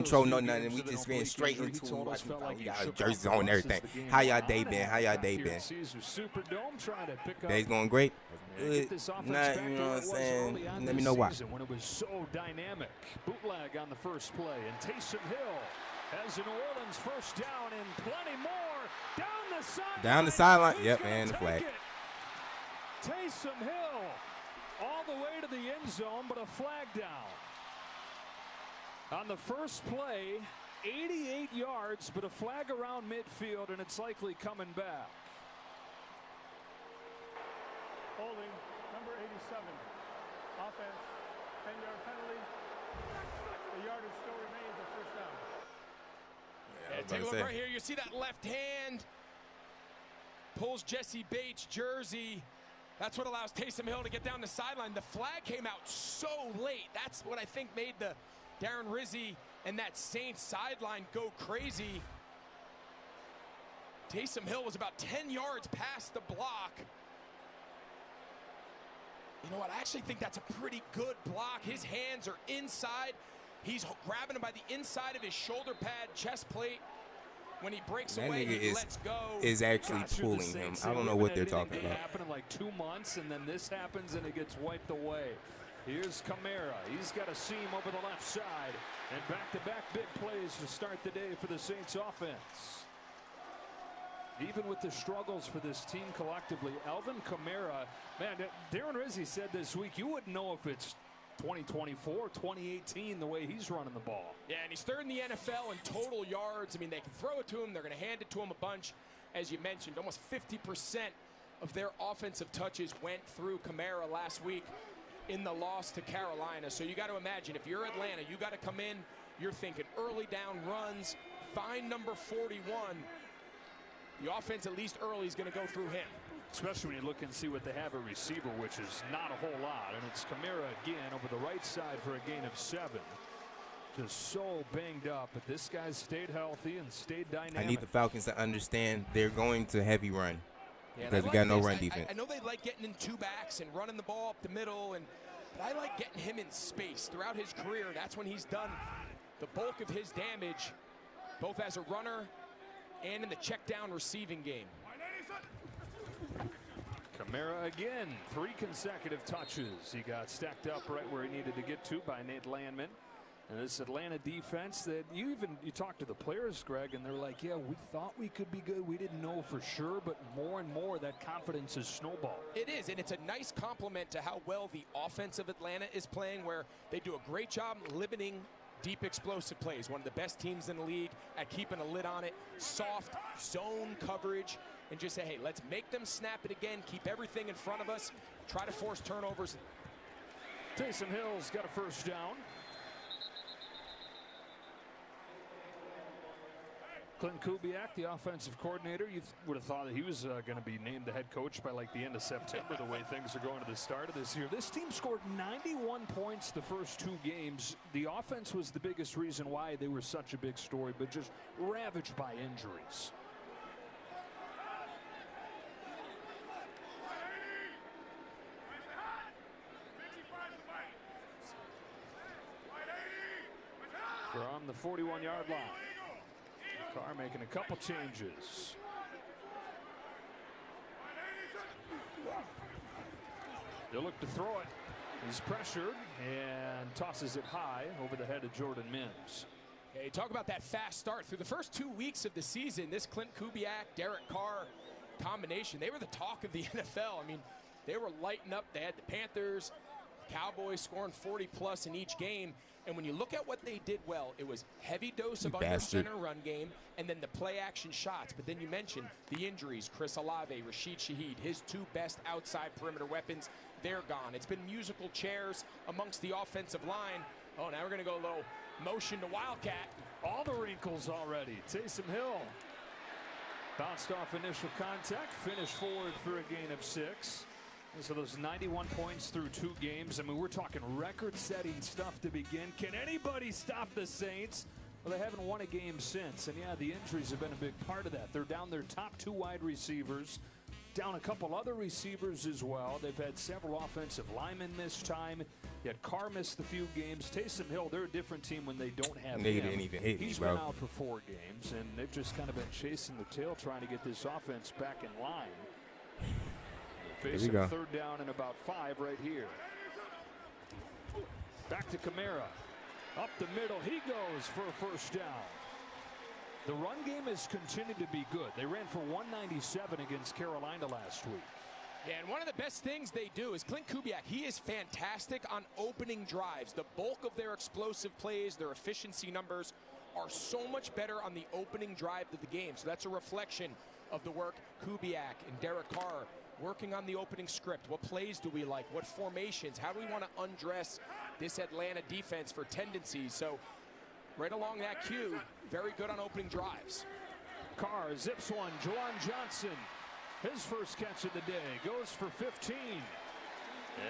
Control no nothing. We just ran straight into it. We got our jerseys on and everything. How y'all day been? How y'all day been? Day's going great. Good. Not, you know what I'm saying? Let me know why. When it was so dynamic. Bootleg on the first play, and Taysom Hill has a New Orleans first down and plenty more down the sideline. Down the sideline. Yep, and the flag. Taysom Hill all the way to the end zone, but a flag down. On the first play, 88 yards, but a flag around midfield, and it's likely coming back. Holding, number 87. Offense, 10-yard penalty. The yardage still remains a first down. Yeah, take a look right here. You see that left hand. Pulls Jesse Bates' jersey. That's what allows Taysom Hill to get down the sideline. The flag came out so late. That's what I think made the Darren Rizzi and that Saints sideline go crazy. Taysom Hill was about 10 yards past the block. You know what? I actually think that's a pretty good block. His hands are inside. He's grabbing him by the inside of his shoulder pad, chest plate. When he breaks away, he lets go. Is actually pulling him. I don't know what they're talking about. It happened in like 2 months, and then this happens, and it gets wiped away. Here's Kamara. He's got a seam over the left side, and back-to-back big plays to start the day for the Saints offense. Even with the struggles for this team collectively, Alvin Kamara, man, Darren Rizzi said this week, you wouldn't know if it's 2024, 2018, the way he's running the ball. Yeah, and he's third in the NFL in total yards. I mean, they can throw it to him. They're going to hand it to him a bunch. As you mentioned, almost 50% of their offensive touches went through Kamara last week in the loss to Carolina. So you got to imagine, if you're Atlanta, you got to come in, you're thinking early down runs, find number 41. The offense, at least early, is going to go through him. Especially when you look and see what they have at receiver, which is not a whole lot. And it's Kamara again over the right side for a gain of 7. Just so banged up, but this guy stayed healthy and stayed dynamic. I need the Falcons to understand they're going to heavy run. Yeah, because we got no run defense. I know they like getting in two backs and running the ball up the middle, but I like getting him in space. Throughout his career, that's when he's done the bulk of his damage, both as a runner and in the check down receiving game. Kamara again, 3 consecutive touches. He got stacked up right where he needed to get to by Nate Landman. And this Atlanta defense that you talk to the players, Greg, and they're like, yeah, we thought we could be good. We didn't know for sure, but more and more that confidence is snowballed. It is, and it's a nice compliment to how well the offense of Atlanta is playing, where they do a great job limiting deep explosive plays. One of the best teams in the league at keeping a lid on it. Soft zone coverage, and just say, hey, let's make them snap it again, keep everything in front of us, try to force turnovers. Taysom Hill's got a first down. Clint Kubiak, the offensive coordinator, you would have thought that he was going to be named the head coach by like the end of September, the way things are going to the start of this year. This team scored 91 points the first 2 games. The offense was the biggest reason why they were such a big story, but just ravaged by injuries. From the 41-yard line. Carr making a couple changes. They'll look to throw it. He's pressured and tosses it high over the head of Jordan Mims. Yeah, you talk about that fast start. Through the first 2 weeks of the season, this Clint Kubiak, Derek Carr combination, they were the talk of the NFL. I mean, they were lighting up. They had the Panthers, Cowboys scoring 40+ in each game. And when you look at what they did well, it was heavy dose of under center run game and then the play action shots. But then you mentioned the injuries. Chris Olave, Rashid Shaheed, his 2 best outside perimeter weapons, they're gone. It's been musical chairs amongst the offensive line. Oh, now we're going to go a little motion to Wildcat. All the wrinkles already. Taysom Hill bounced off initial contact, finished forward for a gain of 6. And so those 91 points through 2 games. I mean, we're talking record-setting stuff to begin. Can anybody stop the Saints? Well, they haven't won a game since. And, yeah, the injuries have been a big part of that. They're down their top 2 wide receivers, down a couple other receivers as well. They've had several offensive linemen miss time. Yet Carr missed a few games. Taysom Hill, they're a different team when they don't have They him. didn't even hit me, He's bro. been out for 4 games, and they've just kind of been chasing the tail, trying to get this offense back in line. Facing 3rd down and about 5 right here. Back to Kamara. Up the middle, he goes for a 1st down. The run game has continued to be good. They ran for 197 against Carolina last week. Yeah, and one of the best things they do is Clint Kubiak, he is fantastic on opening drives. The bulk of their explosive plays, their efficiency numbers are so much better on the opening drive of the game. So that's a reflection of the work Kubiak and Derek Carr working on the opening script. What plays do we like? What formations? How do we want to undress this Atlanta defense for tendencies? So right along that cue, very good on opening drives. Carr zips one. Juwan Johnson, his first catch of the day, goes for 15.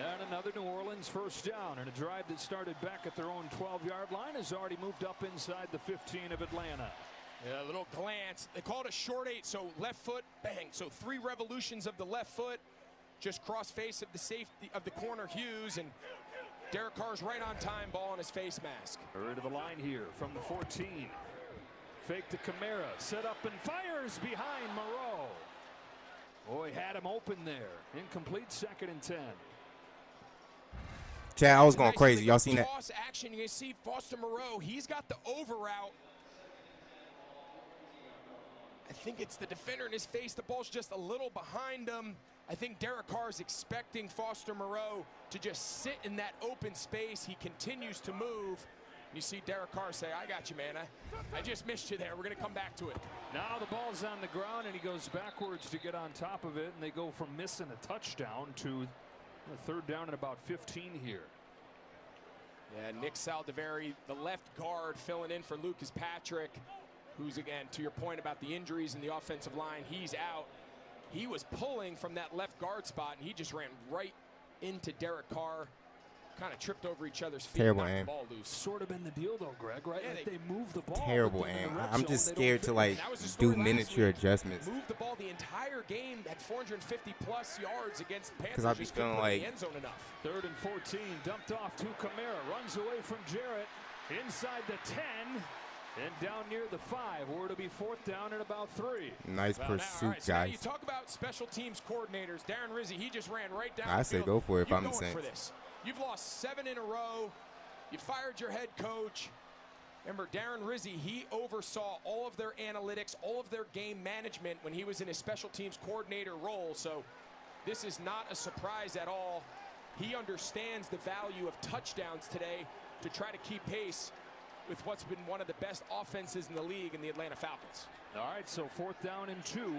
And another New Orleans 1st down. And a drive that started back at their own 12-yard line has already moved up inside the 15 of Atlanta. Yeah, a little glance. They call it a short 8, so left foot, bang. So 3 revolutions of the left foot, just cross face of the safety of the corner Hughes, and Derek Carr's right on time, ball on his face mask. Third of the line here from the 14. Fake to Kamara, set up and fires behind Moreau. Boy, had him open there. Incomplete, 2nd and 10. Chad, I was going crazy. Y'all seen that? Toss action. You can see Foster Moreau. He's got the over route. I think it's the defender in his face. The ball's just a little behind him. I think Derek Carr is expecting Foster Moreau to just sit in that open space. He continues to move. You see Derek Carr say, I got you, man. I just missed you there. We're going to come back to it. Now the ball's on the ground, and he goes backwards to get on top of it, and they go from missing a touchdown to a 3rd down and about 15 here. Yeah, Nick Saldiveri, the left guard, filling in for Lucas Patrick, who's, again, to your point about the injuries in the offensive line, he's out. He was pulling from that left guard spot, and he just ran right into Derek Carr. Kind of tripped over each other's feet. Terrible and knocked aim. the ball loose. Sort of been the deal, though, Greg, right? Yeah, like they move the ball. Terrible aim. I'm just scared to, like, do miniature adjustments. Moved the ball the entire game at 450-plus yards against Panthers. Because I'll be feeling like... The end zone enough. 3rd and 14, dumped off to Kamara. Runs away from Jarrett. Inside the 10. And down near the 5, where it'll be 4th down and about 3. Nice pursuit, right, so now guys. you talk about special teams coordinators. Darren Rizzi, he just ran right down I the say field. go for it if You're I'm the going for Saints. this. You've lost 7 in a row. You fired your head coach. Remember, Darren Rizzi, he oversaw all of their analytics, all of their game management when he was in his special teams coordinator role. So this is not a surprise at all. He understands the value of touchdowns today to try to keep pace with what's been one of the best offenses in the league in the Atlanta Falcons. All right, so 4th down and 2.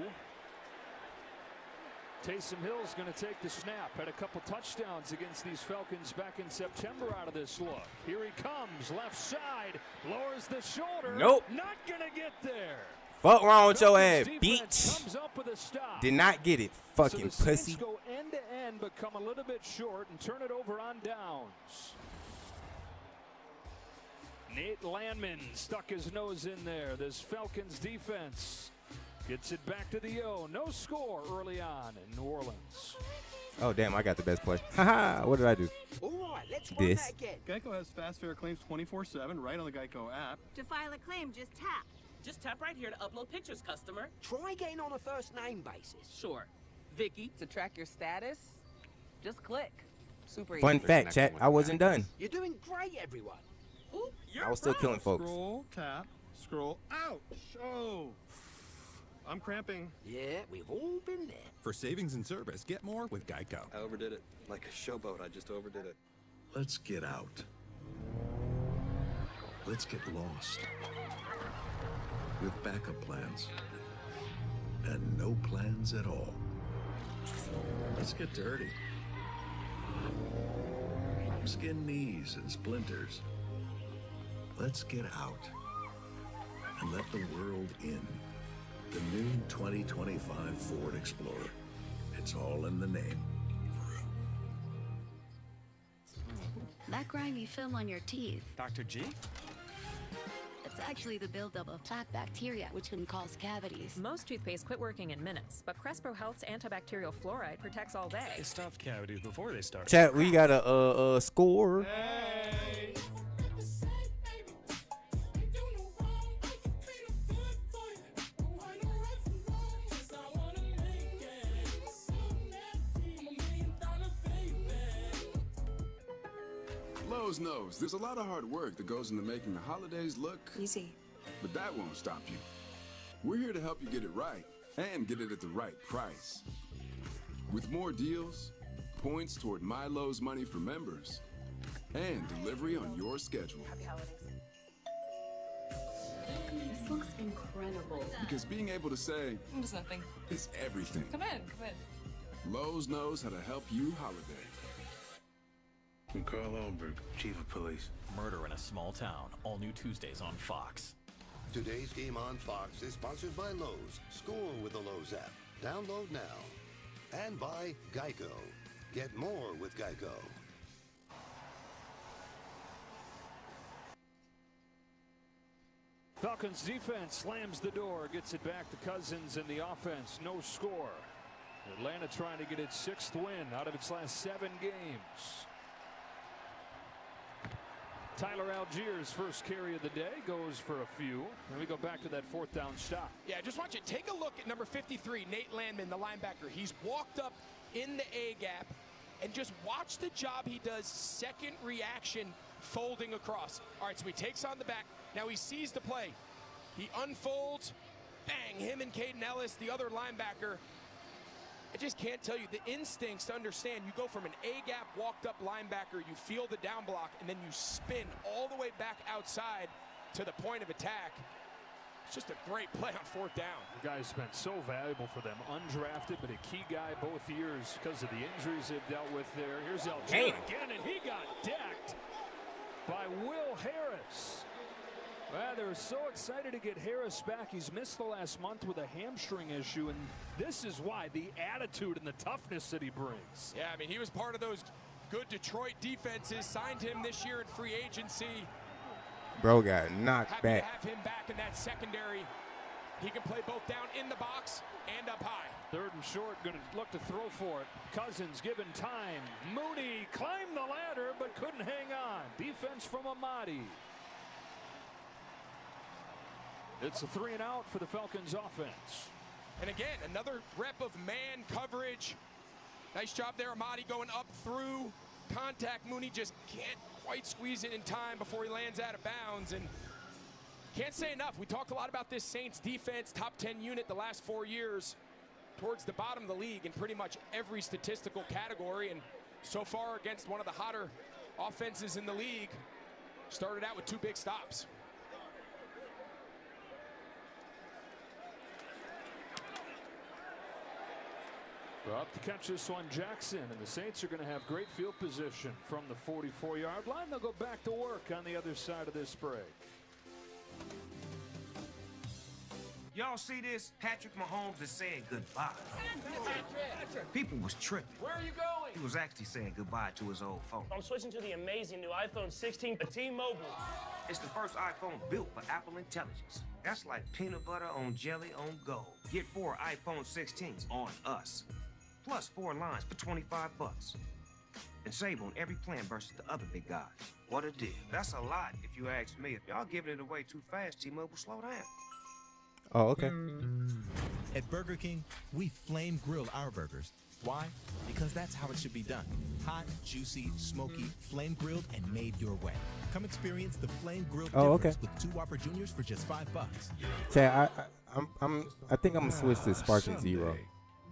Taysom Hill's going to take the snap. Had a couple touchdowns against these Falcons back in September out of this look. Here he comes, left side, lowers the shoulder. Nope. Not going to get there. Fuck wrong with your ass, Falcons bitch. defense comes up with a stop. Did not get it, fucking so the pussy. Saints go end to end, but come a little bit short and turn it over on downs. Nate Landman stuck his nose in there. This Falcons defense gets it back to the O. No score early on in New Orleans. Oh, damn, I got the best play. Haha, what did I do? All right, let's run This. that again. Geico has fast fair claims 24/7 right on the Geico app. To file a claim, just tap. Just tap right here to upload pictures, customer. Try getting on a first name basis. Sure. Vicky. To track your status, just click. Super easy. Fun fact, chat, I wasn't done. You're doing great, everyone. Ooh, you're I was still right. killing folks. Scroll, tap, scroll. Ouch! Oh, I'm cramping. Yeah, we've all been there. For savings and service, get more with Geico. I overdid it. Like a showboat, I just overdid it. Let's get out. Let's get lost. With backup plans. And no plans at all. Let's get dirty. Skin knees and splinters. Let's get out. And let the world in. The new 2025 Ford Explorer. It's all in the name. That grimy film on your teeth. Dr. G? It's actually the buildup of plaque bacteria, which can cause cavities. Most toothpaste quit working in minutes, but Crespro Health's antibacterial fluoride protects all day. It stops cavities before they start. Chat, we got a score. Hey. Lowe's knows there's a lot of hard work that goes into making the holidays look easy. But that won't stop you. We're here to help you get it right and get it at the right price. With more deals, points toward My Lowe's Money for members, and delivery on your schedule. Happy holidays. This looks incredible. Because being able to say, There's nothing. is everything. Come in. Lowe's knows how to help you holiday. I'm Carl Ellenberg, Chief of Police. Murder in a Small Town, all new Tuesdays on Fox. Today's game on Fox is sponsored by Lowe's. Score with the Lowe's app. Download now. And by Geico. Get more with Geico. Falcons defense slams the door, gets it back to Cousins in the offense. No score. Atlanta trying to get its 6th win out of its last 7 games. Tyler Algiers' first carry of the day goes for a few. And we go back to that 4th down stop. Yeah, just want you to take a look at number 53, Nate Landman, the linebacker. He's walked up in the A gap and just watch the job he does. Second reaction, folding across. All right, so he takes on the back. Now he sees the play. He unfolds, bang, him and Caden Ellis, the other linebacker. I just can't tell you the instincts to understand. You go from an A-gap walked-up linebacker, you feel the down block, and then you spin all the way back outside to the point of attack. It's just a great play on 4th down. The guy's been so valuable for them. Undrafted, but a key guy both years because of the injuries they've dealt with there. Here's Algier again, and he got decked by Will Harris. Well, they're so excited to get Harris back. He's missed the last month with a hamstring issue, and this is why, the attitude and the toughness that he brings. Yeah, I mean, he was part of those good Detroit defenses, signed him this year in free agency. Bro got knocked Happy back. to have him back in that secondary. He can play both down in the box and up high. 3rd and short, going to look to throw for it. Cousins given time. Mooney climbed the ladder, but couldn't hang on. Defense from Amadi. It's a 3 and out for the Falcons offense. And again, another rep of man coverage. Nice job there, Amadi going up through contact. Mooney just can't quite squeeze it in time before he lands out of bounds. And can't say enough. We talked a lot about this Saints defense, top 10 unit the last 4 years, towards the bottom of the league in pretty much every statistical category. And so far against one of the hotter offenses in the league, started out with 2 big stops. Up to catch this one, Jackson, and the Saints are going to have great field position from the 44-yard line. They'll go back to work on the other side of this break. Y'all see this? Patrick Mahomes is saying goodbye. People was tripping. Where are you going? He was actually saying goodbye to his old phone. I'm switching to the amazing new iPhone 16 for T-Mobile. It's the first iPhone built for Apple Intelligence. That's like peanut butter on jelly on gold. Get 4 iPhone 16s on us. Plus 4 lines for $25. And save on every plan versus the other big guys. What a deal. That's a lot if you ask me. If y'all giving it away too fast, T-Mobile, slow down. Oh, okay. At Burger King, we flame grill our burgers. Why? Because that's how it should be done. Hot, juicy, smoky, flame grilled, and made your way. Come experience the flame grilled difference with 2 Whopper Juniors for just $5. Chat, I think I'm gonna switch to Sparking Zero.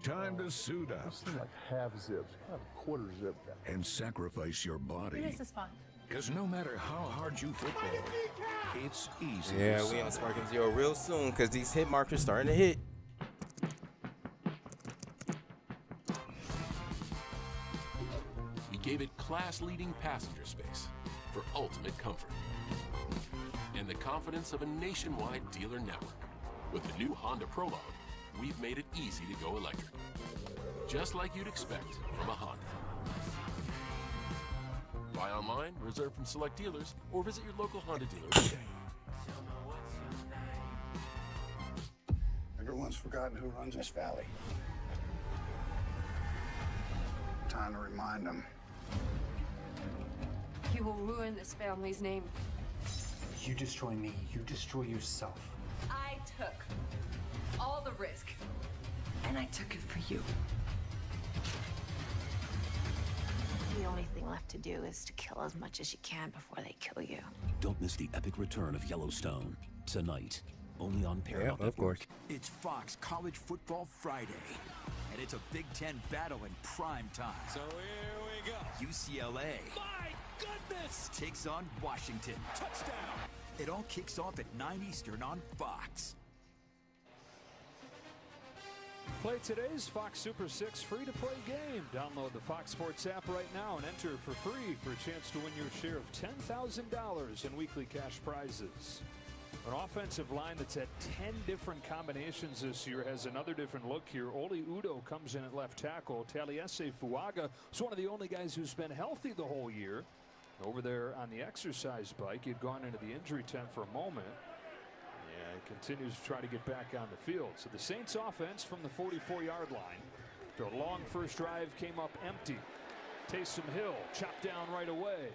Time to suit up. Like half zips, kind of quarter zip. And sacrifice your body. This is fun. Because no matter how hard you football, it's easy. Yeah, we on Sparking Zero real soon because these hit markers starting to hit. We gave it class-leading passenger space for ultimate comfort and the confidence of a nationwide dealer network. With the new Honda Prologue, we've made it easy to go electric, just like you'd expect from a Honda. Buy online, reserve from select dealers, or visit your local Honda dealer today. Everyone's forgotten who runs this valley. Time to remind them. You will ruin this family's name. You destroy me, you destroy yourself. I took all the risk, and I took it for you. The only thing left to do is to kill as much as you can before they kill you. Don't miss the epic return of Yellowstone tonight, only on Paramount. Yeah, of course. It's Fox College Football Friday, and it's a Big Ten battle in prime time. So here we go. UCLA. My goodness! Takes on Washington. Touchdown! It all kicks off at 9 Eastern on Fox. Play today's Fox Super 6 free-to-play game. Download the Fox Sports app right now and enter for free for a chance to win your share of $10,000 in weekly cash prizes. An offensive line that's had 10 different combinations this year has another different look here. Oli Udoh comes in at left tackle. Taliese Fuaga is one of the only guys who's been healthy the whole year. Over there on the exercise bike, he'd gone into the injury tent for a moment. Yeah, he continues to try to get back on the field. So the Saints offense from the 44-yard line. Their long first drive came up empty. Taysom Hill chopped down right away.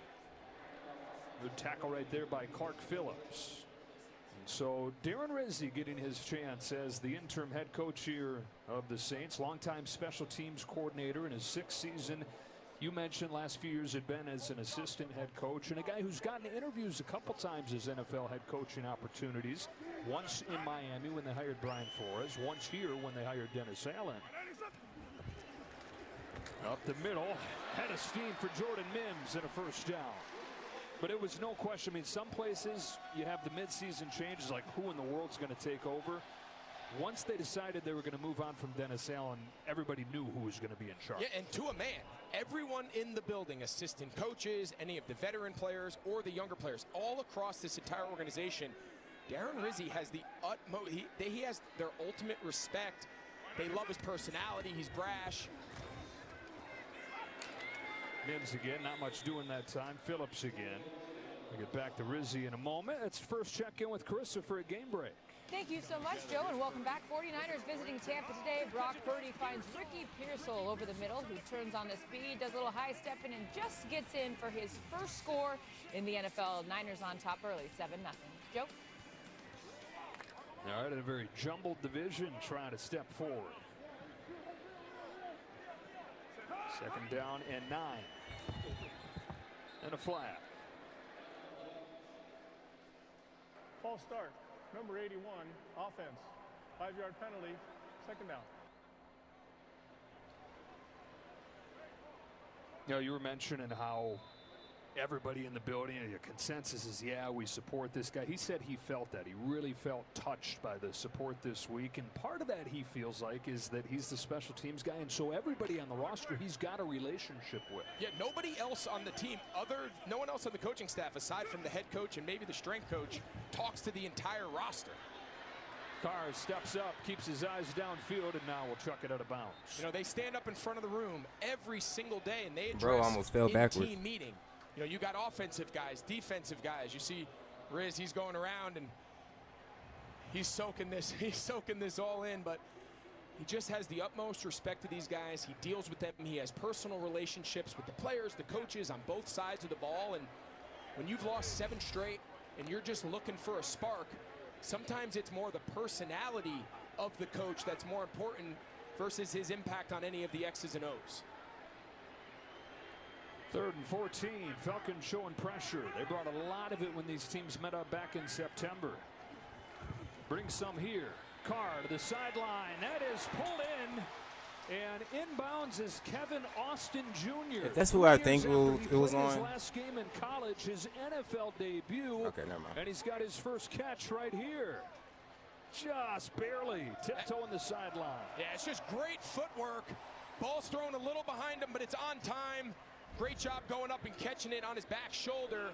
Good tackle right there by Clark Phillips. And so Darren Rizzi getting his chance as the interim head coach here of the Saints. Longtime special teams coordinator in his 6th season. You mentioned last few years had been as an assistant head coach and a guy who's gotten interviews a couple times as NFL head coaching opportunities. Once in Miami when they hired Brian Flores, once here when they hired Dennis Allen. Up the middle, head of steam for Jordan Mims and a first down. But it was no question. I mean, some places you have the midseason changes, like who in the world's going to take over. Once they decided they were going to move on from Dennis Allen, everybody knew who was going to be in charge. Yeah, and to a man, everyone in the building, assistant coaches, any of the veteran players or the younger players, all across this entire organization, Darren Rizzi has the utmost, he has their ultimate respect. They love his personality. He's brash. Mims again, not much doing that time. Phillips again. We'll get back to Rizzi in a moment. It's first check-in with Carissa for a game break. Thank you so much, Joe, and welcome back. 49ers visiting Tampa today. Brock Purdy finds Ricky Pearsall over the middle, who turns on the speed, does a little high-stepping, and just gets in for his first score in the NFL. Niners on top early, 7-0. Joe? All right, in a very jumbled division, trying to step forward. Second down and 9. And a flag. False start. Number 81, offense. 5-yard penalty, second down. You know, you were mentioning how everybody in the building, the consensus is, yeah, we support this guy. He said he felt that. He really felt touched by the support this week. And part of that, he feels like, is that he's the special teams guy. And so everybody on the roster, he's got a relationship with. Yeah, nobody else on the team, no one else on the coaching staff, aside from the head coach and maybe the strength coach, talks to the entire roster. Carr steps up, keeps his eyes downfield, and now we'll chuck it out of bounds. You know, they stand up in front of the room every single day, and they address Bro almost fell backwards. team meeting. You know, you got offensive guys, defensive guys. You see Riz, he's going around and he's soaking this all in, but he just has the utmost respect to these guys. He deals with them. He has personal relationships with the players, the coaches on both sides of the ball. And when you've lost 7 straight and you're just looking for a spark, sometimes it's more the personality of the coach that's more important versus his impact on any of the X's and O's. 3rd and 14. Falcons showing pressure. They brought a lot of it when these teams met up back in September. Bring some here. Carr to the sideline. That is pulled in. And inbounds is Kevin Austin Jr. That's who I think it was on. His last game in college, his NFL debut. Okay, never mind. And he's got his first catch right here. Just barely tiptoeing the sideline. Yeah, it's just great footwork. Ball's thrown a little behind him, but it's on time. Great job going up and catching it on his back shoulder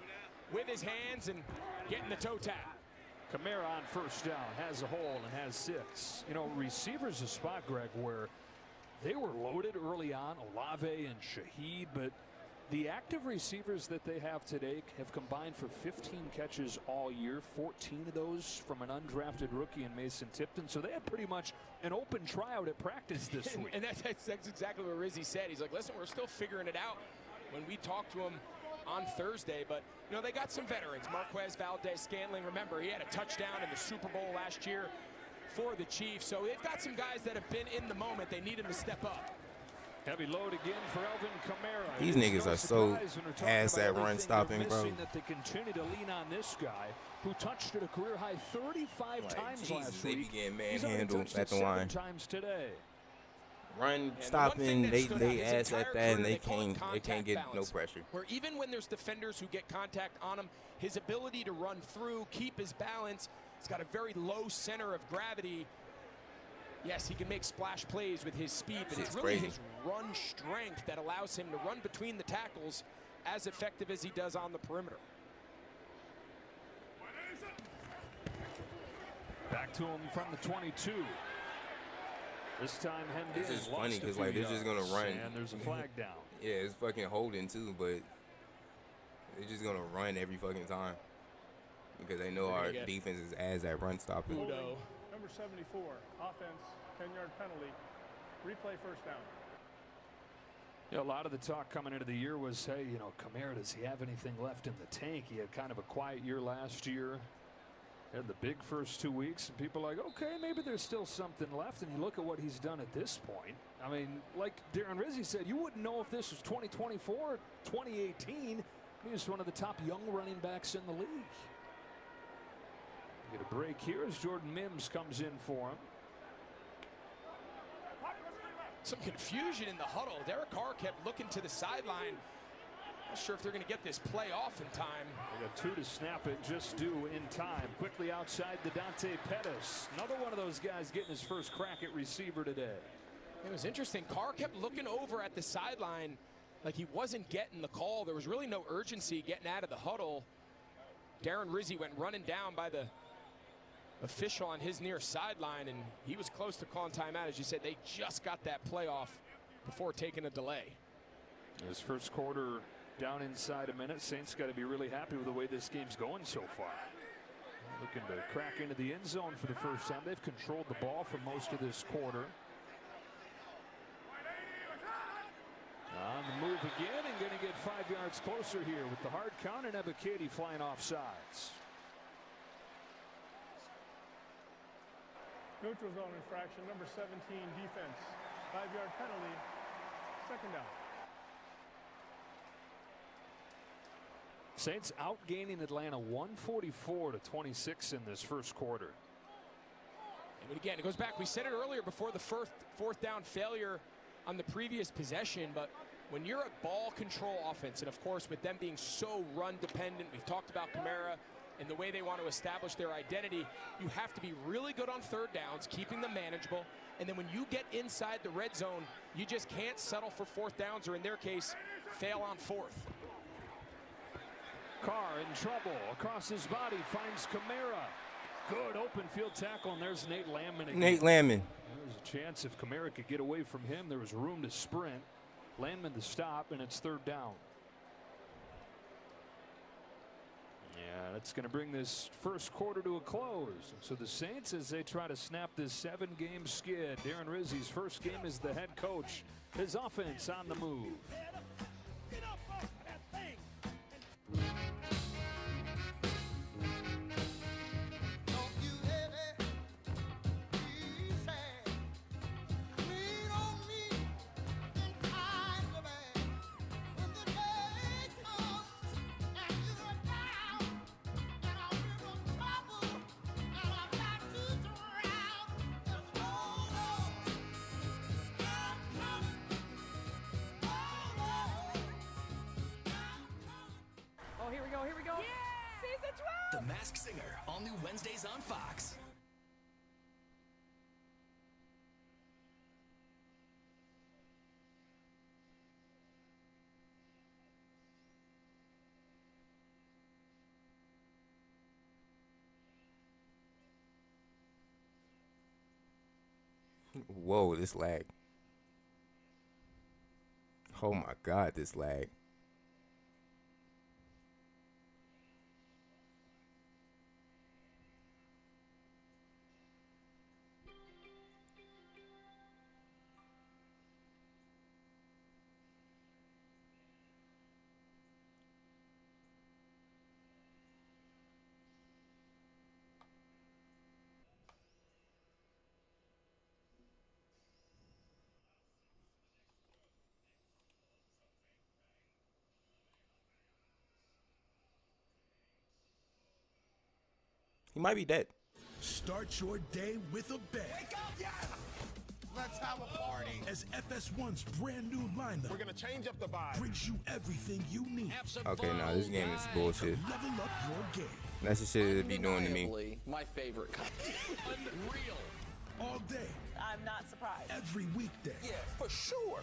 with his hands and getting the toe tap. Kamara on first down, has a hole and has 6. You know, receivers a spot, Greg, where they were loaded early on, Olave and Shaheed, but The active receivers that they have today have combined for 15 catches all year, 14 of those from an undrafted rookie in Mason Tipton. So they had pretty much an open tryout at practice this week. And that's exactly what Rizzi said. He's like, listen, we're still figuring it out when we talked to him on Thursday. But, you know, they got some veterans. Marquez Valdez-Scantling, remember, he had a touchdown in the Super Bowl last year for the Chiefs. So they've got some guys that have been in the moment. They need him to step up. Heavy load again for Alvin Kamara. These niggas are so ass at run stopping, bro. That they continue to lean on this guy who touched it a career high 35 times last they week. Be getting manhandled at the line. 7 times today. Run stopping, they ass at that, and they can't get no pressure. Where even when there's defenders who get contact on him, his ability to run through, keep his balance, he's got a very low center of gravity. Yes, he can make splash plays with his speed, but it's really his run strength that allows him to run between the tackles as effective as he does on the perimeter. Back to him from the 22. This time hemmed in. It's just funny because like they're just gonna run. And there's a flag down. Yeah, it's fucking holding too, but they're just gonna run every fucking time because they know our defense is ass at run stopping. Holding, number 74, offense, 10-yard penalty, replay first down. Yeah, a lot of the talk coming into the year was, hey, you know, Kamara, does he have anything left in the tank? He had kind of a quiet year last year. Had the big first 2 weeks, and people are like, okay, maybe there's still something left. And you look at what he's done at this point. I mean, like Darren Rizzi said, you wouldn't know if this was 2024 or 2018. He was one of the top young running backs in the league. Get a break here as Jordan Mims comes in for him. Some confusion in the huddle. Derek Carr kept looking to the sideline. Not sure if they're going to get this play off in time. They got 2 to snap it, just due in time. Quickly outside the Dante Pettis. Another one of those guys getting his first crack at receiver today. It was interesting. Carr kept looking over at the sideline like he wasn't getting the call. There was really no urgency getting out of the huddle. Darren Rizzi went running down by the official on his near sideline, and he was close to calling timeout. As you said, they just got that play off before taking a delay. His first quarter down inside a minute. Saints got to be really happy with the way this game's going so far. Looking to crack into the end zone for the first time. They've controlled the ball for most of this quarter. On the move again and going to get 5 yards closer here with the hard count and Ebiketie flying off sides. Neutral zone infraction, number 17, defense. 5-yard penalty, second down. Saints outgaining Atlanta 144-26 in this first quarter. And again, it goes back. We said it earlier before the fourth down failure on the previous possession, but when you're a ball control offense, and of course with them being so run dependent, we've talked about Kamara and the way they want to establish their identity, you have to be really good on third downs, keeping them manageable, and then when you get inside the red zone, you just can't settle for fourth downs, or in their case, fail on fourth. Carr in trouble across his body, finds Kamara. Good open field tackle, and there's Nate Landman again. Nate Landman. There was a chance if Kamara could get away from him, there was room to sprint. Landman the stop, and it's third down. Yeah, that's going to bring this first quarter to a close. So the Saints, as they try to snap this 7-game skid, Darren Rizzi's first game as the head coach. His offense on the move. Here we go. Yeah! Season 12! The Masked Singer, all new Wednesdays on Fox. Whoa, this lag. Oh my God, this lag. He might be dead. Start your day with a bang. Wake up, yeah! Let's have a party. As FS1's brand new lineup. We're gonna change up the vibe. Brings you everything you need. Okay, nah, this game is bullshit. Level up your game. That's the shit it be doing to me. My favorite kind. Unreal. All day. I'm not surprised. Every weekday. Yeah, for sure.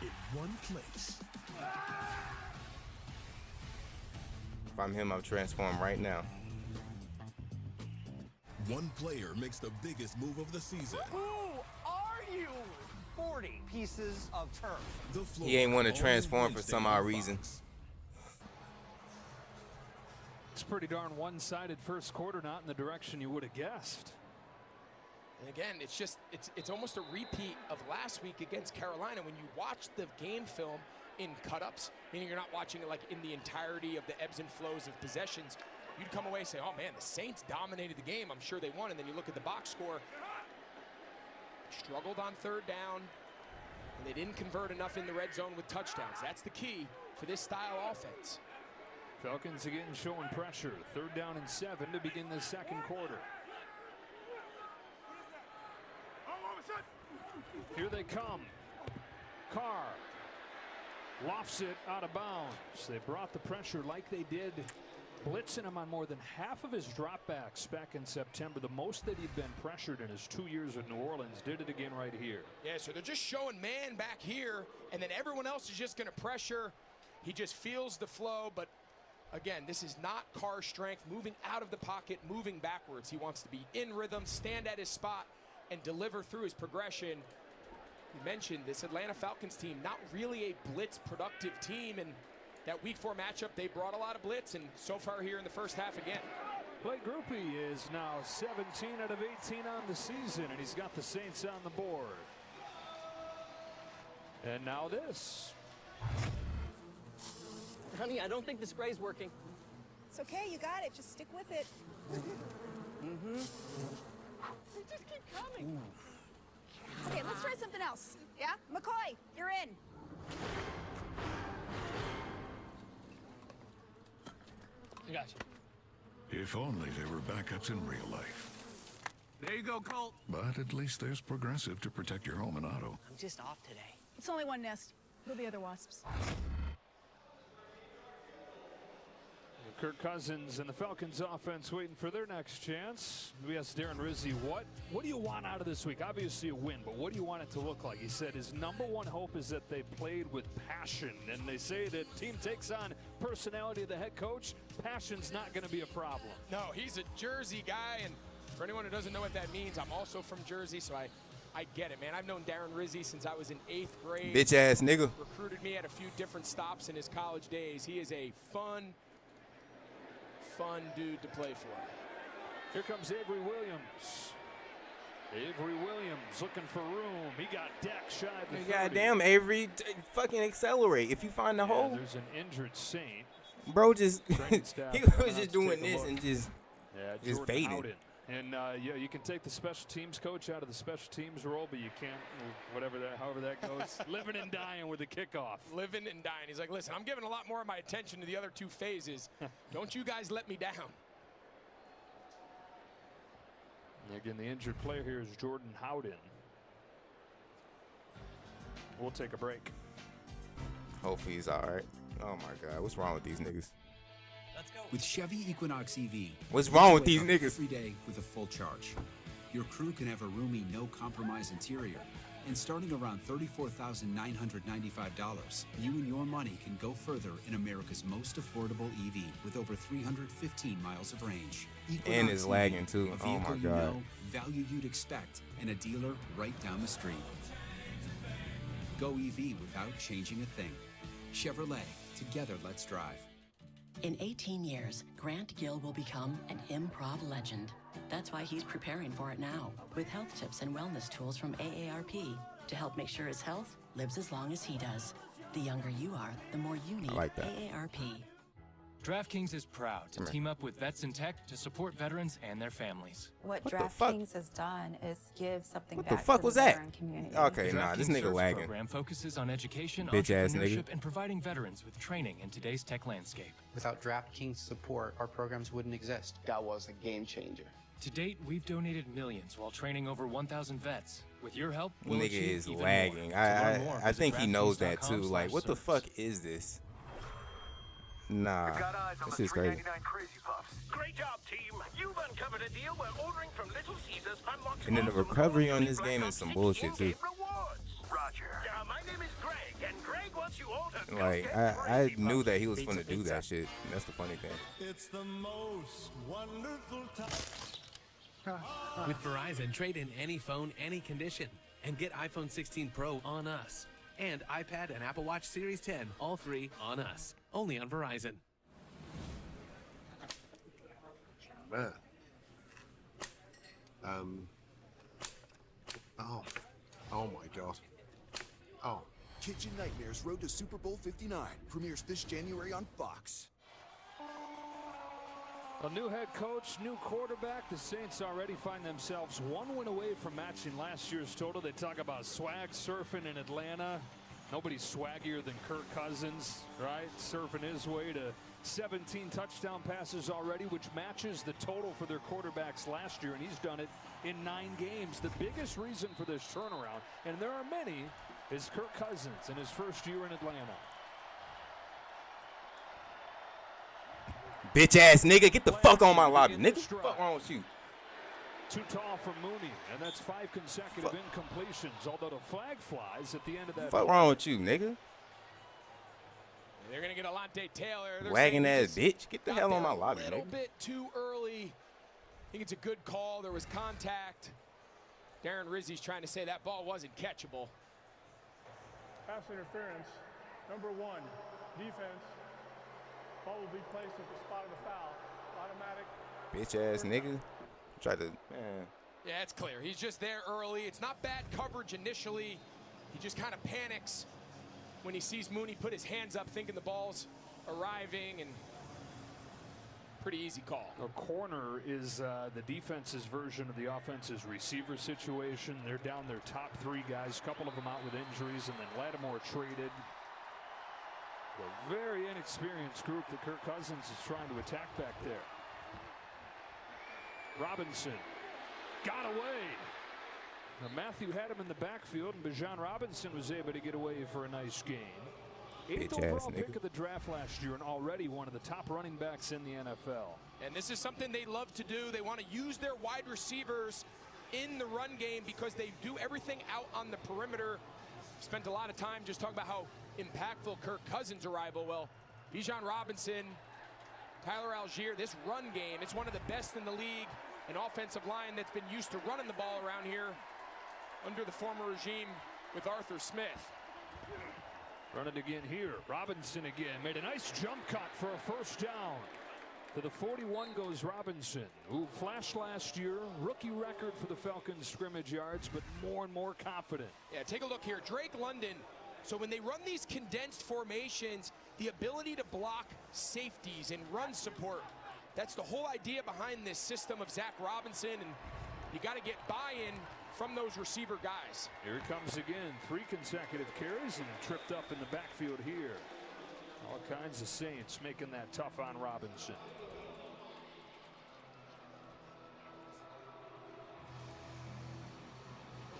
In one place. If I'm him, I'll transform right now. One player makes the biggest move of the season. Who are you? 40 pieces of turf. The floor He ain't want to transform for some odd reason. It's pretty darn one-sided first quarter, not in the direction you would have guessed. And again, it's almost a repeat of last week against Carolina. When you watch the game film in cut-ups, meaning you're not watching it like in the entirety of the ebbs and flows of possessions, you'd come away and say, oh man, the Saints dominated the game. I'm sure they won. And then you look at the box score, struggled on third down, and they didn't convert enough in the red zone with touchdowns. That's the key for this style offense. Falcons again showing pressure. 3rd down and 7 to begin the second quarter. Here they come. Carr lofts it out of bounds. They brought the pressure like they did, blitzing him on more than half of his dropbacks back in September. The most that he'd been pressured in his 2 years at New Orleans. Did it again right here. Yeah, so they're just showing man back here, and then everyone else is just going to pressure. He just feels the flow, but again, this is not Carr's strength. Moving out of the pocket, moving backwards. He wants to be in rhythm, stand at his spot, and deliver through his progression. You mentioned this Atlanta Falcons team, not really a blitz productive team, and that week 4 matchup, they brought a lot of blitz, and so far here in the first half again. Blake Grupe is now 17 out of 18 on the season, and he's got the Saints on the board. And now this. Honey, I don't think the spray's working. It's okay, you got it. Just stick with it. Mm-hmm. They just keep coming. Ooh. Okay, let's try something else. Yeah? McCoy, you're in. I got you. If only there were backups in real life. There you go, Colt. But at least there's Progressive to protect your home and auto. I'm just off today. It's only one nest. It'll be other wasps. Kirk Cousins and the Falcons offense waiting for their next chance. We asked Darren Rizzi, what do you want out of this week? Obviously a win, but what do you want it to look like? He said his number one hope is that they played with passion, and they say that team takes on personality of the head coach. Passion's not going to be a problem. No, he's a Jersey guy, and for anyone who doesn't know what that means, I'm also from Jersey, so I get it, man. I've known Darren Rizzi since I was in 8th grade. Bitch ass nigga. Recruited me at a few different stops in his college days. He is a fun dude to play for. Here comes Avery Williams. Avery Williams looking for room. He got decked shy of the 30. Goddamn, Avery, fucking accelerate. If you find the hole. There's an injured Saint. Bro, just he was just doing this and just fading. Howden. And yeah, you can take the special teams coach out of the special teams role, but you can't, however that goes. Living and dying with the kickoff. Living and dying. He's like, listen, I'm giving a lot more of my attention to the other 2 phases. Don't you guys let me down. And again, the injured player here is Jordan Howden. We'll take a break. Hopefully he's all right. Oh my God, what's wrong with these niggas? Let's go. With Chevy Equinox EV, what's wrong with these niggas? Every day with a full charge. Your crew can have a roomy, no-compromise interior. And starting around $34,995, you and your money can go further in America's most affordable EV with over 315 miles of range. Equinox and it's lagging too. A Oh my God. You know, value you'd expect, and a dealer right down the street. Go EV without changing a thing. Chevrolet. Together, let's drive. In 18 years, Grant Gill will become an improv legend. That's why he's preparing for it now, with health tips and wellness tools from AARP to help make sure his health lives as long as he does. The younger you are, the more you need AARP. DraftKings is proud to team up with Vets in Tech to support veterans and their families. What DraftKings has done is give something back the fuck to was the that? veteran community. Okay, nah, this nigga wagging. Program focuses on education, Bitch ass entrepreneurship, nigga. and providing veterans with training in today's tech landscape. Without DraftKings support, our programs wouldn't exist. That was a game changer. To date, we've donated millions while training over 1,000 vets. With your help, we'll Nigga achieve is even lagging. more. To learn more, I think he knows that too. DraftKings.com/service. Like, what the fuck is this? Nah, this is crazy. Great job, team. You've uncovered a deal where ordering from Little Caesars unlocks And then the recovery on this game is some bullshit too. Roger. My name is Greg, and Greg wants you all to Like, I knew that he was gonna do that shit. That's the funny thing. It's the most wonderful time. With Verizon, trade in any phone, any condition, and get iPhone 16 Pro on us. And iPad and Apple Watch Series 10, all three on us. Only on Verizon. Man. Oh my God. Oh. Kitchen Nightmares Road to Super Bowl 59 premieres this January on Fox. A new head coach, new quarterback. The Saints already find themselves one win away from matching last year's total. They talk about swag surfing in Atlanta. Nobody's swaggier than Kirk Cousins, right? Surfing his way to 17 touchdown passes already, which matches the total for their quarterbacks last year, and he's done it in 9 games. The biggest reason for this turnaround, and there are many, is Kirk Cousins in his first year in Atlanta. Bitch ass nigga, get the fuck on my lobby, nigga. Fuck wrong with you? Too tall for Mooney, and that's 5 consecutive incompletions, although the flag flies at the end of that. Fuck wrong with you, nigga? They're going to get Alante Taylor. Wagging ass bitch. Get the hell on my lobby, nigga. A little nigga. bit too early. I think it's a good call. There was contact. Darren Rizzi's trying to say that ball wasn't catchable. Pass interference. Number 1, defense. Ball will be placed at the spot of the foul. Automatic. Bitch ass nigga. Try to, man. Yeah, it's clear. He's just there early. It's not bad coverage initially. He just kind of panics when he sees Mooney put his hands up thinking the ball's arriving, and pretty easy call. A corner is the defense's version of the offense's receiver situation. They're down their top 3 guys, a couple of them out with injuries, and then Lattimore traded. A very inexperienced group that Kirk Cousins is trying to attack back there. Robinson got away. Now Matthew had him in the backfield, and Bijan Robinson was able to get away for a nice gain. 8th overall pick of the draft last year, and already one of the top running backs in the NFL. And this is something they love to do. They want to use their wide receivers in the run game because they do everything out on the perimeter. Spent a lot of time just talking about how impactful Kirk Cousins' arrival. Well, Bijan Robinson, Tyler Algier, this run game, it's one of the best in the league. An offensive line that's been used to running the ball around here under the former regime with Arthur Smith. Run it again here. Robinson again made a nice jump cut for a first down. To the 41 goes Robinson, who flashed last year. Rookie record for the Falcons scrimmage yards, but more and more confident. Yeah, take a look here. Drake London. So when they run these condensed formations, the ability to block safeties and run support, that's the whole idea behind this system of Zach Robinson, and you got to get buy-in from those receiver guys. Here it comes again. 3 consecutive carries and tripped up in the backfield here. All kinds of Saints making that tough on Robinson.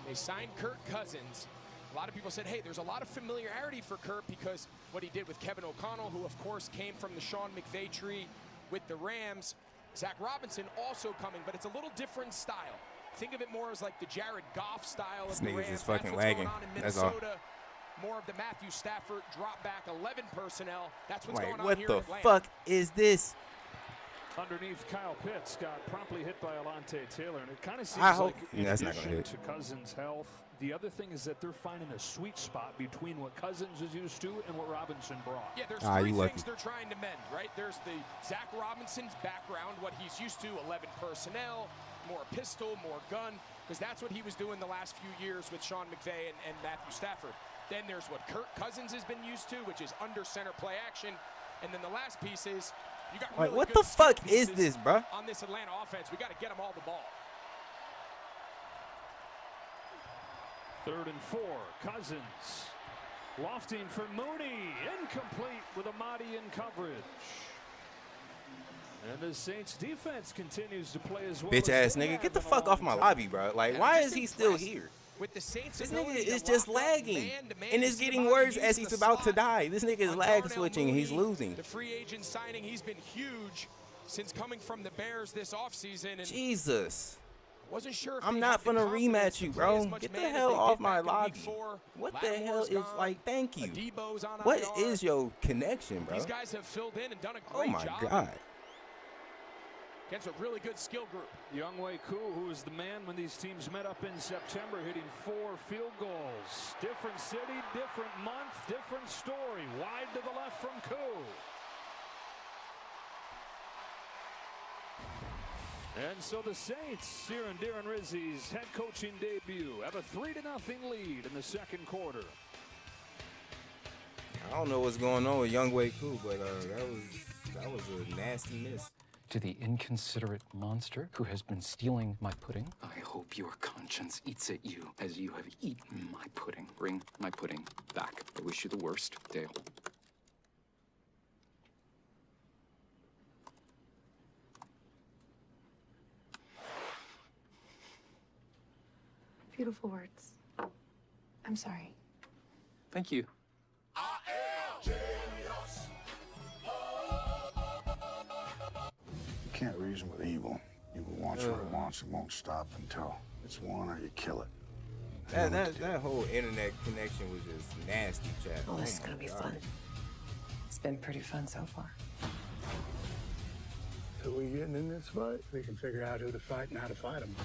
They signed Kirk Cousins. A lot of people said, hey, there's a lot of familiarity for Kirk because what he did with Kevin O'Connell, who of course came from the Sean McVay tree with the Rams. Zach Robinson also coming, but it's a little different style. Think of it more as like the Jared Goff style of the Rams. Just fucking That's what's lagging. going on in That's Minnesota. all. More of the Matthew Stafford drop back 11 personnel. That's what's going on what here the in Atlanta. fuck is this? Underneath, Kyle Pitts got promptly hit by Alante Taylor, and it kind of seems I hope like in that's not gonna addition hit. to Cousins' health, the other thing is that they're finding a sweet spot between what Cousins is used to and what Robinson brought. Yeah, there's 3 things they're trying to mend, right? There's the Zach Robinson's background, what he's used to, 11 personnel, more pistol, more gun, because that's what he was doing the last few years with Sean McVay and Matthew Stafford. Then there's what Kirk Cousins has been used to, which is under center play action. And then the last piece is Like, what the fuck is this, bro? On this Atlanta offense, we got to get them all the ball. 3rd and 4. Cousins. Lofting for Mooney. Incomplete with Amadi in coverage. And the Saints defense continues to play as well. Bitch ass nigga, get the fuck off my lobby, bro. Like, why is he still here? With the Saints, this nigga is just lagging, and it's getting worse as he's about to die. This nigga is lag switching, and he's losing. The free agent signing, he's been huge since coming from the Bears this offseason. And Jesus. Wasn't sure if I'm not gonna rematch you, bro. Get the hell off my lobby. What the hell is, like, thank you. What is your connection, bro? These guys have filled in and done a Oh great my job. God. Against a really good skill group. Younghoe Koo, who was the man when these teams met up in September, hitting 4 field goals. Different city, different month, different story. Wide to the left from Koo. And so the Saints, here in Darren Rizzi's head coaching debut, have a 3-0 lead in the second quarter. I don't know what's going on with Younghoe Koo, but that was a nasty miss. To the inconsiderate monster who has been stealing my pudding. I hope your conscience eats at you as you have eaten my pudding. Bring my pudding back. I wish you the worst, Dale. Beautiful words. I'm sorry. Thank you. You can't reason with evil. Evil wants what it wants and won't stop until it's won or you kill it. That whole internet connection was just nasty, chat. Oh, this is gonna be fun. It's been pretty fun so far. Till we getting in this fight, we can figure out who to fight and how to fight them.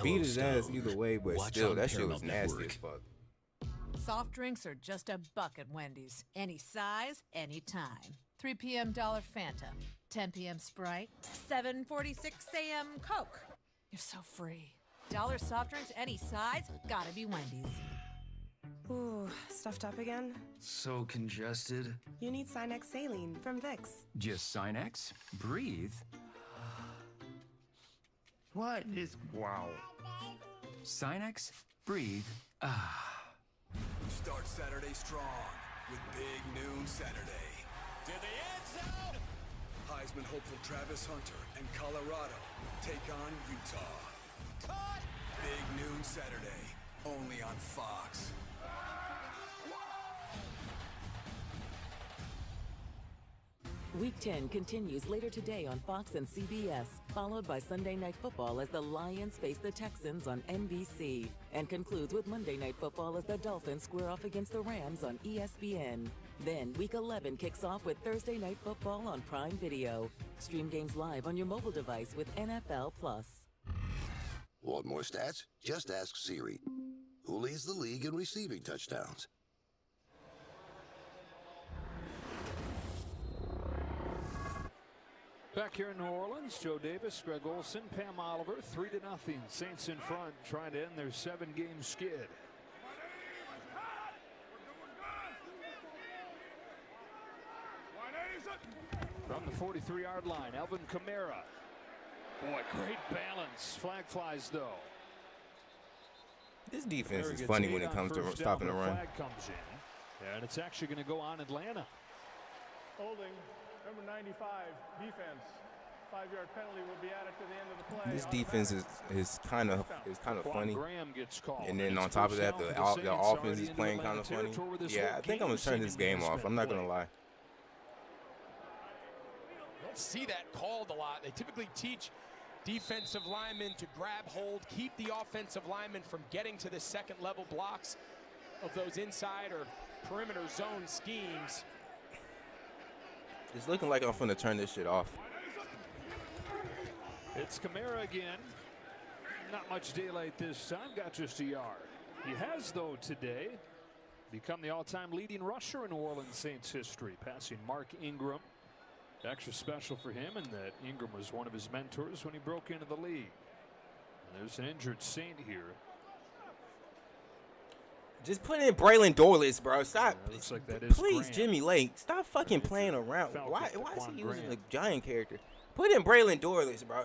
Beat his ass either way, but still, that shit was nasty as fuck. Soft drinks are just $1 at Wendy's. Any size, any time. 3 p.m. Dollar Fanta. 10 p.m. Sprite. 7:46 a.m. Coke. You're so free. Dollar soft drinks, any size, gotta be Wendy's. Ooh, stuffed up again? So congested. You need Sinex Saline from Vicks. Just Sinex? Breathe. What is... Wow. Sinex? Breathe. Ah. Start Saturday strong with Big Noon Saturday. To the end zone! Heisman hopeful Travis Hunter and Colorado take on Utah. Cut! Big Noon Saturday, only on Fox. Week 10 continues later today on Fox and CBS, followed by Sunday Night Football as the Lions face the Texans on NBC, and concludes with Monday Night Football as the Dolphins square off against the Rams on ESPN. Then Week 11 kicks off with Thursday Night Football on Prime Video. Stream games live on your mobile device with NFL Plus. Want more stats? Just ask Siri. Who leads the league in receiving touchdowns? Back here in New Orleans, Joe Davis, Greg Olson, Pam Oliver, 3-0. Saints in front, trying to end their 7-game skid. From the 43-yard line, Alvin Kamara. Boy, great balance. Flag flies, though. This defense is funny when it comes to stopping the run. Flag comes in, and it's actually going to go on Atlanta. Holding, number 95, defense. 5-yard penalty will be added to the end of the play. This defense is kind of funny. Graham gets called. And then on top of that, the offense is playing kind of funny. Yeah, I think I'm gonna turn this game off. I'm not gonna lie. You don't see that called a lot. They typically teach defensive linemen to grab hold, keep the offensive linemen from getting to the second level blocks of those inside or perimeter zone schemes. It's looking like I'm finna turn this shit off. It's Kamara again. Not much daylight this time. Got just a yard. He has, though, today become the all-time leading rusher in New Orleans Saints history, passing Mark Ingram. Extra special for him in that Ingram was one of his mentors when he broke into the league. And there's an injured Saint here. Just put in Braylon Dorless, bro. Stop. Yeah, looks like that is Please, Grant. Jimmy Lake, stop fucking playing around. Falcons Why is he using Grant. a giant character? Put in Braylon Dorless, bro.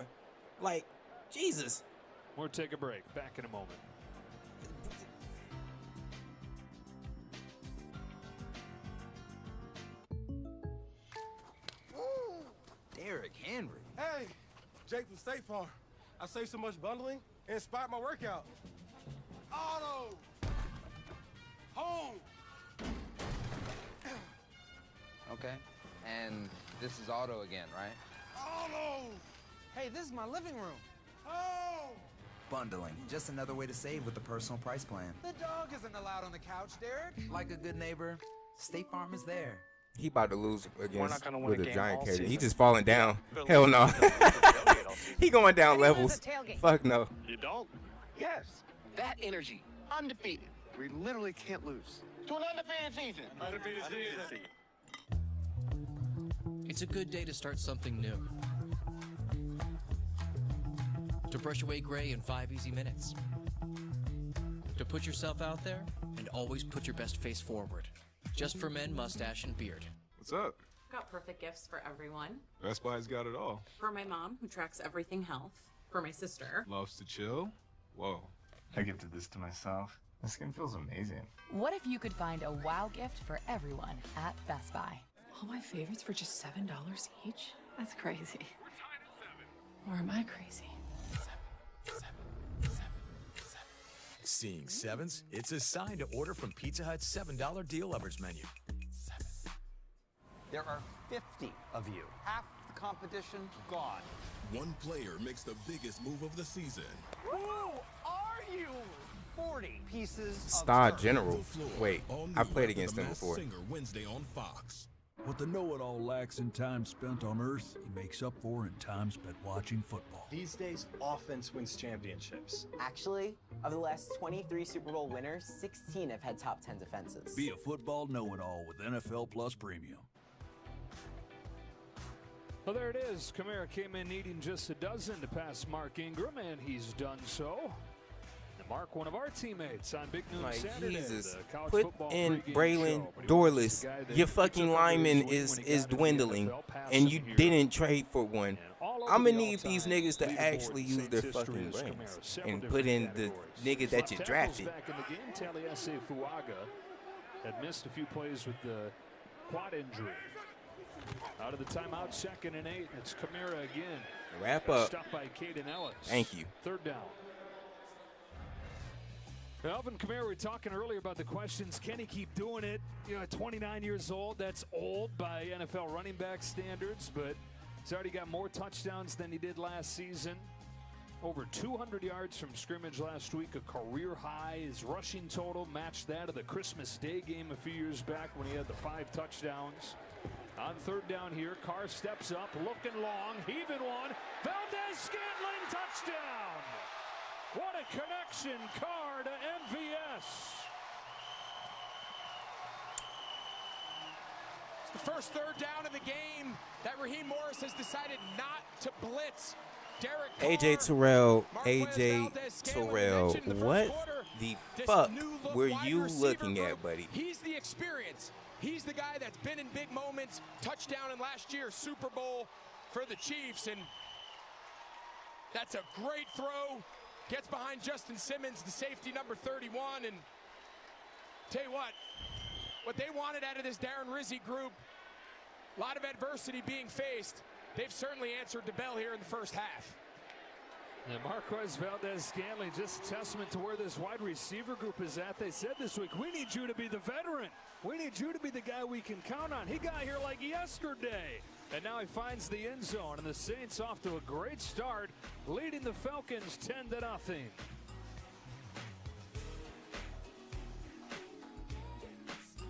Like, Jesus. We'll take a break. Back in a moment. Derrick Henry. Hey, Jake from State Farm. I saved so much bundling, it inspired my workout. Auto! Home! Okay, and this is auto again, right? Auto! Hey, this is my living room. Home! Bundling, just another way to save with the personal price plan. The dog isn't allowed on the couch, Derek. Like a good neighbor, State Farm is there. He about to lose against gonna win with a a game giant all character. He season. just falling down. Hell no. He going down levels. Fuck no. You don't? Yes. That energy. Undefeated. We literally can't lose. To an undefeated season. Undefeated season. It's a good day to start something new. To brush away gray in 5 easy minutes. To put yourself out there and always put your best face forward. Just for men, mustache, and beard. What's up? Got perfect gifts for everyone. Best Buy's got it all. For my mom, who tracks everything health. For my sister. Loves to chill. Whoa. I gifted this to myself. This skin feels amazing. What if you could find a wow gift for everyone at Best Buy? All my favorites for just $7 each? That's crazy. Or am I crazy? Seeing sevens? It's a sign to order from Pizza Hut's $7 deal lovers menu. There are 50 of you. Half the competition gone. One player makes the biggest move of the season. Who are you? 40 pieces Star of General. Wait, I played against him before. Singer Wednesday on Fox. What the know-it-all lacks in time spent on Earth, he makes up for in time spent watching football. These days, offense wins championships. Actually, of the last 23 Super Bowl winners, 16 have had top 10 defenses. Be a football know-it-all with NFL Plus Premium. Well, there it is. Kamara came in needing just a dozen to pass Mark Ingram, and he's done so. And Mark, one of our teammates on Big Noon Saturday. Jesus. The college Put football in pregame Braylon show. But he was Dorless. the guy that Your took fucking over his lineman wing is when he got into the dwindling, NFL, passing and you hero. didn't trade for one. All over I'm gonna the need these all-time niggas to leaderboard actually in use Saints their history fucking is brains Kamara. Several and different put in the categories. niggas that you Left drafted. tackles back in the game. Taliesin Fuaga had missed a few plays with the quad injury. Out of the timeout, 2nd and 8. It's Kamara again. Wrap up. Stopped by Caden Ellis. Thank you. 3rd down. Alvin Kamara, we were talking earlier about the questions. Can he keep doing it? You know, at 29 years old, that's old by NFL running back standards, but he's already got more touchdowns than he did last season. Over 200 yards from scrimmage last week, a career high. His rushing total matched that of the Christmas Day game a few years back when he had the 5 touchdowns. On 3rd down here, Carr steps up, looking long, heaving one. Valdez-Scantling, touchdown! What a connection, Carr to MVS. It's the first 3rd down of the game that Raheem Morris has decided not to blitz. Derek Carr, AJ Terrell, Marquez AJ Valdez-Scantling Terrell, mentioned in the what first quarter. the This fuck new look were wide you receiver looking group, at, buddy? He's the experience. He's the guy that's been in big moments. Touchdown in last year's Super Bowl for the Chiefs, and that's a great throw. Gets behind Justin Simmons, the safety number 31, and tell you what they wanted out of this Darren Rizzi group, a lot of adversity being faced. They've certainly answered the bell here in the first half. And Marquez Valdez-Scantling, just a testament to where this wide receiver group is at. They said this week, we need you to be the veteran. We need you to be the guy we can count on. He got here like yesterday. And now he finds the end zone, and the Saints off to a great start, leading the Falcons 10-0.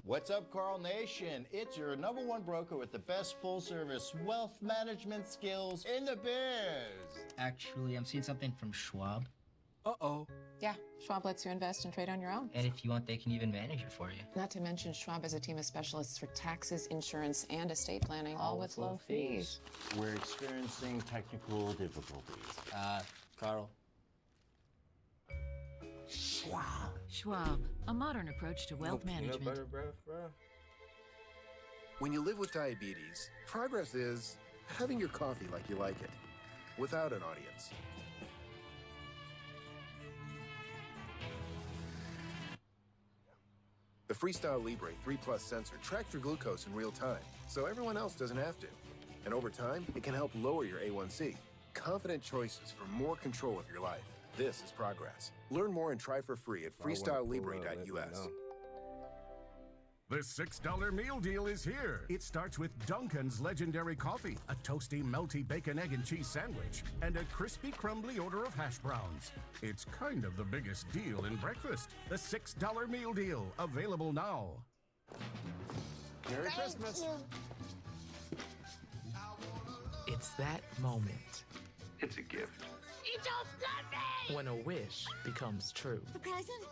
What's up, Carl Nation? It's your #1 broker with the best full-service wealth management skills in the biz. Actually, I'm seeing something from Schwab. Uh-oh. Yeah, Schwab lets you invest and trade on your own. And if you want, they can even manage it for you. Not to mention, Schwab has a team of specialists for taxes, insurance, and estate planning, all with low fees. We're experiencing technical difficulties. Carl. Schwab. Schwab, A modern approach to wealth management. Peanut butter breath, bro. When you live with diabetes, progress is having your coffee like you like it, without an audience. The Freestyle Libre 3 Plus sensor tracks your glucose in real time, so everyone else doesn't have to. And over time, it can help lower your A1C. Confident choices for more control of your life. This is progress. Learn more and try for free at freestylelibre.us. The $6 meal deal is here. It starts with Dunkin's legendary coffee, a toasty, melty bacon, egg, and cheese sandwich, and a crispy, crumbly order of hash browns. It's kind of the biggest deal in breakfast. The $6 meal deal, available now. Merry Christmas. It's that moment. It's a gift. It's a fluffy! When a wish becomes true. A present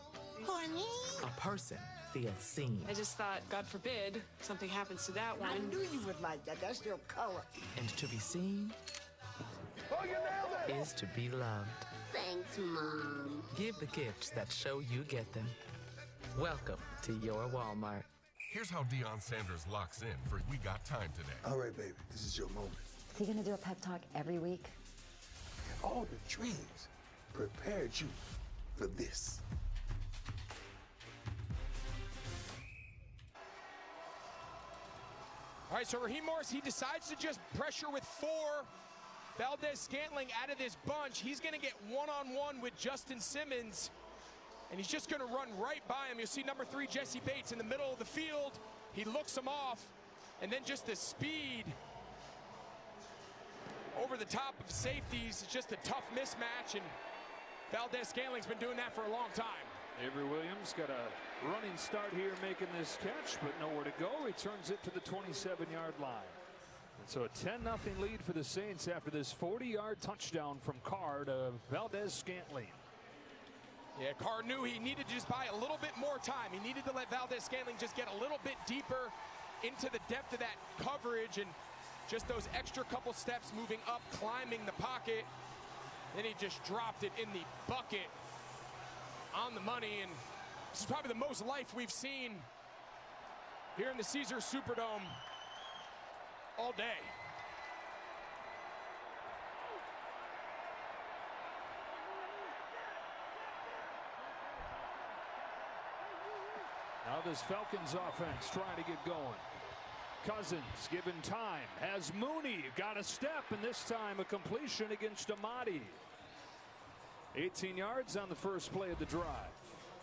for me? A person feels seen. I just thought, God forbid, something happens to that one. I knew you would like that. That's your color. And to be seen Oh, you nailed it! is to be loved. Thanks, Mom. Give the gifts that show you get them. Welcome to your Walmart. Here's how Deion Sanders locks in for We Got Time today. All right, baby, this is your moment. Is he gonna do a pep talk every week? All the dreams prepared you for this. All right, so Raheem Morris, he decides to just pressure with 4. Valdez-Scantling out of this bunch. He's going to get one-on-one with Justin Simmons, and he's just going to run right by him. You'll see number 3, Jesse Bates, in the middle of the field. He looks him off, and then just the speed over the top of safeties. It's just a tough mismatch, and Valdez-Scantling's been doing that for a long time. Avery Williams got a running start here making this catch, but nowhere to go. He turns it to the 27-yard line. And so a 10-0 lead for the Saints after this 40-yard touchdown from Carr to Valdez-Scantling. Yeah, Carr knew he needed to just buy a little bit more time. He needed to let Valdez-Scantling just get a little bit deeper into the depth of that coverage, and just those extra couple steps moving up, climbing the pocket. Then he just dropped it in the bucket on the money, and this is probably the most life we've seen here in the Caesars Superdome all day. Now this Falcons offense trying to get going. Cousins given time, has Mooney got a step, and this time a completion against Amadi. 18 yards on the first play of the drive.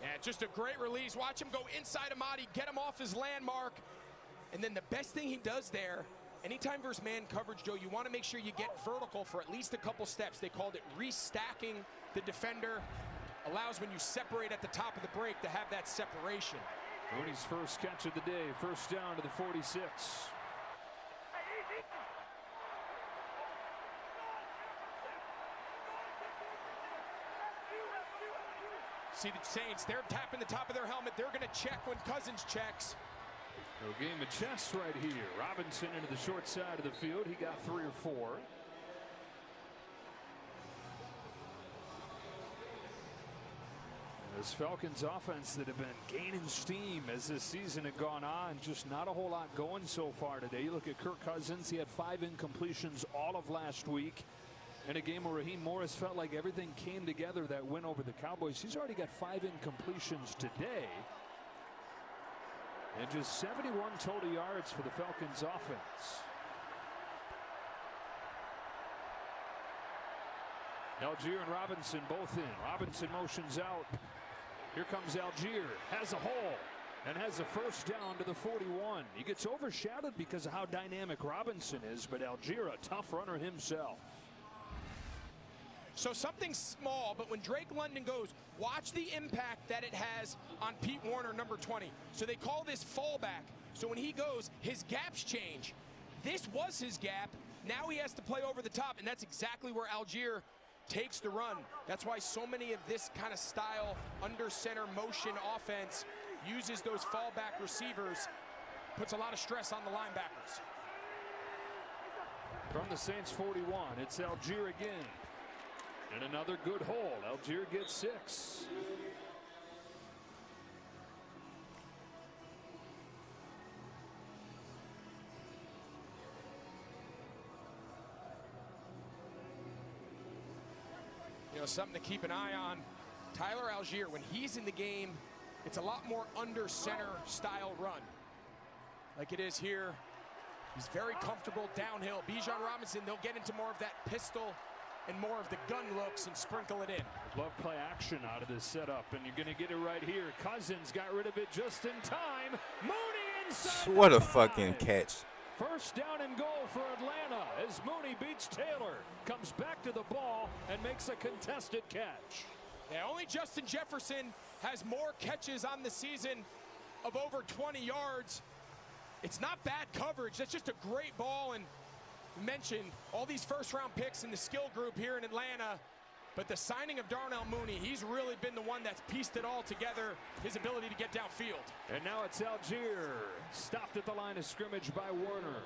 Yeah, just a great release. Watch him go inside Amadi, get him off his landmark. And then the best thing he does there, anytime versus man coverage, Joe, you want to make sure you get vertical for at least a couple steps. They called it restacking the defender. Allows when you separate at the top of the break to have that separation. Mooney's first catch of the day, first down to the 46. See the Saints, they're tapping the top of their helmet. They're going to check when Cousins checks. No game of chess right here. Robinson into the short side of the field. He got 3 or 4. This Falcons offense that have been gaining steam as this season had gone on. Just not a whole lot going so far today. You look at Kirk Cousins. He had 5 incompletions all of last week. In a game where Raheem Morris felt like everything came together that win over the Cowboys. He's already got 5 incompletions today. And just 71 total yards for the Falcons offense. Algier and Robinson both in. Robinson motions out. Here comes Algier. Has a hole. And has a first down to the 41. He gets overshadowed because of how dynamic Robinson is. But Algier, a tough runner himself. So something small, but when Drake London goes, watch the impact that it has on Pete Warner, number 20. So they call this fallback. So when he goes, his gaps change. This was his gap. Now he has to play over the top, and that's exactly where Algier takes the run. That's why so many of this kind of style under center motion offense uses those fallback receivers, puts a lot of stress on the linebackers. From the Saints 41, it's Algier again. And another good hole. Algier gets 6. You know, something to keep an eye on. Tyler Algier, when he's in the game, it's a lot more under center style run. Like it is here. He's very comfortable downhill. Bijan Robinson, they'll get into more of that pistol and more of the gun looks and sprinkle it in. Love play action out of this setup, and you're going to get it right here. Cousins got rid of it just in time. Mooney inside. What a fucking catch. First down and goal for Atlanta as Mooney beats Taylor. Comes back to the ball and makes a contested catch. Yeah, only Justin Jefferson has more catches on the season of over 20 yards. It's not bad coverage. That's just a great ball. And we mentioned all these first-round picks in the skill group here in Atlanta. But the signing of Darnell Mooney, he's really been the one that's pieced it all together, his ability to get downfield. And now it's Algier, stopped at the line of scrimmage by Warner.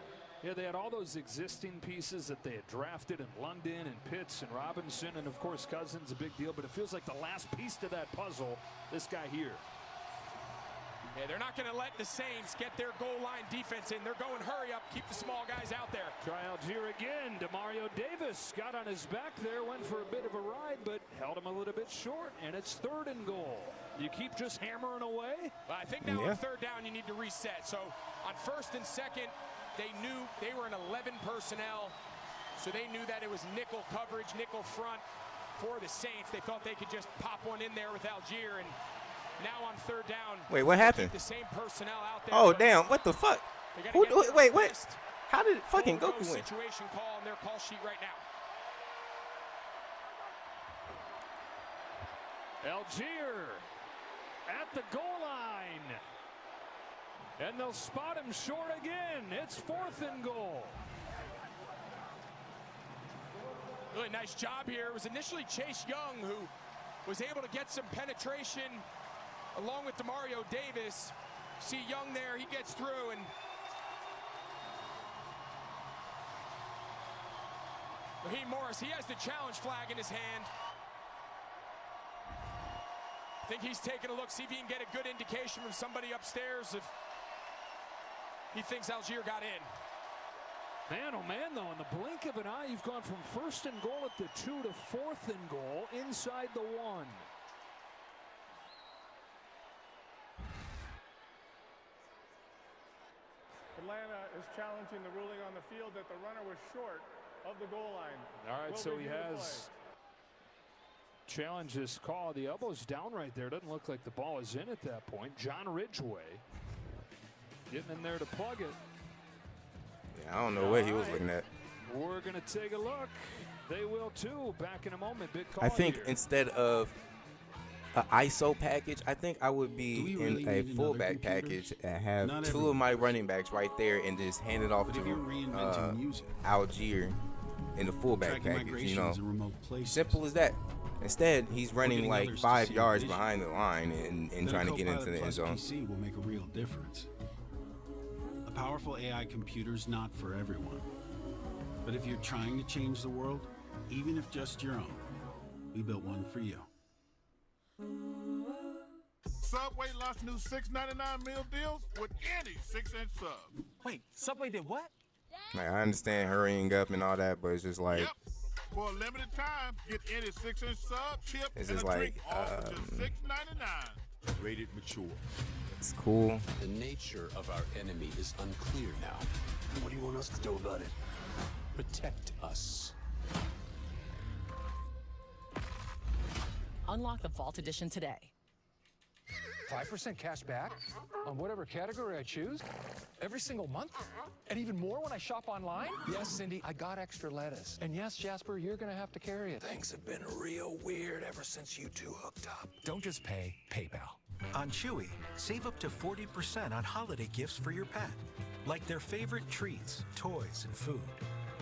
Yeah, they had all those existing pieces that they had drafted in London and Pitts and Robinson, and of course Cousins, a big deal, but it feels like the last piece to that puzzle, this guy here. Yeah, they're not going to let the Saints get their goal line defense in. They're going hurry up, keep the small guys out there. Try Algier again. Demario Davis got on his back there, went for a bit of a ride, but held him a little bit short, and it's 3rd and goal. You keep just hammering away? Well, I think now on 3rd down you need to reset. So on 1st and 2nd, they knew they were in 11 personnel, so they knew that it was nickel coverage, nickel front for the Saints. They thought they could just pop one in there with Algier, and now on 3rd down. Wait, what happened? The same personnel out there. Oh, damn. What the fuck? Wait, what? How did fucking Goku win? Situation call on their call sheet right now. Algier at the goal line. And they'll spot him short again. It's 4th and goal. Really nice job here. It was initially Chase Young who was able to get some penetration along with Demario Davis. See Young there, he gets through, and Raheem Morris, he has the challenge flag in his hand. I think he's taking a look, see if he can get a good indication from somebody upstairs if he thinks Algier got in. Man, oh man, though, in the blink of an eye, you've gone from 1st and goal at the 2 to 4th and goal inside the 1. Atlanta is challenging the ruling on the field that the runner was short of the goal line. All right, so he has challenged this call. The elbow's down right there. Doesn't look like the ball is in at that point. John Ridgeway getting in there to plug it. Yeah, I don't know what he was looking at. We're going to take a look. They will too. Back in a moment. Big call I think here. Instead of an ISO package, I think I would be in a fullback package and have 2 of my running backs right there and just hand it off to Algier in the fullback package. You know, simple as that. Instead, he's running like 5 yards behind the line and trying to get into the end zone. PC will make a real difference. A powerful AI computer's not for everyone. But if you're trying to change the world, even if just your own, we built one for you. Subway launched new $6.99 meal deals with any 6-inch sub. Wait, Subway did what? Like, I understand hurrying up and all that, but it's just like, Yep. For a limited time, get any 6-inch sub, chip, it's and just a like, drink all for just $6.99. Rated mature. it's cool. The nature of our enemy is unclear now. What do you want us to do about it? Protect us. Unlock the Vault Edition today. 5% cash back on whatever category I choose every single month, and even more when I shop online. Yes, Cindy, I got extra lettuce. And yes, Jasper, you're gonna have to carry it. Things have been real weird ever since you two hooked up. Don't just pay, PayPal. On Chewy, save up to 40% on holiday gifts for your pet, like their favorite treats, toys, and food.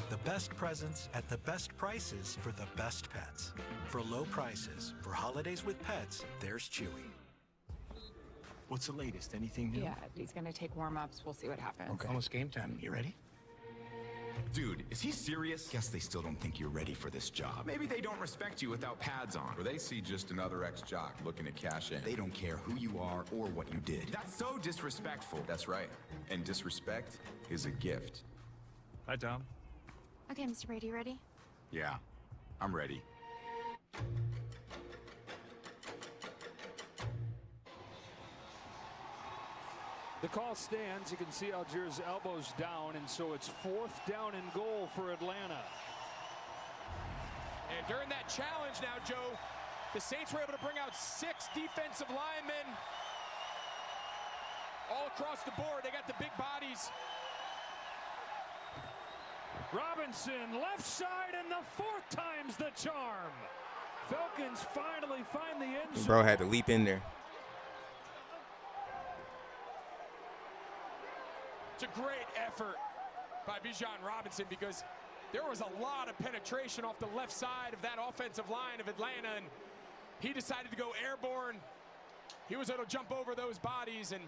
The best presents at the best prices for the best pets. For low prices, for holidays with pets, there's Chewy. What's the latest? Anything new? Yeah, he's gonna take warm-ups. We'll see what happens. Okay. Almost game time. You ready? Dude, is he serious? Guess they still don't think you're ready for this job. Maybe they don't respect you without pads on. Or they see just another ex-jock looking to cash in. They don't care who you are or what you did. That's so disrespectful. That's right. And disrespect is a gift. Hi, Tom. Okay, Mr. Brady, ready? Yeah, I'm ready. The call stands. You can see Allgeier's elbows down, and so it's 4th down and goal for Atlanta. And during that challenge now, Joe, the Saints were able to bring out 6 defensive linemen all across the board. They got the big bodies. Robinson, left side, and the 4th time's the charm. Falcons finally find the end zone. Bro had to leap in there. It's a great effort by Bijan Robinson because there was a lot of penetration off the left side of that offensive line of Atlanta, and he decided to go airborne. He was able to jump over those bodies, and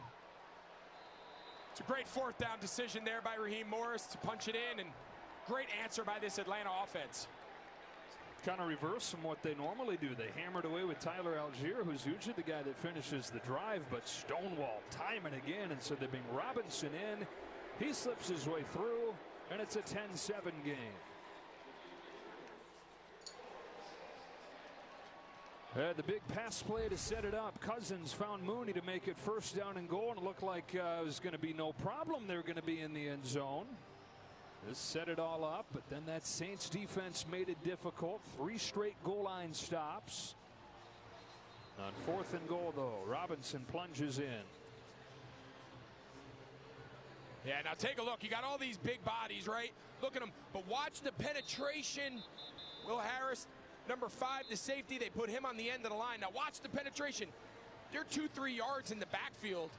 it's a great 4th down decision there by Raheem Morris to punch it in, and great answer by this Atlanta offense. Kind of reverse from what they normally do. They hammered away with Tyler Allgeier, who's usually the guy that finishes the drive, but Stonewall time and again, and so they bring Robinson in. He slips his way through, and it's a 10-7 game. The big pass play to set it up. Cousins found Mooney to make it 1st down and goal, and it looked like it was going to be no problem. They're going to be in the end zone. This set it all up, but then that Saints defense made it difficult. 3 straight goal line stops. On 4th and goal, though, Robinson plunges in. Yeah, now take a look. You got all these big bodies, right? Look at them. But watch the penetration. Will Harris, number 5, the safety, they put him on the end of the line. Now watch the penetration. They're 2-3 yards in the backfield.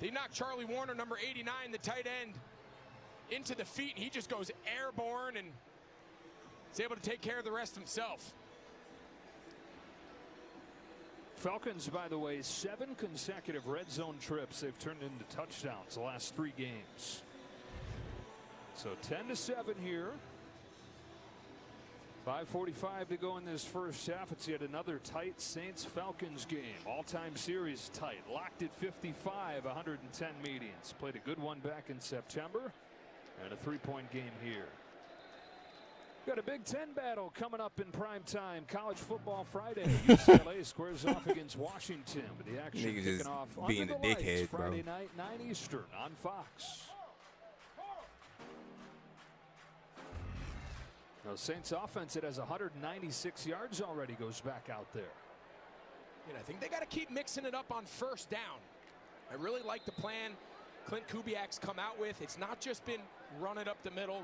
They knock Charlie Warner, number 89, the tight end, into the feet, and he just goes airborne and is able to take care of the rest himself. Falcons, by the way, 7 consecutive red zone trips they've turned into touchdowns the last 3 games. So 10-7 here. 5:45 to go in this first half. It's yet another tight Saints-Falcons game. All-time series tight. Locked at 55, 110 medians. Played a good one back in September. And a 3-point game here. Got a Big Ten battle coming up in prime time. College football Friday. UCLA squares off against Washington. With the action Niggas kicking just off being under the the lights dickhead, Friday bro. night, 9 Eastern on Fox. The Saints offense, it has 196 yards already, goes back out there. And I think they got to keep mixing it up on 1st down. I really like the plan Clint Kubiak's come out with. It's not just been run it up the middle,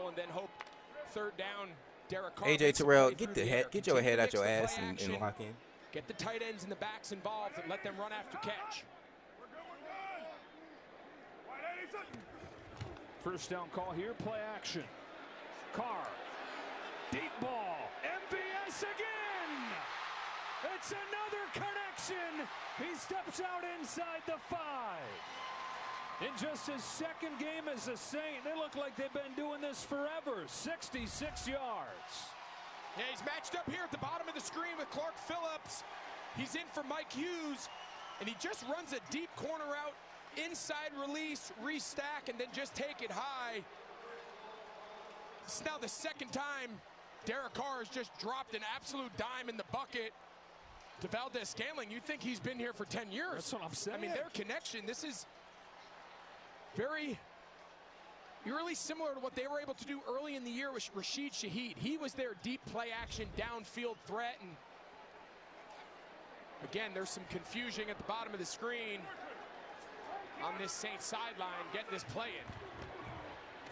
and then hope 3rd down. Derek Carr AJ Terrell, get your head out your ass and lock in. Get the tight ends and the backs involved and let them run after catch. 1st down call here, play action. Carr, deep ball, MVS again. It's another connection. He steps out inside the 5. In just his 2nd game as a Saint, they look like they've been doing this forever. 66 yards. Yeah, he's matched up here at the bottom of the screen with Clark Phillips. He's in for Mike Hughes, and he just runs a deep corner out, inside release, restack, and then just take it high. It's now the 2nd time Derek Carr has just dropped an absolute dime in the bucket to Valdez-Scantling. You think he's been here for 10 years. That's what I'm saying. I mean, their connection, this is very eerily similar to what they were able to do early in the year with Rashid Shaheed. He was their deep play action downfield threat, and again, there's some confusion at the bottom of the screen on this Saints sideline getting this play in.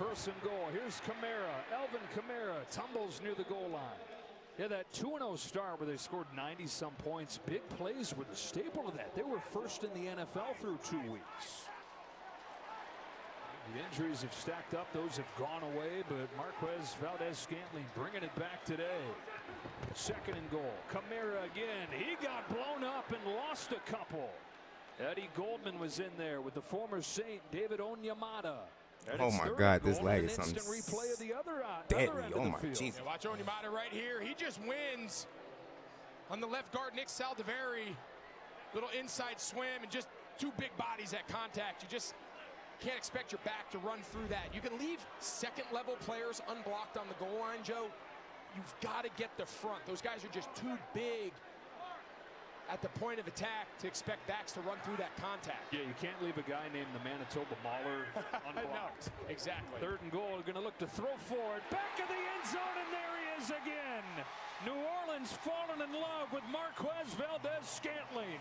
1st and goal. Here's Kamara. Elvin Kamara tumbles near the goal line. Yeah, that 2-0 start where they scored 90-some points. Big plays were the staple of that. They were 1st in the NFL through 2 weeks. The injuries have stacked up. Those have gone away, but Marquez Valdez-Scantling bringing it back today. 2nd and goal. Kamara again. He got blown up and lost a couple. Eddie Goldman was in there with the former Saint David Onyemata. Oh my God, this lag is something replay of the other deadly. end Oh of the my field. Jesus. Yeah, watch Onyemata right here. He just wins on the left guard, Nick Saldiveri. Little inside swim and just 2 big bodies at contact. You just can't expect your back to run through that. You can leave 2nd-level players unblocked on the goal line, Joe. You've got to get the front. Those guys are just too big at the point of attack to expect backs to run through that contact. Yeah, you can't leave a guy named the Manitoba Mauler unblocked. No, exactly. 3rd and goal, going to look to throw forward. Back of the end zone, and there he is again. New Orleans falling in love with Marquez Valdez-Scantling.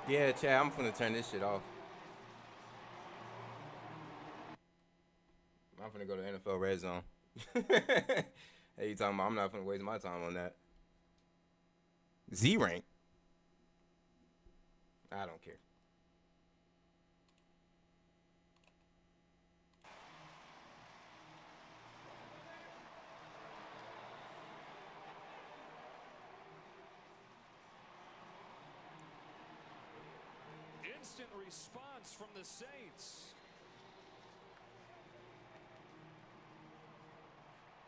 Yeah, Chad, I'm finna turn this shit off. I'm finna go to NFL Red Zone. Hey, you talking about I'm not finna waste my time on that. Z-rank? I don't care. Instant response from the Saints.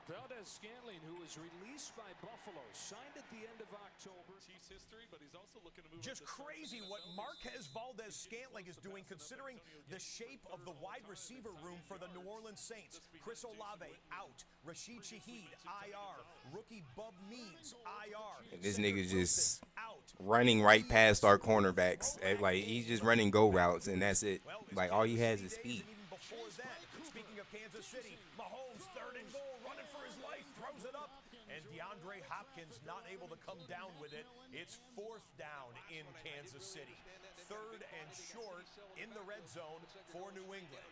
Valdez-Scantling, who was released by Buffalo, signed at the end of October. Chiefs history, but he's also looking to move. Just crazy what Marquez Valdez-Scantling is doing, considering the shape of the wide receiver room for the New Orleans Saints. Chris Olave out, Rashid Shaheed IR, rookie Bub Means IR. And this nigga just running right past our cornerbacks. Like, he's just running go routes, and that's it. Like, all he has is speed. Before that, speaking of Kansas City, Mahomes 3rd and goal, running for his life, throws it up, and DeAndre Hopkins not able to come down with it. It's 4th down in Kansas City. 3rd and short in the red zone for New England.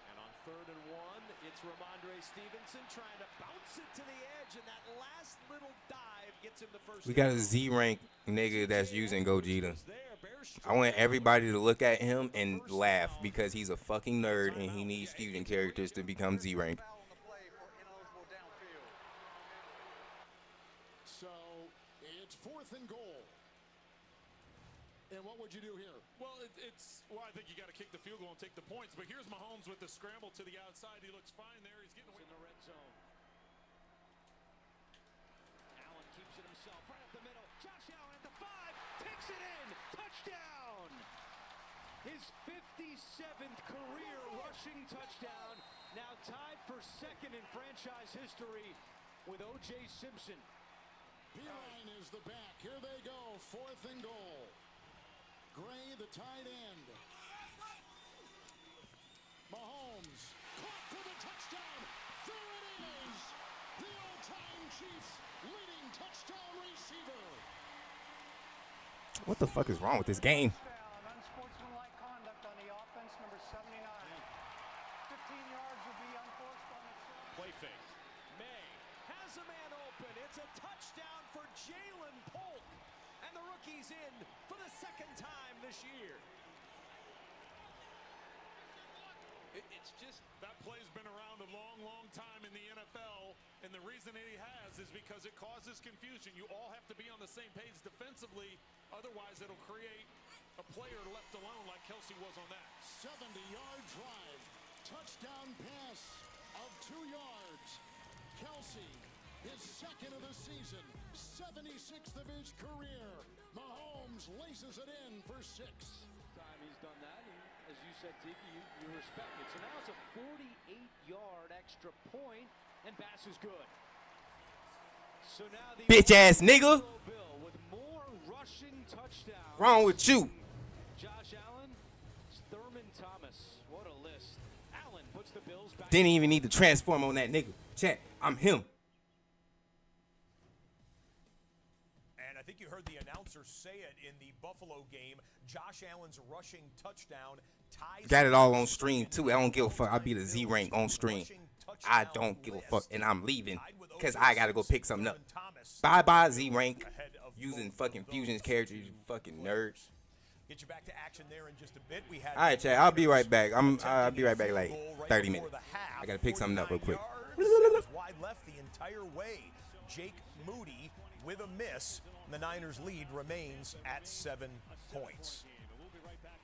And on 3rd and 1, it's Ramondre Stevenson trying to bounce it to the edge, and that last little dive gets him the first. We got a Z-rank nigga that's using Gogeta. I want everybody to look at him and laugh because he's a fucking nerd and he needs fusion characters to become Z-rank. So it's 4th and goal. And what would you do here? Well, I think you got to kick the field goal and take the points. But here's Mahomes with the scramble to the outside. He looks fine there. He's getting away in the red zone. Allen keeps it himself right up the middle. Josh Allen at the 5, takes it in, touchdown. His 57th career rushing touchdown, now tied for 2nd in franchise history with O.J. Simpson. Beeline is the back. Here they go, 4th and goal. Gray, the tight end. Mahomes, caught for the touchdown. There it is. The all-time Chiefs leading touchdown receiver. What the fuck is wrong with this game? Unsportsmanlike conduct on the offense, number 79. 15 yards will be unforced on the play fake. May has a man open. It's a touchdown for Jalen Polk. And the rookie's in for the 2nd time this year. It's just that play's been around a long, long time in the NFL, and the reason he has is because it causes confusion. You all have to be on the same page defensively, otherwise it'll create a player left alone like Kelsey was on that. 70-yard drive, touchdown pass of 2 yards. Kelsey, his 2nd of the season, 76th of his career. Mahomes laces it in for 6. Time he's done that, and as you said, Tiki, you respect it. So now it's a 48-yard extra point, and Bass is good. So now the bitch ass nigga. With more rushing touchdowns. Wrong with you? Josh Allen, Thurman Thomas. What a list. Allen puts the Bills back. Didn't even need to transform on that nigga. Chat, I'm him. I think you heard the announcer say it in the Buffalo game. Josh Allen's rushing touchdown ties. Got it all on stream too. I don't give a fuck. I'll be the Z-rank on stream. I don't give a fuck, and I'm leaving because I gotta go pick something up. Bye Z-rank. Using fucking fusions characters, you fucking nerds. Get you back to action there in just a bit. We had all right, chat. I'll be right back. I'll be right back like 30 minutes. I gotta pick something up real quick. Wide left the entire way. Jake Moody with a miss. The Niners lead remains at 7 points.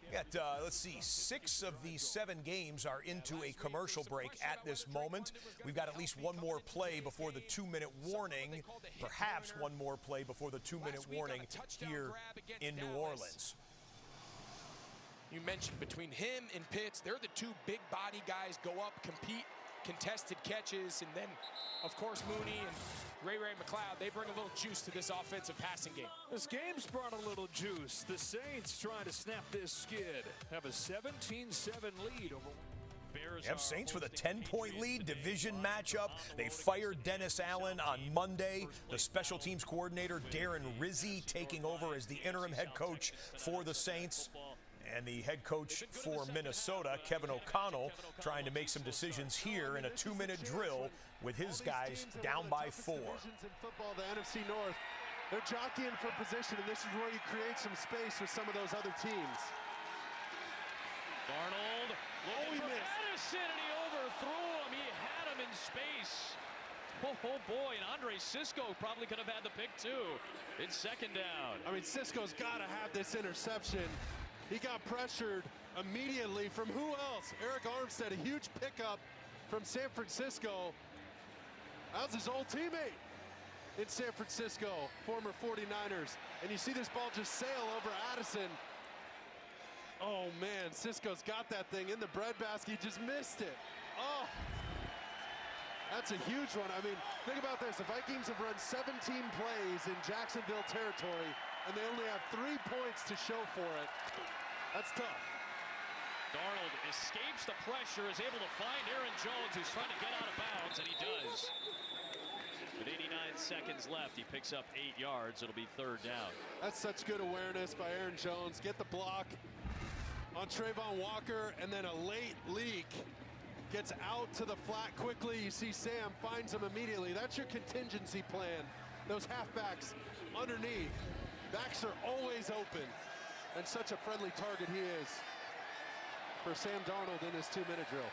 We got, let's see, 6 of the 7 games are into a commercial break at this moment. We've got at least one more play before the 2-minute warning, perhaps one more play before the 2-minute warning here in New Orleans. You mentioned between him and Pitts, they're the 2 big body guys, go up, compete, contested catches, and then, of course, Mooney and Ray McLeod, they bring a little juice to this offensive passing game. This game's brought a little juice. The Saints trying to snap this skid. Have a 17-7 lead over. Yep, Saints with a 10-point lead, division matchup. They fired Dennis Allen on Monday. The special teams coordinator, Darren Rizzi, taking over as the interim head coach for the Saints. And the head coach for Minnesota, Kevin O'Connell, trying to make some decisions here in a 2-minute drill with his guys down by 4. In football, the NFC North, they're jockeying for position, and this is where you create some space with some of those other teams. Darnold, he missed. Addison, and he overthrew him. He had him in space. Oh boy, and Andre Cisco probably could have had the pick too. It's second down. I mean, Cisco's got to have this interception. He got pressured immediately from who else? Eric Armstead, a huge pickup from San Francisco. That was his old teammate in San Francisco, former 49ers. And you see this ball just sail over Addison. Oh man, Cisco's got that thing in the breadbasket. He just missed it. Oh, that's a huge one. I mean, think about this. The Vikings have run 17 plays in Jacksonville territory, and they only have 3 points to show for it. That's tough. Darnold escapes the pressure, is able to find Aaron Jones, who's trying to get out of bounds, and he does. With 89 seconds left, he picks up 8 yards. It'll be third down. That's such good awareness by Aaron Jones. Get the block on Trayvon Walker, and then a late leak. Gets out to the flat quickly. You see Sam finds him immediately. That's your contingency plan. Those halfbacks underneath. Backs are always open. And such a friendly target he is for Sam Darnold in his 2-minute drill.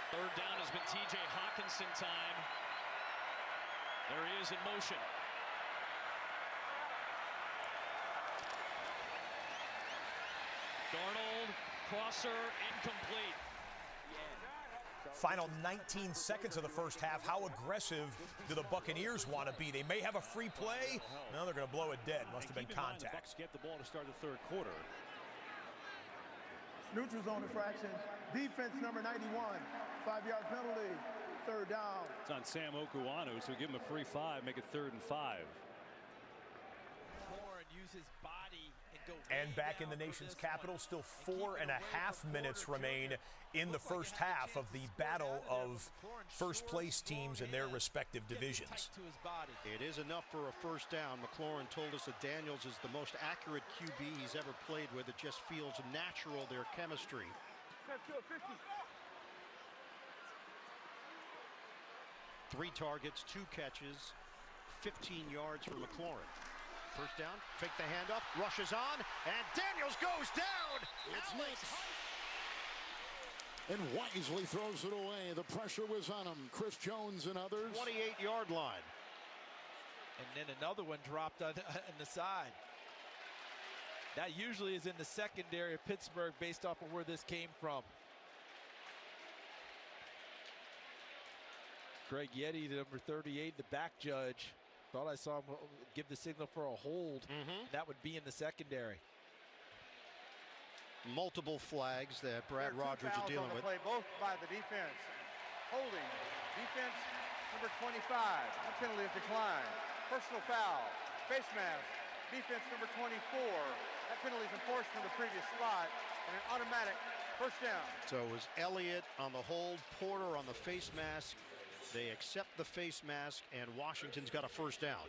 Third down has been T.J. Hawkinson time. There he is in motion. Darnold, crosser, incomplete. Final 19 seconds of the first half. How aggressive do the Buccaneers want to be? They may have a free play. No, they're going to blow it dead. Must have been contact. The Bucs get the ball to start the third quarter. Neutral zone infraction. Defense number 91. 5-yard penalty. Third down. It's on Sam Okuanu, so give him a free 5, make it 3rd and 5. Use his body and go. And back in the nation's capital, still 4.5 minutes remain in the first half of the battle of first place teams in their respective divisions. It is enough for a first down. McLaurin told us that Daniels is the most accurate QB he's ever played with. It just feels natural, their chemistry. 3 targets, 2 catches, 15 yards for McLaurin. First down, fake the handoff, rushes on, and Daniels goes down. It's Nix. And wisely throws it away. The pressure was on him. Chris Jones and others. 28-yard line. And then another one dropped on the side. That usually is in the secondary of Pittsburgh based off of where this came from. Greg Yeti, the number 38, the back judge. Thought I saw him give the signal for a hold. That would be in the secondary. Multiple flags that Brad Rogers is dealing with. Play, both by the defense. Holding. Defense number 25. That penalty is declined. Personal foul. Face mask. Defense number 24. That penalty is enforced from the previous spot. And an automatic first down. So it was Elliott on the hold, Porter on the face mask. They accept the face mask, and Washington's got a first down.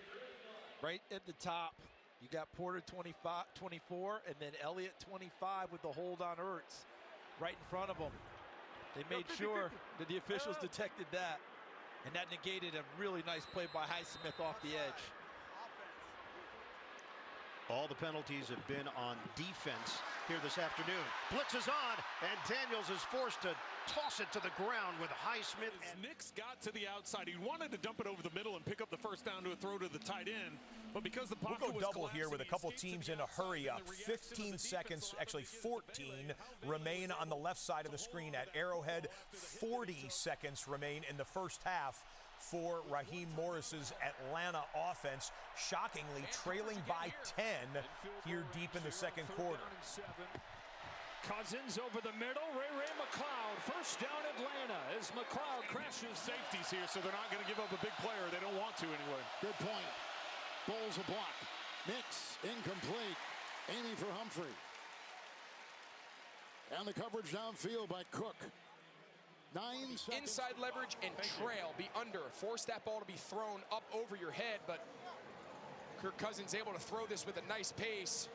Right at the top, you got Porter 24, and then Elliott 25 with the hold on Ertz right in front of them. They made sure that the officials detected that, and that negated a really nice play by Highsmith off the edge. All the penalties have been on defense here this afternoon. Blitz is on, and Daniels is forced to toss it to the ground with Highsmith. Nix got to the outside. He wanted to dump it over the middle and pick up the first down to a throw to the tight end. But because the pocket we'll go was double here with a couple teams in a hurry up. 15 seconds, actually 14, remain on the left side of the screen at Arrowhead. 40 seconds remain in the first half for Raheem Morris's Atlanta offense, shockingly trailing by 10 here deep in the second quarter. Cousins over the middle. Ray McLeod. First down Atlanta as McLeod crashes. Safeties here, so they're not going to give up a big player. They don't want to anyway. Good point. Bowles a block. Nix incomplete. Aiming for Humphrey. And the coverage downfield by Cook. 9 seconds. Inside leverage and trail. Be under. Force that ball to be thrown up over your head, but Kirk Cousins able to throw this with a nice pace.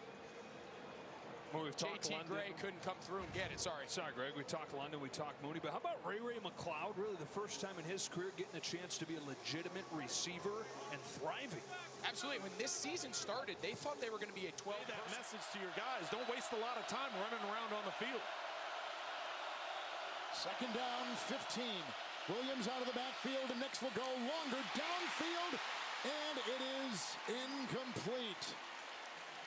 Well, JT Gray couldn't come through and get it. Sorry, Greg. We talked London, we talked Mooney, but how about Ray McLeod? Really the first time in his career getting a chance to be a legitimate receiver and thriving. Absolutely. When this season started, they thought they were going to be a 12. That message to your guys: don't waste a lot of time running around on the field. Second down, 15. Williams out of the backfield, and Nix will go longer downfield, and it is incomplete.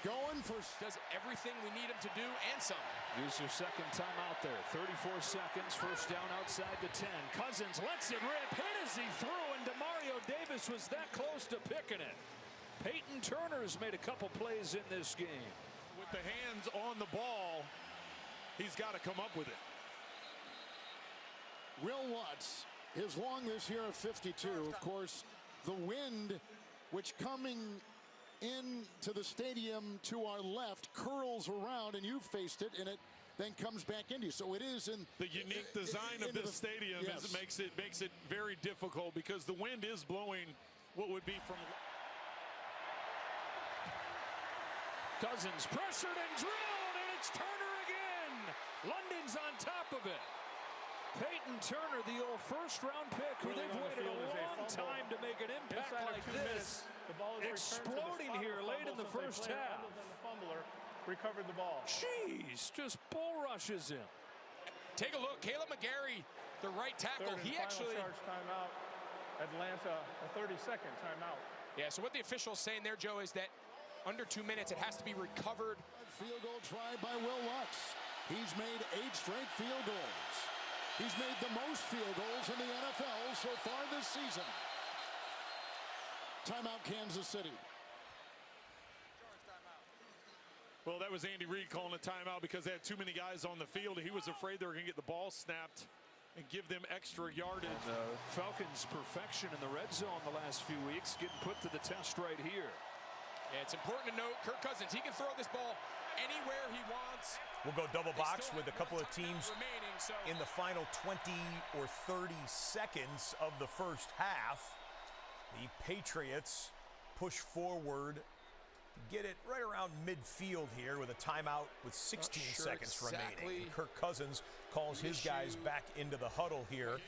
Going for... Does everything we need him to do and some. Use your second time out there. 34 seconds, first down outside the 10. Cousins lets it rip, hit as he threw, and Demario Davis was that close to picking it. Peyton Turner's made a couple plays in this game. With the hands on the ball, he's got to come up with it. Will Lutz is long this year of 52. Of course, the wind, which coming into the stadium to our left, curls around, and you faced it, and it then comes back into you. So it is in the unique design of this stadium. Yes. makes it very difficult because the wind is blowing what would be from. Cousins pressured and drilled, and it's Turner again. London's on top of it. Peyton Turner, the old first-round pick, who they've waited a long time to make an impact like this. The ball is exploding here late in the first half. The fumbler recovered the ball. Jeez, just bull rushes him. Take a look, Caleb McGarry, the right tackle. He actually charge timeout. Atlanta, a 30-second timeout. Yeah, so what the official's saying there, Joe, is that under 2 minutes, it has to be recovered. Field goal try by Will Lutz. He's made 8 straight field goals. He's made the most field goals in the NFL so far this season. Timeout, Kansas City. Well, that was Andy Reid calling a timeout because they had too many guys on the field. He was afraid they were going to get the ball snapped and give them extra yardage. Falcons' perfection in the red zone the last few weeks getting put to the test right here. Yeah, it's important to note, Kirk Cousins, he can throw this ball anywhere he wants. We'll go double box with a couple of teams in the final 20 or 30 seconds of the first half. The Patriots push forward to get it right around midfield here with a timeout with 16 seconds remaining. Kirk Cousins calls his guys back into the huddle here.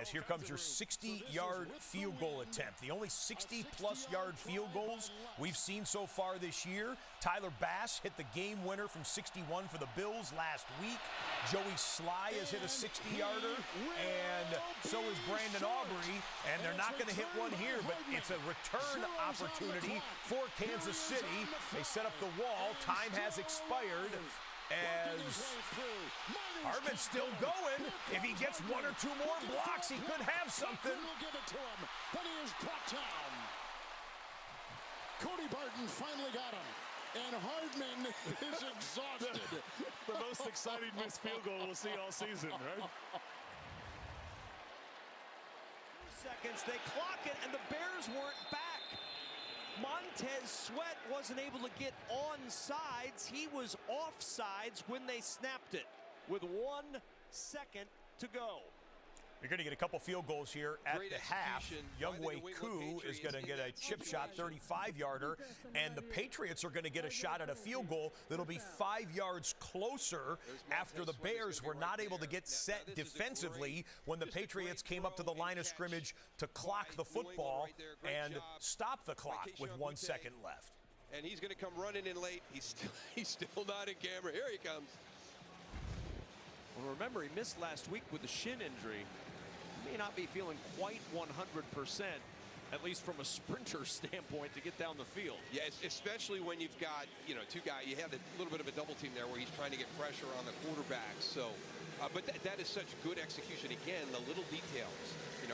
As here comes your 60-yard field goal attempt. The only 60-plus yard field goals we've seen so far this year. Tyler Bass hit the game winner from 61 for the Bills last week. Joey Sly has hit a 60-yarder, and so is Brandon Aubrey. And they're not going to hit one here, but it's a return opportunity for Kansas City. They set up the wall. Time has expired. As Hardman's still going. If he gets 1 or 2 more blocks, he could have something. Will give it to him, but he is brought down. Cody Barton finally got him, and Hardman is exhausted. The most exciting missed field goal we'll see all season, right? 2 seconds, they clock it, and the Bears weren't back. Montez Sweat wasn't able to get on sides. He was off sides when they snapped it with 1 second to go. You're going to get a couple field goals here at the half. Younghoe Koo is going to get a chip shot 35-yarder, and the Patriots are going to get a shot at a field goal that'll be 5 yards closer after the Bears were not able to get set defensively when the Patriots came up to the line of scrimmage to clock the football and stop the clock with 1 second left. And he's going to come running in late. He's still not in camera. Here he comes. Well, remember, he missed last week with a shin injury. May not be feeling quite 100%, at least from a sprinter standpoint, to get down the field. Yeah, especially when you've got, 2 guys. You have a little bit of a double team there where he's trying to get pressure on the quarterback. So, but that is such good execution. Again, the little details.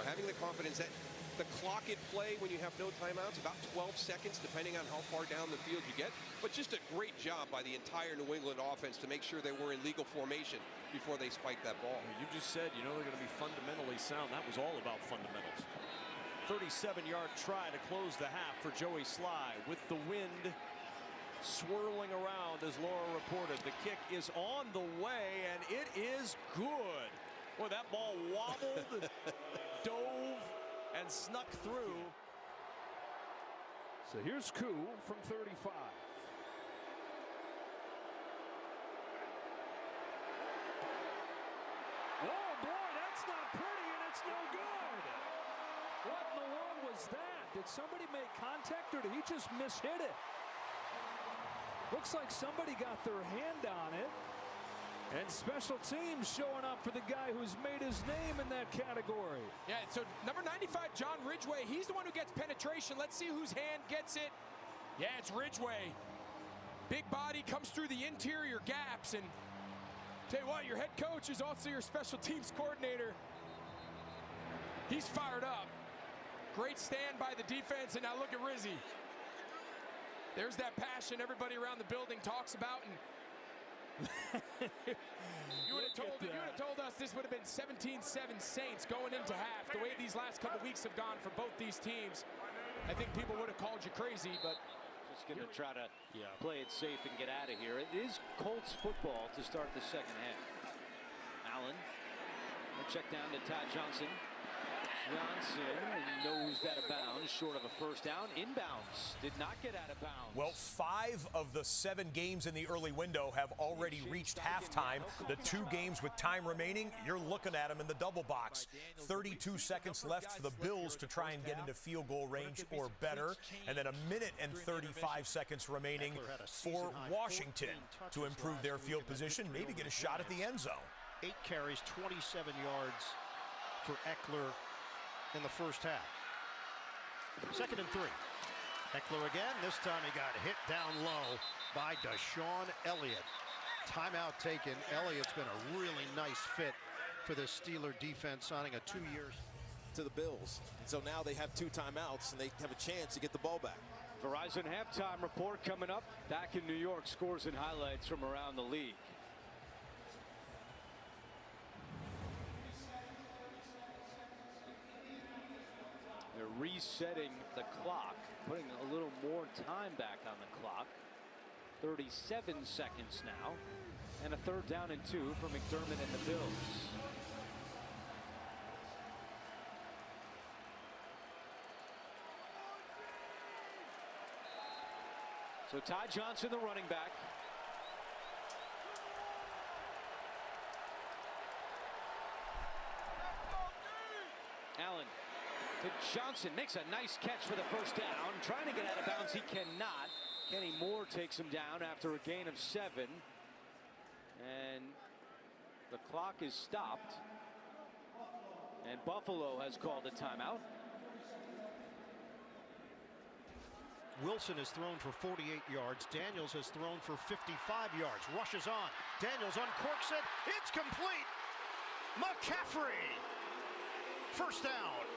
Having the confidence that the clock at play when you have no timeouts, about 12 seconds, depending on how far down the field you get. But just a great job by the entire New England offense to make sure they were in legal formation before they spiked that ball. You just said, you know, they're going to be fundamentally sound. That was all about fundamentals. 37-yard try to close the half for Joey Sly with the wind swirling around, as Laura reported. The kick is on the way, and it is good. Boy, that ball wobbled, dove, and snuck through. So here's Koo from 35. Oh boy, that's not pretty, and it's no good. What in the world was that? Did somebody make contact, or did he just mishit it? Looks like somebody got their hand on it. And special teams showing up for the guy who's made his name in that category. Yeah, so number 95, John Ridgway, he's the one who gets penetration. Let's see whose hand gets it. Yeah, it's Ridgway. Big body, comes through the interior gaps. And tell you what, your head coach is also your special teams coordinator. He's fired up. Great stand by the defense, and now look at Rizzy. There's that passion everybody around the building talks about. And you would have told us this would have been 17-7 Saints going into half. The way these last couple weeks have gone for both these teams, I think people would have called you crazy, but just going to try to play it safe and get out of here. It is Colts football to start the second half. Allen, a check down to Todd Johnson. Johnson nosed out of bounds, short of a first down. Inbounds, did not get out of bounds. Well, 5 of the 7 games in the early window have already reached halftime. The 2 games with time remaining, you're looking at them in the double box. 32 seconds left for the Bills to try and get into field goal range or better. And then 1 minute and 35 seconds remaining for Washington to improve their field position, maybe get a shot at the end zone. 8 carries, 27 yards for Eckler in the first half. 2nd and 3. Eckler again. This time he got hit down low by Deshaun Elliott. Timeout taken. Elliott's been a really nice fit for the Steeler defense, signing a 2 years to the Bills. And so now they have 2 timeouts and they have a chance to get the ball back. Verizon halftime report coming up. Back in New York, scores and highlights from around the league. They're resetting the clock, putting a little more time back on the clock. 37 seconds now, and a 3rd down and 2 for McDermott and the Bills. So Ty Johnson, the running back. Allen to Johnson, makes a nice catch for the first down. Trying to get out of bounds, he cannot. Kenny Moore takes him down after a gain of 7. And the clock is stopped. And Buffalo has called a timeout. Wilson has thrown for 48 yards. Daniels has thrown for 55 yards. Rushes on. Daniels uncorks it. It's complete. McCaffrey. First down.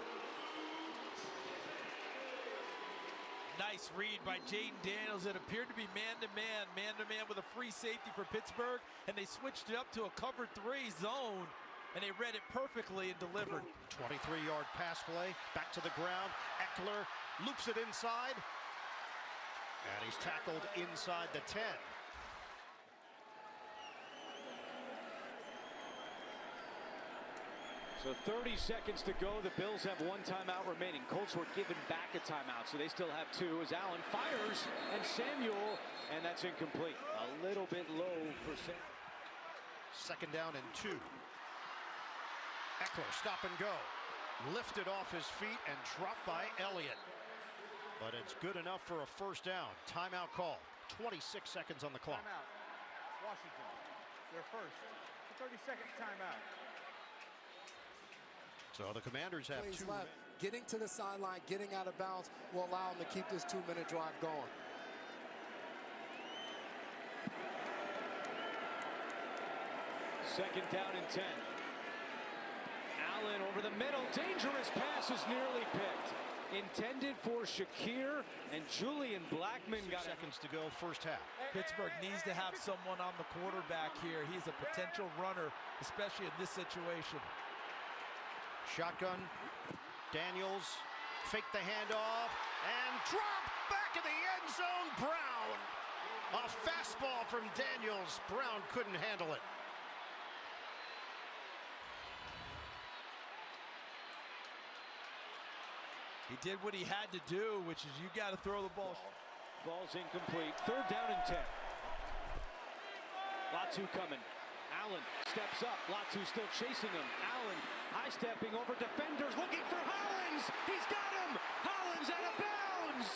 Nice read by Jaden Daniels. It appeared to be man-to-man with a free safety for Pittsburgh, and they switched it up to a cover 3 zone, and they read it perfectly and delivered. 23-yard pass play, back to the ground. Eckler loops it inside, and he's tackled inside the 10. So 30 seconds to go. The Bills have 1 timeout remaining. Colts were given back a timeout, so they still have 2 as Allen fires, and Samuel, and that's incomplete. A little bit low for Samuel. 2nd down and 2. Eckler, stop and go. Lifted off his feet and dropped by Elliott. But it's good enough for a first down. Timeout call. 26 seconds on the clock. Timeout. Washington, their first 30-second timeout. So the Commanders have 2 left. Getting to the sideline, getting out of bounds will allow them to keep this 2-minute drive going. Second down and 10. Allen over the middle. Dangerous pass is nearly picked. Intended for Shakir, and Julian Blackmon got seconds to go, first half. Pittsburgh needs to have someone on the quarterback here. He's a potential runner, especially in this situation. Shotgun, Daniels, fake the handoff, and drop back in the end zone, Brown. A fastball from Daniels. Brown couldn't handle it. He did what he had to do, which is you got to throw the ball. Falls incomplete. 3rd down and 10. Latu coming. Allen steps up. Latu still chasing him. Allen high-stepping over defenders, looking for Hollins. He's got him. Hollins out of bounds.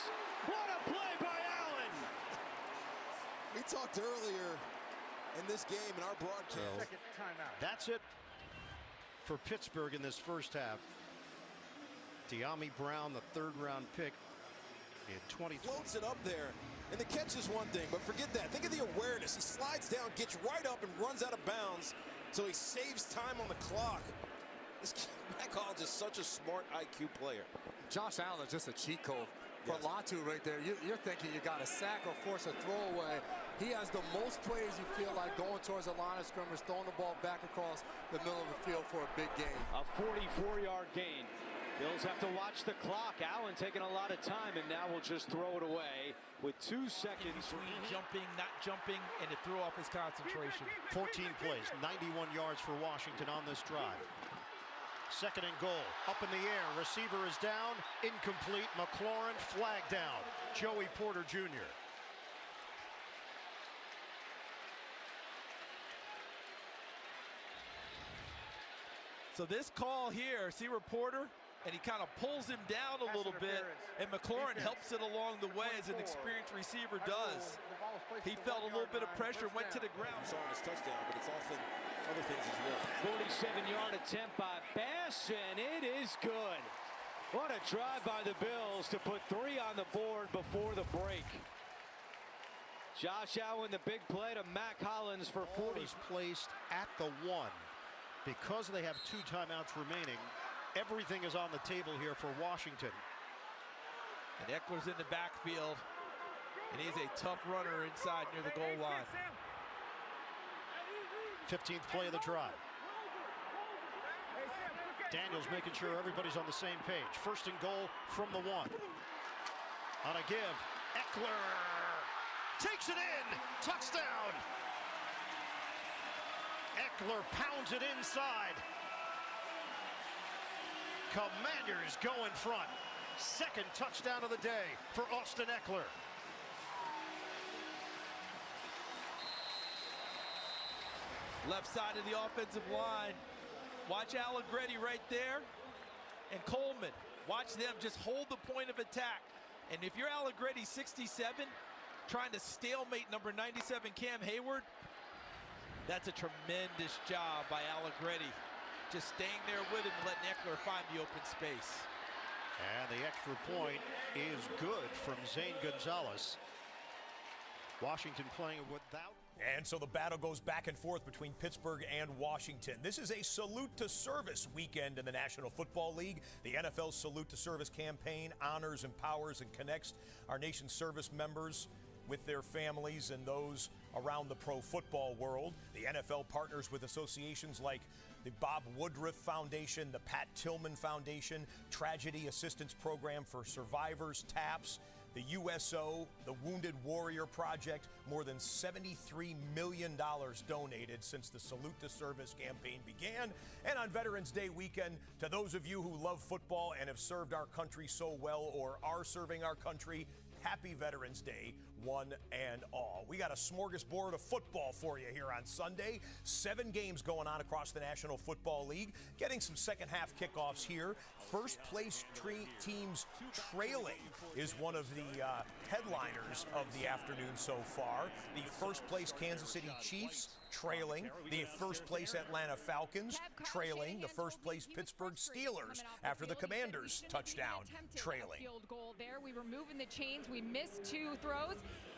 What a play by Allen. We talked earlier in this game in our broadcast. Second timeout. That's it for Pittsburgh in this first half. De'Ami Brown, the 3rd-round pick in 2020. Floats it up there, and the catch is one thing, but forget that. Think of the awareness. He slides down, gets right up, and runs out of bounds, so he saves time on the clock. This Matt Collins is such a smart IQ player. Josh Allen is just a cheat code for Latu right there. You're thinking you got a sack or force a throwaway. He has the most plays you feel like going towards the line of scrimmage, throwing the ball back across the middle of the field for a big gain. A 44-yard gain. Bills have to watch the clock. Allen taking a lot of time, and now we'll just throw it away with 2 seconds. Between jumping, not jumping, and it threw off his concentration. 14 plays, 91 yards for Washington on this drive. 2nd and goal, up in the air, receiver is down, incomplete, McLaurin, flag down. Joey Porter Jr. So this call here, see Porter, and he kind of pulls him down a little bit, and McLaurin helps it along the way as an experienced receiver does. He felt a little bit of pressure, went to the ground. It's on his touchdown, but it's often other things as well. 47-yard attempt by Bass, and it is good. What a drive by the Bills to put 3 on the board before the break. Josh Allen, the big play to Mac Hollins for 40. Is placed at the 1 because they have 2 timeouts remaining. Everything is on the table here for Washington. And Eckler's in the backfield, and he's a tough runner inside near the goal line. 15th play of the drive. Daniels making sure everybody's on the same page. 1st and goal from the 1. On a give, Eckler takes it in, touchdown. Eckler pounds it inside. Commanders go in front. 2nd touchdown of the day for Austin Eckler. Left side of the offensive line. Watch Allegretti right there, and Coleman. Watch them just hold the point of attack. And if you're Allegretti 67, trying to stalemate number 97 Cam Hayward, that's a tremendous job by Allegretti. Just staying there with him, letting Eckler find the open space. And the extra point is good from Zane Gonzalez. Washington playing without. And so the battle goes back and forth between Pittsburgh and Washington. This is a salute to service weekend in the National Football League. The NFL Salute to Service campaign honors, empowers, and connects our nation's service members with their families and those around the pro football world. The NFL partners with associations like the Bob Woodruff Foundation, the Pat Tillman Foundation, Tragedy Assistance Program for Survivors, TAPS, the USO, the Wounded Warrior Project. More than $73 million donated since the Salute to Service campaign began. And on Veterans Day weekend, to those of you who love football and have served our country so well or are serving our country, happy Veterans Day, one and all. We got a smorgasbord of football for you here on Sunday. 7 games going on across the National Football League. Getting some second half kickoffs here. First place teams trailing is one of the headliners of the afternoon so far. The first place Kansas City Chiefs trailing. The first place Atlanta Falcons trailing. The first place Pittsburgh Steelers after the Commanders touchdown trailing. Field goal there. We were moving the chains. We missed 2 throws.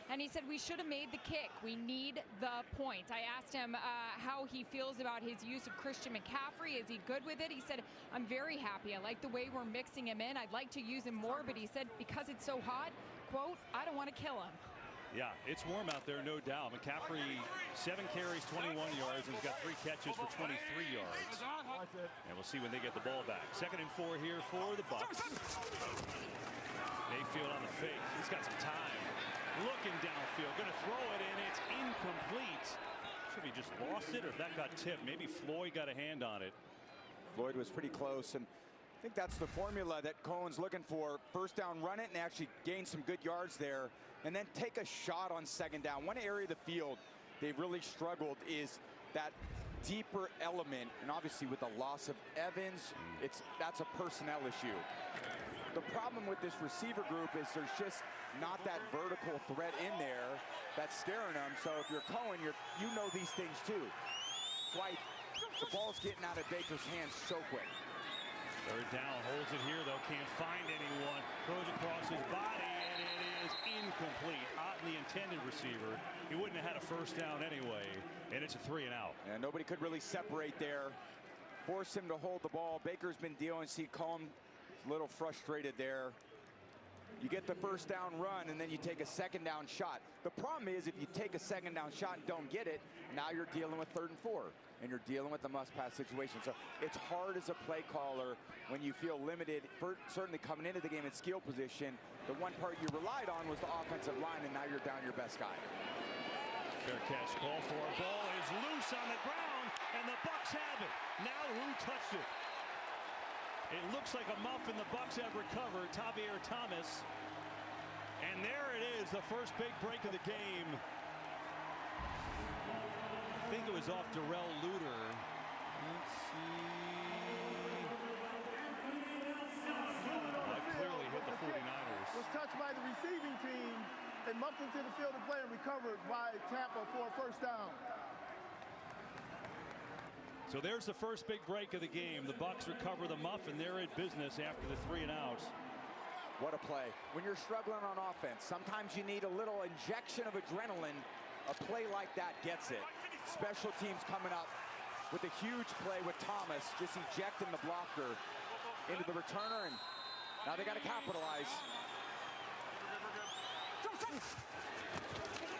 And he said, we should have made the kick. We need the points. I asked him how he feels about his use of Christian McCaffrey. Is he good with it? He said, I'm very happy. I like the way we're mixing him in. I'd like to use him more, but he said, because it's so hot, quote, I don't want to kill him. Yeah, it's warm out there, no doubt. McCaffrey, 7 carries, 21 yards, and he's got 3 catches for 23 yards. And we'll see when they get the ball back. 2nd and 4 here for the Bucs. Mayfield on the fake. He's got some time. Looking downfield, going to throw it in. It's incomplete. Not sure if he just lost it or if that got tipped. Maybe Floyd got a hand on it. Floyd was pretty close, and I think that's the formula that Cohen's looking for. First down, run it, and actually gain some good yards there, and then take a shot on 2nd down. One area of the field they've really struggled is that deeper element, and obviously with the loss of Evans, that's a personnel issue. The problem with this receiver group is there's just not that vertical threat in there that's scaring them. So if you're Cohen, you know these things too. White, the ball's getting out of Baker's hands so quick. 3rd down, holds it here though, can't find anyone. Throws across his body, and it is incomplete. Out in the intended receiver. He wouldn't have had a 1st down anyway, and it's a 3 and out. And nobody could really separate there. Force him to hold the ball. Baker's been dealing. See Cohen a little frustrated there. You get the 1st down run, and then you take a 2nd down shot. The problem is if you take a 2nd down shot and don't get it, now you're dealing with 3rd and 4, and you're dealing with the must-pass situation. So it's hard as a play caller when you feel limited, certainly coming into the game in skill position. The one part you relied on was the offensive line, and now you're down your best guy. Fair catch call for a ball is loose on the ground, and the Bucs have it. Now who touched it? It looks like a muff, and the Bucs have recovered. Tavier Thomas. And there it is, the first big break of the game. I think it was off Darrell Luter. Let's see. That clearly hit the 49ers. Was touched by the receiving team and muffed into the field of play and recovered by Tampa for a 1st down. So there's the first big break of the game. The Bucs recover the muff, and they're in business after the 3 and outs. What a play. When you're struggling on offense, sometimes you need a little injection of adrenaline. A play like that gets it. Special teams coming up with a huge play with Thomas, just ejecting the blocker into the returner, and now they got to capitalize.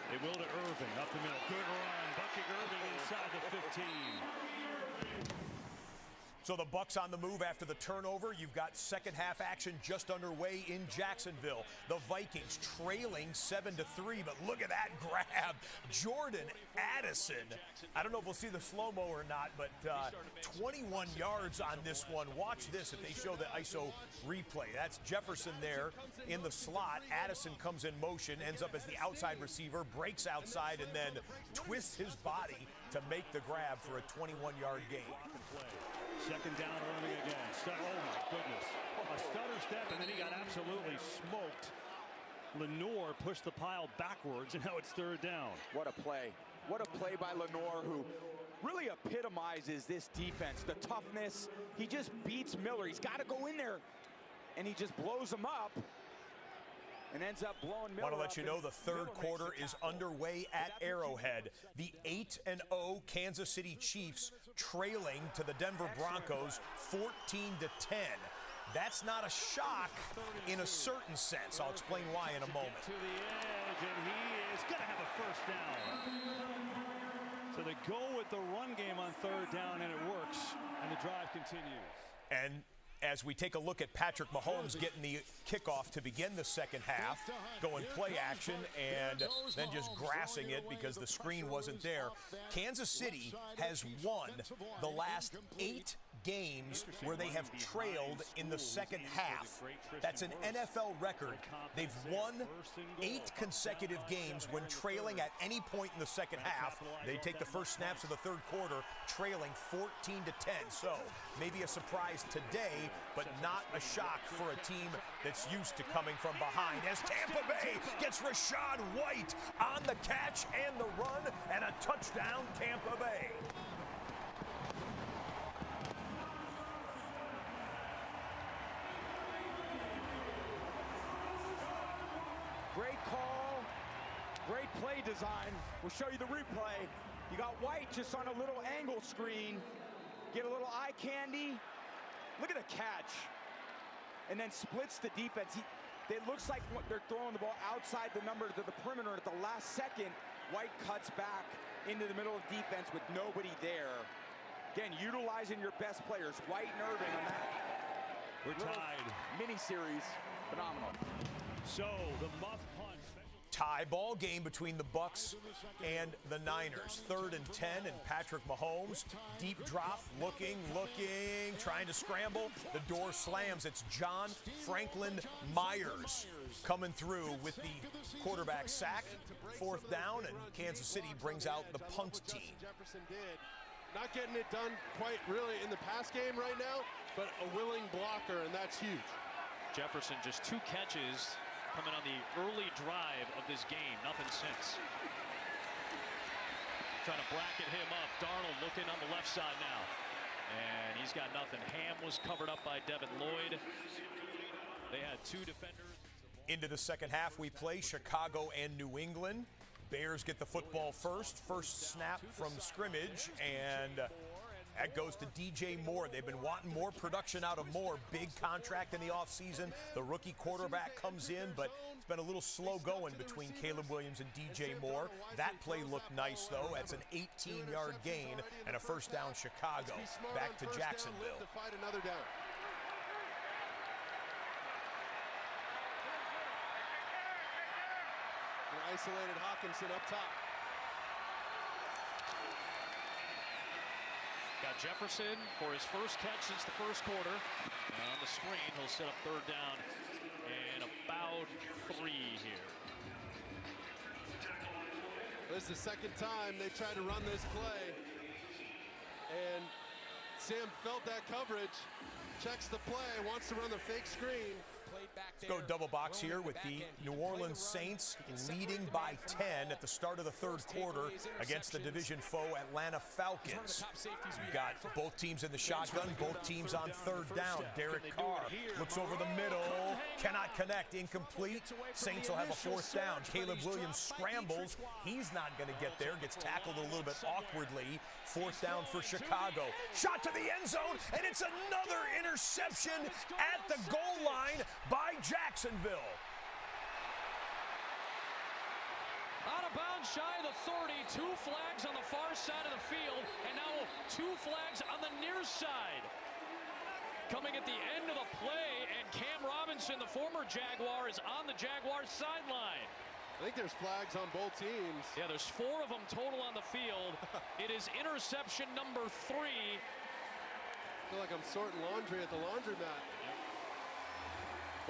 They will to Irving, up the middle. Good run. Bucky Irving inside the 15. So the Bucs on the move after the turnover. You've got 2nd half action just underway in Jacksonville. The Vikings trailing 7-3, but look at that grab. Jordan Addison. I don't know if we'll see the slow-mo or not, but 21 yards on this one. Watch this if they show the ISO replay. That's Jefferson there in the slot. Addison comes in motion, ends up as the outside receiver, breaks outside, and then twists his body to make the grab for a 21-yard gain. 2nd down, Irving again. Oh my goodness. A stutter step, and then he got absolutely smoked. Lenore pushed the pile backwards, and now it's 3rd down. What a play. What a play by Lenore, who really epitomizes this defense. The toughness. He just beats Miller. He's got to go in there, and he just blows him up. And ends up blowing Miller. Want to let you know the 3rd quarter is underway at Arrowhead. The 8-0 Kansas City Chiefs trailing to the Denver Broncos 14-10. That's not a shock in a certain sense. I'll explain why in a moment. To the edge, and he is going to have a 1st down. So they go with the run game on 3rd down, and it works, and the drive continues. And as we take a look at Patrick Mahomes getting the kickoff to begin the 2nd half, going play action and then just grassing it because the screen wasn't there. Kansas City has won the last 8 games where they have trailed in the 2nd half. That's an NFL record. They've won 8 consecutive games when trailing at any point in the 2nd half. They take the first snaps of the 3rd quarter, trailing 14-10. So maybe a surprise today, but not a shock for a team that's used to coming from behind. As Tampa Bay gets Rachaad White on the catch and the run, and a touchdown, Tampa Bay. Great call, great play design. We'll show you the replay. You got White just on a little angle screen. Get a little eye candy. Look at the catch. And then splits the defense. It looks like they're throwing the ball outside the number to the perimeter. At the last second, White cuts back into the middle of defense with nobody there. Again, utilizing your best players, White and Irving on that. We're tied. Mini-series, phenomenal. So the muff punt. Tie ball game between the Bucks and the Niners. 3rd and 10, and Patrick Mahomes, deep drop, looking, trying to scramble. The door slams. It's John Franklin Myers coming through with the quarterback sack. 4th down, and Kansas City brings out the punt team. Jefferson did. Not getting it done quite really in the pass game right now, but a willing blocker, and that's huge. Jefferson just 2 catches coming on the early drive of this game. Nothing since. Trying to bracket him up. Darnold looking on the left side now. And he's got nothing. Ham was covered up by Devin Lloyd. They had 2 defenders. Into the second half, we play Chicago and New England. Bears get the football first snap from scrimmage, and that goes to DJ Moore. They've been wanting more production out of Moore. Big contract in the offseason. The rookie quarterback comes in, but it's been a little slow going between Caleb Williams and DJ Moore. That play looked nice, though. That's an 18-yard gain and a first down Chicago. Back to Jacksonville. To fight another down. Isolated Hawkinson up top. Got Jefferson for his first catch since the first quarter. And on the screen, he'll set up 3rd down and about 3 here. This is the second time they tried to run this play. And Sam felt that coverage, checks the play, wants to run the fake screen. Let's go double box here with the New Orleans Saints leading by 10 at the start of the 3rd quarter against the division foe Atlanta Falcons. We've got both teams in the shotgun, both teams on 3rd down. Derek Carr looks over the middle, cannot connect, incomplete. Saints will have a 4th down. Caleb Williams scrambles. He's not going to get there, gets tackled a little bit awkwardly. 4th down for Chicago. Shot to the end zone, and it's another interception at the goal line by Jacksonville. Out of bounds, shy of the 30. 2 flags on the far side of the field, and now 2 flags on the near side. Coming at the end of the play, and Cam Robinson, the former Jaguar, is on the Jaguars sideline. I think there's flags on both teams. Yeah, there's 4 of them total on the field. It is interception number 3. I feel like I'm sorting laundry at the laundromat.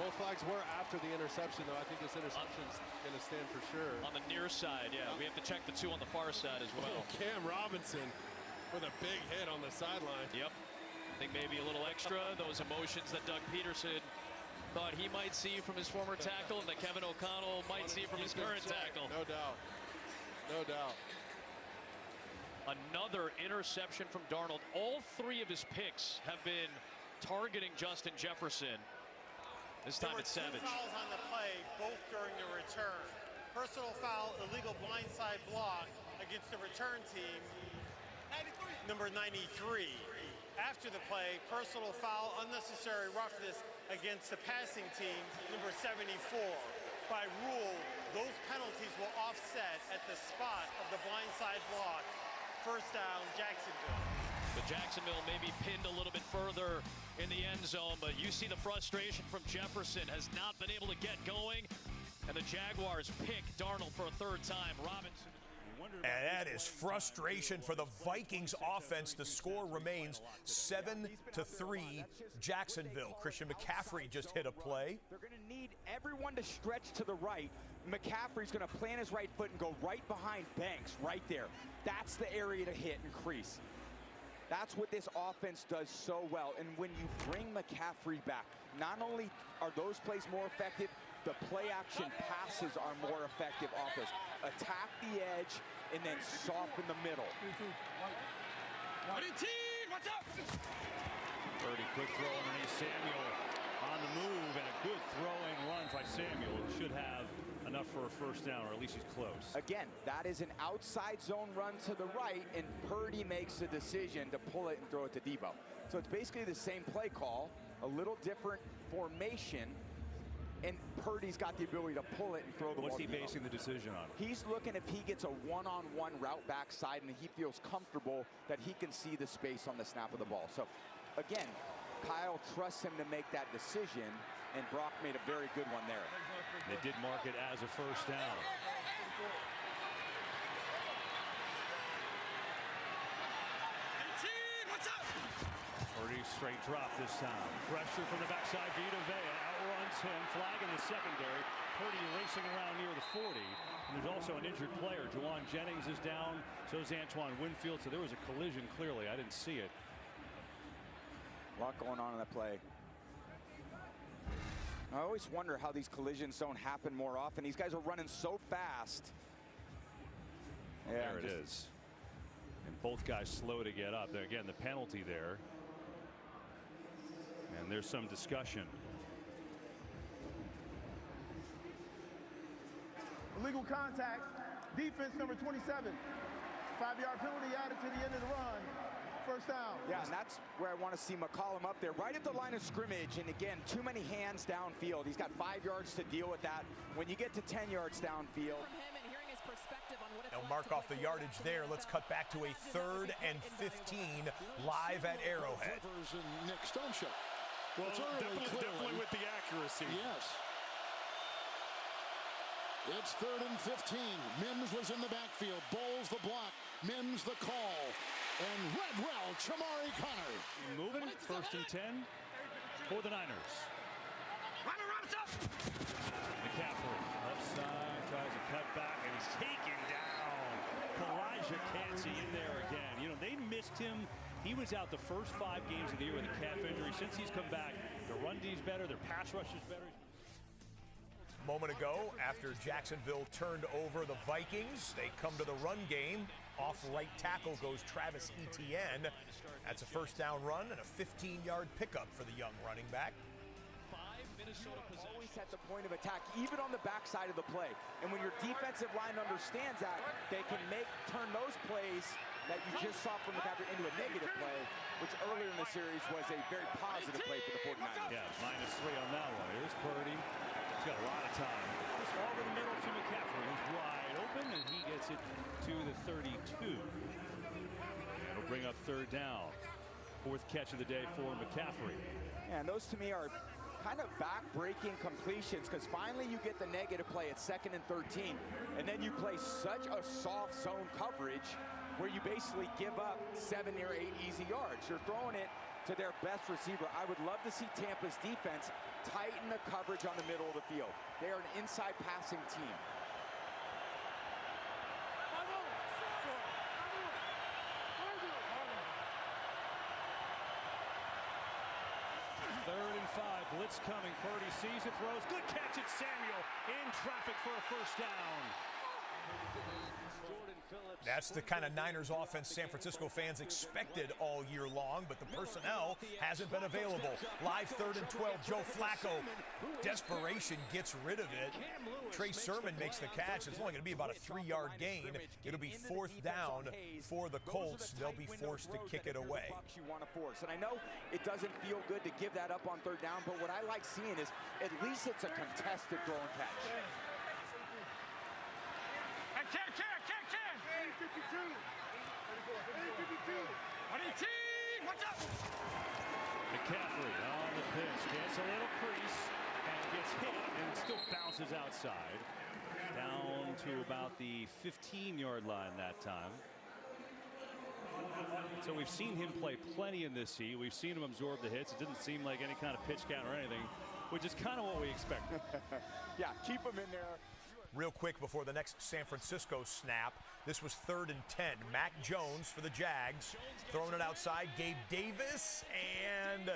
Both flags were after the interception, though. I think this interception's going to stand for sure. On the near side, yeah. We have to check the 2 on the far side as well. Cam Robinson with a big hit on the sideline. Yep. I think maybe a little extra. Those emotions that Doug Peterson thought he might see from his former tackle and that Kevin O'Connell might see from his current tackle. No doubt. No doubt. Another interception from Darnold. All 3 of his picks have been targeting Justin Jefferson. This time it's Savage. There were 2 fouls on the play, both during the return. Personal foul, illegal blindside block against the return team, number 93. After the play, personal foul, unnecessary roughness against the passing team, number 74. By rule, those penalties will offset at the spot of the blindside block. First down, Jacksonville. The Jacksonville may be pinned a little bit further in the end zone, but you see the frustration from Jefferson, has not been able to get going, and the Jaguars pick Darnold for a 3rd time. Robinson. And that is frustration for the Vikings offense. The score remains 7-3 Jacksonville. Christian McCaffrey just hit a play. They're going to need everyone to stretch to the right. McCaffrey's going to plant his right foot and go right behind Banks, right there. That's the area to hit and crease. That's what this offense does so well. And when you bring McCaffrey back, not only are those plays more effective, the play-action passes are more effective off this. Attack the edge and then soften the middle. What's up? Purdy, quick throw underneath Samuel on the move, and a good throwing run by Samuel. Should have enough for a first down, or at least he's close. Again, that is an outside zone run to the right, and Purdy makes the decision to pull it and throw it to Debo. So it's basically the same play call, a little different formation, and Purdy's got the ability to pull it and throw the ball. What's he basing the decision on? He's looking if he gets a one-on-one route backside and he feels comfortable that he can see the space on the snap of the ball. So, again, Kyle trusts him to make that decision, and Brock made a very good one there. They did mark it as a first down. Purdy straight drop this time. Pressure from the backside. Vita Vea outruns him. Flag in the secondary. Purdy racing around near the 40. And there's also an injured player. Juwan Jennings is down. So is Antoine Winfield. So there was a collision clearly. I didn't see it. A lot going on in that play. I always wonder how these collisions don't happen more often. These guys are running so fast. Yeah, there it is. And both guys slow to get up. There again, the penalty there. And there's some discussion. Illegal contact. Defense number 27. 5-yard penalty added to the end of the run. First down. Yeah, and that's where I want to see McCollum up there, right at the line of scrimmage. And again, too many hands downfield. He's got 5 yards to deal with that. When you get to 10 yards downfield. They'll mark off the yardage there. Let's cut back to a 3rd and 15 live at Arrowhead. Nick Stoneship. Well, definitely with the accuracy. Yes. It's 3rd and 15. Mims was in the backfield. Bowles the block. Mims the call. And Redwell, Chamari Connor. Moving, 1st and 10 for the Niners. McCaffrey, left side, tries to cut back, and he's taken down. Elijah Cansey in there again. You know, they missed him. He was out the first 5 games of the year with a calf injury. Since he's come back, their run D's better, their pass rush is better. A moment ago, after Jacksonville turned over the Vikings, they come to the run game. Off right tackle goes Travis Etienne. That's a first down run and a 15-yard pickup for the young running back. Always at the point of attack, even on the backside of the play. And when your defensive line understands that, they can turn those plays that you just saw from McCaffrey into a negative play, which earlier in the series was a very positive play for the 49ers. Yeah, -3 on that one. Here's Purdy. He's got a lot of time. Just over the middle to McCaffrey. He's wide open, and he gets it to the 32. And it'll bring up 3rd down. 4th catch of the day for McCaffrey. And those to me are kind of back-breaking completions, because finally you get the negative play at 2nd and 13, and then you play such a soft zone coverage where you basically give up 7 or 8 easy yards. You're throwing it to their best receiver. I would love to see Tampa's defense tighten the coverage on the middle of the field. They are an inside passing team. Third and 5, blitz coming. Purdy sees it, throws. Good catch at Samuel. In traffic for a first down. That's the kind of Niners offense San Francisco fans expected all year long, but the personnel hasn't been available. Live 3rd and 12, Joe Flacco. Desperation gets rid of it. Trey Sermon makes the catch. It's only going to be about a 3-yard gain. It'll be 4th down for the Colts. They'll be forced to kick it away. You want to force, and I know it doesn't feel good to give that up on 3rd down, but what I like seeing is at least it's a contested throw and catch. McCaffrey on the pitch, gets a little crease and gets hit, and still bounces outside. Down to about the 15-yard line that time. So we've seen him play plenty in this heat. We've seen him absorb the hits. It didn't seem like any kind of pitch count or anything, which is kind of what we expected. Yeah, keep him in there. Real quick before the next San Francisco snap, this was 3rd and 10. Mac Jones for the Jags, throwing it outside. Gabe Davis, and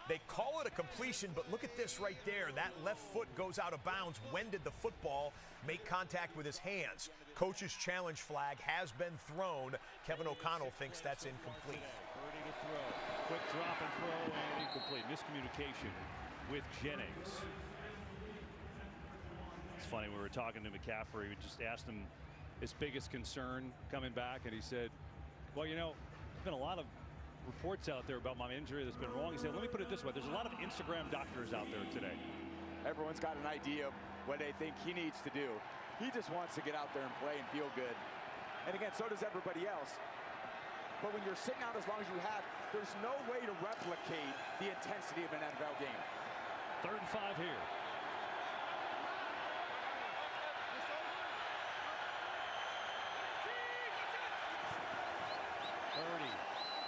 they call it a completion, but look at this right there. That left foot goes out of bounds. When did the football make contact with his hands? Coach's challenge flag has been thrown. Kevin O'Connell thinks that's incomplete. Purdy to throw. Quick drop and throw, and incomplete. Miscommunication with Jennings. It's funny. We were talking to McCaffrey. We just asked him his biggest concern coming back, and he said, well, you know, there's been a lot of reports out there about my injury that's been wrong. He said, let me put it this way. There's a lot of Instagram doctors out there today. Everyone's got an idea of what they think he needs to do. He just wants to get out there and play and feel good. And again, so does everybody else. But when you're sitting out as long as you have, there's no way to replicate the intensity of an NFL game. 3rd and 5 here. Purdy,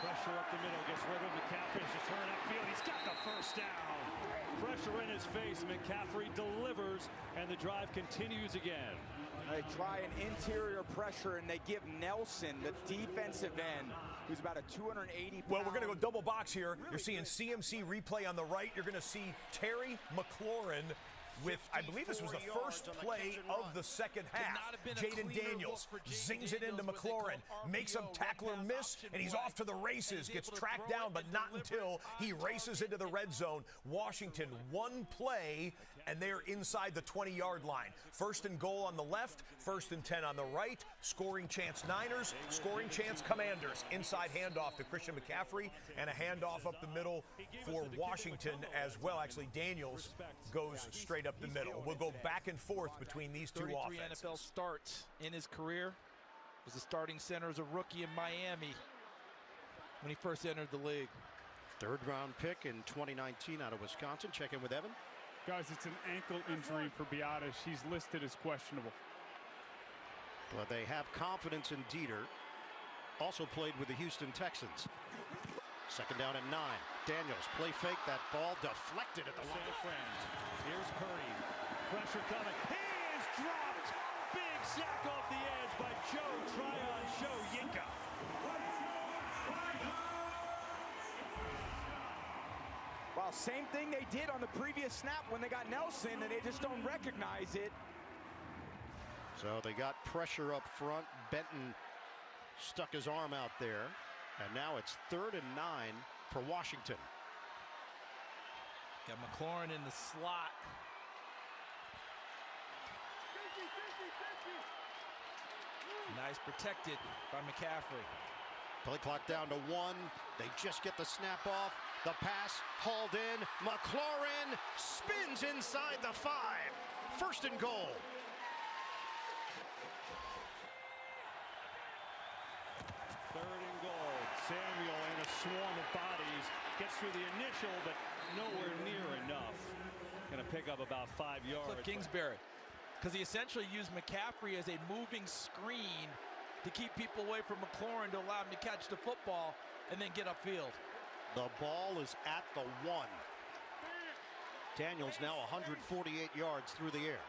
pressure up the middle, gets rid of McCaffrey to turn upfield. He's got the first down. Pressure in his face. McCaffrey delivers, and the drive continues again. They try an interior pressure, and they give Nelson, the defensive end, who's about a 280 pound. Well, we're going to go double box here. You're seeing CMC replay on the right. You're going to see Terry McLaurin with, I believe this was the first play of the second half. Jaden Daniels zings it into McLaurin, makes him tackler miss, and he's off to the races. Gets tracked down, but not until he races into the red zone. Washington, one play, and they're inside the 20-yard line. 1st and goal on the left, 1st and 10 on the right. Scoring chance Niners, scoring chance Commanders. Inside handoff to Christian McCaffrey, and a handoff up the middle for Washington as well. Actually, Daniels goes straight up the middle. We'll go back and forth between these two 33 offenses. NFL starts in his career. Was the starting center as a rookie in Miami when he first entered the league. 3rd round pick in 2019 out of Wisconsin. Check in with Evan. Guys, it's an ankle injury for Biadasz. He's listed as questionable. But they have confidence in Dieter. Also played with the Houston Texans. 2nd down and 9. Daniels, play fake. That ball deflected at the line. Here's Purdy. Pressure coming. He is dropped. Big sack off the edge by Joe Tryon Show Yinka. Well, same thing they did on the previous snap when they got Nelson, and they just don't recognize it. So they got pressure up front. Benton stuck his arm out there. And now it's 3rd and 9 for Washington. Got McLaurin in the slot. Nice protected by McCaffrey. Play clock down to 1. They just get the snap off. The pass hauled in. McLaurin spins inside the 5. 1st and goal. Samuel in a swarm of bodies gets through the initial, but nowhere near enough. Going to pick up about 5 yards. Cliff Kingsbury, because he essentially used McCaffrey as a moving screen to keep people away from McLaurin to allow him to catch the football and then get upfield. The ball is at the 1. Daniels now 148 yards through the air.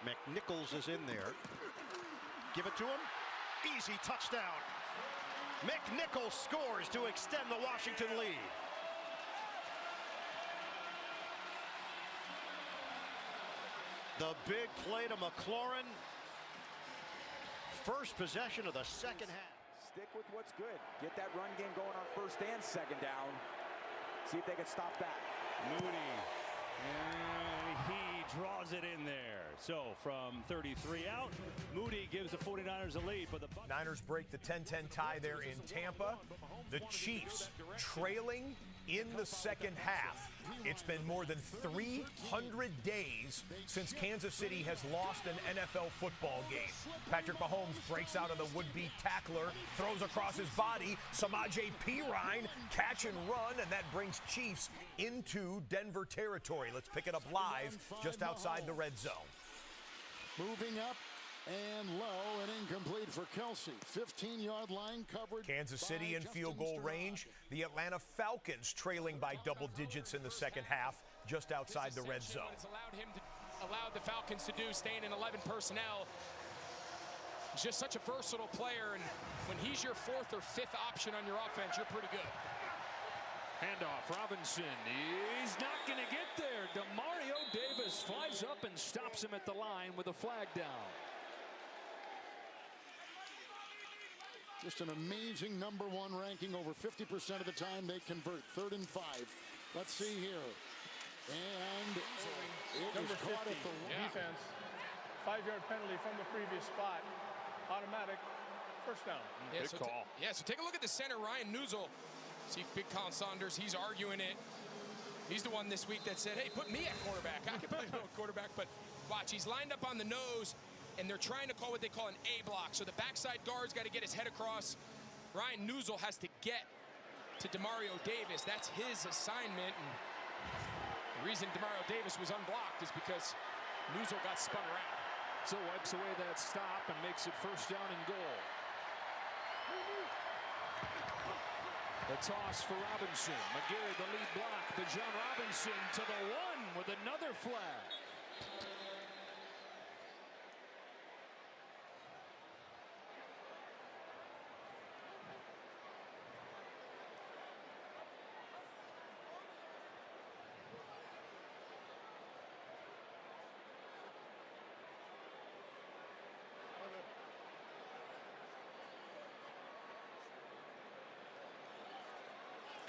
McNichols is in there. Give it to him. Easy touchdown. McNichols scores to extend the Washington lead. The big play to McLaurin. First possession of the second half. Stick with what's good. Get that run game going on 1st and 2nd down. See if they can stop that. Moody. And he draws it in there. So from 33 out, Moody gives the 49ers a lead. But the Niners break the 10-10 tie there in Tampa. The Chiefs trailing in the second half. It's been more than 300 days since Kansas City has lost an NFL football game. Patrick Mahomes breaks out of the would-be tackler, throws across his body. Samaje Perine catch and run, and that brings Chiefs into Denver territory. Let's pick it up live just outside the red zone. Moving up and low and incomplete for Kelsey. 15-yard line covered. Kansas City in field goal range. The Atlanta Falcons trailing by double digits in the second half, just outside the red zone. It's allowed the Falcons to do, staying in 11 personnel. He's just such a versatile player, and when he's your 4th or 5th option on your offense, you're pretty good. Handoff, Robinson. He's not going to get there. Demario Davis flies up and stops him at the line with a flag down. Just an amazing number 1 ranking. Over 50% of the time they convert. 3rd and 5. Let's see here. And it Number was caught 50, at the defense. 5-yard penalty from the previous spot. Automatic first down. Yeah, so take a look at the center, Ryan Newsel. See Big Colin Saunders, he's arguing it. He's the one this week that said, hey, put me at quarterback. I can play quarterback, but watch, he's lined up on the nose, and they're trying to call what they call an A block. So the backside guard's got to get his head across. Ryan Newsel has to get to Demario Davis. That's his assignment. And the reason Demario Davis was unblocked is because Newsel got spun around. So wipes away that stop and makes it first down and goal. The toss for Robinson. McGarry the lead block. Bijan Robinson to the one with another flag.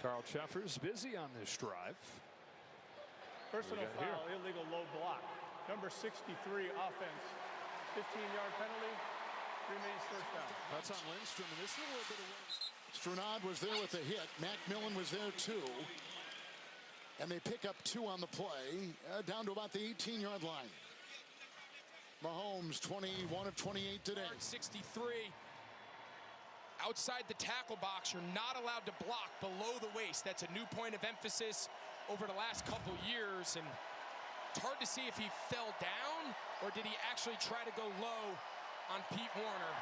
Carl Cheffers busy on this drive. Personal foul, illegal low block. Number 63 offense. 15-yard penalty. Remains first down. That's on Lindstrom, and this is a little bit of Strunad was there with the hit. Macmillan was there too. And they pick up 2 on the play, down to about the 18-yard line. Mahomes, 21 of 28 today. 63. Outside the tackle box, you're not allowed to block below the waist. That's a new point of emphasis over the last couple years. And it's hard to see if he fell down or did he actually try to go low on Pete Warner.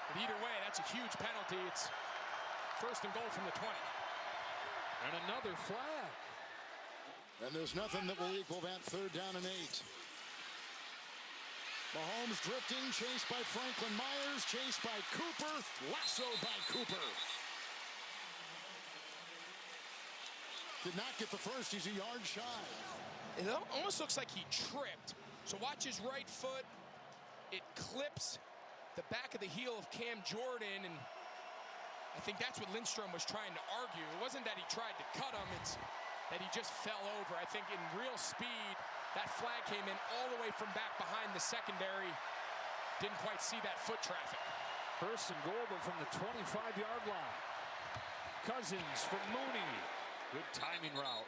But either way, that's a huge penalty. It's first and goal from the 20. And another flag. And there's nothing that will equal that third down and 8. Mahomes drifting, chased by Franklin Myers, chased by Cooper, lassoed by Cooper. Did not get the first, he's a yard shy. It almost looks like he tripped. So watch his right foot. It clips the back of the heel of Cam Jordan, and I think that's what Lindstrom was trying to argue. It wasn't that he tried to cut him, it's that he just fell over. I think in real speed, that flag came in all the way from back behind the secondary. Didn't quite see that foot traffic. First and goal, but from the 25-yard line. Cousins from Mooney. Good timing route.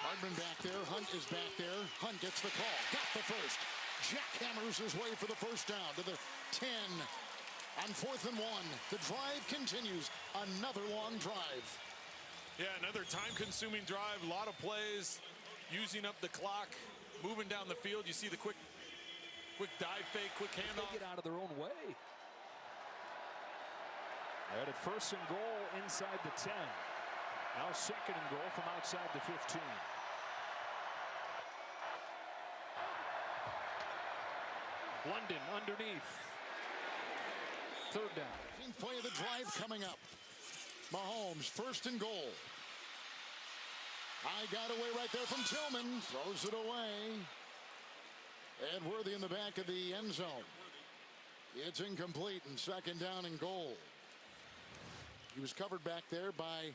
Hardman back there. Hunt is back there. Hunt gets the call. Got the first. Jackhammers his way for the first down to the 10. On 4th and 1. The drive continues. Another long drive. Yeah, another time-consuming drive. A lot of plays, using up the clock, moving down the field. You see the quick dive fake, quick handoff. They get out of their own way. At first and goal inside the 10. Now second and goal from outside the 15. London underneath. Third down. Play of the drive coming up. Mahomes, first and goal. I got away right there from Tillman. Throws it away. Ed Worthy in the back of the end zone. It's incomplete and second down and goal. He was covered back there by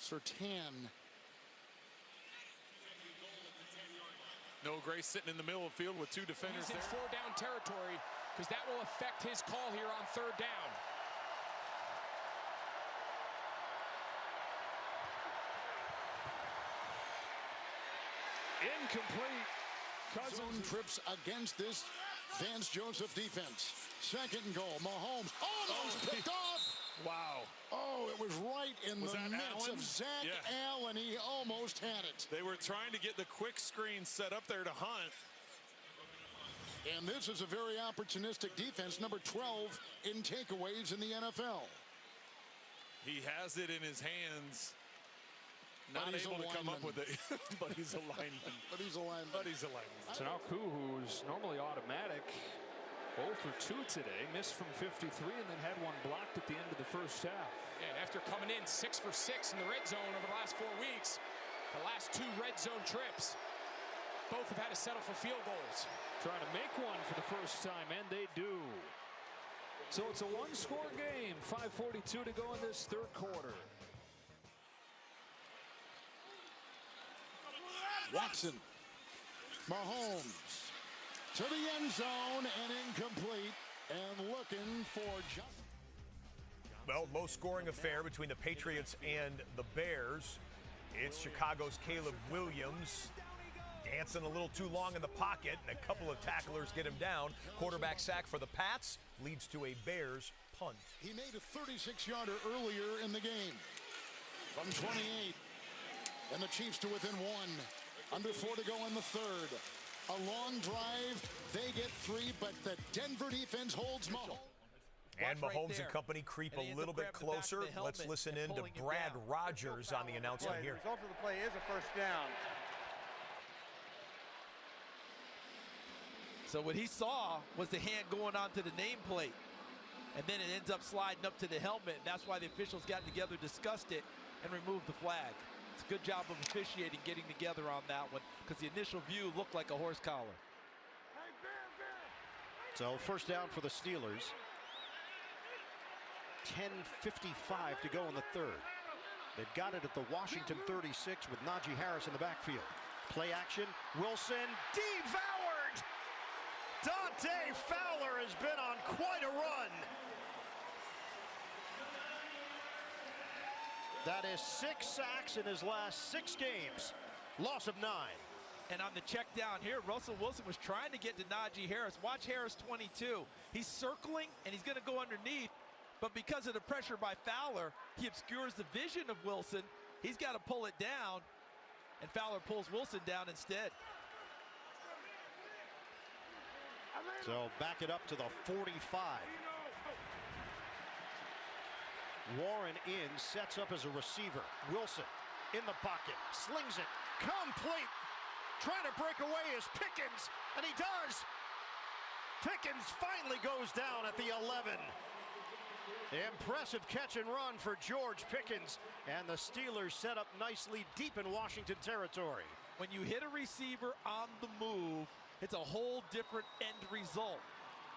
Surtain. Noah Gray sitting in the middle of the field with 2 defenders He's in there. 4-down territory because that will affect his call here on third down. Incomplete. Zone trips against this Vance Joseph defense. Second and goal. Mahomes almost picked off. Wow. Oh, it was right in Was the that mitts Allen? of Zach Yeah. Allen. He almost had it. They were trying to get the quick screen set up there to Hunt. And this is a very opportunistic defense, number 12 in takeaways in the NFL. He has it in his hands. Not But he's able a to come up lineman. with it. But he's a lineman. But he's a lineman. But he's a lineman. So now Koo, who's normally automatic, 0 for 2 today, missed from 53 and then had one blocked at the end of the first half. And after coming in 6 for 6 in the red zone over the last 4 weeks, the last 2 red zone trips, both have had to settle for field goals. Trying to make one for the first time, and they do. So it's a one-score game. 5:42 to go in this third quarter. Jackson. Mahomes to the end zone and incomplete, and looking for Justin. Well, low-scoring affair between the Patriots and the Bears. It's Chicago's Caleb Williams dancing a little too long in the pocket, and a couple of tacklers get him down. Quarterback sack for the Pats leads to a Bears punt. He made a 36-yarder earlier in the game from 28, and the Chiefs to within 1. Under 4 to go in the third. A long drive, they get 3, but the Denver defense holds Mahomes. And Mahomes and company creep a little bit closer. Let's listen in to Brad Rogers on the announcement here. The result of the play is a first down. So what he saw was the hand going onto the nameplate, and then it ends up sliding up to the helmet. And that's why the officials got together, discussed it, and removed the flag. It's a good job of officiating, getting together on that one, because the initial view looked like a horse collar. So first down for the Steelers. 10:55 to go in the third. They've got it at the Washington 36 with Najee Harris in the backfield. Play action. Wilson devoured. Dante Fowler has been on quite a run. That is 6 sacks in his last 6 games. Loss of 9. And on the check down here, Russell Wilson was trying to get to Najee Harris. Watch Harris 22. He's circling, and he's going to go underneath. But because of the pressure by Fowler, he obscures the vision of Wilson. He's got to pull it down, and Fowler pulls Wilson down instead. So back it up to the 45. Warren in, sets up as a receiver. Wilson in the pocket, slings it, complete. Trying to break away is Pickens, and he does. Pickens finally goes down at the 11. Impressive catch and run for George Pickens, and the Steelers set up nicely deep in Washington territory. When you hit a receiver on the move, it's a whole different end result.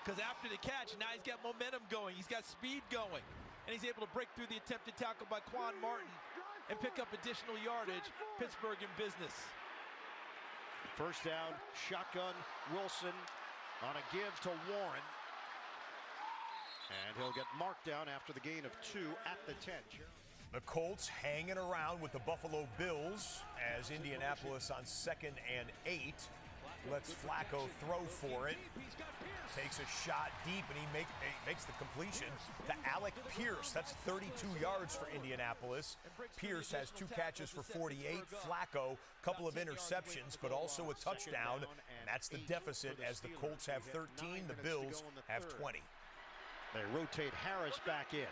Because after the catch, now he's got momentum going, he's got speed going, and he's able to break through the attempted tackle by Quan Martin and pick up additional yardage. Pittsburgh in business. First down, shotgun, Wilson on a give to Warren. And he'll get marked down after the gain of 2 at the 10. The Colts hanging around with the Buffalo Bills as Indianapolis on 2nd and 8. Lets Flacco throw for it. Takes a shot deep, and he makes the completion to Alec Pierce. That's 32 yards for Indianapolis. Pierce has 2 catches for 48. Flacco, a couple of interceptions, but also a touchdown. And that's the deficit as the Colts have 13, the Bills have 20. They rotate Harris back in.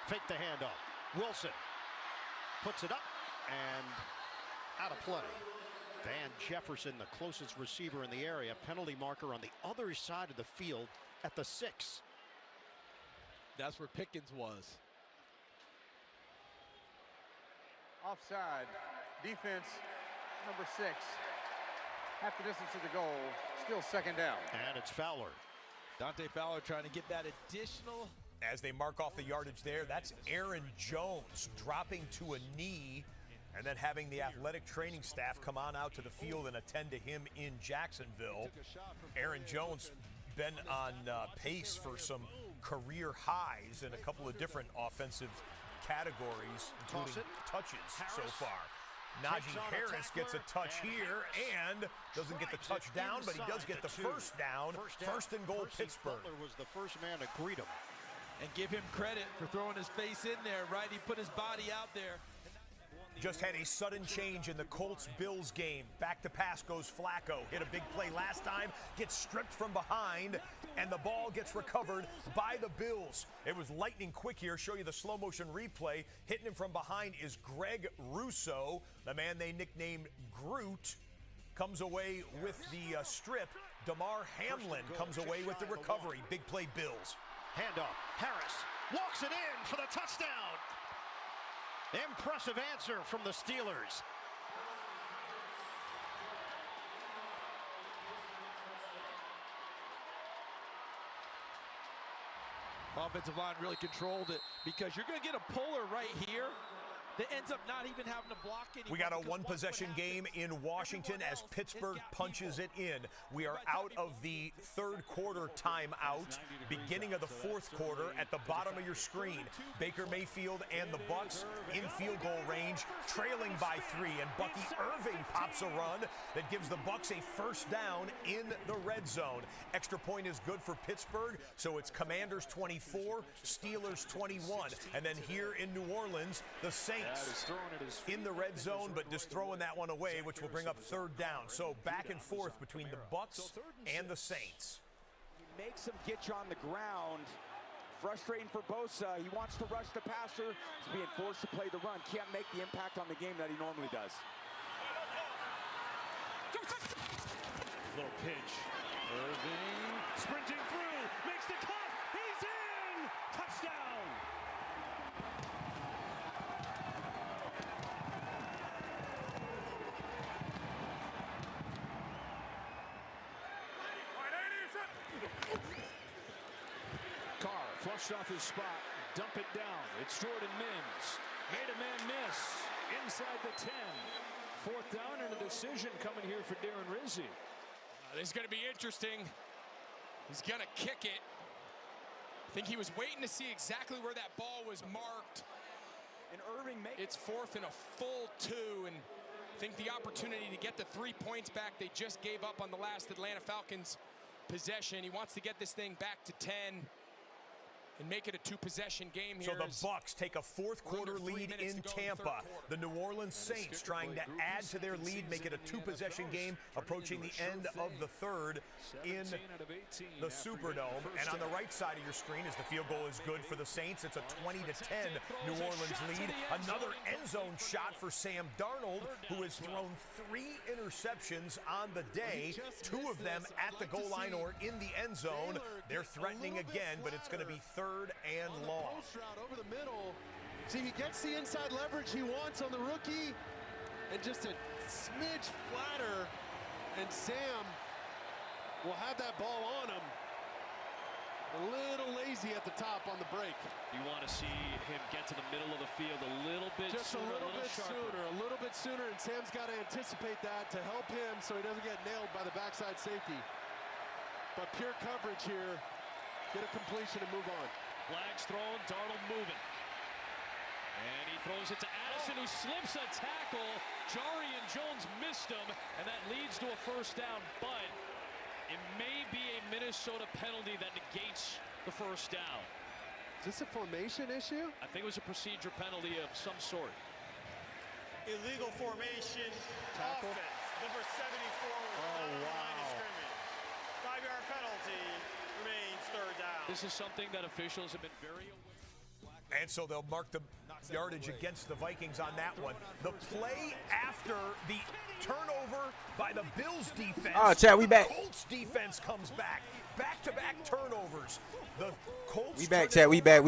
Fake the handoff. Wilson puts it up and out of play. Van Jefferson, the closest receiver in the area. Penalty marker on the other side of the field at the 6. That's where Pickens was. Offside. Defense number 6. Half the distance to the goal. Still 2nd down. And it's Fowler. Dante Fowler trying to get that additional. As they mark off the yardage there, that's Aaron Jones dropping to a knee and then having the athletic training staff come on out to the field and attend to him in Jacksonville. Aaron Jones been on pace for some career highs in a couple of different offensive categories, including touches so far. Najee Harris gets a touch here and doesn't get the touchdown, but he does get the first down. First and goal, Pittsburgh. Butler was the first man to greet him. And give him credit for throwing his face in there, right? He put his body out there. Just had a sudden change in the Colts-Bills game. Back to pass goes Flacco. Hit a big play last time, gets stripped from behind, and the ball gets recovered by the Bills. It was lightning quick here. Show you the slow motion replay. Hitting him from behind is Greg Rousseau, the man they nicknamed Groot. Comes away with the strip. Damar Hamlin comes away with the recovery. Big play Bills. Handoff. Harris walks it in for the touchdown. Impressive answer from the Steelers. Offensive line really controlled it because you're going to get a puller right here. that ends up not even having to block anymore. We got a one-possession game in Washington as Pittsburgh punches it in. We are out of the third quarter timeout, beginning of the fourth quarter at the bottom of your screen. Baker Mayfield and the Bucs in field goal range, trailing by 3, and Bucky Irving pops a run that gives the Bucs a first down in the red zone. Extra point is good for Pittsburgh, so it's Commanders 24, Steelers 21. And then here in New Orleans, the Saints in the red zone, but just throwing that one away, which will bring up third down. So back and forth between the Bucs and the Saints. He makes him get you on the ground. Frustrating for Bosa. He wants to rush the passer. He's being forced to play the run. Can't make the impact on the game that he normally does. Little pitch. Irving sprinting through, makes the cut. He's in. Touchdown. Carr flushed off his spot, dump it down. It's Jordan Mims. Made a man miss inside the 10. Fourth down and a decision coming here for Darren Rizzi. This is going to be interesting. He's going to kick it. I think he was waiting to see exactly where that ball was marked. And Irving it's fourth and a full 2, and I think the opportunity to get the 3 points back they just gave up on the last Atlanta Falcons possession. He wants to get this thing back to 10 and make it a 2-possession game here. So the Bucs take a fourth quarter lead in Tampa. The New Orleans Saints trying to add to their lead, make it a 2-possession game, approaching the end of the third in the Superdome. And on the right side of your screen, as the field goal is good for the Saints, it's a 20-10 New Orleans lead. Another end zone shot for Sam Darnold, who has thrown 3 interceptions on the day, 2 of them at the goal line or in the end zone. They're threatening again, but it's going to be third and long. Post route over the middle. See, he gets the inside leverage he wants on the rookie, and just a smidge flatter, and Sam will have that ball on him. A little lazy at the top on the break. You want to see him get to the middle of the field a little bit Just sooner, a little bit sooner, and Sam's got to anticipate that to help him so he doesn't get nailed by the backside safety. But pure coverage here. Get a completion and move on. Flags thrown, Darnold moving. And he throws it to Addison, who slips a tackle. Jarian Jones missed him, and that leads to a first down. But it may be a Minnesota penalty that negates the first down. Is this a formation issue? I think it was a procedure penalty of some sort. Illegal formation. Tackle. Offense. Number 74 was line of scrimmage. 5-yard penalty. Remains third down. This is something that officials have been very aware. And so they'll mark the yardage against the Vikings on that one. The play after the turnover by the Bills defense. Oh, Chad, we back. Colts defense comes back. Back-to-back turnovers. The Colts. We back, Chad. We back.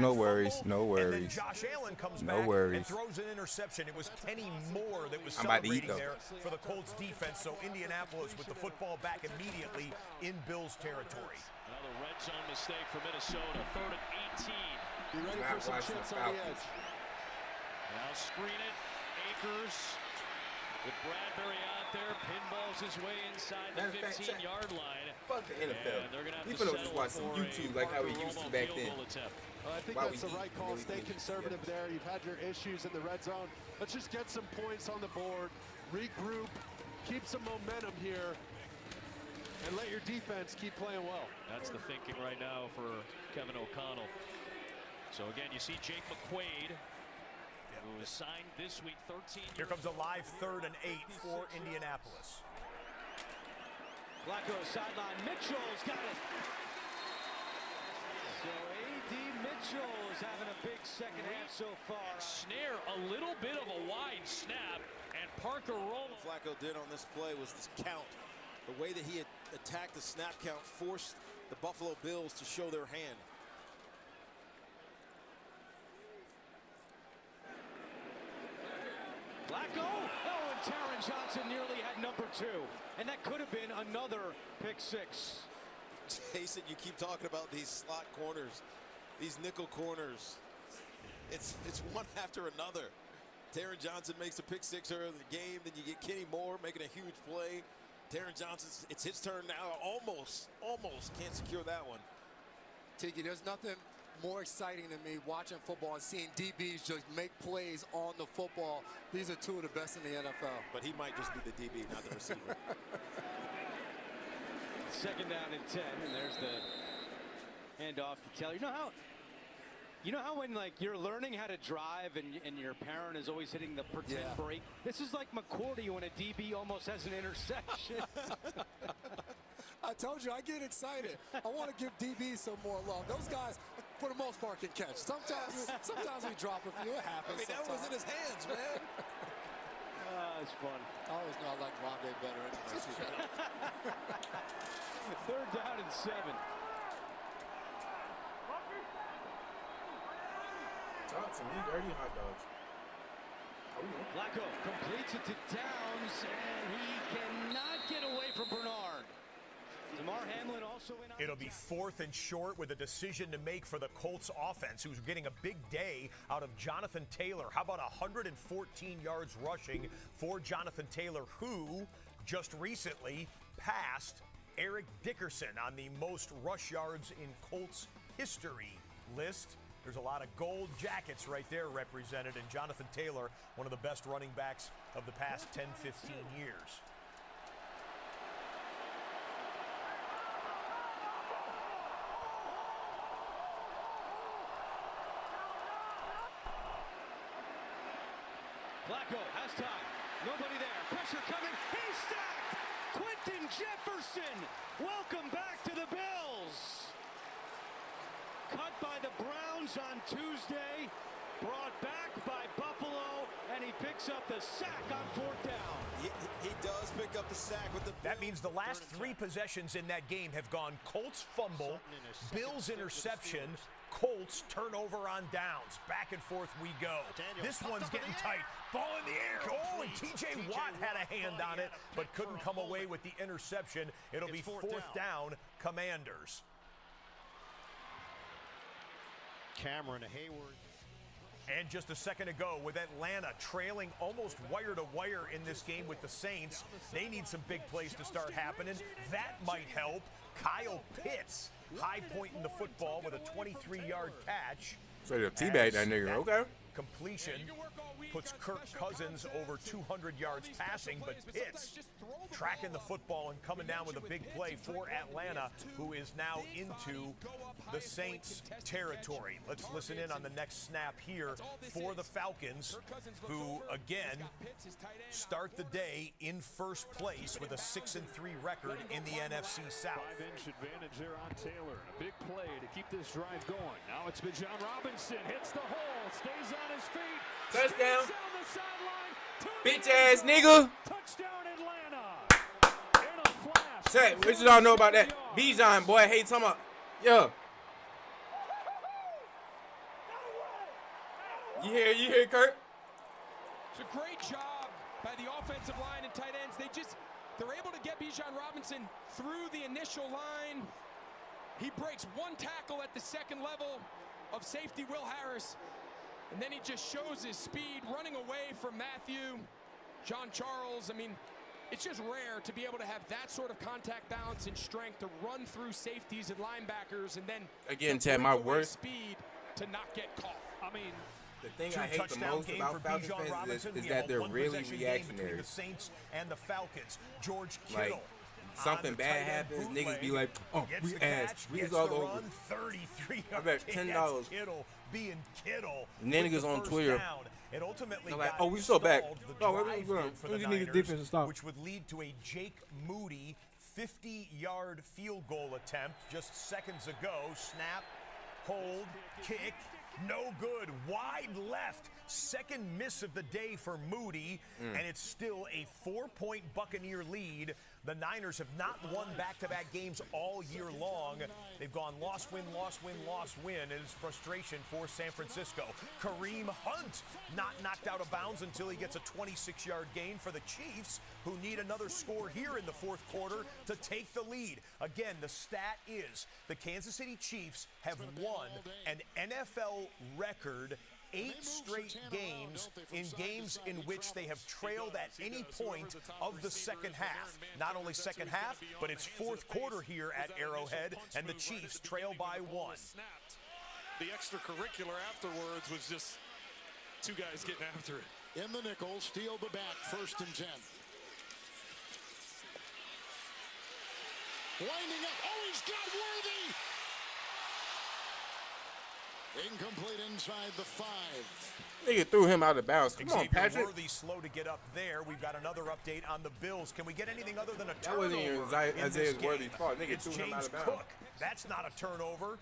No worries. No And then worries. Josh Allen comes No back worries. and throws an interception. It was Kenny Moore that was I'm about to eat, celebrating there for the Colts defense. So Indianapolis with the football back immediately in Bills territory. Another red zone mistake for Minnesota. 3rd and 18. Be ready for some chips on the edge. Now screen it. Akers with Bradbury out there. Pinballs his way inside the 15-yard line. Fuck the NFL. And they're going to have We to finna settle just watch some for YouTube a like how we Parker used to Romo back field then. goal attempt. I think While that's we the right eat, call. and then we Stay finish conservative there. You've had your issues in the red zone. Let's just get some points on the board, regroup, keep some momentum here, and let your defense keep playing well. That's the thinking right now for Kevin O'Connell. So again, you see Jake McQuaid, who was signed this week, 13 years. Here comes a live 3rd and 8 for Indianapolis. Flacco sideline. Mitchell's got it. So A.D. Mitchell is having a big second half so far. Snare, a little bit of a wide snap, and Parker Romo. Flacco did on this play was this count. The way that he had attacked the snap count forced the Buffalo Bills to show their hand. Flacco. Oh, and Taron Johnson nearly had number 2. And that could have been another pick 6. Jason, you keep talking about these slot corners, these nickel corners. It's one after another. Taron Johnson makes a pick six early in the game. Then you get Kenny Moore making a huge play. Taron Johnson, it's his turn now. Almost can't secure that one. Tiki, there's nothing more exciting to me watching football and seeing DBs just make plays on the football. These are two of the best in the NFL. But he might just be the DB, not the receiver. Second down and 10, and there's the handoff to Kelly. You know how when like you're learning how to drive and your parent is always hitting the pretend brake? This is like McCourty when a DB almost has an interception. I told you, I get excited. I want to give DBs some more love. Those guys, for the most part, can catch. Sometimes we drop a few. It happens. I mean, that was in his hands, man. It's fun. I always know I like Rondé better anyway. Third down and 7. Johnson, you dirty hot dogs. Flacco completes it to Downs, and he cannot get away from Bernard. DeMar Hamlin also in. It'll be 4th and short with a decision to make for the Colts offense, who's getting a big day out of Jonathan Taylor. How about 114 yards rushing for Jonathan Taylor, who just recently passed Eric Dickerson on the most rush yards in Colts history list. There's a lot of gold jackets right there represented, and Jonathan Taylor, one of the best running backs of the past 10, 15 years. Flacco has time. Nobody there. Pressure coming. He's sacked. Quentin Jefferson. Welcome back to the Bills. Cut by the Browns on Tuesday. Brought back by Buffalo. And he picks up the sack on 4th down. He does pick up the sack with the. That means the last 3 possessions in that game have gone Colts fumble, Bills interception, Colts turnover on downs. Back and forth we go. This one's getting tight. Ball in the air. Oh, and T.J. Watt had a hand on it, but couldn't come away with the interception. It'll be 4th down, Commanders. Cameron Hayward. And just a second ago, with Atlanta trailing almost wire to wire in this game with the Saints, they need some big plays to start happening. That might help. Kyle Pitts, high point in the football with a 23-yard catch. So the teabag that nigga, okay. Completion puts Kirk Cousins over 200 yards passing, but Pitts tracking the football and coming down with a big play for Atlanta, who is now into the Saints territory. Let's listen in on the next snap here for the Falcons, who again start the day in first place with a 6-3 record in the NFC South. 5-inch advantage there on Taylor. A big play to keep this drive going. Now it's Bijan Robinson, hits the hole, stays on his feet. Touchdown. Down the sideline. Bitch ass nigga. Touchdown Atlanta. In a flash. Say, what y'all know about that? Bijan, boy, hey, talking about, yo. You hear, Kurt? It's a great job by the offensive line and tight ends. They're able to get Bijan Robinson through the initial line. He breaks one tackle at the second level of safety Will Harris, and then he just shows his speed running away from Matthew, John Charles. I mean, it's just rare to be able to have that sort of contact balance and strength to run through safeties and linebackers, and then again, Ted, my worst speed to not get caught. I mean, the thing I hate the most about Falcons fans is that they're really reactionary. The Saints and the Falcons. George Like, Kittle. something bad happens, niggas be like, oh, we asked. We all over. 33 I bet $10. Kittle being Kittle. And then niggas on Twitter. It ultimately They're like, got oh, we so back. stalled the Oh, what are drive we doing? for We the need the Niners, defense to stop. which would lead to a Jake Moody 50-yard field goal attempt just seconds ago. Snap, hold, kick, no good. Wide left. Second miss of the day for Moody, and it's still a 4-point Buccaneer lead. The Niners have not won back-to-back games all year long. They've gone loss, win, loss, win, loss, win. It is frustration for San Francisco. Kareem Hunt not knocked out of bounds until he gets a 26-yard gain for the Chiefs, who need another score here in the fourth quarter to take the lead. Again, the stat is the Kansas City Chiefs have won an NFL record 8 straight games in games in which they have trailed at any point of the second half. Not only second half, but it's fourth quarter here at Arrowhead, and the Chiefs trail by 1. The extracurricular afterwards was just two guys getting after it. In the nickel, steal the back, 1st and 10. Winding up. Oh, he's got Worthy. Incomplete inside the 5. Nigga threw him out of bounds. Come on, Xavier Patrick. Worthy slow to get up there. We've got another update on the Bills. Can we get anything other than a That turnover? wasn't even Isaiah Worthy's fault. Nigga It's threw him out James of bounds. Cook. That's not a turnover.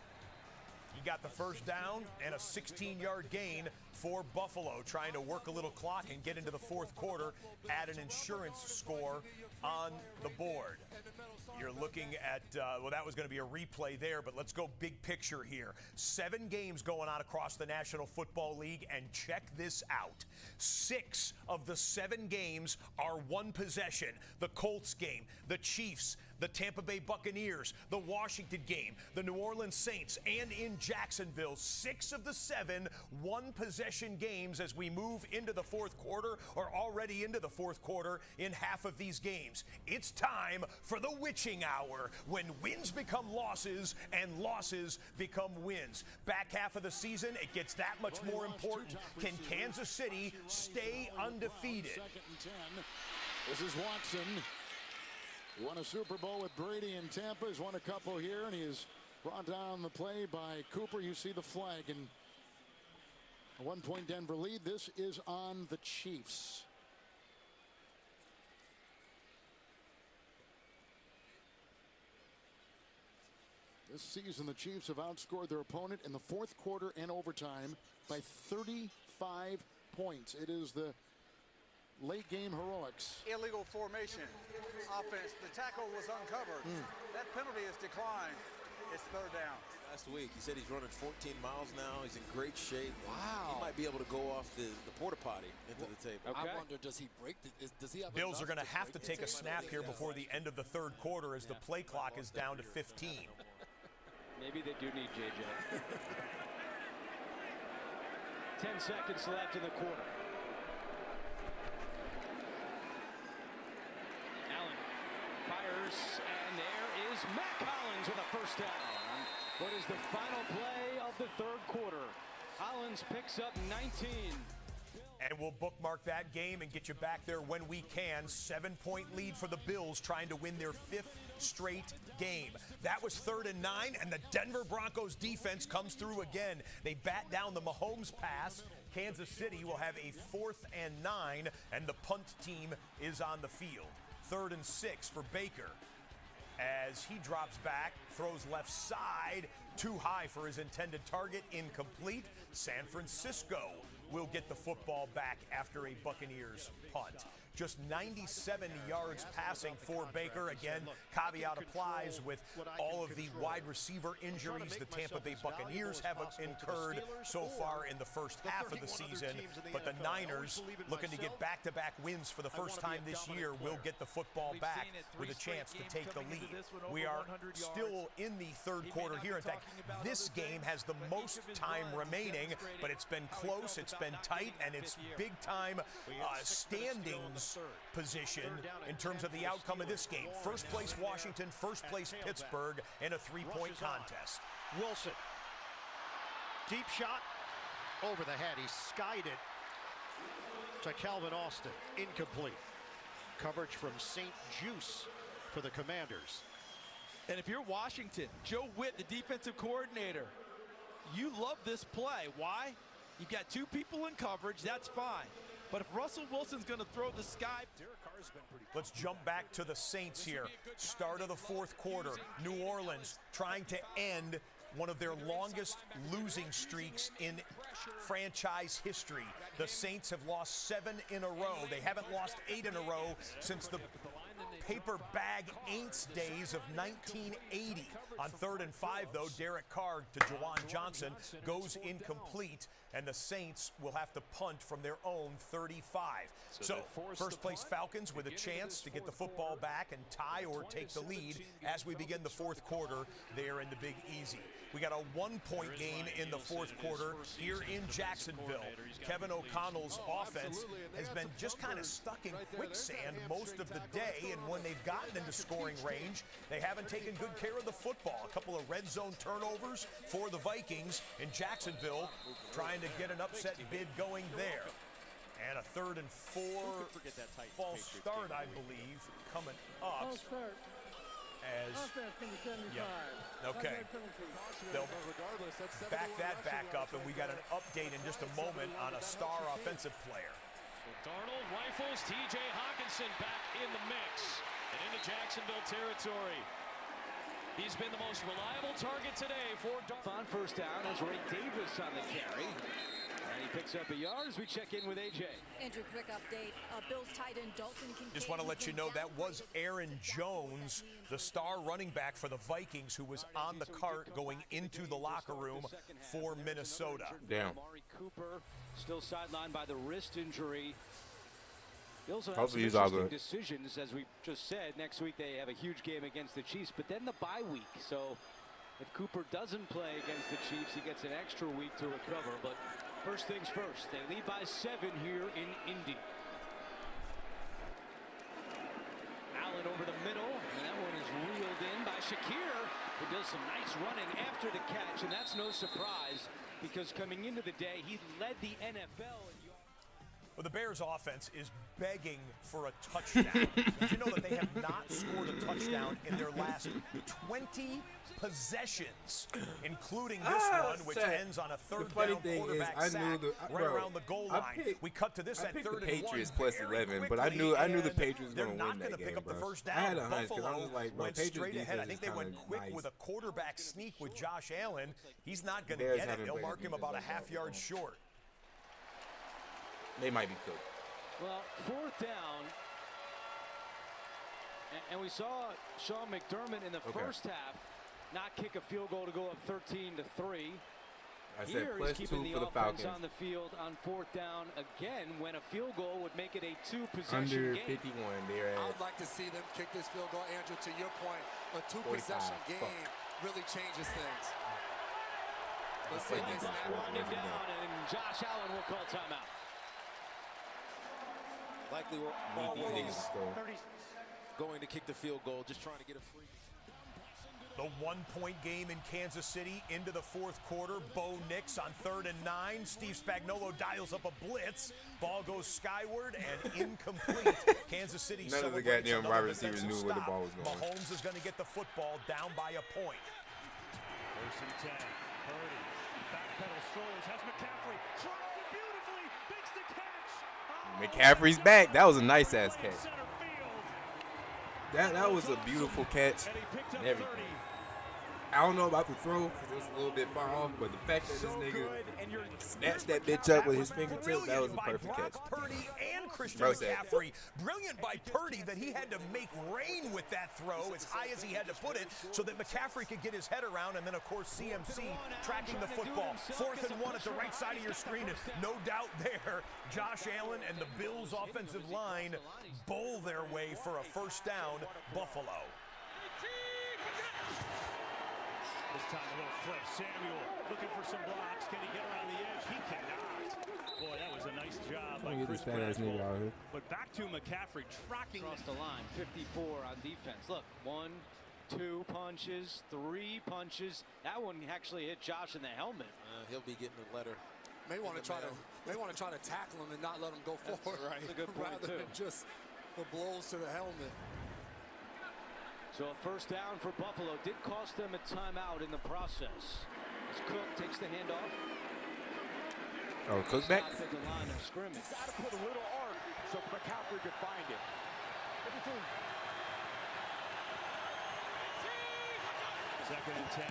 He got the first down and a 16-yard gain for Buffalo, trying to work a little clock and get into the fourth quarter, add an insurance score on the board. You're looking at, well, that was going to be a replay there, but let's go big picture here. 7 games going on across the National Football League, and check this out. 6 of the 7 games are one possession. The Colts game, the Chiefs, the Tampa Bay Buccaneers, the Washington game, the New Orleans Saints, and in Jacksonville, 6 of the 7 one-possession games as we move into the fourth quarter, or already into the fourth quarter in half of these games. It's time for the witching hour, when wins become losses and losses become wins. Back half of the season, it gets that much more important. Can Kansas City stay undefeated? 2nd and 10. This is Watson. He won a Super Bowl with Brady in Tampa. He's won a couple here, and he is brought down the play by Cooper. You see the flag, and a 1-point Denver lead. This is on the Chiefs. This season, the Chiefs have outscored their opponent in the fourth quarter and overtime by 35 points. It is the late game heroics. Illegal formation offense. The tackle was uncovered. That penalty is declined. It's 3rd down. Last week, he said he's running 14 miles now. He's in great shape. Wow. He might be able to go off the porta potty into the table. I wonder, does he break? Does he have? Bills are going to have to take a snap here before the end of the third quarter as the play clock is down to 15. Maybe they do need JJ. 10 seconds left in the quarter. Allen fires, and there is Matt Collins with a first down. What is the final play of the third quarter? Collins picks up 19. And we'll bookmark that game and get you back there when we can. 7-point lead for the Bills, trying to win their 5th straight game. That was 3rd and 9, and the Denver Broncos defense comes through again. They bat down the Mahomes pass. Kansas City will have a 4th and 9, and the punt team is on the field. 3rd and 6 for Baker as he drops back, throws left side, too high for his intended target, incomplete. San Francisco will get the football back after a Buccaneers punt. Just 97 yards passing for Baker. Again, caveat applies with all of the wide receiver injuries the Tampa Bay Buccaneers have incurred so far in the first half of the season. But the Niners, looking to get back-to-back wins for the first time this year, will get the football back with a chance to take the lead. We are still in the third quarter here. In fact, this game has the most time remaining, but it's been close, it's been tight, and it's big-time standings position in terms of the outcome of this game. First place Washington, first place Pittsburgh in a 3-point contest. Wilson. Deep shot over the head. He skied it to Calvin Austin. Incomplete. Coverage from St. Juice for the Commanders. And if you're Washington, Joe Witt, the defensive coordinator, you love this play. Why? You got 2 people in coverage, that's fine. But if Russell Wilson's going to throw the sky, let's jump back to the Saints here. Start of the fourth quarter. New Orleans trying to end one of their longest losing streaks in franchise history. The Saints have lost 7 in a row. They haven't lost 8 in a row since the paper bag Aints days of 1980. On 3rd and 5, though, Derek Carr to Jawan Johnson goes incomplete, and the Saints will have to punt from their own 35. So first place Falcons with a chance to get the football back and tie or take the lead as we begin the fourth quarter there in the Big Easy. We got a 1-point game in the fourth quarter here in Jacksonville. Kevin O'Connell's offense has been just kind of stuck in quicksand most of the day, and when they've gotten into scoring range, they haven't taken good care of the football. A couple of red zone turnovers for the Vikings, and Jacksonville trying to get an upset bid going there. And a 3rd and 4 false start, I believe, coming up. As, okay, they'll back that back up, and we got an update in just a moment on a star offensive player. Darnold rifles T.J. Hawkinson back in the mix and into Jacksonville territory. He's been the most reliable target today for Darnold. On first down, as Ray Davis on the carry. And he picks up a yard as we check in with A.J. Andrew, quick update. Bills tight end Dalton Kincaid. Just want to let you know that was Aaron Jones, the star running back for the Vikings, who was on the cart going into the locker room for Minnesota. Damn. Amari Cooper still sidelined by the wrist injury. Bills have Hopefully some he's all interesting good. decisions, as we just said. Next week they have a huge game against the Chiefs, but then the bye week. So if Cooper doesn't play against the Chiefs, he gets an extra week to recover. But first things first, they lead by 7 here in Indy. Allen over the middle, and that one is reeled in by Shakir, who does some nice running after the catch, and that's no surprise because coming into the day, he led the NFL in yards. Well, the Bears offense is begging for a touchdown. Did you know that they have not scored a touchdown in their last 20 possessions, including this one, which ends on a 3rd down quarterback sack right around the goal line. We cut to this at 3rd and 1. Patriots plus 11, but I knew the Patriots were going to win that game. They're not going to pick up the first down. I had a hunch because I was like, bro, Patriots straight ahead. I think they went quick with a quarterback sneak with Josh Allen. He's not going to get it. They'll mark him about a half-yard short. They might be cooked. Well, 4th down, and we saw Sean McDermott in the first half not kick a field goal to go up 13-3. I said Here plus he's 2 keeping for the the Falcons. offense on the field on 4th down again when a field goal would make it a 2-possession Under game. 51, they're at. I would like to see them kick this field goal, Andrew. To your point, a 2-possession game really changes things. Let's see this snap. Winding down, and Josh Allen will call timeout. Likely we're always going to kick the field goal, just trying to get a free. The 1-point game in Kansas City into the 4th quarter. Bo Nix on 3rd and 9. Steve Spagnuolo dials up a blitz. Ball goes skyward and incomplete. Kansas City None of the goddamn wide receivers knew where the ball was going. Mahomes is going to get the football down by a point. 1st and 10. Purdy. Backpedal strollers. Has McCaffrey. Throws it beautifully. Makes the catch. McCaffrey's back. That was a nice ass catch. That was a beautiful catch and everything. I don't know about the throw because it was a little bit far off, but the fact that this nigga snatched that bitch up with his fingertip, that was a perfect catch. Purdy and Christian McCaffrey. Brilliant by Purdy that he had to make rain with that throw as high as he had to put it so that McCaffrey could get his head around, and then, of course, CMC tracking the football. 4th and 1 at the right side of your screen. No doubt there. Josh Allen and the Bills' offensive line bowl their way for a 1st down. Buffalo. This time a little flip. Samuel looking for some blocks. Can he get around the edge? He cannot. Boy, that was a nice job by Chris Bradwell. But back to McCaffrey tracking across the line. 54 on defense. Look, 1, 2 punches, 3 punches. That one actually hit Josh in the helmet. He'll be getting a letter. May want to try to tackle him and not let him go forward. Right. That's a good point rather than just the blows to the helmet. So a 1st down for Buffalo did cost them a timeout in the process. As Cook takes the handoff. Oh, Cook back? At the line of scrimmage. Got to put a little arc so McCaffrey could find it. 2nd and 10.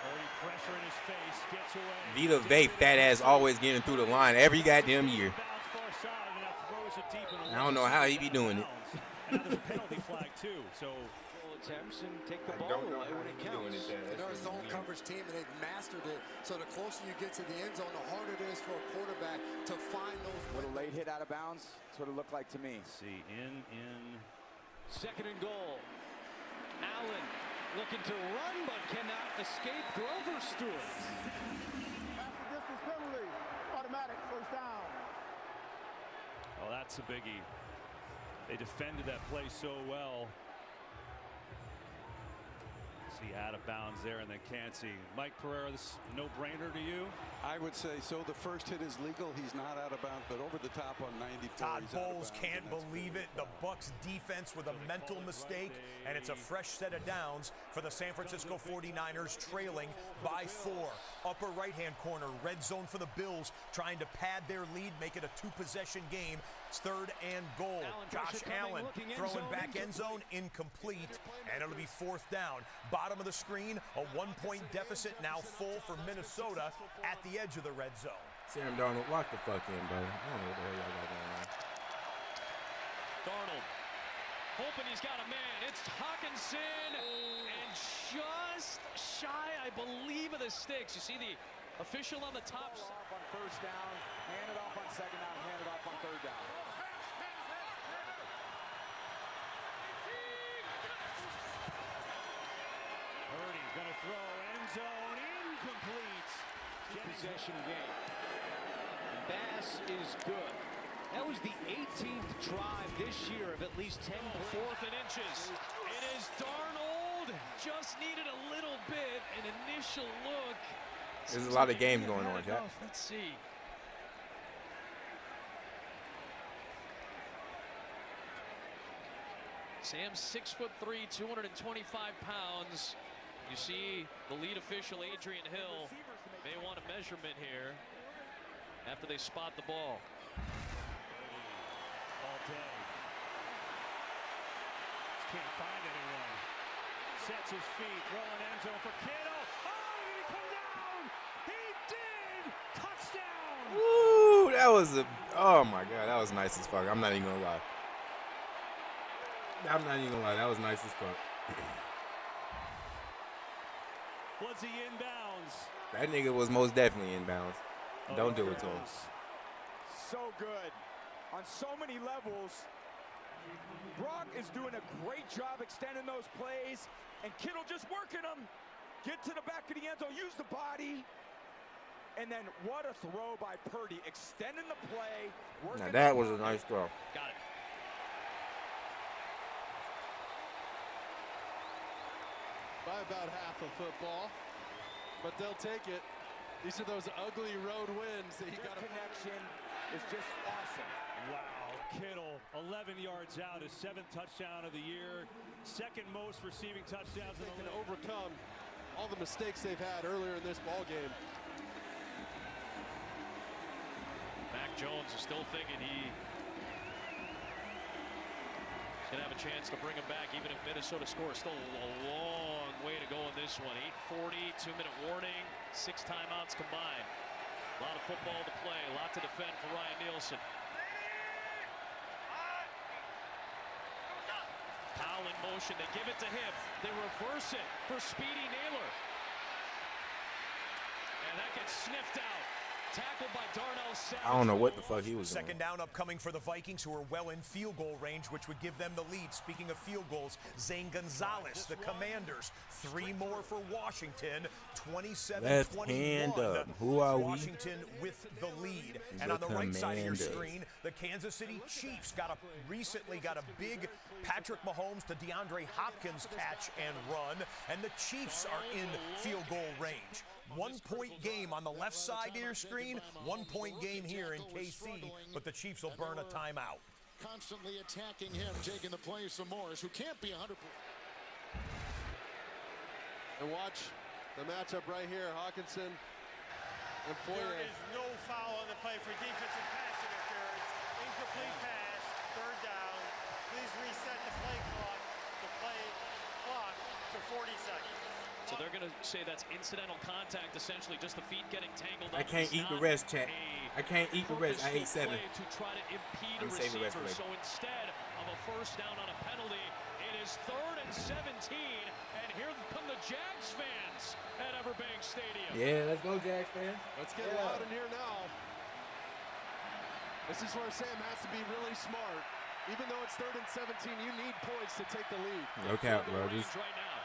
Early pressure in his face, gets away. Vita Vey, fat ass, always getting through the line every goddamn year. I don't know how he be doing it. And there's a penalty flag too, so attempts and take the ball away when it counts. They're a zone coverage team and they've mastered it. So the closer you get to the end zone, the harder it is for a quarterback to find those. Little late hit out of bounds. That's what it looked like to me. Let's see, in 2nd and goal. Allen looking to run but cannot escape Grover Stewart. that's a biggie. They defended that play so well. See out of bounds there, and then can't see. Mike Pereira, this no-brainer to you? I would say so. The first hit is legal. He's not out of bounds, but over the top on 94. Todd Bowles can't believe it. The Bucs defense with a mental mistake, and it's a fresh set of downs for the San Francisco 49ers, trailing by 4. Upper right-hand corner, red zone for the Bills, trying to pad their lead, make it a 2-possession game. It's 3rd and goal. Josh Allen throwing back end zone, incomplete, and it'll be 4th down. Bottom of the screen, a 1-point deficit, now full for Minnesota at the edge of the red zone. Sam Darnold, lock the fuck in, bro. I don't know what the hell y'all got going on. Darnold hoping he's got a man. It's Hawkinson, and just shy, I believe, of the sticks. You see the official on the top. Off on 1st down, hand it off on 2nd down, hand it off on 3rd down. Purdy gonna throw, end zone, incomplete. Possession game. And Bass is good. That was the 18th drive this year of at least 10. 4th and inches. It is Darnold. Just needed a little bit. An initial look. There's a lot of games going on, Jack. Let's see. Sam's 6'3", 225 pounds. You see the lead official, Adrian Hill, may want a measurement here after they spot the ball. All day. Can't find anyone. Sets his feet, throwing end zone for Kittle. Oh, did he come down? He did! Touchdown! Woo! That was oh my God, that was nice as fuck. I'm not even gonna lie. That was nice as fuck. Was he inbounds? That nigga was most definitely inbounds. Don't do it to him. So good. On so many levels. Brock is doing a great job extending those plays, and Kittle just working them. Get to the back of the end zone, use the body. And then what a throw by Purdy, extending the play. Now that was a nice throw. Got it. By about half of football, but they'll take it. These are those ugly road wins that you got. Connection is just awesome. Wow, Kittle, 11 yards out, his 7th touchdown of the year, 2nd most receiving touchdowns in the league. Can overcome all the mistakes they've had earlier in this ball game. Mac Jones is still thinking he's going to have a chance to bring him back, even if Minnesota scores. Still a long way to go in this one. 8:40, 2-minute warning, 6 timeouts combined. A lot of football to play, a lot to defend for Ryan Nielsen. Powell in motion, they give it to him. They reverse it for Speedy Naylor. And that gets sniffed out. Tackled by Darnell Savage. I don't know what the fuck he was doing. 2nd down upcoming for the Vikings, who are well in field goal range, which would give them the lead. Speaking of field goals, Zane Gonzalez, the Commanders, 3 more for Washington, 27-21. Who are we? Washington with the lead. And on the right side of your screen, the Kansas City Chiefs recently got a big Patrick Mahomes to DeAndre Hopkins catch and run, and the Chiefs are in field goal range. 1-point game on the left side of your screen, 1-point game here in KC, but the Chiefs will burn a timeout. Constantly attacking him, taking the place of Morris, who can't be 100%. And watch the matchup right here, Hawkinson and Foyer. There is no foul on the play for defensive pass interference. Incomplete pass, 3rd down. Please reset the play clock to 40 seconds. So they're going to say that's incidental contact, essentially just the feet getting tangled up. I can't eat the rest, chat. I can't eat the rest. I ate 7. To try to impede a receiver. So instead of a 1st down on a penalty, it is 3rd and 17. And here come the Jags fans at Everbank Stadium. Yeah, let's go, Jags fans. Let's get loud in here now. This is where Sam has to be really smart. Even though it's 3rd and 17, you need points to take the lead. No cap, bro. Right now.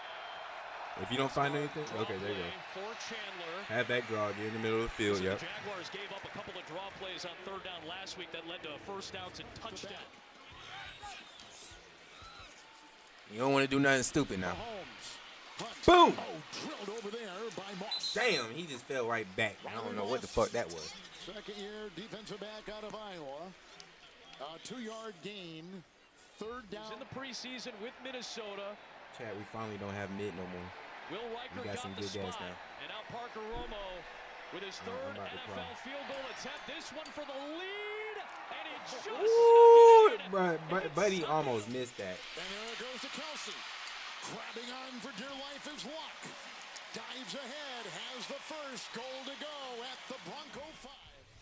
If you don't find anything, okay, there you go. For Chandler. Halfback draw, get in the middle of the field, yep. The Jaguars gave up a couple of draw plays on third down last week that led to first downs and touchdown. You don't want to do nothing stupid now. Boom! Drilled over there by Moss. Damn, he just fell right back. I don't know what the fuck that was. Second-year defensive back out of Iowa. A 2-yard gain. Third down. He's in the preseason with Minnesota. Chad, we finally don't have mid no more. Will Riker got some good spot. guys now. And now Parker Romo with his third NFL field goal attempt. This one for the lead. And he just Ooh, Buddy almost missed that. And there it goes to Kelsey. Grabbing on for dear life is Luck. Dives ahead, has the first goal to go at the Bronco 5.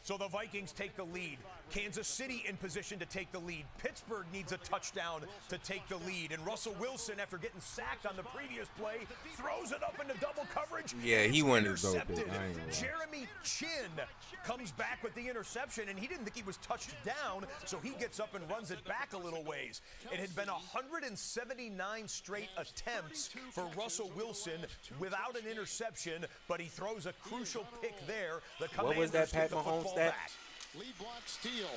So the Vikings take the lead. Kansas City in position to take the lead. Pittsburgh needs a touchdown to take the lead. And Russell Wilson, after getting sacked on the previous play, throws it up into double coverage. Yeah, he wanted to go intercepted. big. Jeremy Chin comes back with the interception, and he didn't think he was touched down, so he gets up and runs it back a little ways. It had been 179 straight attempts for Russell Wilson without an interception, but he throws a crucial pick there. The What was that Pat Mahomes stat? Lead block steal.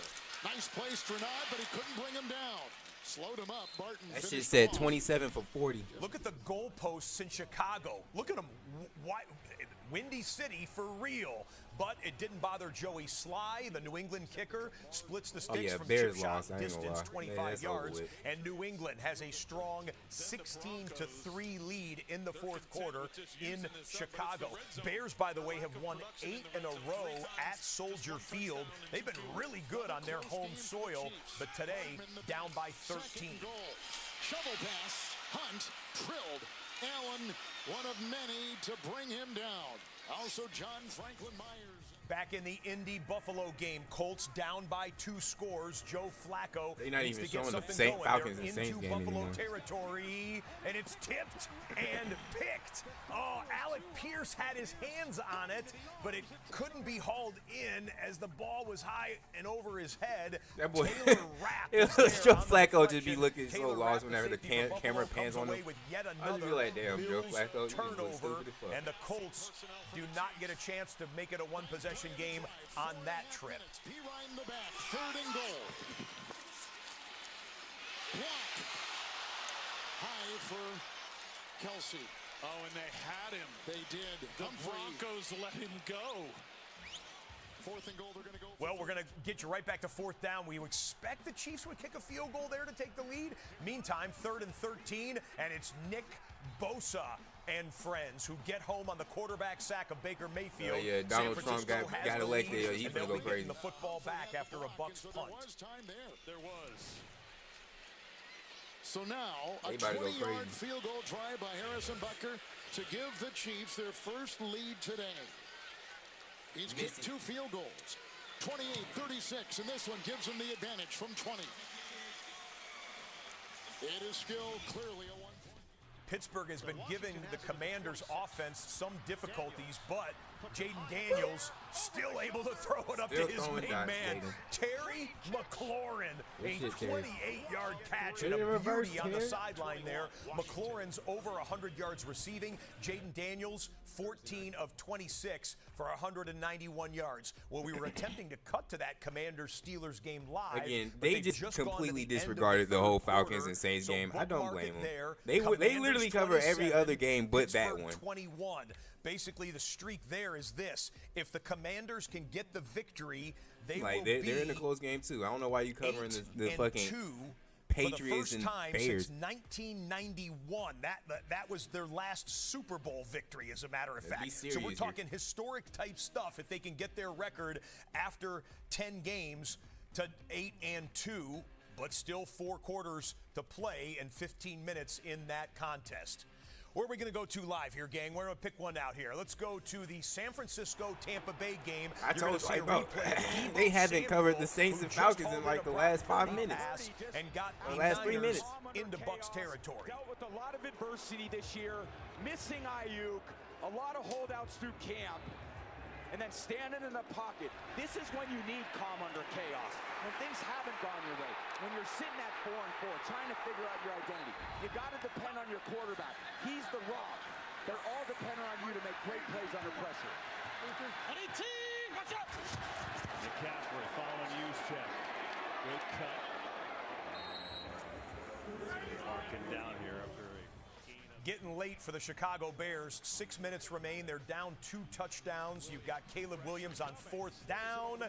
Nice play, Stranad, but he couldn't bring him down. Slowed him up. Barton. That shit said 27 for 40. Look at the goalposts in Chicago. Look at them. Windy City for real. But it didn't bother Joey Sly, the New England kicker, splits the sticks from Bears chip shot lost, distance, 25 yards, over and New England has a strong 16-3 lead in the fourth quarter in Chicago. Bears, by the way, have won 8 in a row at Soldier Field. They've been really good on their home soil, but today down by 13. Shovel pass, Hunt, drilled. Allen, one of many to bring him down. Also, John Franklin Myers. Back in the Indy Buffalo game, Colts down by 2 scores. Joe Flacco They're not needs even to get showing the something going. Falcons They're and Saints into game Buffalo anymore. territory, and it's tipped and picked. Oh, Alec Pierce had his hands on it, but it couldn't be hauled in as the ball was high and over his head. That boy, Taylor Rapp it is was there Joe on the Flacco just be deflection. looking so Taylor lost Rapp, whenever the safety for camera Buffalo, pans comes on away him. with yet I just another be like, damn, Joe Bills Flacco, you just look turnover, stupid as fuck. and the Colts do not get a chance to make it a one-possession game on that trip. Behind the back, third and goal. Block. High for Kelsey. Oh, and they had him. They did. The Broncos let him go. Fourth and goal, they're going to go. Well, we're going to get you right back to fourth down. We expect the Chiefs would kick a field goal there to take the lead. Meantime, 3rd and 13, and it's Nick Bosa and friends who get home on the quarterback sack of Baker Mayfield. Yeah, Donald Trump got elected. He's going to go crazy. The football back after a Bucs punt. There was time there. There was. So now, a 20-yard field goal try by Harrison Butker to give the Chiefs their first lead today. He's kicked 2 field goals, 28-36, and this one gives him the advantage from 20. It is still clearly a 1-point. Pittsburgh has been giving the Commanders' offense some difficulties, but Jaden Daniels still able to throw it up to his main man, Terry McLaurin. A 28-yard catch and a beauty on the sideline there. McLaurin's over 100 yards receiving. Jaden Daniels, 14 of 26 for 191 yards. Well, we were attempting to cut to that Commanders-Steelers game live. Again, they just completely disregarded the whole Falcons and Saints game. I don't blame them. They literally cover every other game but that one. 21. Basically, the streak there is this. If the Commanders can get the victory, they're in a close game, too. I don't know why you covering the fucking Patriots and Bears. Since 1991. That was their last Super Bowl victory, as a matter of fact. So we're talking historic type stuff if they can get their record after 10 games to 8-2, but still 4 quarters to play and 15 minutes in that contest. Where are we going to go to live here, gang? We're going to pick one out here. Let's go to the San Francisco-Tampa Bay game. I told you about they haven't covered the Saints and Falcons in like the last 5 minutes. And got the last 3 minutes into Bucs territory. Dealt with a lot of adversity this year, missing Ayuk, a lot of holdouts through camp, and then standing in the pocket. This is when you need calm under chaos. When things haven't gone your way, when you're sitting at 4-4, trying to figure out your identity, you got to depend on your quarterback. He's the rock. They're all dependent on you to make great plays under pressure. McCaffrey following use check. Good cut. Marking down here after getting late for the Chicago Bears. 6 minutes remain. They're down 2 touchdowns. You've got Caleb Williams on 4th down.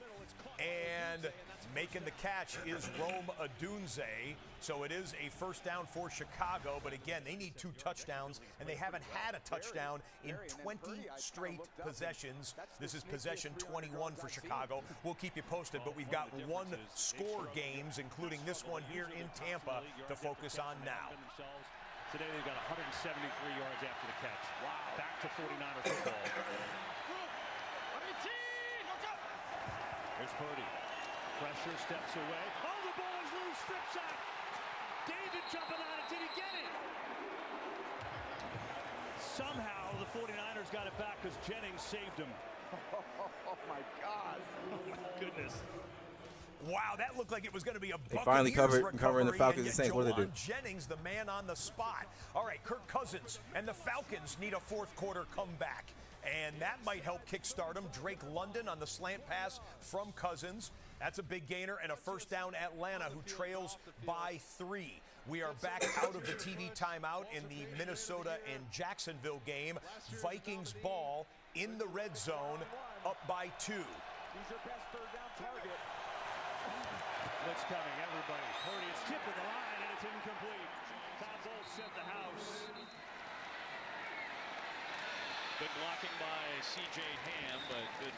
And making the catch is Rome Odunze. So it is a first down for Chicago. But again, they need 2 touchdowns, and they haven't had a touchdown in 20 straight possessions. This is possession 21 for Chicago. We'll keep you posted, but we've got 1-score games, including this one here in Tampa, to focus on now. Today they've got 173 yards after the catch. Wow. Back to 49er football. Here's Purdy. Pressure, steps away. Oh, the ball is loose. Strip sack. David jumping on it. Did he get it? Somehow the 49ers got it back because Jennings saved him. Oh, my God. Oh, my goodness. Wow, that looked like it was going to be a They finally covering the Falcons and Saints. What do they do? Jennings, the man on the spot. All right, Kirk Cousins and the Falcons need a fourth-quarter comeback, and that might help kickstart them. Drake London on the slant pass from Cousins. That's a big gainer, and a first down Atlanta, who trails by 3. We are back out of the TV timeout in the Minnesota and Jacksonville game. Vikings ball in the red zone, up by 2. He's your best third down target. Blitz coming, everybody. Purdy is tipped to the line, and it's incomplete. Todd Bowles set the house. Good blocking by C.J. Ham, but good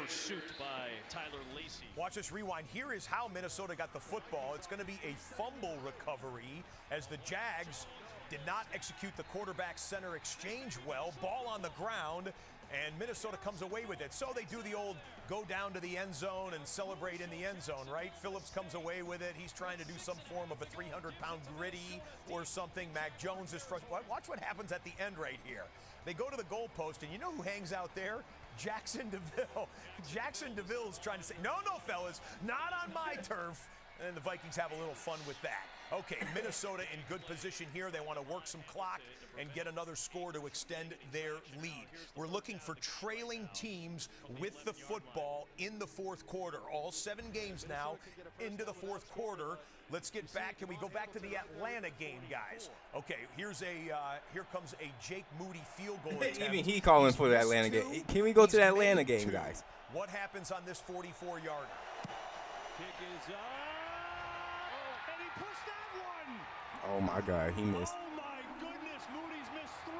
pursuit by Tyler Lacey. Watch this rewind. Here is how Minnesota got the football. It's going to be a fumble recovery as the Jags did not execute the quarterback-center exchange well. Ball on the ground, and Minnesota comes away with it. So they do the old go down to the end zone and celebrate in the end zone, right? Phillips comes away with it. He's trying to do some form of a 300-pound gritty or something. Mac Jones is frustrated. Watch what happens at the end right here. They go to the goalpost, and you know who hangs out there? Jackson DeVille. Jackson DeVille is trying to say, no, fellas, not on my turf. And the Vikings have a little fun with that. Okay, Minnesota in good position here. They want to work some clock and get another score to extend their lead. We're looking for trailing teams with the football in the fourth quarter. All 7 games now into the fourth quarter. Let's get back. Can we go back to the Atlanta game, guys? Okay, here comes a Jake Moody field goal attempt. Even he calling for the Atlanta game. Can we go to the Atlanta game, guys? What happens on this 44-yarder? Kick is up. And he pushed that one. Oh, my God. He missed. Oh, my goodness. Moody's missed 3.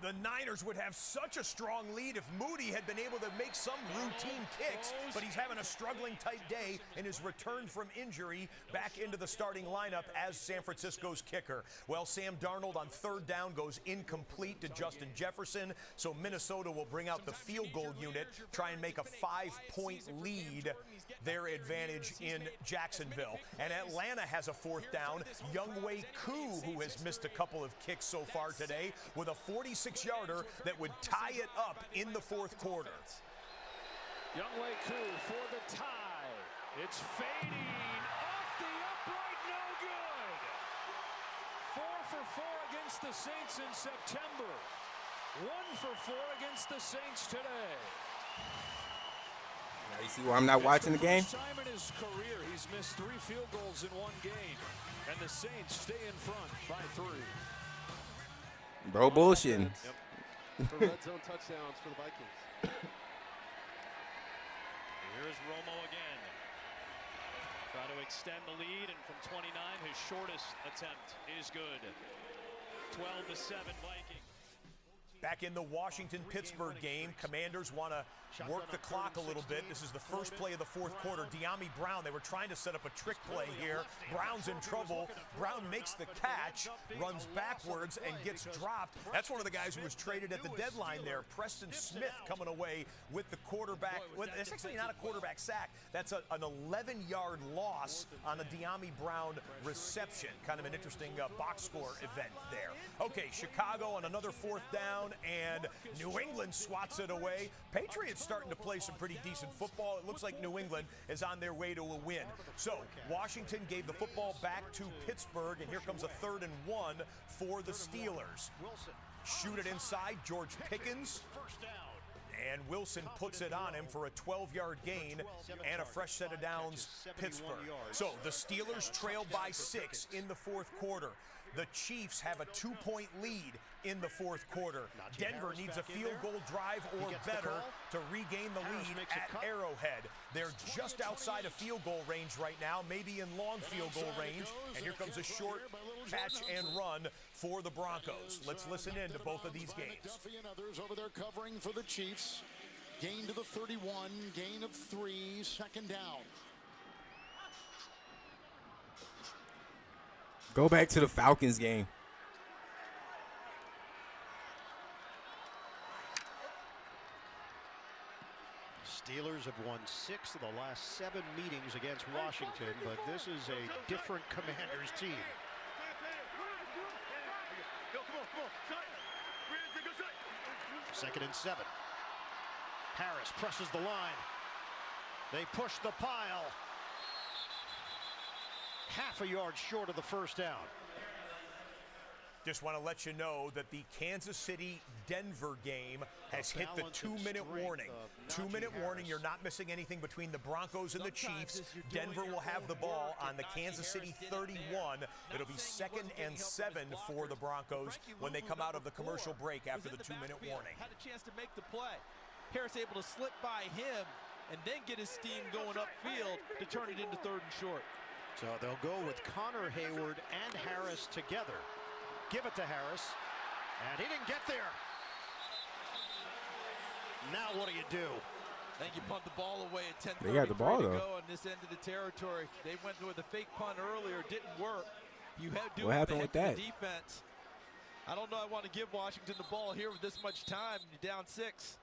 The Niners would have such a strong lead if Moody had been able to make some routine kicks, but he's having a struggling tight day and is returned from injury back into the starting lineup as San Francisco's kicker. Well, Sam Darnold on 3rd down goes incomplete to Justin Jefferson, so Minnesota will bring out the field goal unit, try and make a 5-point lead, their advantage in Jacksonville. And Atlanta has a 4th down. Younghoe Koo, who has missed a couple of kicks so far today, with a 46-yarder that would tie it up in the fourth quarter. Younghoe Koo for the tie. It's fading off the upright, no good. 4 for 4 against the Saints in September. 1 for 4 against the Saints today. Now you see why I'm not watching the game? First time in his career, he's missed 3 field goals in 1 game, and the Saints stay in front by 3. Bro, bullshitting. Yep. For red zone touchdowns for the Vikings. Here's Romo again. Try to extend the lead, and from 29, his shortest attempt is good. 12-7 Vikings. Back in the Washington-Pittsburgh game, Commanders want to work the clock a little bit. This is the first play of the fourth quarter. De'Ami Brown, they were trying to set up a trick play here. Brown's in trouble. Brown makes the catch, runs backwards, and gets dropped. That's one of the guys who was traded at the deadline there. Preston Smith coming away with the quarterback. Well, it's actually not a quarterback sack. That's an 11-yard loss on a De'Ami Brown reception. Kind of an interesting box score event there. Okay, Chicago on another 4th down. touchdown, and New England swats it away. Patriots starting to play some pretty decent football. It looks like New England is on their way to a win. So Washington gave the football back to Pittsburgh, and here comes a 3rd and 1 for the Steelers. Shoot it inside, George Pickens. And Wilson puts it on him for a 12-yard gain and a fresh set of downs, Pittsburgh. So the Steelers trail by 6 in the 4th quarter. The Chiefs have a 2-point lead in the 4th quarter. Denver needs a field goal drive or better to regain the lead at Arrowhead. They're just outside of field goal range right now, maybe in long field goal range. And here comes a short catch and run for the Broncos. Let's listen in to both of these games. Duffy and others over there covering for the Chiefs. Gain to the 31, gain of 3, 2nd down. Go back to the Falcons game. Steelers have won 6 of the last 7 meetings against Washington, but this is a different Commanders team. 2nd and 7. Harris presses the line. They push the pile. Half a yard short of the first down. Just want to let you know that the Kansas City-Denver game has hit the 2-minute warning. 2-minute warning, you're not missing anything between the Broncos and the Chiefs. Denver will have the ball on the Kansas City 31. It'll be 2nd and 7 for the Broncos when they come out of the commercial break after the 2-minute warning. Had a chance to make the play. Harris able to slip by him and then get his steam going upfield to turn it into 3rd and short. So they'll go with Connor Hayward and Harris together. Give it to Harris, and he didn't get there. Now what do? I think you punt the ball away at 10:33 They got the ball, though. to go on this end of the territory. They went with a fake punt earlier, didn't work. You have to what happened with that? Defense. I don't know. I want to give Washington the ball here with this much time. You're down 6.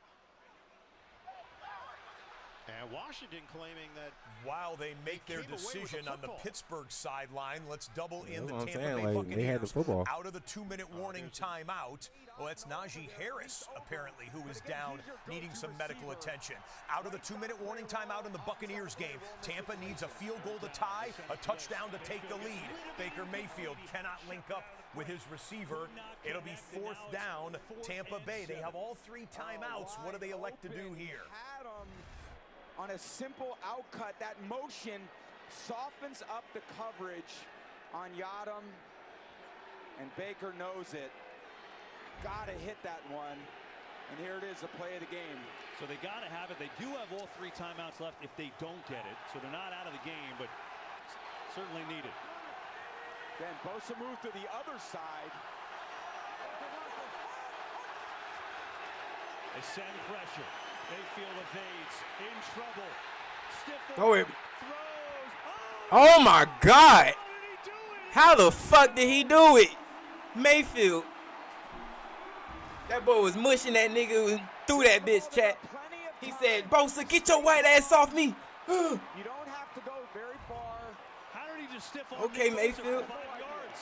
And Washington claiming that while they make their decision on the Pittsburgh sideline, let's double in the Tampa Bay like, Buccaneers they had the football. out of the 2-minute warning timeout. Well, that's Najee Harris, apparently, who is down, needing some medical attention. Out of the 2-minute warning timeout in the Buccaneers game, Tampa needs a field goal to tie, a touchdown to take the lead. Baker Mayfield cannot link up with his receiver. It'll be 4th down, Tampa Bay. They have all 3 timeouts. What do they elect to do here? On a simple outcut, that motion softens up the coverage on Yadam, and Baker knows it. Gotta hit that one, and here it is, the play of the game. So they gotta have it. They do have all 3 timeouts left if they don't get it, so they're not out of the game, but certainly needed. Then Bosa moved to the other side. They send pressure. Mayfield evades, in trouble. Stiff Throw it. Throws. Oh my God! How the fuck did he do it? Mayfield. That boy was mushing that nigga through that bitch, chat. He said, Bosa, get your white ass off me. You don't have to go very far. How did he just stiff on Okay, Mayfield? Mayfield. 5 yards.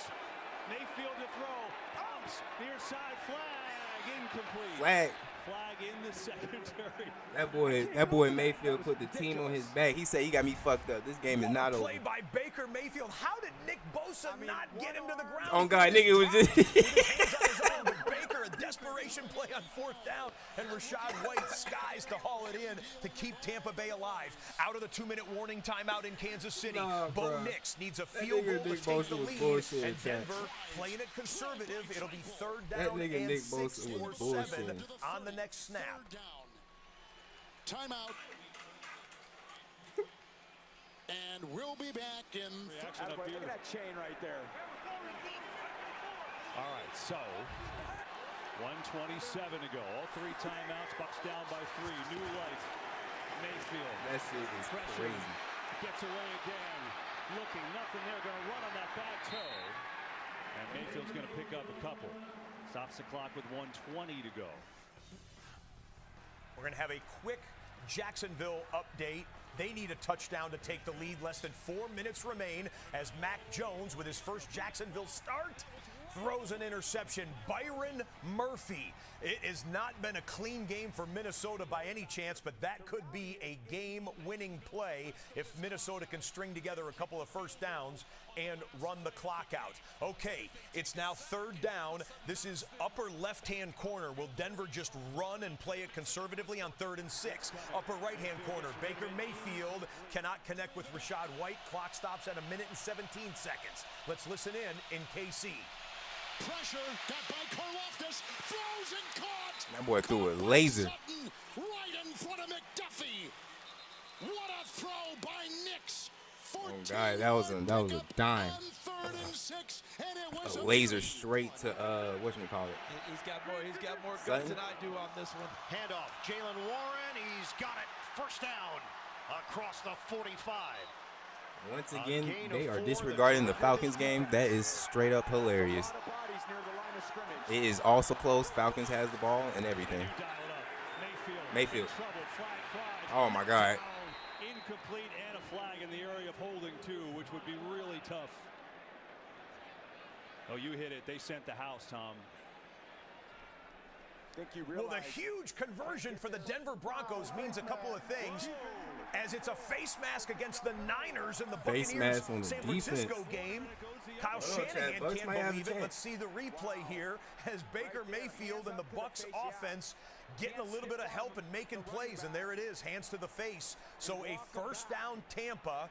Mayfield to throw. Pumps. Near side flag. Incomplete. Flag. Flag in the secondary. That boy Mayfield put the team on his back. He said he got me fucked up. This game is not over. Play by Baker Mayfield. How did Nick Bosa not get him to the ground? Oh God, nigga, it was just Hands on his own, but Baker, a desperation play on 4th down, and Rashad White skies to haul it in to keep Tampa Bay alive. Out of the 2-minute warning timeout in Kansas City, Bo Nix needs a field goal to take the lead, and Denver playing it conservative. It'll be 3rd down and 6 or 7 on the next snap. Timeout. And we'll be back in. Look at that chain right there. All right, so 1:27 to go. All 3 timeouts. Bucks down by 3. New life. Mayfield. That shit is Pressure. crazy. Gets away again. Looking, nothing there. Going to run on that back toe. And Mayfield's going to pick up a couple. Stops the clock with 1:20 to go. We're going to have a quick Jacksonville update. They need a touchdown to take the lead. Less than 4 minutes remain as Mac Jones, with his first Jacksonville start, throws an interception. Byron Murphy. It has not been a clean game for Minnesota by any chance, but that could be a game-winning play if Minnesota can string together a couple of first downs and run the clock out. Okay, it's now 3rd down. This is upper left-hand corner. Will Denver just run and play it conservatively on 3rd and 6? Upper right-hand corner. Baker Mayfield cannot connect with Rashad White. Clock stops at 1 minute and 17 seconds. Let's listen in KC. Pressure got by Karlaftis, throws and caught. That boy threw a laser. Right in front of McDuffie. What a throw by Nix. Oh God, that was a dime. A laser straight to whatchamacallit. He's got more guts than I do on this one. Handoff, Jalen Warren. He's got it. First down across the 45. Once again, they are disregarding the Falcons game. That is straight up hilarious. It is also close. Falcons has the ball and everything. Mayfield. Oh my God. Incomplete and a flag in the area of holding too, which would be really tough. Oh, you hit it. They sent the house, Tom. Well, the huge conversion for the Denver Broncos means a couple of things, as it's a face mask against the Niners in the Buccaneers San Francisco game. Kyle Shanahan can't believe it. Let's see the replay here as Baker Mayfield and the Bucs offense getting a little bit of help and making plays, and there it is, hands to the face. So a first down Tampa.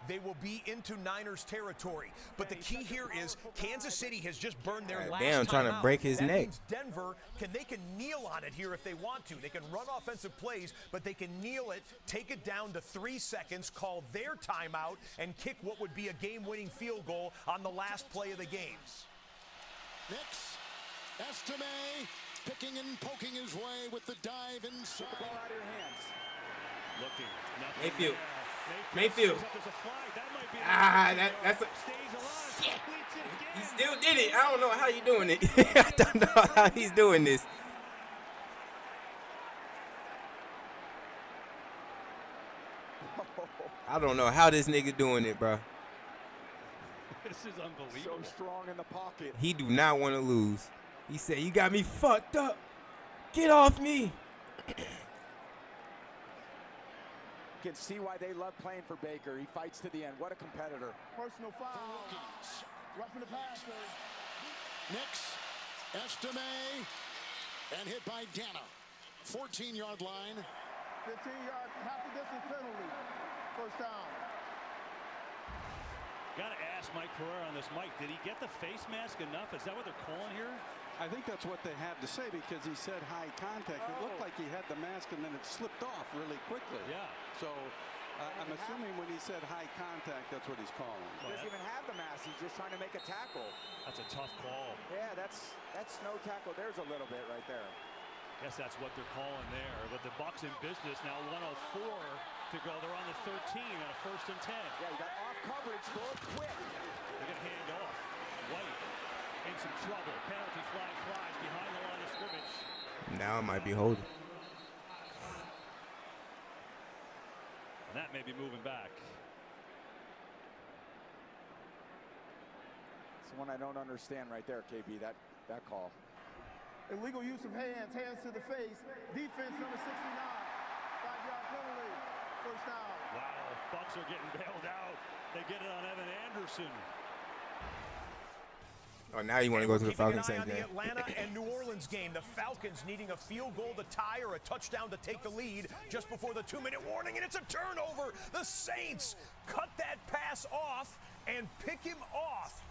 They will be into Niners territory. But the key here is Kansas City has just burned their last damn, trying to break his neck. neck. Means Denver, they can kneel on it here if they want to. They can run offensive plays, but they can kneel it, take it down to 3 seconds, call their timeout, and kick what would be a game-winning field goal on the last play of the game. Nix, Estime, picking and poking his way with the dive inside. Get the ball out of your hands. Looking. Mayfield. That's a shit. He still did it. I don't know how he's doing it. I don't know how he's doing this. I don't know how this nigga doing it, bro. This is unbelievable. So strong in the pocket. He do not want to lose. He said, "You got me fucked up. Get off me." Can see why they love playing for Baker. He fights to the end. What a competitor. Personal foul. Roughing the passer. Nix, Estime, and hit by Dana. 14-yard line. 15-yard, half the distance penalty. First down. Got to ask Mike Pereira on this. Mike, did he get the face mask enough? Is that what they're calling here? I think that's what they had to say because he said high contact. It looked like he had the mask and then it slipped off really quickly. Yeah. So I'm assuming when he said high contact, that's what he's calling. He doesn't even have the mask. He's just trying to make a tackle. That's a tough call. Yeah, that's no tackle. There's a little bit right there. Guess that's what they're calling there. But the Bucs in business now. 1:04 to go. They're on the 13 on a 1st and 10. Yeah, you got off coverage. Throw it quick. They're going to hand off. White in some trouble. Penalty flag flies behind the line of scrimmage. Now it might be holding. And that may be moving back. It's the one I don't understand right there, KB, that call. Illegal use of hands to the face. Defense number 69. 5-yard penalty. First down. Wow, Bucs are getting bailed out. They get it on Evan Anderson. Oh, now you want to go to the Falcons game. The Atlanta and New Orleans game. The Falcons needing a field goal to tie or a touchdown to take the lead just before the 2-minute warning, and it's a turnover. The Saints cut that pass off and pick him off.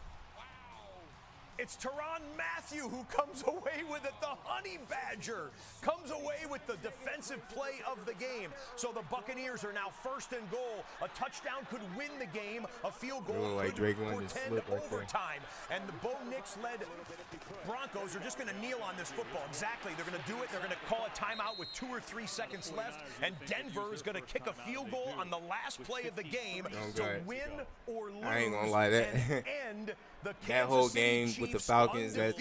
It's Tyrann Mathieu who comes away with it. The Honey Badger comes away with the defensive play of the game. So the Buccaneers are now 1st and goal. A touchdown could win the game. A field goal could portend overtime. And the Bo Nix-led Broncos are just going to kneel on this football. Exactly. They're going to do it. They're going to call a timeout with 2 or 3 seconds left. And Denver is going to kick a field goal on the last play of the game to win or lose I ain't gonna lie, that and end that whole game with the Falcons, that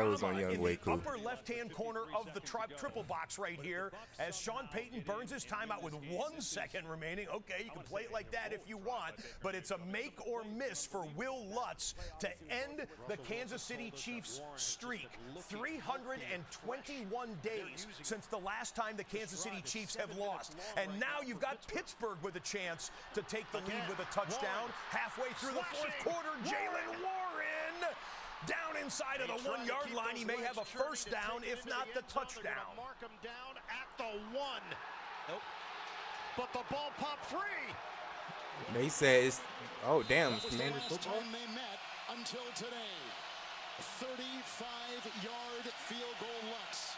was on Young Way cool. Upper left-hand corner of the triple box right here, as Sean Payton burns his timeout with 1 second remaining. Okay, you can play it like that if you want, but it's a make or miss for Will Lutz to end the Kansas City Chiefs streak. 321 days since the last time the Kansas City Chiefs have lost. And now you've got Pittsburgh with a chance to take the lead with a touchdown. Halfway through the fourth quarter, Jalen Warren down inside of the 1 yard line. He may have a first down, if not the touchdown. Mark him down at the 1. Nope. But the ball popped free. They said it's, oh damn, it's Commanders football. They met until today. 35-yard field goal Lutz.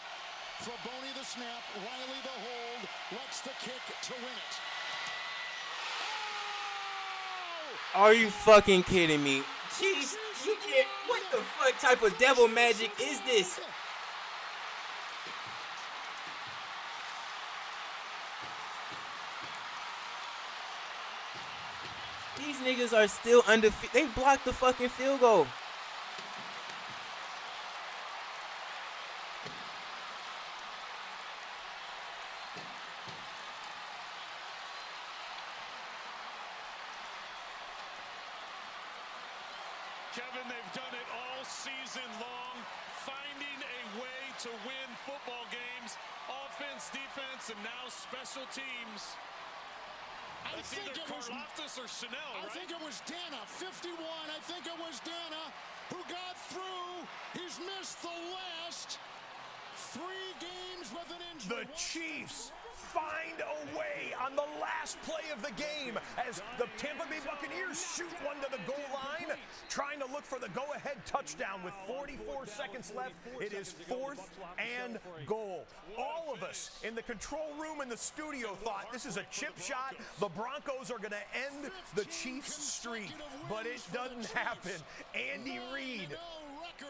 Fraboni the snap, Riley the hold, Lutz the kick to win it. Are you fucking kidding me? Jeez, you can't. What the fuck type of devil magic is this? These niggas are still undefeated. They blocked the fucking field goal. Kevin, they've done it all season long, finding a way to win football games, offense, defense, and now special teams. That's either Karlaftis or Chanel, right? I think it was Dana, 51. I think it was Dana who got through. He's missed the last 3 games with an injury. The Chiefs find a way on the last play of the game as the Tampa Bay Buccaneers shoot one to the goal line, trying to look for the go-ahead touchdown with 44 seconds left. It is 4th and goal. All of us in the control room in the studio thought this is a chip shot. The Broncos are going to end the Chiefs streak, but it doesn't happen. Andy Reid,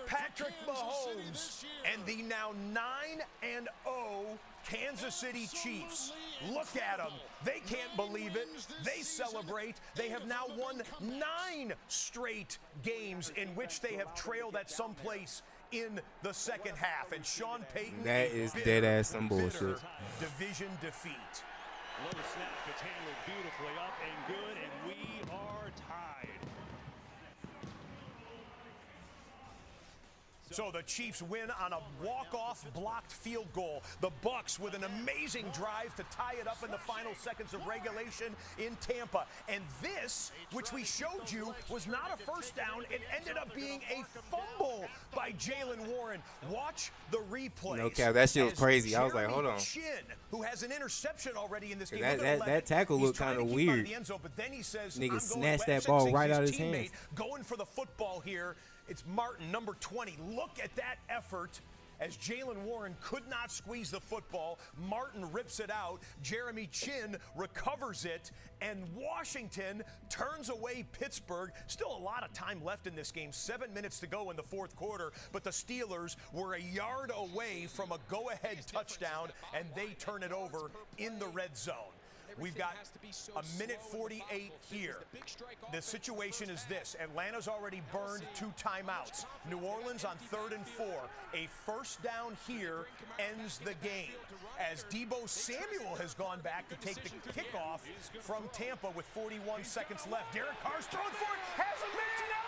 Patrick Mahomes, and the now 9-0 Kansas City Chiefs. Look at them. They can't believe it. They celebrate. They have now won 9 straight games in which they have trailed at some place in the second half. And Sean Payton, that is dead ass some bullshit. Division defeat. Low snap, it's handled beautifully up and good, and we are tied. So the Chiefs win on a walk-off blocked field goal. The Bucs with an amazing drive to tie it up in the final seconds of regulation in Tampa. And this, which we showed you, was not a first down. It ended up being a fumble by Jalen Warren. Watch the replay. No cap, that shit was crazy. I was like, hold on. Chin, who has an interception already in this game. That tackle looked kind of weird. But then he says, nigga snatched that ball right out of his hands. Going for the football here. It's Martin, number 20. Look at that effort as Jalen Warren could not squeeze the football. Martin rips it out. Jeremy Chin recovers it. And Washington turns away Pittsburgh. Still a lot of time left in this game. 7 minutes to go in the fourth quarter. But the Steelers were a yard away from a go-ahead touchdown, and they turn it over in the red zone. We've got a minute 48 here. The situation is this. Atlanta's already burned 2 timeouts. New Orleans on 3rd and 4. A first down here ends the game, as Deebo Samuel has gone back to take the kickoff from Tampa with 41 seconds left. Derek Carr's throwing for it. Has a man out.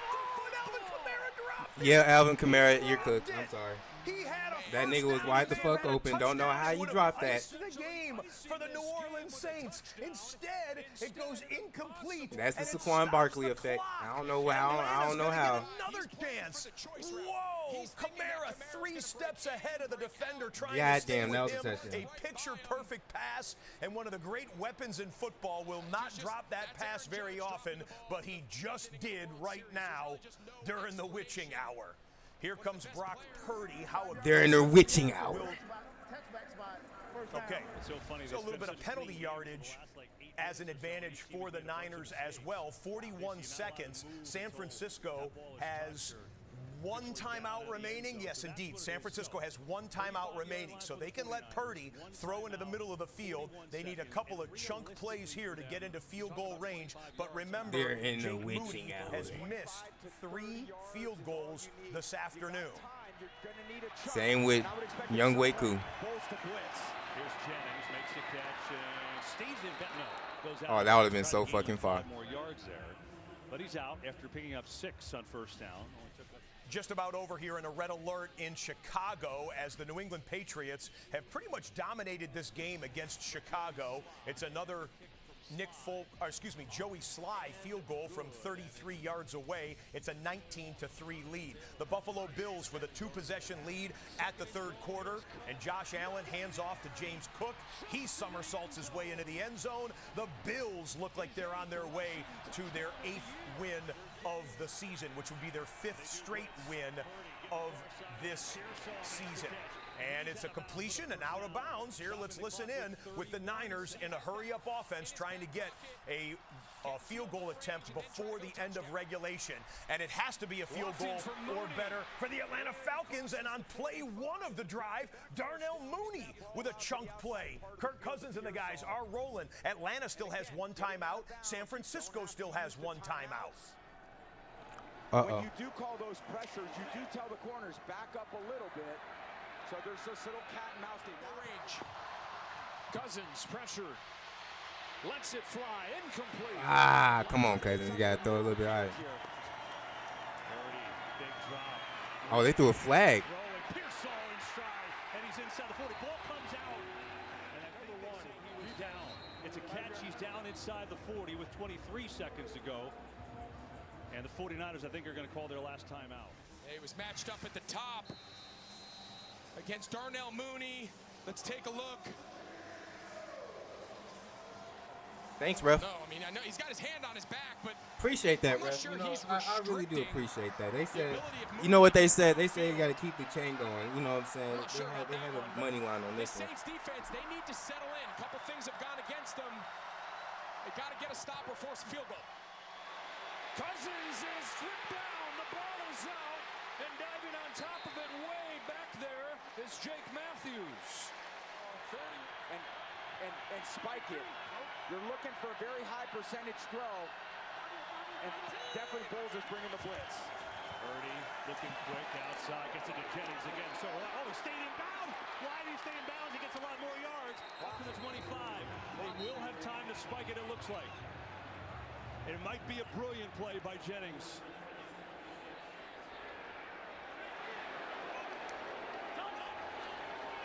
Alvin Kamara dropped it. Yeah, Alvin Kamara, you're cooked. I'm sorry. He had a that nigga was wide the fuck open. Don't know how you dropped that. The game for the New Orleans Saints. Instead, it goes incomplete. That's the Saquon Barkley effect. I don't know how. I don't know how. Another chance. Whoa! Kamara 3 steps ahead of the defender, trying to stay damn, that was with a him. touchdown. A picture-perfect pass, and one of the great weapons in football will not drop that pass very often, but he just did right now during the witching hour. Here comes Brock Purdy. They're in their witching hour. Okay, so a little bit of penalty yardage as an advantage for the Niners as well. 41 seconds. San Francisco has one timeout remaining. Yes, indeed. San Francisco has one timeout remaining, so they can let Purdy throw into the middle of the field. They need a couple of chunk plays here to get into field goal range. But remember, Jake Moody has missed 3 field goals this afternoon. Same with Young Waku. Here's Jennings, makes the catch, and stays in. No, goes out. Oh, that would have been so fucking far. More yards there. But he's out after picking up 6 on first down. Just about over here in a red alert in Chicago as the New England Patriots have pretty much dominated this game against Chicago. It's another Joey Sly field goal from 33 yards away. It's a 19-3 lead. The Buffalo Bills with a 2-possession lead at the third quarter, and Josh Allen hands off to James Cook. He somersaults his way into the end zone. The Bills look like they're on their way to their 8th win of the season, which would be their 5th straight win of this season. And it's a completion and out of bounds. Here, let's listen in with the Niners in a hurry-up offense trying to get a field goal attempt before the end of regulation. And it has to be a field goal or better for the Atlanta Falcons. And on play 1 of the drive, Darnell Mooney with a chunk play. Kirk Cousins and the guys are rolling. Atlanta still has 1 timeout. San Francisco still has 1 timeout. When you do call those pressures, you do tell the corners, back up a little bit. So there's this little cat and mouse thing. Range. Cousins pressured. Lets it fly. Incomplete. Ah, come on, Cousins. You got to throw a little bit higher. Oh, they threw a flag. Pearsall in stride, and he's inside the 40. Ball comes out. And at number 1, he was down. It's a catch. He's down inside the 40 with 23 seconds to go. And the 49ers, I think, are going to call their last timeout. He was matched up at the top against Darnell Mooney. Let's take a look. Thanks, bro. No, I mean, I know he's got his hand on his back, but appreciate that, I'm bro. not sure he's I really do appreciate that. They said, of you know what they said? They said you got to keep the chain going. You know what I'm saying? They had a money line on the this one. Saints defense, they need to settle in. A couple things have gone against them. They got to get a stop or force a field goal. Cousins is stripped down. The ball is out. And diving on top of it way back there is Jake Matthews. And spike it. You're looking for a very high percentage throw. And definitely Bulls is bringing the blitz. Purdy looking quick outside. Gets into Jennings again. So, he stayed in bounds. Why did he stay in bounds? He gets a lot more yards. Up to the 25. They will have time to spike it, it looks like. It might be a brilliant play by Jennings.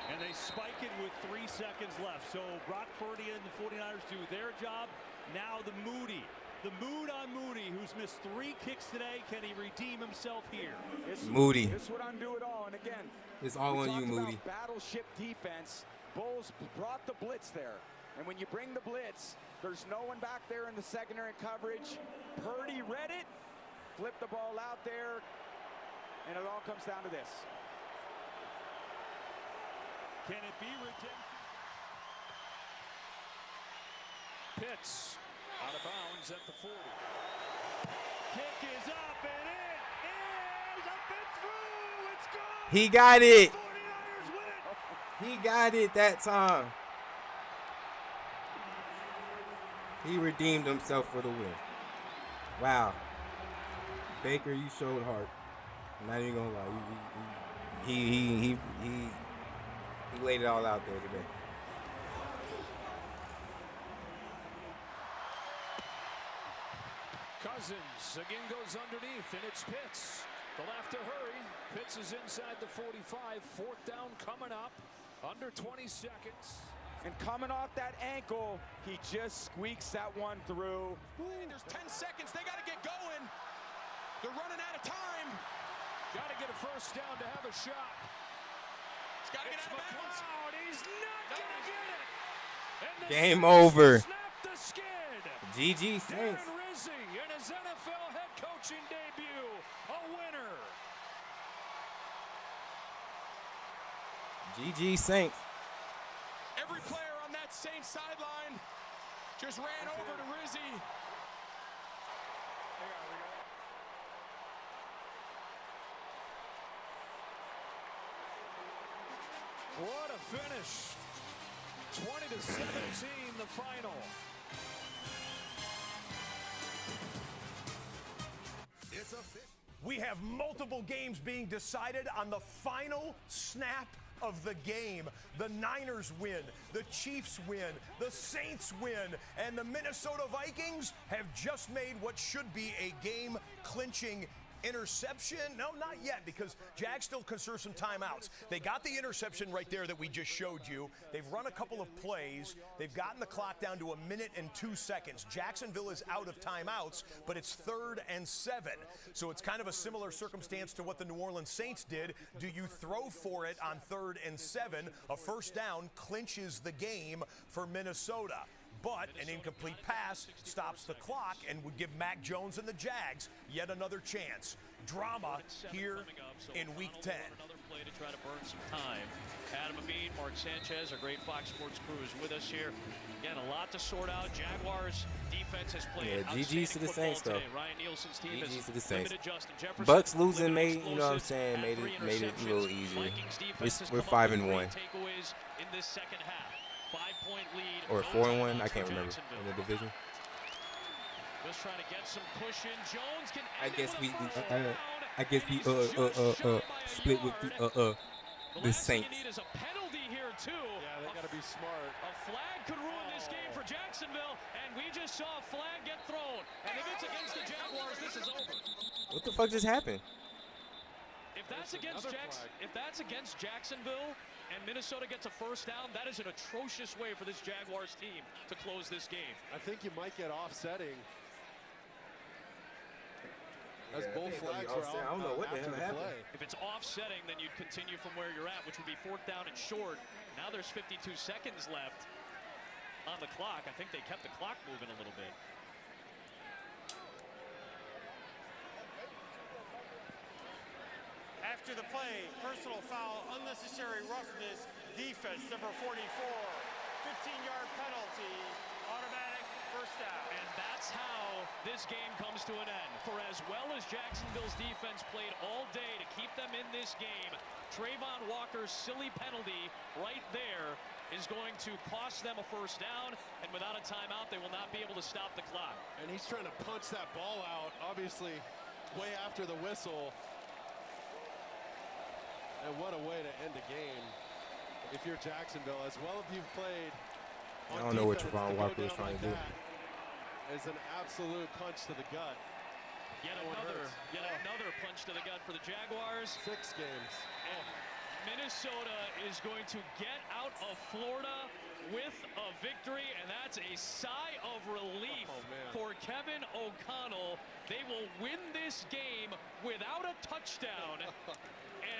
And they spike it with 3 seconds left. So Brock Purdy and the 49ers do their job. Now the mood on Moody, who's missed 3 kicks today. Can he redeem himself here? Moody. This would undo it all. And again, it's all on you, Moody. Battleship defense. Bulls brought the blitz there. And when you bring the blitz, there's no one back there in the secondary coverage. Purdy read it, flipped the ball out there, and it all comes down to this. Can it be redemption? Pitts out of bounds at the 40. Kick is up, and it is up and through. It's gone. He got it. He got it that time. He redeemed himself for the win. Wow. Baker, you showed heart. I'm not even gonna lie. He laid it all out there today. Cousins again goes underneath, and it's Pitts. They'll have to hurry. Pitts is inside the 45. 4th down coming up. Under 20 seconds. And coming off that ankle, he just squeaks that one through. There's 10 seconds. They got to get going. They're running out of time. Got to get a first down to have a shot. He's got to get out of bounds. He's not going to get it. And the Game Saints over. Snap the skid. GG Saints. Darren Rizzi in his NFL head coaching debut. A winner. GG Saints. Every player on that Saints sideline just ran over to Rizzi. What a finish. 20-17, the final. We have multiple games being decided on the final snap of the game. The Niners win, the Chiefs win, the Saints win, and the Minnesota Vikings have just made what should be a game-clinching interception. No, not yet, because Jags still conserve some timeouts. They got the interception right there that we just showed you. They've run a couple of plays. They've gotten the clock down to 1 minute and 2 seconds. Jacksonville is out of timeouts, but it's 3rd and 7. So it's kind of a similar circumstance to what the New Orleans Saints did. Do you throw for it on 3rd and 7? A first down clinches the game for Minnesota. But an incomplete pass stops the clock and would give Mac Jones and the Jags yet another chance. Drama here in Week 10. Another play to try to burn some time. Adam Amin, Mark Sanchez, our great Fox Sports crew is with us here. Again, a lot to sort out. Jaguars defense has played GG's to the Saints, though. Ryan Nielsen's team GG's to the Saints. Justin Jefferson. Bucks losing made, you know what I'm saying, made it a little easier. We're 5-1. Takeaways in this second half. 5-point lead. Or 4-1, I can't remember in the division. Just trying to get some cushion. Jones can I guess we split with the Saints. Need is a penalty here too. Yeah, they got to be smart. A flag could ruin this game for Jacksonville, and we just saw a flag get thrown. And if it's against the Jaguars, this is over. What the fuck just happened? If that's against Jacksonville and Minnesota gets a first down, that is an atrocious way for this Jaguars team to close this game. I think you might get offsetting. As both flags are out. I don't know what the hell happened. If it's offsetting, then you'd continue from where you're at, which would be 4th down and short. Now there's 52 seconds left on the clock. I think they kept the clock moving a little bit. After the play, personal foul, unnecessary roughness, defense, number 44, 15-yard penalty, automatic first down. And that's how this game comes to an end. For as well as Jacksonville's defense played all day to keep them in this game, Trayvon Walker's silly penalty right there is going to cost them a first down, and without a timeout, they will not be able to stop the clock. And he's trying to punch that ball out, obviously, way after the whistle. And what a way to end the game if you're Jacksonville, as well as you've played. I don't know what Trayvon Walker is trying to do. It's an absolute punch to the gut. Yet another punch to the gut for the Jaguars. 6 games. And Minnesota is going to get out of Florida with a victory, and that's a sigh of relief for Kevin O'Connell. They will win this game without a touchdown.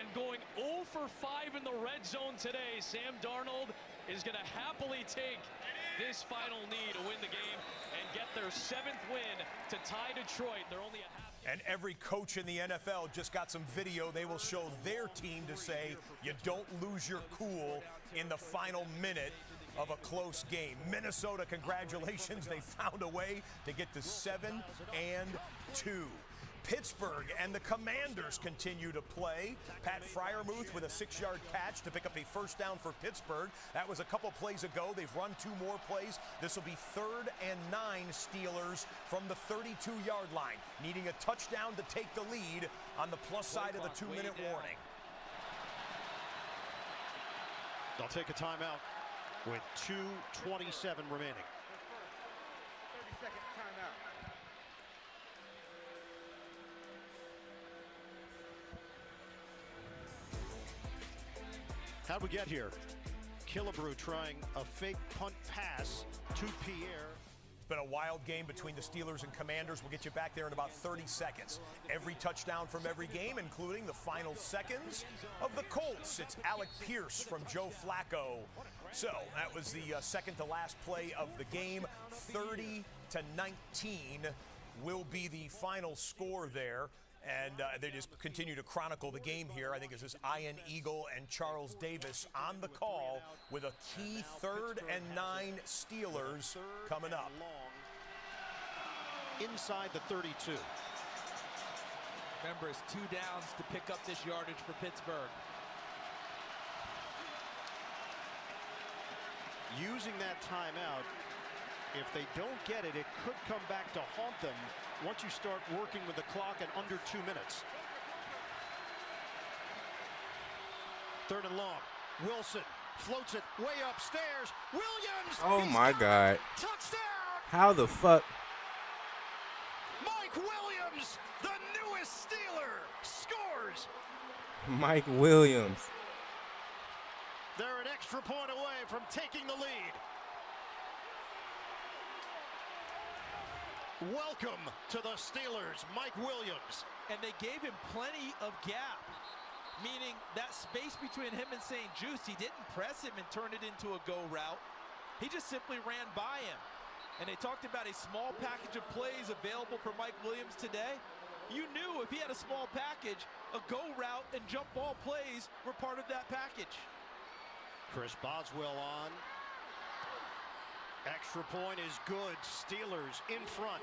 And going 0 for 5 in the red zone today, Sam Darnold is going to happily take this final knee to win the game and get their 7th win to tie Detroit. They're only a half. And every coach in the NFL just got some video they will show their team to say you don't lose your cool in the final minute of a close game. Minnesota, congratulations. They found a way to get to 7-2. Pittsburgh and the Commanders continue to play. Pat Freiermuth with a 6-yard catch to pick up a first down for Pittsburgh. That was a couple plays ago. They've run 2 more plays. This will be 3rd and 9 Steelers from the 32-yard line, needing a touchdown to take the lead on the plus side of the 2-minute warning. They'll take a timeout with 2:27 remaining. 30-second timeout. How'd we get here? Killebrew trying a fake punt pass to Pierre. It's been a wild game between the Steelers and Commanders. We'll get you back there in about 30 seconds. Every touchdown from every game, including the final seconds of the Colts. It's Alec Pierce from Joe Flacco. So that was the second to last play of the game. 30-19 will be the final score there. And they just continue to chronicle the game here. I think this is Ian Eagle and Charles Davis on the call with a key 3rd and 9 Steelers coming up. Inside the 32. Remember, it's 2 downs to pick up this yardage for Pittsburgh. using that timeout. If they don't get it, it could come back to haunt them once you start working with the clock at under 2 minutes. 3rd and long. Wilson floats it way upstairs. Williams! Oh my God. Touchdown! How the fuck? Mike Williams, the newest Steeler, scores! Mike Williams. They're an extra point away from taking the lead. Welcome to the Steelers, Mike Williams. And they gave him plenty of gap, meaning that space between him and St. Juste, he didn't press him and turn it into a go route. He just simply ran by him. And they talked about a small package of plays available for Mike Williams today. You knew if he had a small package, a go route and jump ball plays were part of that package. Chris Boswell on. Extra point is good. Steelers in front.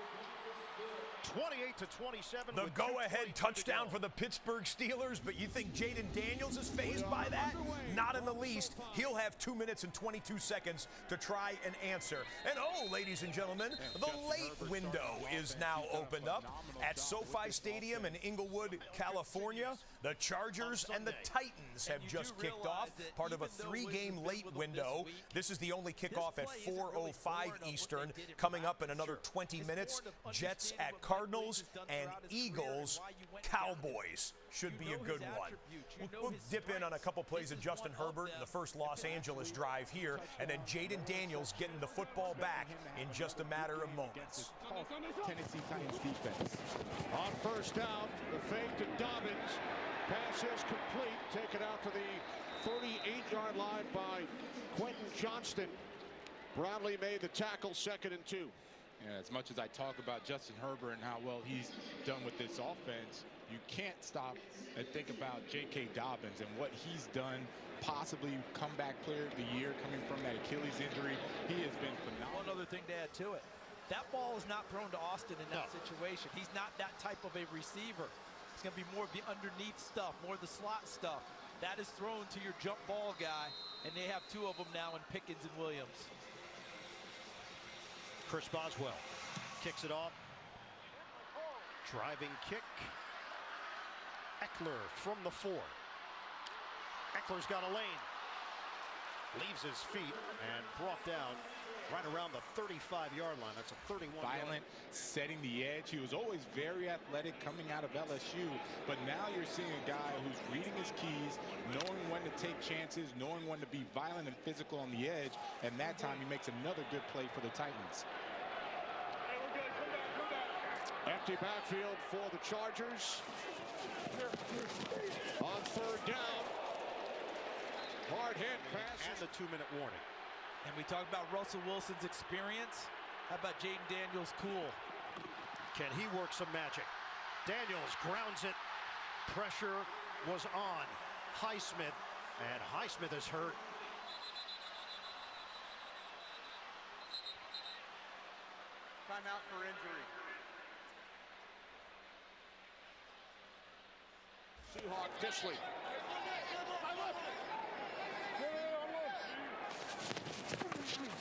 28-27. The go-ahead touchdown for the Pittsburgh Steelers, but you think Jaden Daniels is fazed by that? Not in the least. He'll have 2 minutes and 22 seconds to try and answer. And oh, ladies and gentlemen, the late window is now opened up at SoFi Stadium in Inglewood, California. The Chargers and the Titans have just kicked off, part of a 3-game late window. This is the only kickoff at 4:05 Eastern. Coming up in another 20 minutes, Jets at Cardinals and Eagles, Cowboys. Should be a good one. We'll dip in on a couple plays of Justin Herbert in the first Los Angeles drive here, and then Jaden Daniels getting the football back in just a matter of moments. Tennessee Titans defense. On first down, the fake to Dobbins. Pass is complete. Taken out to the 38-yard line by Quentin Johnston. Brownlee made the tackle, 2nd and 2. Yeah, as much as I talk about Justin Herbert and how well he's done with this offense, you can't stop and think about J.K. Dobbins and what he's done, possibly comeback player of the year coming from that Achilles injury. He has been phenomenal. One other thing to add to it. That ball is not thrown to Austin in that situation. He's not that type of a receiver. It's going to be more of the underneath stuff, more of the slot stuff. That is thrown to your jump ball guy, and they have 2 of them now in Pickens and Williams. Chris Boswell kicks it off. Driving kick. Eckler from the 4. Eckler's got a lane. Leaves his feet and brought down right around the 35-yard line. That's a 31. Violent, setting the edge. He was always very athletic coming out of LSU, but now you're seeing a guy who's reading his keys, knowing when to take chances, knowing when to be violent and physical on the edge, and that time he makes another good play for the Titans. Empty backfield for the Chargers. On 3rd down. Hard hit pass and the 2-minute warning. And we talk about Russell Wilson's experience. How about Jaden Daniels' cool? Can he work some magic? Daniels grounds it. Pressure was on Highsmith, and Highsmith is hurt. Timeout for injury. Seahawk Disley.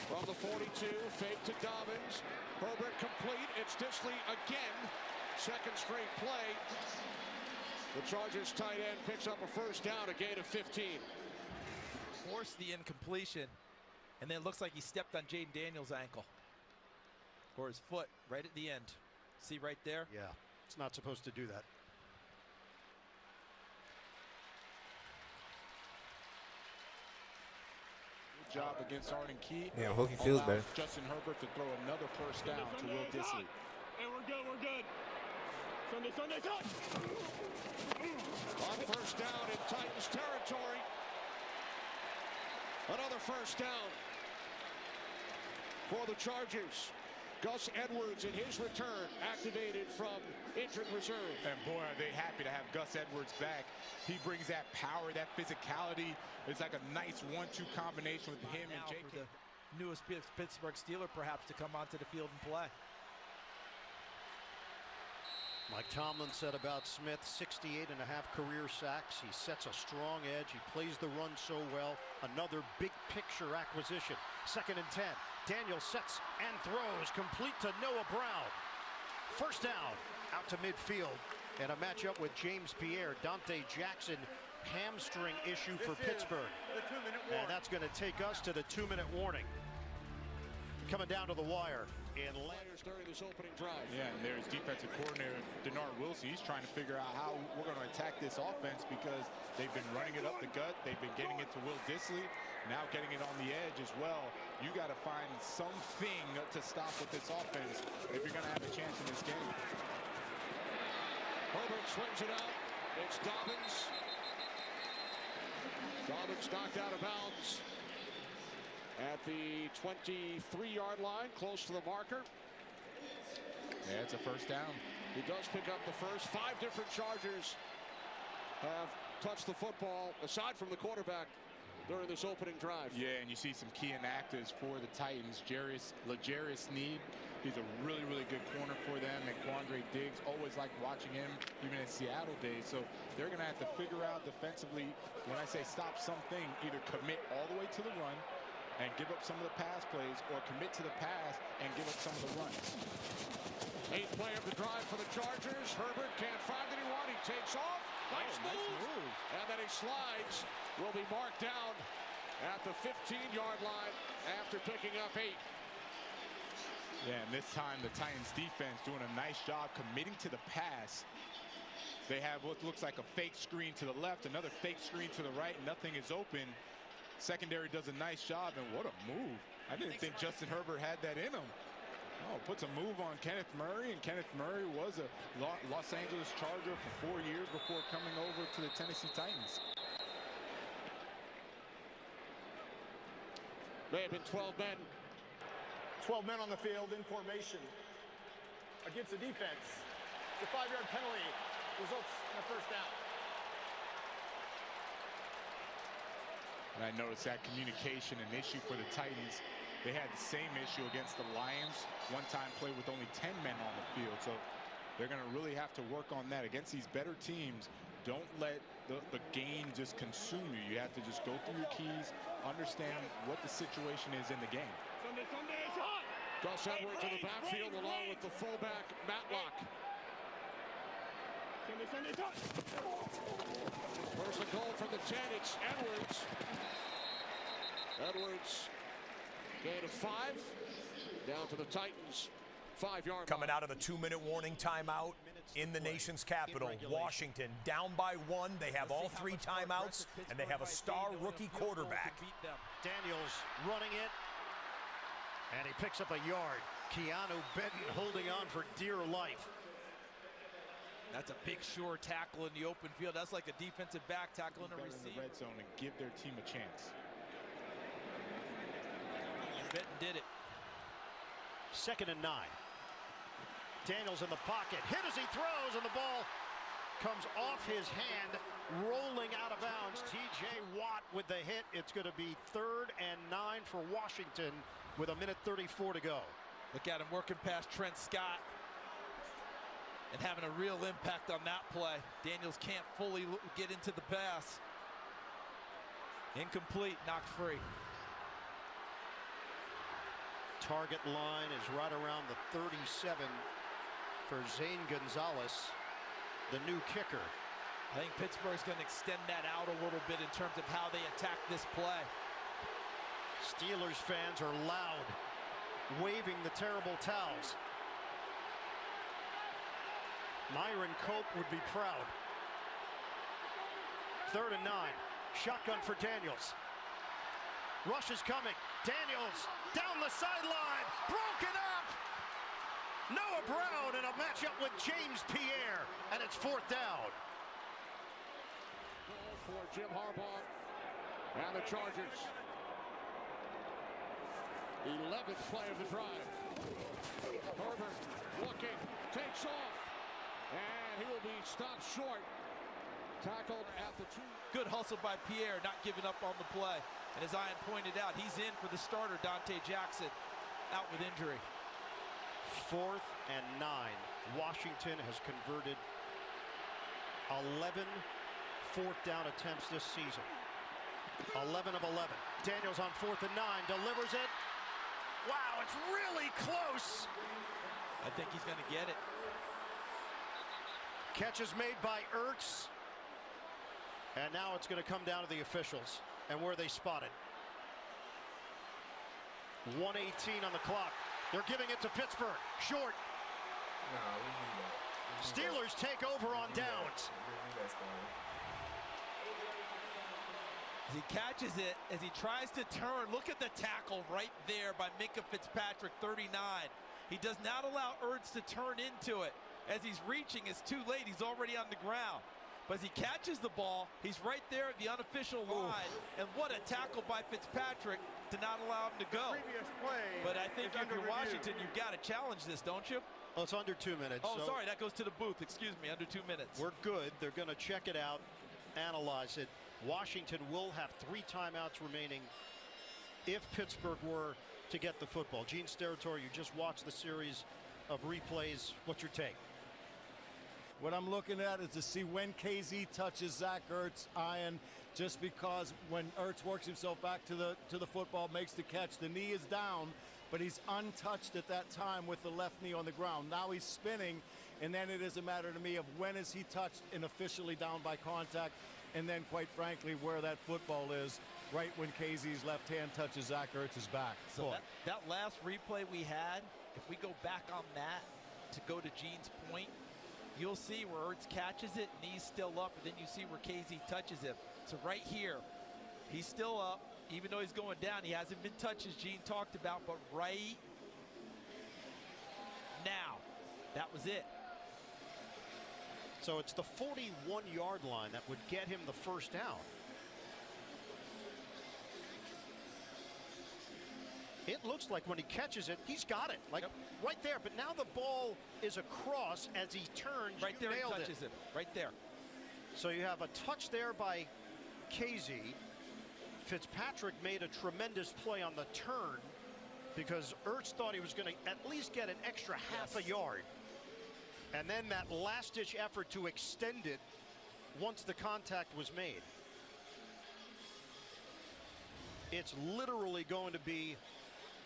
From the 42, fake to Dobbins. Herbert complete. It's Disley again. 2nd straight play. The Chargers tight end picks up a 1st down, a gain of 15. Forced the incompletion, and then it looks like he stepped on Jaden Daniels' ankle. Or his foot, right at the end. See right there? Yeah, it's not supposed to do that. Job against Arden Key. Yeah, I hope he feels better. Justin Herbert to throw another 1st down to Will Disley. Hey, we're good, we're good. Sunday, touch! On 1st down in Titans territory. Another 1st down for the Chargers. Gus Edwards in his return, activated from injured reserve. And boy, are they happy to have Gus Edwards back. He brings that power, that physicality. It's like a nice 1-2 combination with him and J.K. The newest Pittsburgh Steeler perhaps to come onto the field and play. Mike Tomlin said about Smith, 68.5 career sacks. He sets a strong edge. He plays the run so well. Another big picture acquisition. 2nd and 10. Daniel sets and throws complete to Noah Brown. First down out to midfield. And a matchup with James Pierre. Dante Jackson, hamstring issue for Pittsburgh. And that's going to take us to the 2-minute warning. Coming down to the wire. And players during this opening drive. Yeah, and there's defensive coordinator Denard Wilson. He's trying to figure out how we're going to attack this offense because they've been running it up the gut. They've been getting it to Will Dissly, now getting it on the edge as well. You got to find something to stop with this offense if you're going to have a chance in this game. Herbert swings it out. It's Dobbins. Dobbins knocked out of bounds at the 23-yard line, close to the marker. Yeah, it's a first down. He does pick up the first. 5 different Chargers have touched the football, aside from the quarterback, during this opening drive. Yeah, and you see some key inactives for the Titans. L'Jarius Sneed, he's a really, really good corner for them. And Quandre Diggs, always liked watching him, even in Seattle days. So they're going to have to figure out defensively, when I say stop something, either commit all the way to the run and give up some of the pass plays, or commit to the pass and give up some of the runs. 8th play of the drive for the Chargers. Herbert can't find anyone. He takes off. Nice move. And then he slides. Will be marked down at the 15-yard line after picking up 8. Yeah, and this time the Titans defense doing a nice job committing to the pass. They have what looks like a fake screen to the left, another fake screen to the right. Nothing is open. Secondary does a nice job, and what a move. I didn't think Justin Herbert had that in him. Oh, puts a move on Kenneth Murray, and Kenneth Murray was a Los Angeles Charger for 4 years before coming over to the Tennessee Titans. May have been 12 men. 12 men on the field in formation against the defense. The 5-yard penalty results in a first down. And I noticed that communication an issue for the Titans. They had the same issue against the Lions. One time played with only 10 men on the field. So they're going to really have to work on that. Against these better teams, don't let the game just consume you. You have to just go through your keys, understand what the situation is in the game. Gus Edwards in the backfield along with the fullback, Matlock. First and goal from the 10, it's Edwards. Edwards, gain of 5, down to the Titans, 5-yard Coming out of the 2-minute warning timeout in the nation's capital, Washington down by 1. They have all 3 timeouts, and they have a star rookie quarterback. Daniels running it, and he picks up a yard. Keanu Benton holding on for dear life. That's a big, sure tackle in the open field. That's like a defensive back tackling a receiver. In the red zone and give their team a chance. Benton did it. 2nd and 9. Daniels in the pocket. Hit as he throws, and the ball comes off his hand, rolling out of bounds. T.J. Watt with the hit. It's going to be 3rd and 9 for Washington with 1:34 to go. Look at him working past Trent Scott and having a real impact on that play. Daniels can't fully get into the pass. Incomplete, knocked free. Target line is right around the 37 for Zane Gonzalez, the new kicker. I think Pittsburgh's going to extend that out a little bit in terms of how they attack this play. Steelers fans are loud, waving the terrible towels. Myron Cope would be proud. 3rd and 9. Shotgun for Daniels. Rush is coming. Daniels down the sideline. Broken up. Noah Brown in a matchup with James Pierre. And it's 4th down. For Jim Harbaugh and the Chargers. 11th play of the drive. Herbert looking, takes off. And he will be stopped short. Tackled at the 2. Good hustle by Pierre, not giving up on the play. And as Ian pointed out, he's in for the starter, Dante Jackson, out with injury. 4th and 9. Washington has converted 11 fourth down attempts this season. 11 of 11. Daniels on 4th and 9, delivers it. Wow, it's really close. I think he's going to get it. Catch is made by Ertz. And now it's going to come down to the officials and where they spot it. 1:18 on the clock. They're giving it to Pittsburgh. Short. Steelers take over on downs. As he catches it, as he tries to turn, look at the tackle right there by Minkah Fitzpatrick, 39. He does not allow Ertz to turn into it. As he's reaching, it's too late. He's already on the ground. But as he catches the ball, he's right there at the unofficial line. And what a tackle by Fitzpatrick to not allow him to go. But I think if you're Washington, you've got to challenge this, don't you? Oh, it's under 2 minutes. Oh, so sorry, that goes to the booth. Excuse me, under 2 minutes. We're good. They're going to check it out, analyze it. Washington will have 3 timeouts remaining if Pittsburgh were to get the football. Gene Steratore, you just watched the series of replays. What's your take? What I'm looking at is to see when KZ touches Zach Ertz' iron, just because when Ertz works himself back to the football, makes the catch, the knee is down, but he's untouched at that time with the left knee on the ground. Now he's spinning, and then it is a matter to me of when is he touched and officially down by contact, and then quite frankly where that football is right when KZ's left hand touches Zach Ertz's back. So that last replay we had, if we go back on that to go to Gene's point, you'll see where Ertz catches it, knee's still up, and then you see where KZ touches him. So right here, he's still up, even though he's going down. He hasn't been touched, as Gene talked about, but right now, that was it. So it's the 41-yard line that would get him the first down. It looks like when he catches it, he's got it, like right there. But now the ball is across as he turns. Right there, he touches it. Right there. So you have a touch there by KZ. Fitzpatrick made a tremendous play on the turn because Ertz thought he was going to at least get an extra half a yard. And then that last-ditch effort to extend it once the contact was made. It's literally going to be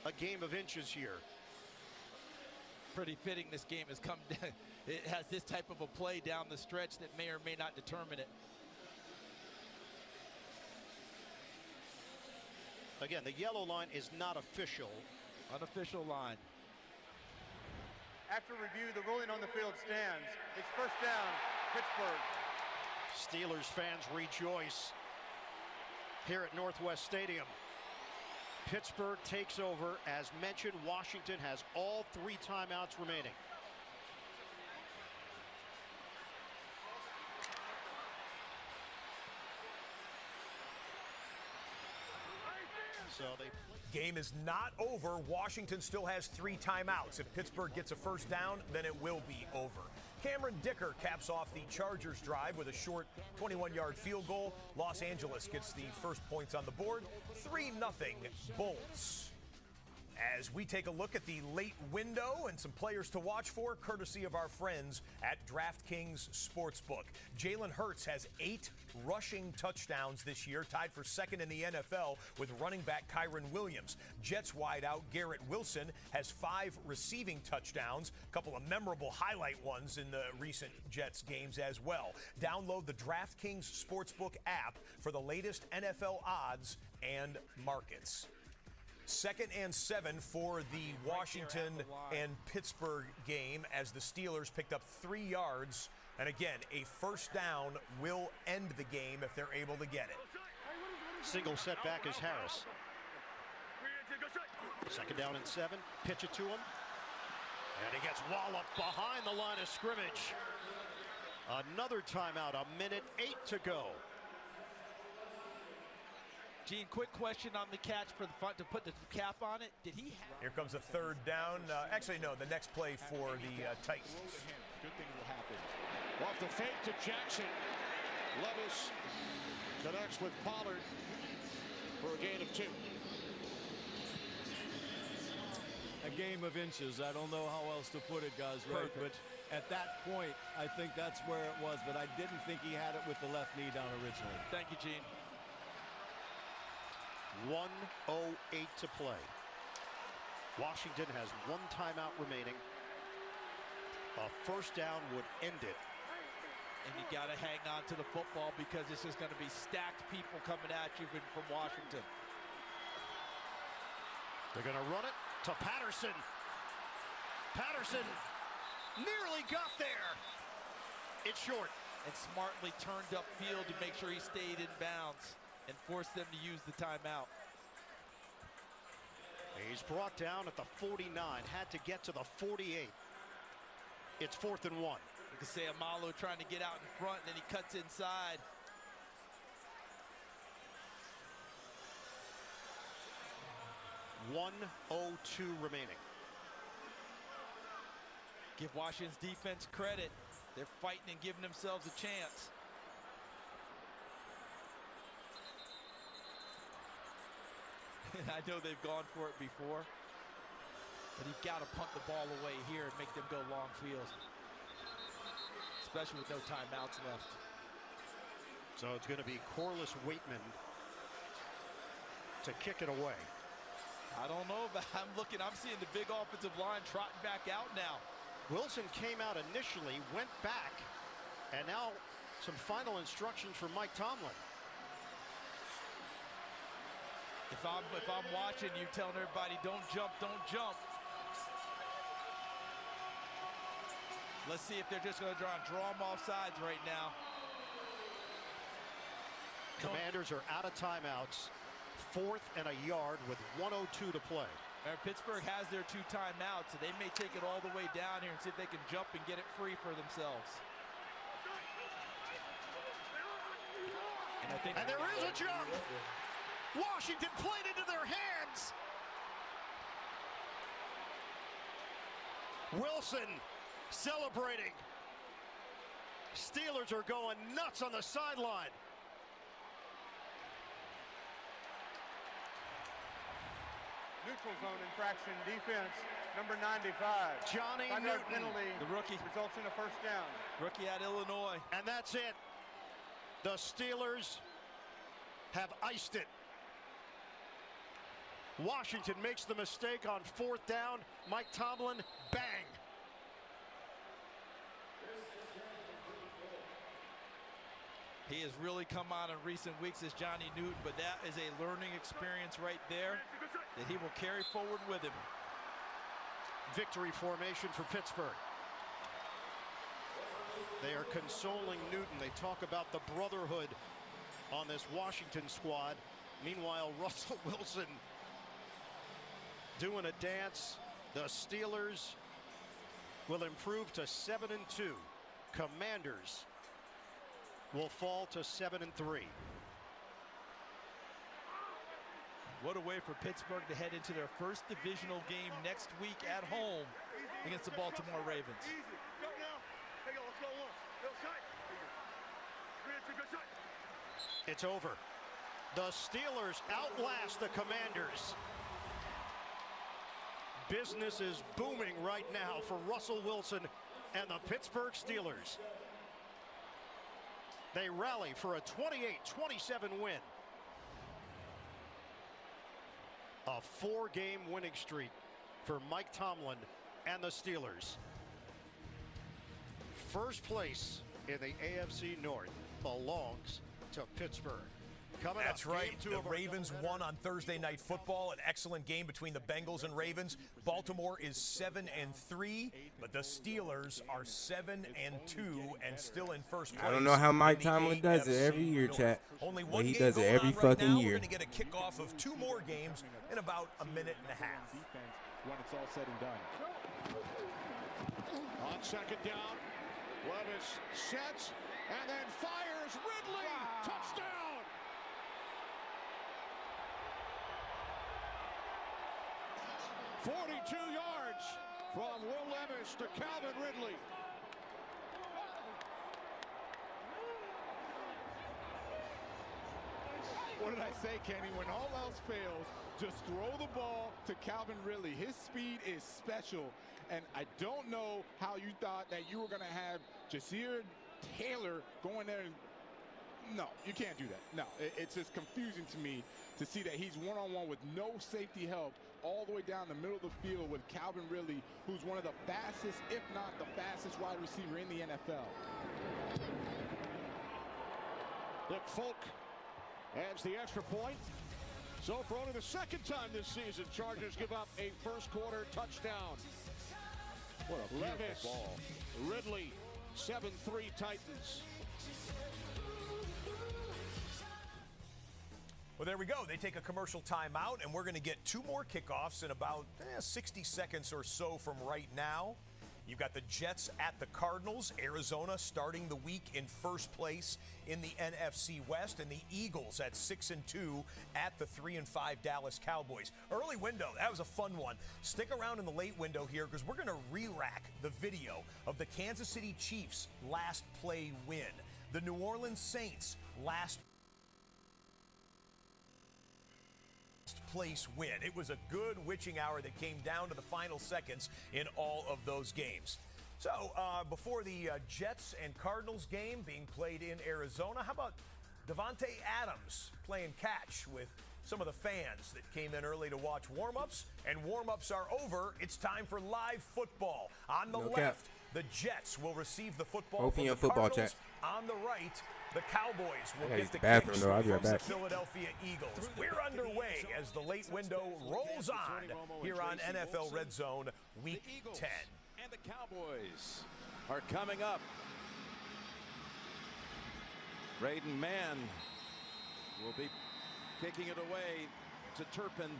a game of inches here. Pretty fitting this game has come. It has this type of a play down the stretch that may or may not determine it. Again, the yellow line is not official. Unofficial line. After review, the ruling on the field stands. It's first down, Pittsburgh. Steelers fans rejoice here at Northwest Stadium. Pittsburgh takes over. As mentioned, Washington has all 3 timeouts remaining. So game is not over. Washington still has 3 timeouts. If Pittsburgh gets a first down, then it will be over. Cameron Dicker caps off the Chargers drive with a short 21-yard field goal. Los Angeles gets the first points on the board. 3-0 Bolts. As we take a look at the late window and some players to watch for, courtesy of our friends at DraftKings Sportsbook. Jalen Hurts has 8 rushing touchdowns this year, tied for second in the NFL with running back Kyron Williams. Jets wideout Garrett Wilson has 5 receiving touchdowns, a couple of memorable highlight ones in the recent Jets games as well. Download the DraftKings Sportsbook app for the latest NFL odds and markets. 2nd and 7 for the Washington and Pittsburgh game as the Steelers picked up 3 yards. And again, a first down will end the game if they're able to get it. Single setback is Harris. 2nd down and 7. Pitch it to him. And he gets walloped behind the line of scrimmage. Another timeout. 1:08 to go. Gene, quick question on the catch for the front to put the cap on it. Did he have... Here comes a 3rd down. Actually, no, the next play for the Titans. Good thing will happen. Off the fake to Jackson. Levis connects with Pollard for a gain of 2. A game of inches. I don't know how else to put it, guys, right? But at that point, I think that's where it was, but I didn't think he had it with the left knee down originally. Thank you, Gene. 1:08 to play. Washington has one timeout remaining. A first down would end it. And you got to hang on to the football because this is going to be stacked people coming at you from Washington. They're going to run it to Patterson. Patterson nearly got there. It's short. And smartly turned upfield to make sure he stayed in bounds and forced them to use the timeout. He's brought down at the 49, had to get to the 48. It's 4th and 1. You can say Amalo trying to get out in front, and then he cuts inside. .102 remaining. Give Washington's defense credit. They're fighting and giving themselves a chance. And I know they've gone for it before, but you've got to punt the ball away here and make them go long field, especially with no timeouts left. So it's going to be Corliss Waitman to kick it away. I don't know, but I'm seeing the big offensive line trotting back out now. Wilson came out initially, went back, and now some final instructions from Mike Tomlin. If I'm watching you, telling everybody, don't jump, don't jump. Let's see if they're just going to draw them off sides right now. Commanders are out of timeouts. 4th and a yard with 1:02 to play. Pittsburgh has their 2 timeouts, so they may take it all the way down here and see if they can jump and get it free for themselves. And there is a jump. Washington played into their hands. Wilson celebrating. Steelers are going nuts on the sideline. Neutral zone infraction, defense, number 95. Johnny 5-yard Newton, penalty, the rookie, results in a first down. Rookie at Illinois. And that's it. The Steelers have iced it. Washington makes the mistake on 4th down. Mike Tomlin, bang. He has really come on in recent weeks as Johnny Newton, but that is a learning experience right there that he will carry forward with him. Victory formation for Pittsburgh. They are consoling Newton. They talk about the brotherhood on this Washington squad. Meanwhile, Russell Wilson doing a dance. The Steelers will improve to 7-2. Commanders will fall to 7-3. What a way for Pittsburgh to head into their first divisional game next week at home against the Baltimore Ravens. It's over. The Steelers outlast the Commanders. Business is booming right now for Russell Wilson and the Pittsburgh Steelers. They rally for a 28-27 win. A 4-game winning streak for Mike Tomlin and the Steelers. First place in the AFC North belongs to Pittsburgh. That's right. The Ravens won on Thursday Night Football. An excellent game between the Bengals and Ravens. Baltimore is 7-3, but the Steelers are 7-2 and still in first place. I don't know how Mike Tomlin does it every year, chat. But he does it every fucking year. We're going to get a kickoff of 2 more games in about a minute and a half. When it's all said and done. On second down, Levis sets and then fires. Ridley, touchdown! .42 yards from Will Levis to Calvin Ridley. What did I say, Kenny? When all else fails, just throw the ball to Calvin Ridley. His speed is special. And I don't know how you thought that you were going to have Jasir Taylor going there. No, you can't do that. No, it's just confusing to me to see that he's one-on-one with no safety help all the way down the middle of the field with Calvin Ridley, who's one of the fastest, if not the fastest wide receiver in the NFL. Nick Folk adds the extra point. So for only the second time this season, Chargers give up a first-quarter touchdown. What a Levis, ball. Ridley, 7-3 Titans. Well, there we go. They take a commercial timeout, and we're going to get 2 more kickoffs in about 60 seconds or so from right now. You've got the Jets at the Cardinals. Arizona starting the week in first place in the NFC West, and the Eagles at 6-2 at the 3-5 Dallas Cowboys. Early window, that was a fun one. Stick around in the late window here because we're going to re-rack the video of the Kansas City Chiefs' last play win. The New Orleans Saints' last place win. It was a good witching hour that came down to the final seconds in all of those games. So before the Jets and Cardinals game being played in Arizona, how about Devontae Adams playing catch with some of the fans that came in early to watch warm-ups? And warm-ups are over. It's time for live football. On the left, the Jets will receive the football Open from your the football Cardinals. chat. On the right, the Cowboys will I gotta get use the the bathroom, kicks though. I'll be from right the back. Philadelphia Eagles. We're underway as the late window rolls on here on NFL Red Zone Week 10. And the Cowboys are coming up. Braden Mann will be kicking it away to Turpin.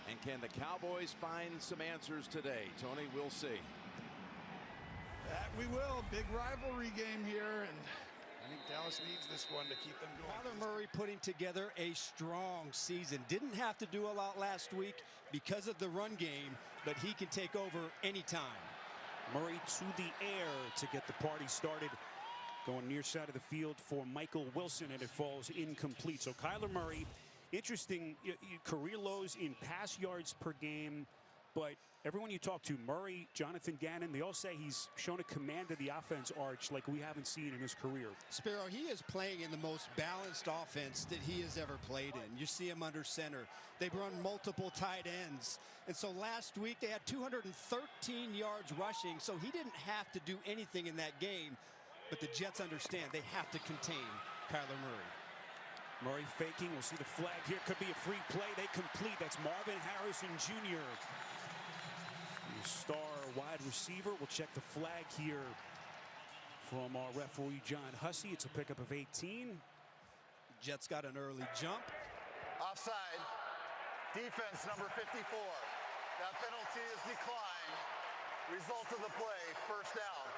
And can the Cowboys find some answers today? Tony, we'll see. That we will. Big rivalry game here, and I think Dallas needs this one to keep them going. Kyler Murray putting together a strong season. Didn't have to do a lot last week because of the run game, but he can take over anytime. Murray to the air to get the party started. Going near side of the field for Michael Wilson, and it falls incomplete. So Kyler Murray, interesting career lows in pass yards per game. But everyone you talk to, Murray, Jonathan Gannon, they all say he's shown a command of the offense, Arch, like we haven't seen in his career. Sparrow, he is playing in the most balanced offense that he has ever played in. You see him under center. They've run multiple tight ends. And so last week they had 213 yards rushing, so he didn't have to do anything in that game. But the Jets understand they have to contain Kyler Murray. Murray faking. We'll see the flag here. Could be a free play. They complete. That's Marvin Harrison Jr. The star wide receiver. We'll check the flag here from our referee, John Hussey. It's a pickup of 18. Jets got an early jump. Offside. Defense number 54. That penalty is declined. Result of the play, first down.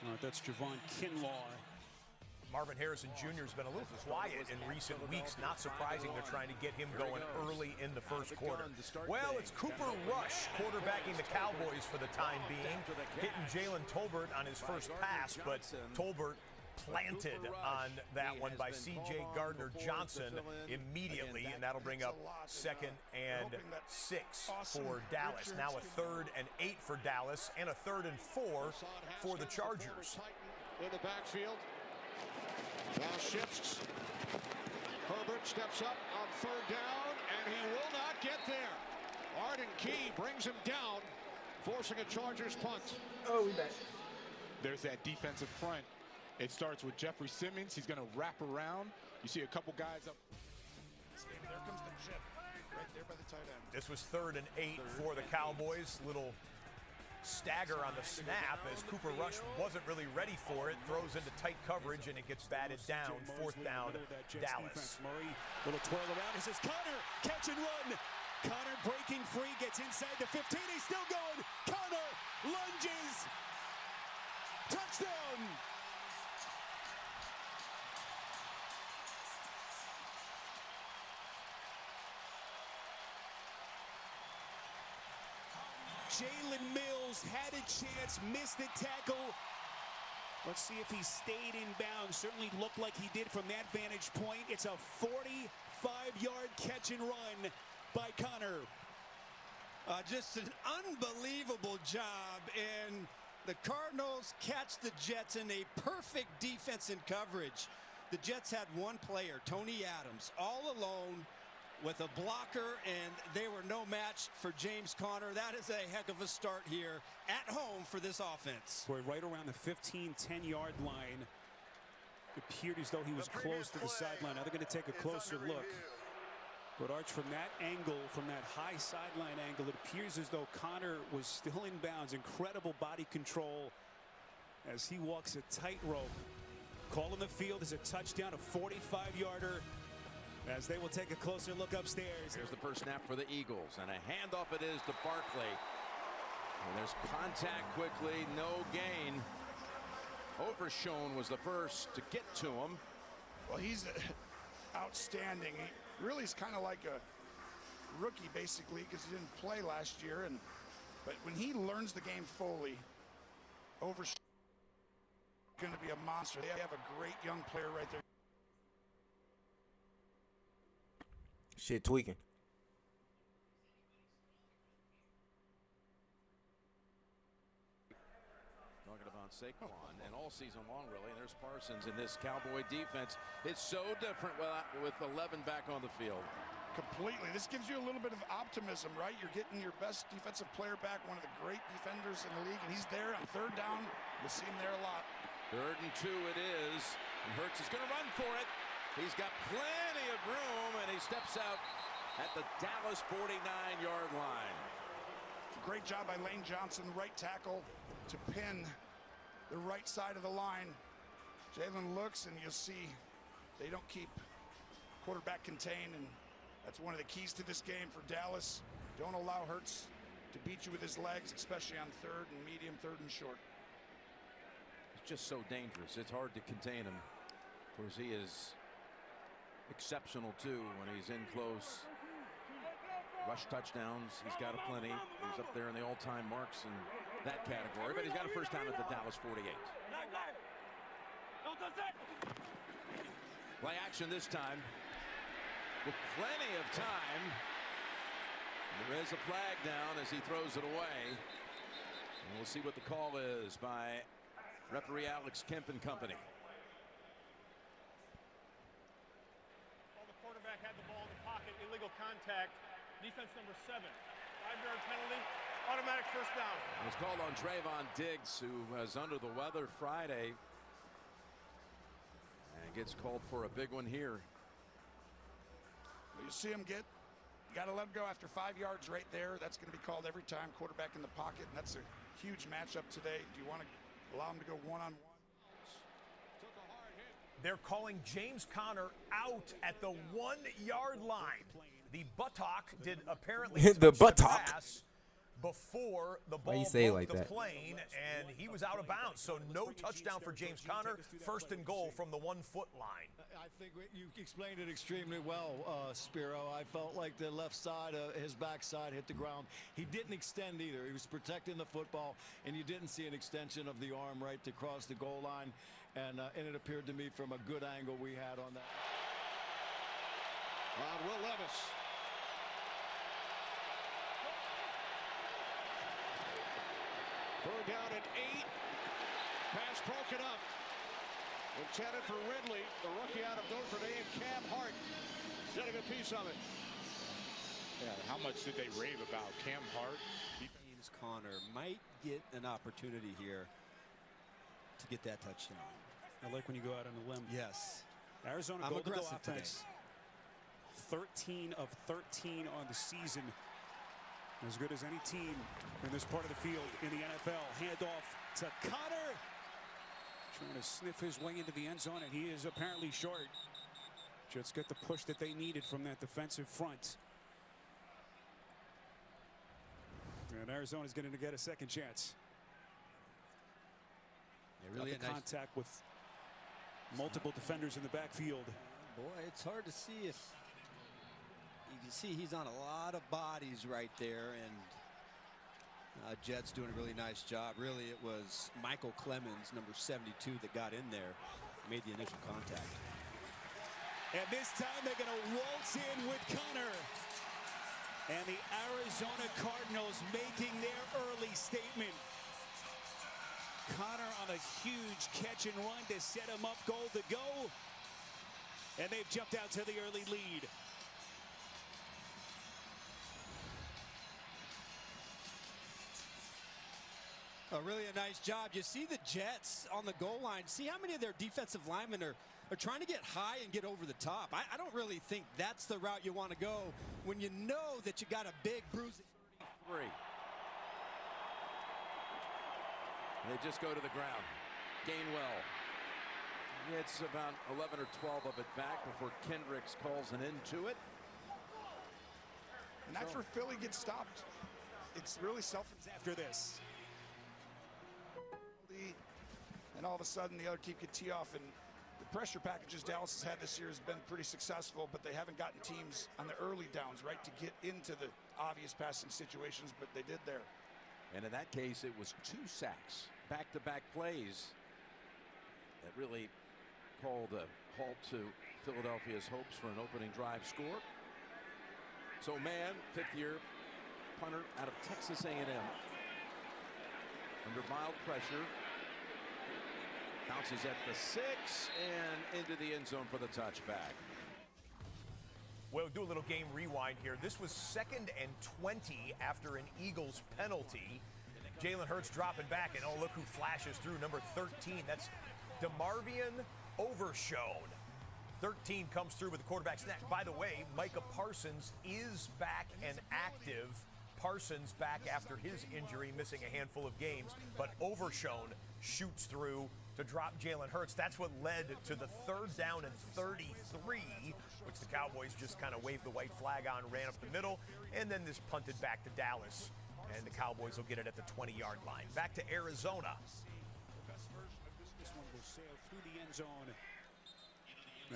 All right, that's Javon Kinlaw. Marvin Harrison Jr. has been a little quiet in recent weeks. Not surprising they're trying to get him going early in the first quarter. Well, it's Cooper Rush quarterbacking the Cowboys for the time being. Hitting Jalen Tolbert on his first pass, but Tolbert planted on that one by C.J. Gardner-Johnson immediately, and that'll bring up 2nd and 6 for Dallas. Now a 3rd and 8 for Dallas, and a 3rd and 4 for the Chargers. In the backfield. Now shifts. Herbert steps up on 3rd down, and he will not get there. Arden Key brings him down, forcing a Chargers punt. Oh, we back. There's that defensive front. It starts with Jeffrey Simmons. He's going to wrap around. You see a couple guys up. There comes the chip right there by the tight end. This was 3rd and 8 for the Cowboys. Little stagger on the snap as Cooper Rush wasn't really ready for it. Throws into tight coverage, and it gets batted down. 4th down, Dallas. Murray, little twirl around. This is Connor, catch and run. Connor breaking free, gets inside the 15. He's still going. Connor lunges. Touchdown. Jalen Mills had a chance, missed the tackle. Let's see if he stayed in bounds. Certainly looked like he did from that vantage point. It's a 45-yard catch and run by Connor. Just an unbelievable job, and the Cardinals catch the Jets in a perfect defense and coverage. The Jets had one player, Tony Adams, all alone with a blocker, and they were no match for James Conner. That is a heck of a start here at home for this offense. Boy, right around the 15, 10-yard line. It appeared as though he was close to the sideline. Now they're going to take a closer look. But Arch, from that angle, from that high sideline angle, it appears as though Conner was still in bounds. Incredible body control as he walks a tightrope. Call in the field is a touchdown, a 45-yarder, as they will take a closer look upstairs. Here's the first snap for the Eagles, and a handoff it is to Barkley. And there's contact quickly, no gain. Overshown was the first to get to him. Well, he's outstanding. He really is kind of like a rookie, basically, because he didn't play last year. But when he learns the game fully, Overshown is going to be a monster. They have a great young player right there. Shit tweaking. Talking about Saquon, and all season long, really. And there's Parsons in this Cowboy defense. It's so different with 11 back on the field. Completely. This gives you a little bit of optimism, right? You're getting your best defensive player back, one of the great defenders in the league, and he's there on third down. You'll see him there a lot. 3rd and 2 it is. And Hurts is going to run for it. He's got plenty of room, and he steps out at the Dallas 49-yard line. Great job by Lane Johnson, right tackle, to pin the right side of the line. Jalen looks, and you'll see they don't keep quarterback contained, and that's one of the keys to this game for Dallas. Don't allow Hurts to beat you with his legs, especially on 3rd and medium, 3rd and short. It's just so dangerous. It's hard to contain him. Of course, he is exceptional, too, when he's in close. Rush touchdowns, he's got a plenty. He's up there in the all-time marks in that category, but he's got a first down at the Dallas 48. Play action this time with plenty of time. There is a flag down as he throws it away. And we'll see what the call is by referee Alex Kemp and company. Well, the quarterback had the ball in the pocket, illegal contact. Defense number 7, 5-yard penalty, automatic first down. It was called on Trayvon Diggs, who was under the weather Friday, and gets called for a big one here. You see him get, you got to let him go after 5 yards right there. That's going to be called every time, quarterback in the pocket, and that's a huge matchup today. Do you want to allow him to go one-on-one? They're calling James Conner out at the 1-yard line. The buttock did apparently the buttock pass before the Why ball you say it broke like the that? and he was out of bounds. So no touchdown for James Conner. 1st and goal from the 1-foot line. I think you explained it extremely well, Spiro. I felt like the left side, his backside hit the ground. He didn't extend either. He was protecting the football, and you didn't see an extension of the arm right to cross the goal line. And it appeared to me from a good angle we had on that. Will Levis. Third down at 8. Pass broken up. Intended for Ridley, the rookie out of Notre Dame, Cam Hart. Getting a piece of it. Yeah, how much did they rave about Cam Hart? James Conner might get an opportunity here to get that touchdown. I like when you go out on a limb. Yes. Arizona I'm Golden aggressive offense. 13 of 13 on the season. As good as any team in this part of the field in the NFL. Handoff to Conner. Trying to sniff his way into the end zone, and he is apparently short. Jets get the push that they needed from that defensive front. And Arizona's going to get a second chance. Yeah, really Got the contact with multiple defenders in the backfield. Boy, it's hard to see if you can see he's on a lot of bodies right there, and Jets doing a really nice job. Really, it was Michael Clemens, number 72, that got in there, made the initial contact. And this time they're going to waltz in with Conner. And the Arizona Cardinals making their early statement. Connor on a huge catch and run to set him up, goal to go. And they've jumped out to the early lead. Really a nice job. You see the Jets on the goal line. See how many of their defensive linemen are trying to get high and get over the top. I don't really think that's the route you want to go when you know that you got a big bruise. 33. They just go to the ground. Gainwell gets about 11 or 12 of it back before Kendricks calls an end to it. And that's where Philly gets stopped. It's really after this. And all of a sudden the other team could tee off, and the pressure packages Dallas has had this year has been pretty successful, but they haven't gotten teams on the early downs, right, to get into the obvious passing situations, but they did there. And in that case, it was 2 sacks, back-to-back plays that really called a halt to Philadelphia's hopes for an opening drive score. So Mann, 5th-year punter out of Texas A&M, under mild pressure, bounces at the 6 and into the end zone for the touchback. We'll do a little game rewind here. This was 2nd and 20 after an Eagles penalty. Jalen Hurts dropping back, and oh, look who flashes through, number 13. That's DeMarvion Overshown. 13 comes through with the quarterback snap. By the way, Micah Parsons is back and active. Parsons back after his injury, missing a handful of games, but Overshown shoots through to drop Jalen Hurts. That's what led to the 3rd down and 33, which the Cowboys just kind of waved the white flag on, ran up the middle, and then this punted back to Dallas, and the Cowboys will get it at the 20-yard line. Back to Arizona. This one will sail through the end zone.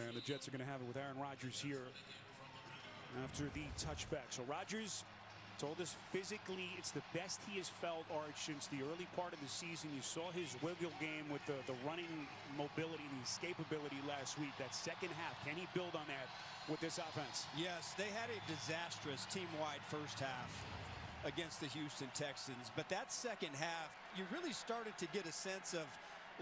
And the Jets are going to have it with Aaron Rodgers here after the touchback. So Rodgers told us physically it's the best he has felt, Arch, since the early part of the season. You saw his wiggle game with the running mobility, the escapability last week. That second half, can he build on that with this offense? Yes, they had a disastrous team-wide first half against the Houston Texans. But that second half, you really started to get a sense of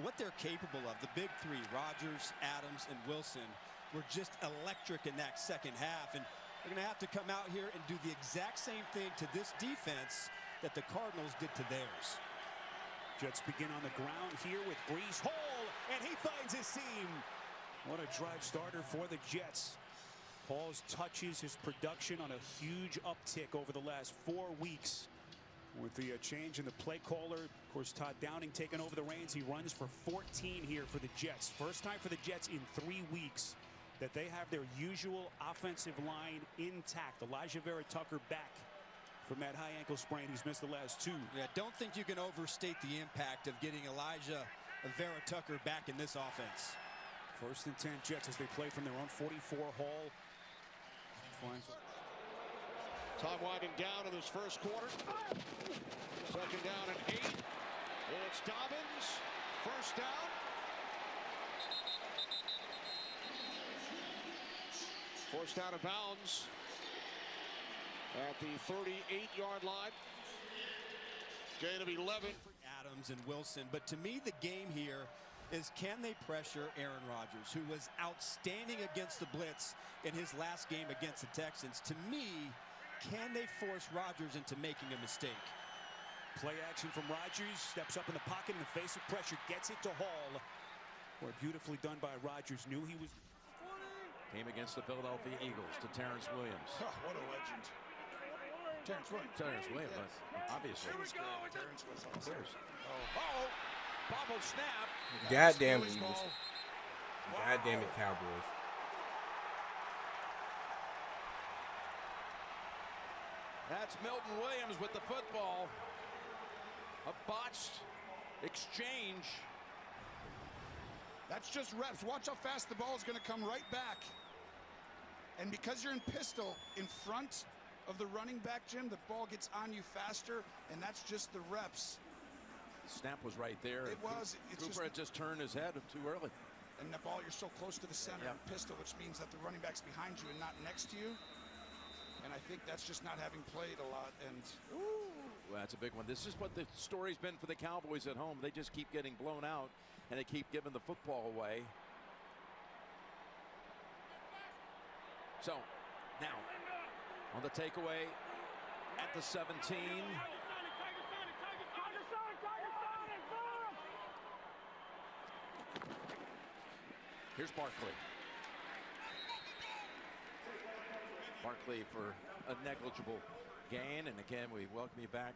what they're capable of. The big three, Rodgers, Adams, and Wilson, were just electric in that second half. And they're going to have to come out here and do the exact same thing to this defense that the Cardinals did to theirs. Jets begin on the ground here with Brees Hall, and he finds his seam. What a drive starter for the Jets. Hall's touches, his production on a huge uptick over the last 4 weeks. With the change in the play caller, of course, Todd Downing taking over the reins. He runs for 14 here for the Jets. First time for the Jets in 3 weeks that they have their usual offensive line intact. Elijah Vera Tucker back from that high ankle sprain. He's missed the last 2. Yeah, don't think you can overstate the impact of getting Elijah Vera Tucker back in this offense. 1st and 10 Jets as they play from their own 44. Hall finds. Time winding down in this first quarter. 2nd down and 8. It's Dobbins. 1st down. Forced out of bounds at the 38-yard line. Gain of 11. Adams and Wilson. But to me, the game here is, can they pressure Aaron Rodgers, who was outstanding against the blitz in his last game against the Texans? To me, can they force Rodgers into making a mistake? Play action from Rodgers. Steps up in the pocket in the face of pressure. Gets it to Hall. Boy, beautifully done by Rodgers. Knew he was. Came against the Philadelphia Eagles to Terrence Williams. Oh, what a legend. Terrence Williams. Terrence Williams, yes. Obviously. Here we go. Terrence was awesome. Oh, bobble snap. God damn it, Eagles. God damn it, Cowboys. That's Milton Williams with the football. A botched exchange. That's just reps. Watch how fast the ball is going to come right back. And because you're in pistol in front of the running back, Jim, the ball gets on you faster, and that's just the reps. The snap was right there. It was. Cooper had just turned his head too early. And the ball, you're so close to the center in pistol, which means that the running back's behind you and not next to you. And I think that's just not having played a lot. And well, that's a big one. This is what the story's been for the Cowboys at home. They just keep getting blown out, and they keep giving the football away. So now on the takeaway at the 17. Here's Barkley. Barkley for a negligible gain. And again, we welcome you back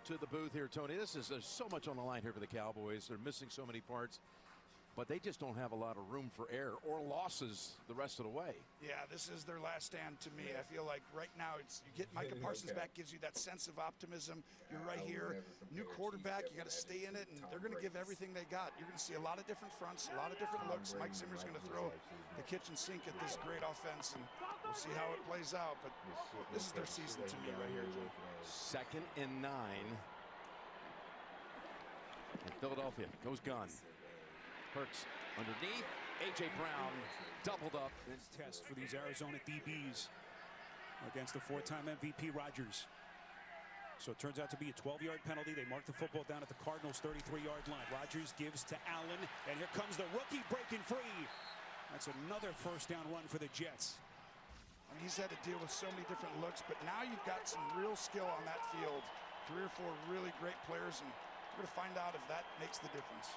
to the booth here, Tony. There's so much on the line here for the Cowboys. They're missing so many parts, but they just don't have a lot of room for error or losses the rest of the way. Yeah, this is their last stand to me. I feel like right now you get Micah Parsons back, gives you that sense of optimism. You're right here, new quarterback, you got to stay in it, and they're going to give everything they got. You're going to see a lot of different fronts, a lot of different looks. Mike Zimmer's going to throw the kitchen sink at this great offense, and we'll see how it plays out. But this is their season to me right here, Joe. 2nd and 9. And Philadelphia goes gun. Hurts underneath. A.J. Brown doubled up. Test for these Arizona DBs against the 4-time MVP Rodgers. So it turns out to be a 12-yard penalty. They mark the football down at the Cardinals' 33-yard line. Rodgers gives to Allen, and here comes the rookie breaking free. That's another first down run for the Jets. And he's had to deal with so many different looks, but now you've got some real skill on that field. 3 or 4 really great players, and we're going to find out if that makes the difference.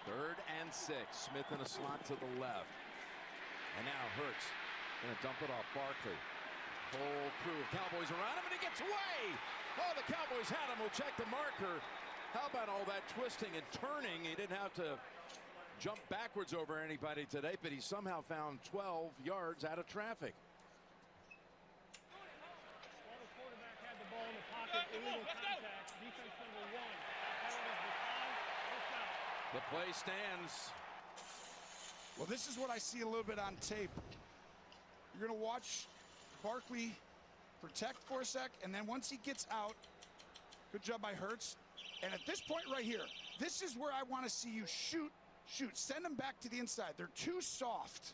3rd and 6. Smith in a slot to the left. And now Hurts going to dump it off Barkley. Whole crew of Cowboys around him, and he gets away. Oh, the Cowboys had him. We'll check the marker. How about all that twisting and turning? He didn't have to jump backwards over anybody today, but he somehow found 12 yards out of traffic. While the quarterback had the ball in the pocket, illegal contact. Defense number 1. The play stands. Well, this is what I see a little bit on tape. You're going to watch Barkley protect for a sec, and then once he gets out, good job by Hurts. And at this point right here, this is where I want to see you shoot. Send them back to the inside. They're too soft.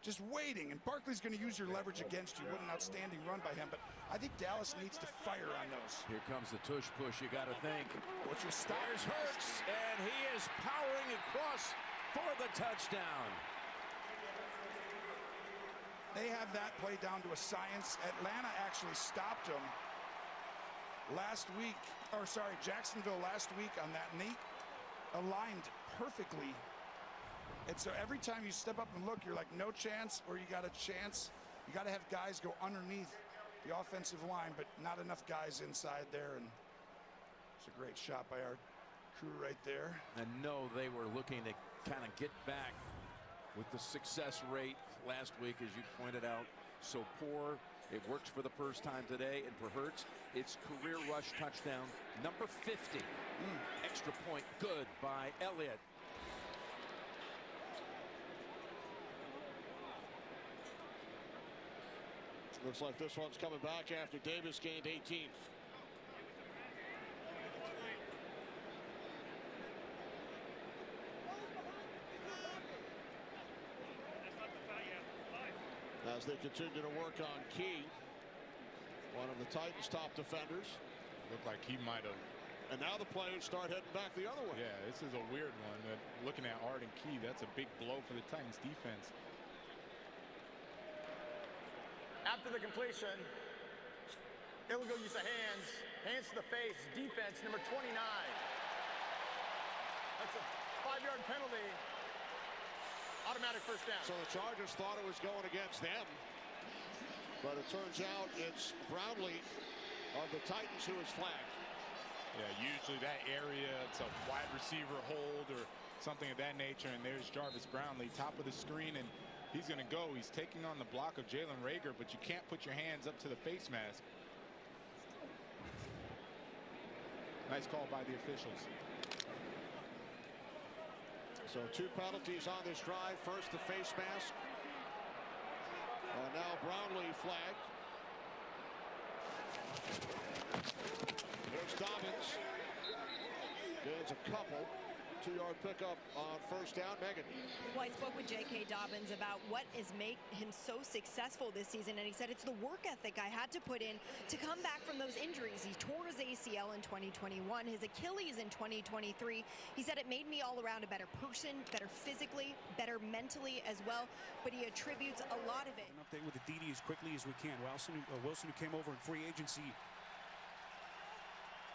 Just waiting, and Barkley's going to use your leverage against you. What an outstanding run by him, but I think Dallas needs to fire on those. Here comes the tush push, you got to think. What's your stop? There's Hurts, and he is powering across for the touchdown. They have that play down to a science. Atlanta actually stopped him Jacksonville last week on that, and they aligned perfectly. And so every time you step up and look, you're like, no chance, or you got a chance. You got to have guys go underneath the offensive line, but not enough guys inside there. And it's a great shot by our crew right there. And no, they were looking to kind of get back with the success rate last week, as you pointed out, so poor. It works for the first time today, and for Hurts, it's career rush touchdown number 50. Extra point good by Elliott. Looks like this one's coming back after Davis gained 18. As they continue to work on Key, one of the Titans' top defenders. Looked like he might have. And now the players start heading back the other way. Yeah, this is a weird one. Looking at Arden Key, that's a big blow for the Titans defense. After the completion, illegal use of hands to the face, defense number 29. That's a 5-yard penalty, automatic first down. So the Chargers thought it was going against them, but it turns out it's Brownlee of the Titans who is flagged. Yeah, usually that area, it's a wide receiver hold or something of that nature, and there's Jarvis Brownlee, top of the screen, and he's going to go. He's taking on the block of Jalen Reagor, but you can't put your hands up to the face mask. Nice call by the officials. So 2 penalties on this drive. First, the face mask. And now Brownlee flagged. There's Dobbins. Gains a couple. 2-yard pickup on first down. Megan. Well, I spoke with J.K. Dobbins about what has made him so successful this season, and he said it's the work ethic I had to put in to come back from those injuries. He tore his ACL in 2021, his Achilles in 2023. He said it made me all around a better person, better physically, better mentally as well, but he attributes a lot of it. An update with Aditi as quickly as we can. Wilson, who came over in free agency.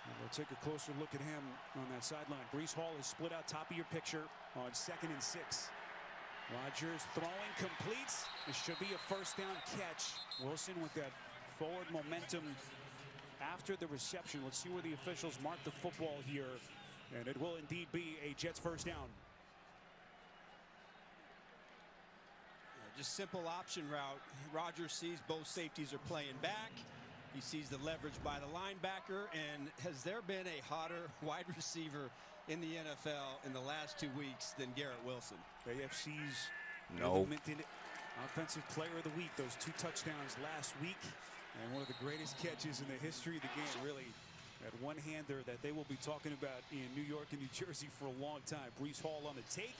And we'll take a closer look at him on that sideline. Breece Hall is split out top of your picture on 2nd and 6. Rodgers throwing, completes. It should be a first down catch. Wilson with that forward momentum after the reception. Let's see where the officials mark the football here. And it will indeed be a Jets first down. Just simple option route. Rodgers sees both safeties are playing back. He sees the leverage by the linebacker. And has there been a hotter wide receiver in the NFL in the last 2 weeks than Garrett Wilson? AFC's No. Offensive Player of the Week. Those 2 touchdowns last week. And one of the greatest catches in the history of the game. Really, that one-hander that they will be talking about in New York and New Jersey for a long time. Breece Hall on the take.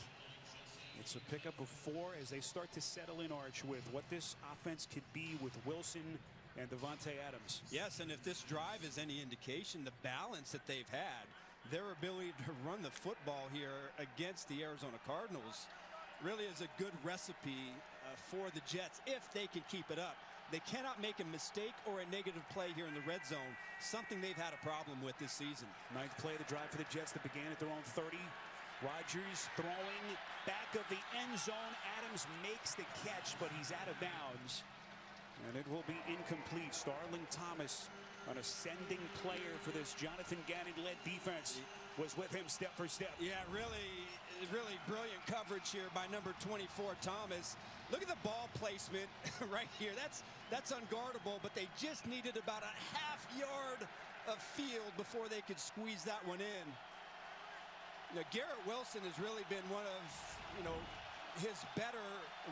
It's a pickup of 4 as they start to settle in, Arch, with what this offense could be with Wilson and Davante Adams. Yes, and if this drive is any indication, the balance that they've had, their ability to run the football here against the Arizona Cardinals really is a good recipe for the Jets if they can keep it up. They cannot make a mistake or a negative play here in the red zone, something they've had a problem with this season. 9th play of the drive for the Jets that began at their own 30. Rodgers throwing back of the end zone. Adams makes the catch, but he's out of bounds. And it will be incomplete. Starling Thomas, an ascending player for this Jonathan Gannon-led defense, was with him step for step. Yeah, really brilliant coverage here by number 24, Thomas. Look at the ball placement right here. That's unguardable, but they just needed about a half yard of field before they could squeeze that one in. You know, Garrett Wilson has really been one of, his better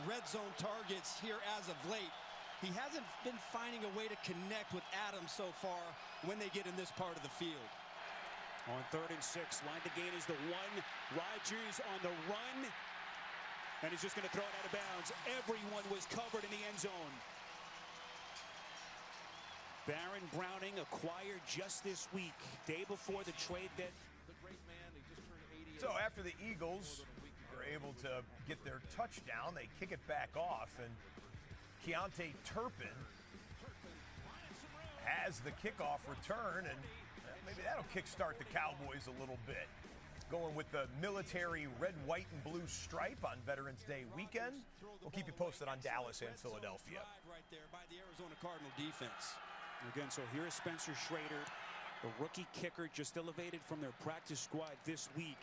red zone targets here as of late. He hasn't been finding a way to connect with Adams so far when they get in this part of the field. On 3rd and 6, line to gain is the 1. Rodgers on the run, and he's just going to throw it out of bounds. Everyone was covered in the end zone. Baron Browning acquired just this week, day before the trade that. So after the Eagles were able to get their touchdown, they kick it back off, and Keontae Turpin has the kickoff return, and maybe that'll kickstart the Cowboys a little bit. Going with the military red, white, and blue stripe on Veterans Day weekend. We'll keep you posted on Dallas and Philadelphia. Right there by the Arizona Cardinal defense. Again, so here is Spencer Schrader, the rookie kicker, just elevated from their practice squad this week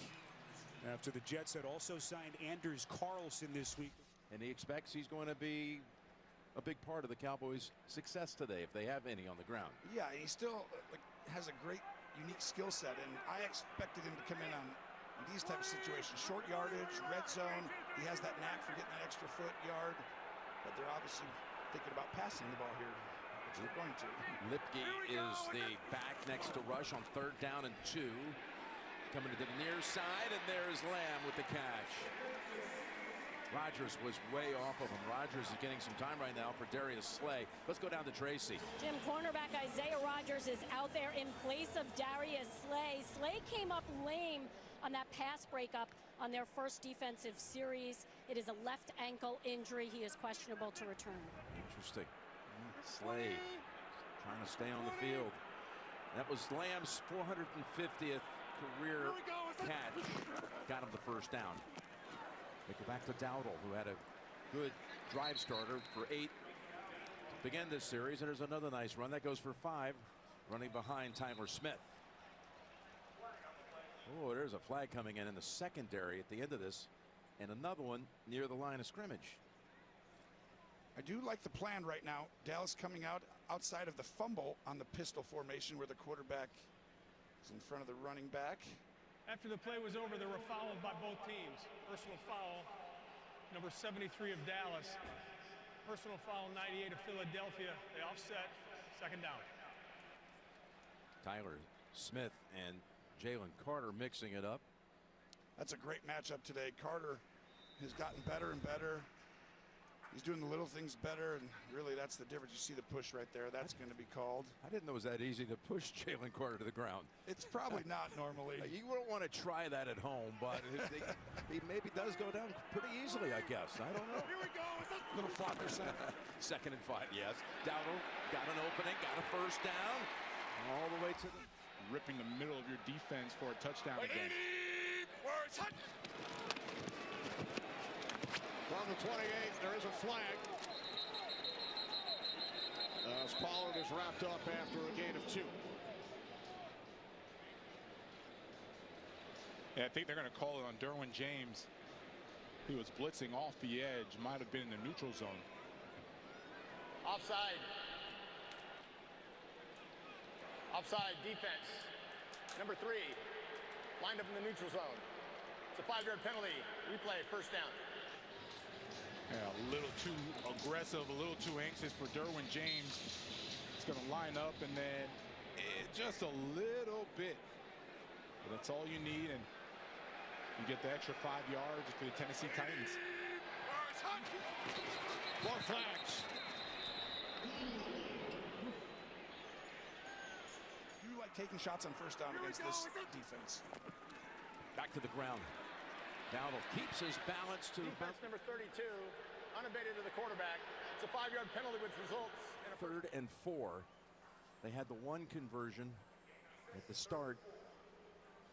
after the Jets had also signed Anders Carlson this week. And he expects he's going to be a big part of the Cowboys' success today, if they have any on the ground. Yeah, he still has a great, unique skill set, and I expected him to come in on these type of situations. Short yardage, red zone. He has that knack for getting that extra foot yard, but they're obviously thinking about passing the ball here, which they're going to. Lipke is the back next to Rush on 3rd down and 2. Coming to the near side, and there's Lamb with the catch. Rodgers was way off of him. Rodgers is getting some time right now for Darius Slay. Let's go down to Tracy. Jim, cornerback Isaiah Rodgers is out there in place of Darius Slay. Slay came up lame on that pass breakup on their first defensive series. It is a left ankle injury. He is questionable to return. Interesting. Slay trying to stay on the field. That was Lamb's 450th career catch. Got him the first down. They go back to Dowdle, who had a good drive starter for 8 to begin this series. And there's another nice run that goes for 5, running behind Tyler Smith. Oh, there's a flag coming in the secondary at the end of this, and another one near the line of scrimmage. I do like the plan right now. Dallas coming outside of the fumble on the pistol formation where the quarterback is in front of the running back. After the play was over, they were fouled by both teams. Personal foul, number 73 of Dallas. Personal foul, 98 of Philadelphia. They offset, 2nd down. Tyler Smith and Jalen Carter mixing it up. That's a great matchup today. Carter has gotten better and better. He's doing the little things better, and really that's the difference. You see the push right there. That's going to be called. I didn't know it was that easy to push Jalen Carter to the ground. It's probably not normally. You wouldn't want to try that at home, but he maybe does go down pretty easily, I guess. I don't know. Here we go. It's a little Faulkner center. 2nd and 5, yes. Dowdle got an opening, got a first down. All the way to the... Ripping the middle of your defense for a touchdown again. From the 28, there is a flag. As Pollard is wrapped up after a gain of 2. Yeah, I think they're going to call it on Derwin James. He was blitzing off the edge. Might have been in the neutral zone. Offside. Offside defense. Number 3, lined up in the neutral zone. It's a 5-yard penalty. Replay, first down. Yeah, a little too aggressive, a little too anxious for Derwin James. It's going to line up and then just a little bit. But that's all you need, and you get the extra 5 yards for the Tennessee Titans. More flags. You like taking shots on first down against this defense. Back to the ground. Dowdle keeps his balance to... Defense number 32, unabated to the quarterback. It's a 5-yard penalty which results in a 3rd and 4. They had the 1 conversion at the start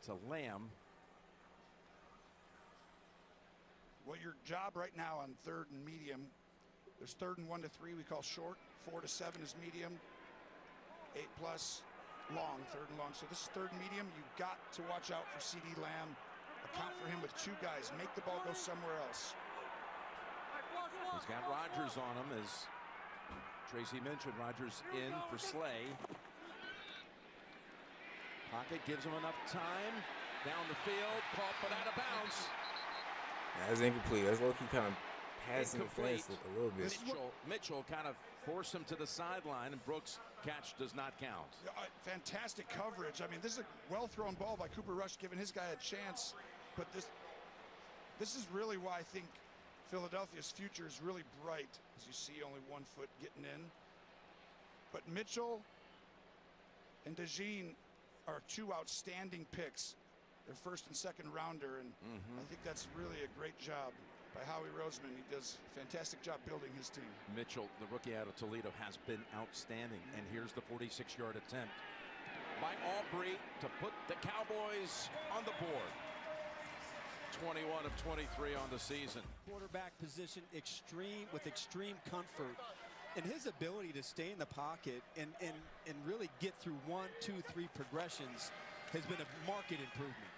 to Lamb. Well, your job right now on 3rd and medium, there's 3rd and 1 to 3 we call short, 4 to 7 is medium, 8 plus long, 3rd and long. So this is 3rd and medium. You've got to watch out for CD Lamb. Account for him with 2 guys. Make the ball go somewhere else. He's got Rodgers on him, as Tracy mentioned. Rodgers in for Slay. Pocket gives him enough time. Down the field, caught but out of bounds. That's incomplete. That's low-key kind of passing the fence a little bit. Mitchell kind of forced him to the sideline, and Brooks' catch does not count. Fantastic coverage. I mean, this is a well-thrown ball by Cooper Rush, giving his guy a chance. But this is really why I think Philadelphia's future is really bright, as you see only 1 foot getting in. But Mitchell and DeJean are 2 outstanding picks. They're 1st and 2nd rounder, and I think that's really a great job by Howie Roseman. He does a fantastic job building his team. Mitchell, the rookie out of Toledo, has been outstanding. And here's the 46-yard attempt by Aubrey to put the Cowboys on the board. 21 of 23 on the season. Quarterback position with extreme comfort, and his ability to stay in the pocket and really get through 1, 2, 3 progressions has been a marked improvement.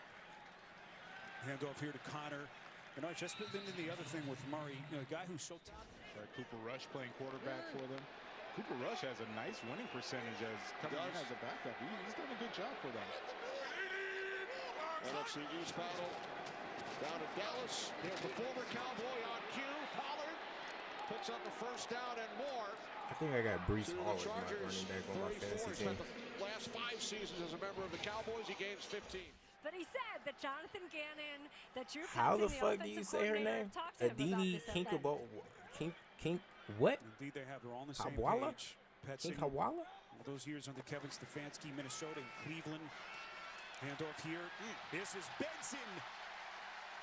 Handoff here to Connor. You know, just into the other thing with Murray, a guy who's so talented. Cooper Rush playing quarterback for them. Cooper Rush has a nice winning percentage as coming in as a backup. He's done a good job for them. NFC East battle down to Dallas. Here's the former Cowboy on cue. Pollard picks up a first down and more. I think I got Brees Hall as my running back on my fantasy team. Spent the last 5 seasons as a member of the Cowboys. He gains 15. But he said that Jonathan Gannon, that you're How the fuck do you say her name? Aditi Kinkabo. What? Indeed, they have. They're all on the same Hawala? page. Petsing Hawala? Those years under Kevin Stefanski, Minnesota, and Cleveland. Handoff here. This is Benson.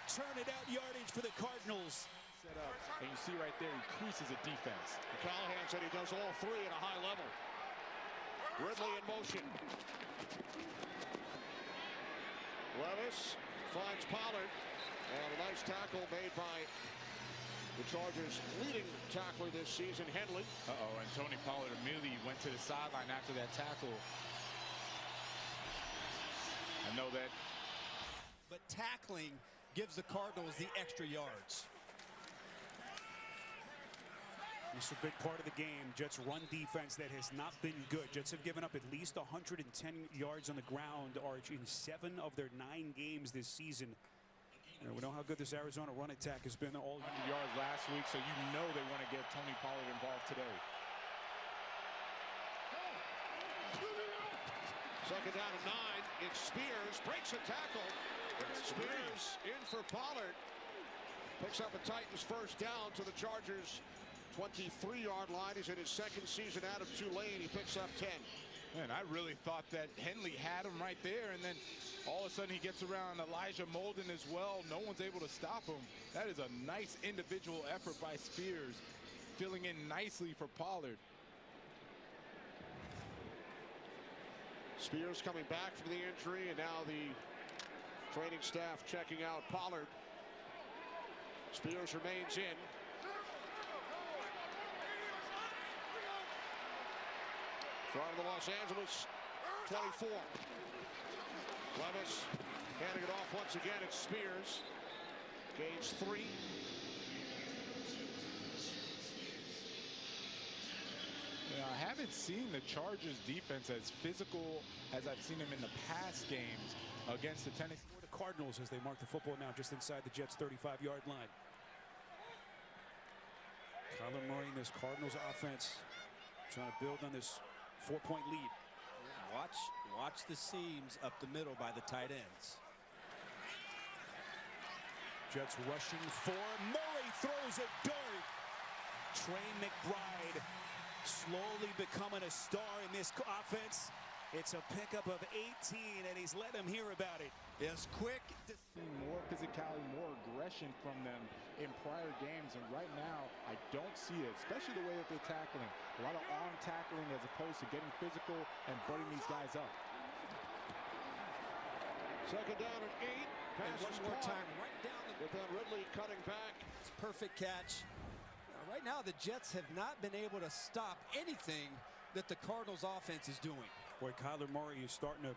Turn it out yardage for the Cardinals. Set up, and you see right there, he creases a defense. Callahan said he does all 3 at a high level. Ridley in motion. Levis finds Pollard, and a nice tackle made by the Chargers' leading tackler this season, Henley. And Tony Pollard immediately went to the sideline after that tackle. I know that. But tackling gives the Cardinals the extra yards. This is a big part of the game. Jets' run defense that has not been good. Jets have given up at least 110 yards on the ground, Arch, in 7 of their 9 games this season. And we know how good this Arizona run attack has been all 100 yards last week, so you know they want to get Tony Pollard involved today. 2nd down and 9. It's Spears, breaks a tackle, Spears in for Pollard. Picks up a Titans first down to the Chargers' 23-yard line. He's in his second season out of Tulane. He picks up 10. Man, I really thought that Henley had him right there, and then all of a sudden he gets around Elijah Molden as well. No one's able to stop him. That is a nice individual effort by Spears, filling in nicely for Pollard. Spears coming back from the injury, and now the training staff checking out Pollard. Spears remains in. Front of the Los Angeles 24. Levis handing it off once again. It's Spears. Gains 3. Yeah, I haven't seen the Chargers defense as physical as I've seen them in the past games against the Tennessee. For the Cardinals as they mark the football now just inside the Jets' 35-yard line. Kyler Murray in this Cardinals offense trying to build on this 4-point lead. Watch the seams up the middle by the tight ends. Jets rushing for Murray, throws a dart. Trey McBride slowly becoming a star in this offense. It's a pickup of 18, and he's let him hear about it. Yes, quick. More physicality, more aggression from them in prior games, and right now I don't see it, especially the way that they're tackling. A lot of arm tackling as opposed to getting physical and butting these guys up. Second down and 8. Pass one more time right down the... With then Ridley cutting back. It's a perfect catch. Right now the Jets have not been able to stop anything that the Cardinals offense is doing. Boy, Kyler Murray is starting to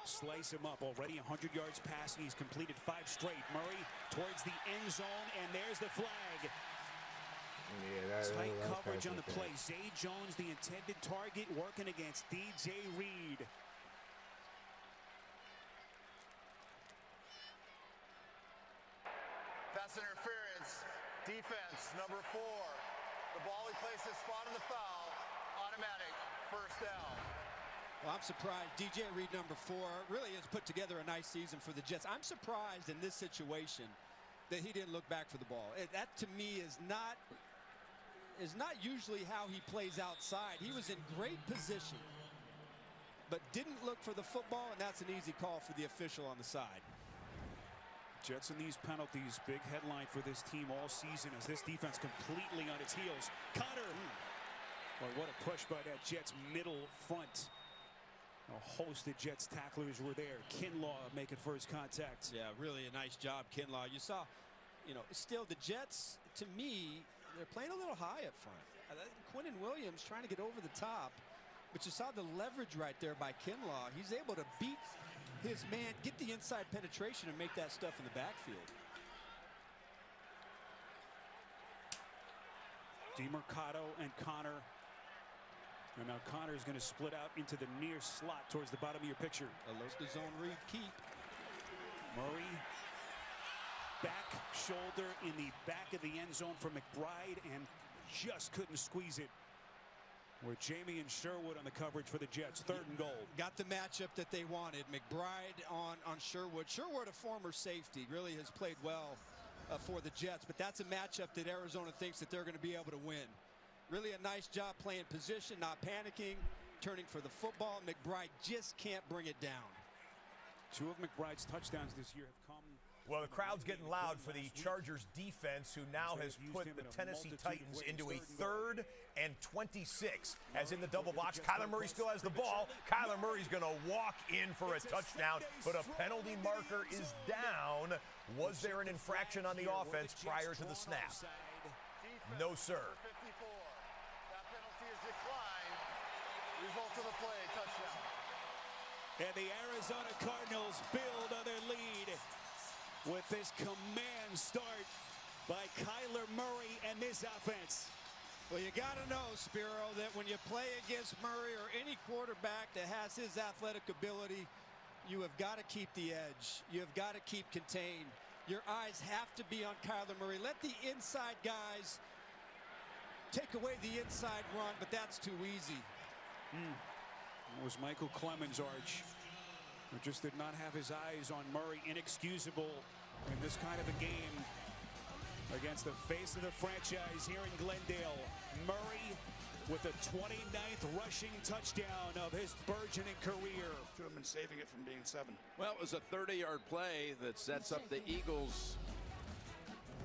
slice him up. Already 100 yards passing. He's completed 5 straight. Murray towards the end zone, and there's the flag. Yeah, tight coverage on the play. Zay Jones, the intended target, working against DJ Reed. Pass interference. Defense, number 4. The ball he places spot on the foul. Automatic. First down. Well, I'm surprised DJ Reed, number 4, really has put together a nice season for the Jets. I'm surprised in this situation that he didn't look back for the ball. That to me is not usually how he plays outside. He was in great position, but didn't look for the football, and that's an easy call for the official on the side. Jets and these penalties, big headline for this team all season as this defense completely on its heels. Cutter! Boy, what a push by that Jets middle front. A host of Jets tacklers were there. Kinlaw making first contact. Yeah, really a nice job, Kinlaw. You saw, still the Jets, to me, they're playing a little high up front. Quinnen Williams trying to get over the top, but you saw the leverage right there by Kinlaw. He's able to beat his man, get the inside penetration, and make that stuff in the backfield. DeMercado and Connor. And now Connor is going to split out into the near slot towards the bottom of your picture. Alert the zone read keep. Murray, back shoulder in the back of the end zone for McBride, and just couldn't squeeze it. Where Jamie and Sherwood on the coverage for the Jets. 3rd and goal. Got the matchup that they wanted. McBride on Sherwood. Sherwood, a former safety, really has played well for the Jets, but that's a matchup that Arizona thinks that they're going to be able to win. Really a nice job playing position, not panicking, turning for the football. McBride just can't bring it down. 2 of McBride's touchdowns this year have come. Well, the crowd's getting loud for the Chargers defense, who now has put the Tennessee Titans into a 3rd and 26. As in the double box, Kyler Murray still has the ball. Kyler Murray's going to walk in for a touchdown, but a penalty marker is down. Was there an infraction on the offense prior to the snap? No, sir. 54. That penalty is declined. Result of the play, touchdown. And the Arizona Cardinals build on their lead with this command start by Kyler Murray and this offense. Well, you got to know, Spiro, that when you play against Murray or any quarterback that has his athletic ability, you have got to keep the edge. You have got to keep contained. Your eyes have to be on Kyler Murray. Let the inside guys take away the inside run, but that's too easy. It was Michael Clemens' arch. just did not have his eyes on Murray. Inexcusable in this kind of a game against the face of the franchise here in Glendale. Murray with the 29th rushing touchdown of his burgeoning career. To him and saving it from being 7. Well, it was a 30-yard play that sets up the Eagles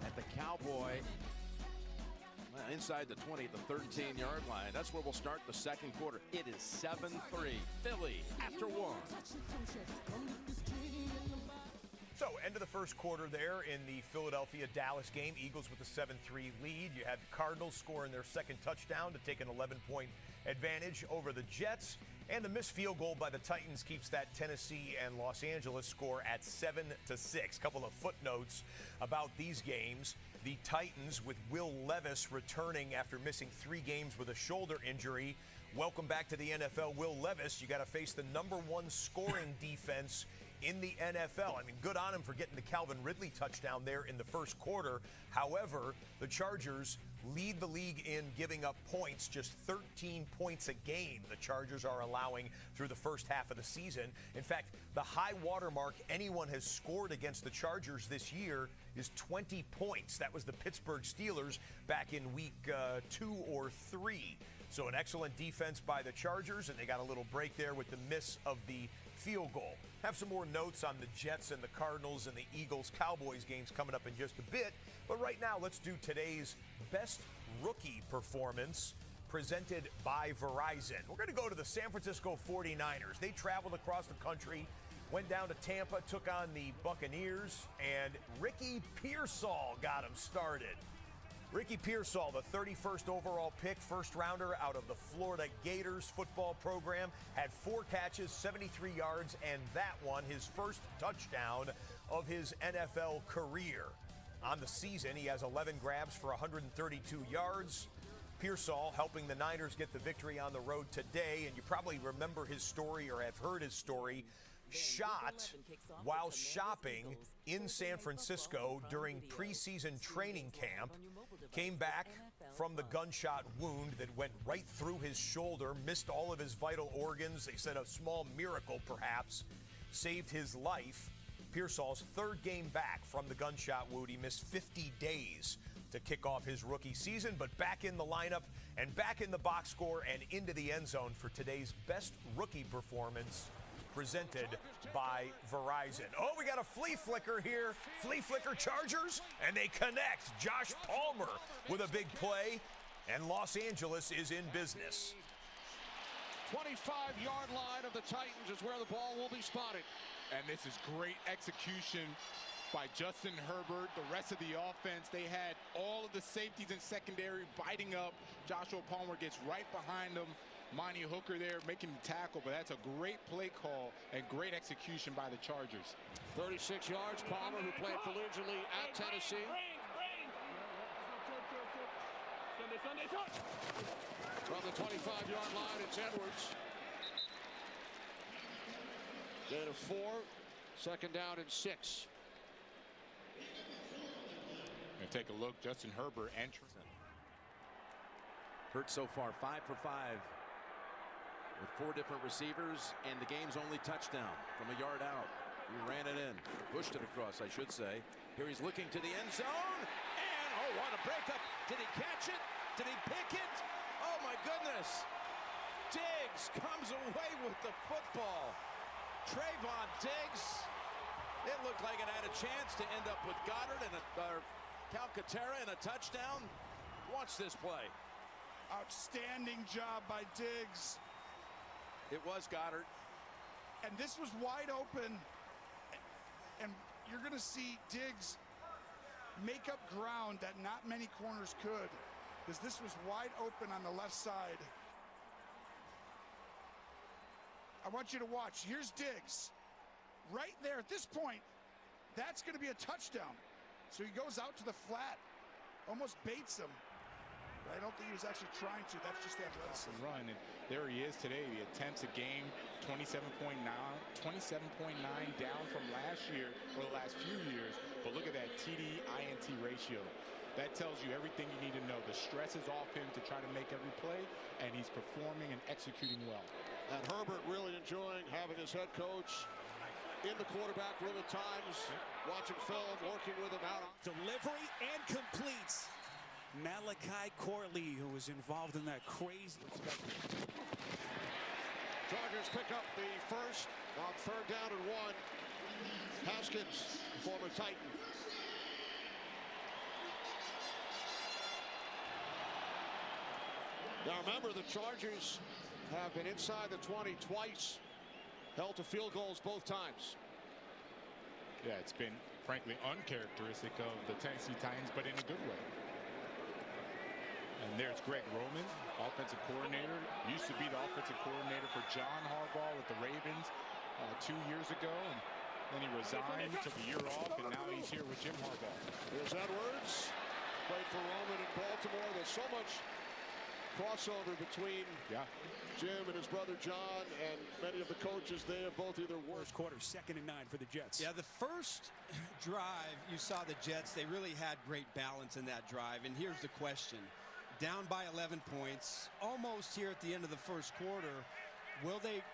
at the Cowboy. Well, inside the 20, the 13-yard line. That's where we'll start the second quarter. It is 7-3. Philly after 1. So, end of the first quarter there in the Philadelphia-Dallas game. Eagles with a 7-3 lead. You had the Cardinals scoring their second touchdown to take an 11-point advantage over the Jets. And the missed field goal by the Titans keeps that Tennessee and Los Angeles score at 7-6. Couple of footnotes about these games. The Titans with Will Levis returning after missing 3 games with a shoulder injury. Welcome back to the NFL, Will Levis. You got to face the #1 scoring defense in the NFL. I mean, good on him for getting the Calvin Ridley touchdown there in the first quarter. However, the Chargers lead the league in giving up points, just 13 points a game the Chargers are allowing through the first half of the season. In fact, the high watermark anyone has scored against the Chargers this year is 20 points. That was the Pittsburgh Steelers back in week 2 or 3. So an excellent defense by the Chargers, and they got a little break there with the miss of the field goal. Have some more notes on the Jets and the Cardinals and the Eagles-Cowboys games coming up in just a bit. But right now, let's do today's best rookie performance presented by Verizon. We're going to go to the San Francisco 49ers. They traveled across the country, went down to Tampa, took on the Buccaneers, and Ricky Pearsall got them started. Ricky Pearsall, the 31st overall pick, first rounder out of the Florida Gators football program, had 4 catches, 73 yards, and that one, his first touchdown of his NFL career. On the season, he has 11 grabs for 132 yards. Pearsall helping the Niners get the victory on the road today, and you probably remember his story or have heard his story. Shot while shopping in San Francisco during preseason training camp. Came back from the gunshot wound that went right through his shoulder, missed all of his vital organs. They said a small miracle, perhaps, saved his life. Pearsall's 3rd game back from the gunshot wound. He missed 50 days to kick off his rookie season, but back in the lineup and back in the box score and into the end zone for today's best rookie performance presented by Verizon. Oh, we got a flea flicker here. Flea flicker Chargers, and they connect. Josh Palmer with a big play, and Los Angeles is in business. 25-yard line of the Titans is where the ball will be spotted. And this is great execution by Justin Herbert, the rest of the offense. They had all of the safeties and secondary biting up. Joshua Palmer gets right behind them. Monty Hooker there making the tackle, but that's a great play call and great execution by the Chargers. 36 yards, Palmer, who played collegiately at Tennessee. From the 25-yard line, it's Edwards. Gain of 4, second down and 6. And take a look, Justin Herbert entering. Hurt so far 5 for 5 with 4 different receivers, and the game's only touchdown from a yard out. He ran it in, pushed it across, I should say. Here he's looking to the end zone, and oh, what a breakup. Did he catch it? Did he pick it? Oh my goodness. Diggs comes away with the football. Trayvon Diggs. It looked like it had a chance to end up with Goddard and Calcaterra and a touchdown. Watch this play. Outstanding job by Diggs. It was Goddard. And this was wide open. And you're going to see Diggs make up ground that not many corners could, because this was wide open on the left side. I want you to watch. Here's Diggs. Right there at this point, that's going to be a touchdown. So he goes out to the flat, almost baits him. But I don't think he was actually trying to. That's just the athleticism. Run, and there he is today. The attempts a game, 27.9 down from last year or the last few years. But look at that TD-INT ratio. That tells you everything you need to know. The stress is off him to try to make every play, and he's performing and executing well. And Herbert really enjoying having his head coach in the quarterback room at times, watching film, working with him out. Delivery and completes. Malachi Corley, who was involved in that crazy. Chargers pick up the first on 3rd down and 1. Haskins, former Titan. Now remember, the Chargers have been inside the 20 twice, held to field goals both times. Yeah, it's been frankly uncharacteristic of the Tennessee Titans, but in a good way. And there's Greg Roman, offensive coordinator. Used to be the offensive coordinator for John Harbaugh with the Ravens 2 years ago. And then he resigned, took a year off, and now he's here with Jim Harbaugh. There's Edwards. Played for Roman in Baltimore. There's so much crossover between Jim and his brother John, and many of the coaches they have both either worked. First quarter, 2nd and 9 for the Jets. Yeah, the first drive, you saw the Jets, they really had great balance in that drive. And here's the question. Down by 11 points, almost here at the end of the first quarter. Will they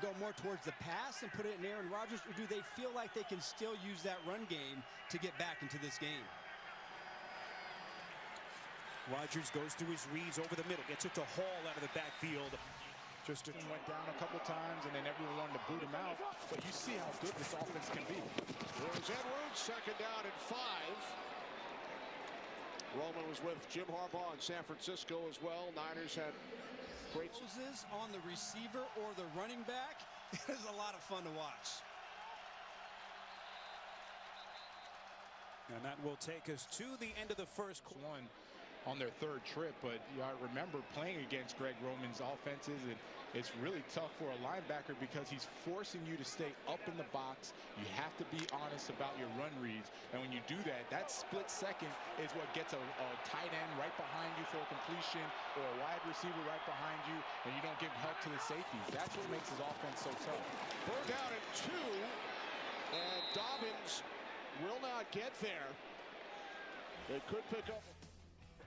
go more towards the pass and put it in Aaron Rodgers, or do they feel like they can still use that run game to get back into this game? Rodgers goes through his reads over the middle, gets it to Hall out of the backfield. Just went down a couple times, and then everyone wanted to boot him out. But you see how good this offense can be. There's Edwards, 2nd down and 5. Roman was with Jim Harbaugh in San Francisco as well. Niners had great on the receiver or the running back. It is a lot of fun to watch. And that will take us to the end of the first quarter. On their 3rd trip, but I remember playing against Greg Roman's offenses, and it's really tough for a linebacker because he's forcing you to stay up in the box. You have to be honest about your run reads, and when you do that, that split second is what gets a tight end right behind you for a completion, or a wide receiver right behind you, and you don't give help to the safeties. That's what makes his offense so tough. 3rd down and 2, and Dobbins will not get there. They could pick up.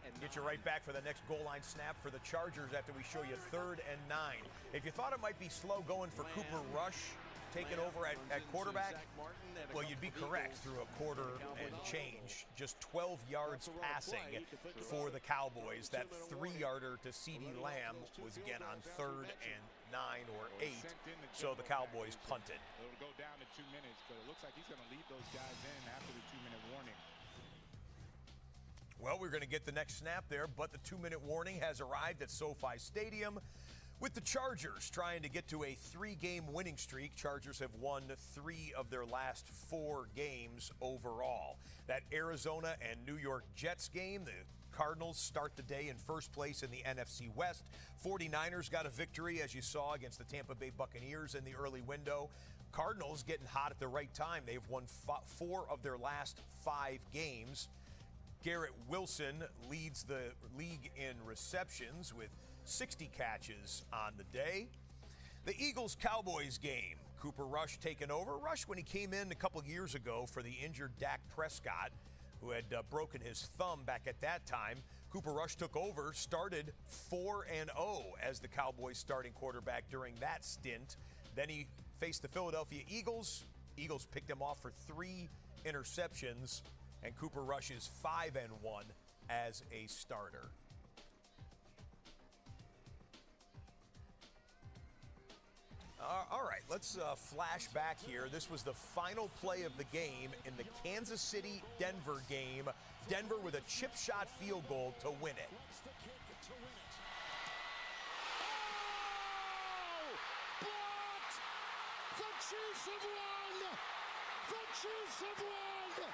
And get you right back for the next goal line snap for the Chargers after we show you 3rd and 9. If you thought it might be slow going for Cooper Rush taking over at quarterback, well, you'd be correct through a quarter and change. Just 12 yards passing for the Cowboys. That 3-yarder to CeeDee Lamb was again on 3rd and 9 or 8. So the Cowboys punted. It'll go down to 2 minutes, but it looks like he's going to leave those guys in after the 2-minute warning. Well, we're going to get the next snap there, but the 2-minute warning has arrived at SoFi Stadium with the Chargers trying to get to a 3-game winning streak. Chargers have won 3 of their last 4 games overall. That Arizona and New York Jets game, the Cardinals start the day in first place in the NFC West. 49ers got a victory, as you saw, against the Tampa Bay Buccaneers in the early window. Cardinals getting hot at the right time. They've won 4 of their last 5 games. Garrett Wilson leads the league in receptions with 60 catches on the day. The Eagles-Cowboys game, Cooper Rush taking over. Rush, when he came in a couple years ago for the injured Dak Prescott, who had broken his thumb back at that time, Cooper Rush took over, started 4-0 as the Cowboys starting quarterback during that stint. Then he faced the Philadelphia Eagles. Eagles picked him off for 3 interceptions. And Cooper Rush is 5-1 as a starter. All right, let's flash back here. This was the final play of the game in the Kansas City-Denver game. Denver with a chip shot field goal to win it. Blocked! The Chiefs have won! The Chiefs have won!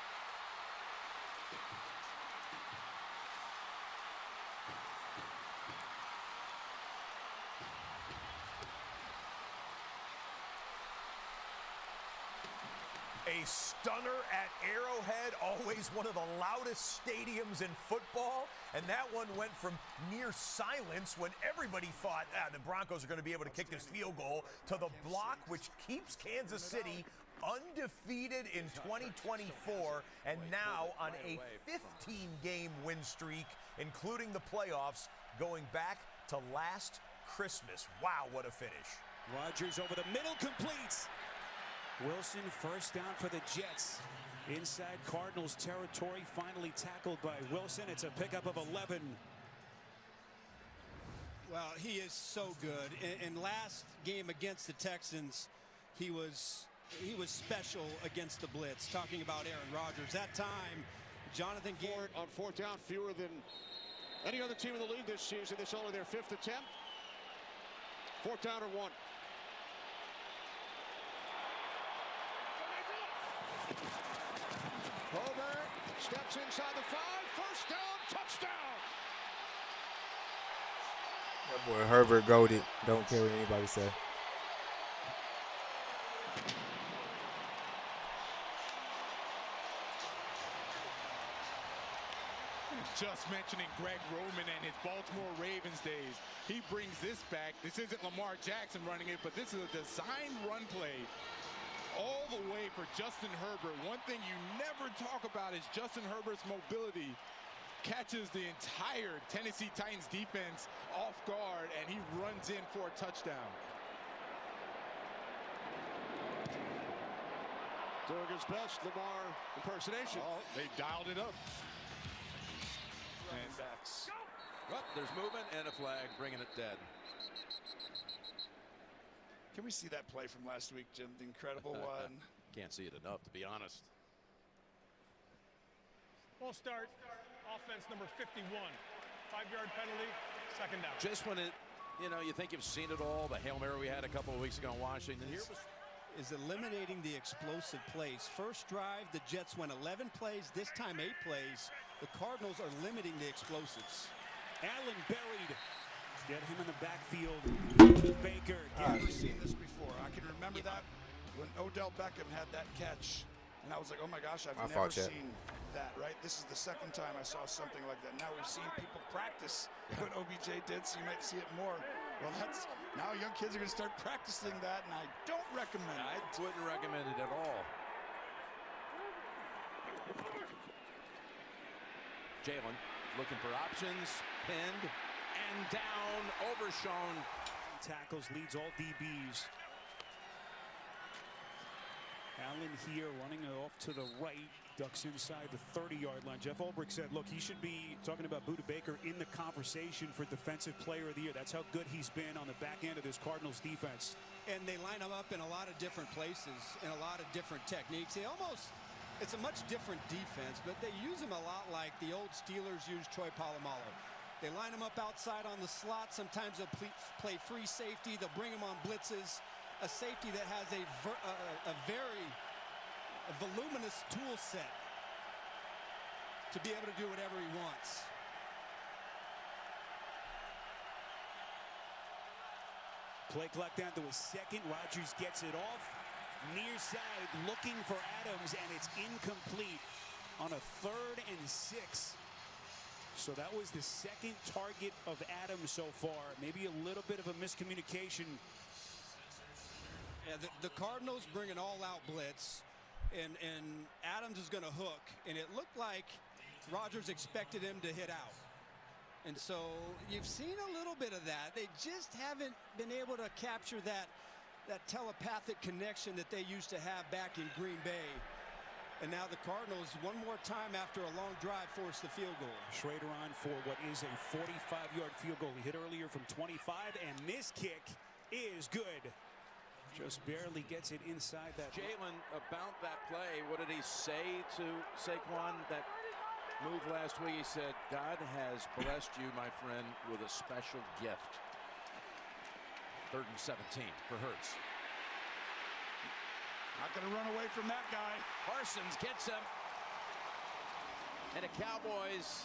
A stunner at Arrowhead, always one of the loudest stadiums in football. And that one went from near silence when everybody thought the Broncos are going to be able to kick this field goal to the block, which keeps Kansas City undefeated in 2024 and now on a 15-game win streak, including the playoffs, going back to last Christmas. Wow, what a finish. Rodgers over the middle, completes. Wilson, first down for the Jets. Inside Cardinals territory, finally tackled by Wilson. It's a pickup of 11. Well, he is so good. In last game against the Texans, he was special against the blitz. Talking about Aaron Rodgers. That time, Jonathan Ford on fourth down, fewer than any other team in the league this season. This is only their 5th attempt. Fourth down or 1. Herbert steps inside the 5. First down, touchdown. That boy Herbert goated. Don't care what anybody say. Just mentioning Greg Roman and his Baltimore Ravens days. He brings this back. This isn't Lamar Jackson running it, but this is a design run play all the way for Justin Herbert. One thing you never talk about is Justin Herbert's mobility. Catches the entire Tennessee Titans defense off guard, and he runs in for a touchdown. Doing his best, Lamar impersonation. Oh, they dialed it up. And backs. Well, there's movement and a flag, bringing it dead. Can we see that play from last week, Jim? The incredible one. Can't see it enough, to be honest. Ball start. Offense number 51. 5-yard penalty. Second down. Just when you think you've seen it all, the Hail Mary we had a couple of weeks ago in Washington. Here is eliminating the explosive plays. First drive, the Jets went 11 plays. This time 8 plays. The Cardinals are limiting the explosives. Allen buried. Get him in the backfield. Baker. I've never seen this before. I can remember that when Odell Beckham had that catch. And I was like, oh my gosh, I've never seen that, right? This is the second time I saw something like that. Now we've seen people practice what OBJ did, so you might see it more. Well, now young kids are going to start practicing that, and I don't recommend it. I wouldn't recommend it at all. Jalen looking for options, pinned and down, overshown. Tackles, leads all DBs. Allen here running off to the right, ducks inside the 30-yard line. Jeff Ulbrich said, look, he should be talking about Budda Baker in the conversation for Defensive Player of the Year. That's how good he's been on the back end of this Cardinals defense. And they line him up in a lot of different places and a lot of different techniques. It's a much different defense, but they use him a lot like the old Steelers used Troy Polamalu. They line him up outside on the slot. Sometimes they'll play free safety. They'll bring him on blitzes. A safety that has a very voluminous tool set to be able to do whatever he wants. Play clock down to his second. Rodgers gets it off. Near side looking for Adams, and it's incomplete on a 3rd and 6. So that was the second target of Adams so far. Maybe a little bit of a miscommunication. Yeah, the Cardinals bring an all-out blitz, and Adams is going to hook, and it looked like Rodgers expected him to hit out. And so you've seen a little bit of that. They just haven't been able to capture that telepathic connection that they used to have back in Green Bay. And now the Cardinals, one more time after a long drive, force the field goal. Schrader on for what is a 45-yard field goal. He hit earlier from 25, and this kick is good. Just barely gets it inside that. Jalen, about that play, what did he say to Saquon that move last week? He said, God has blessed you, my friend, with a special gift. 3rd and 17 for Hurts. Not going to run away from that guy. Parsons gets him. And the Cowboys,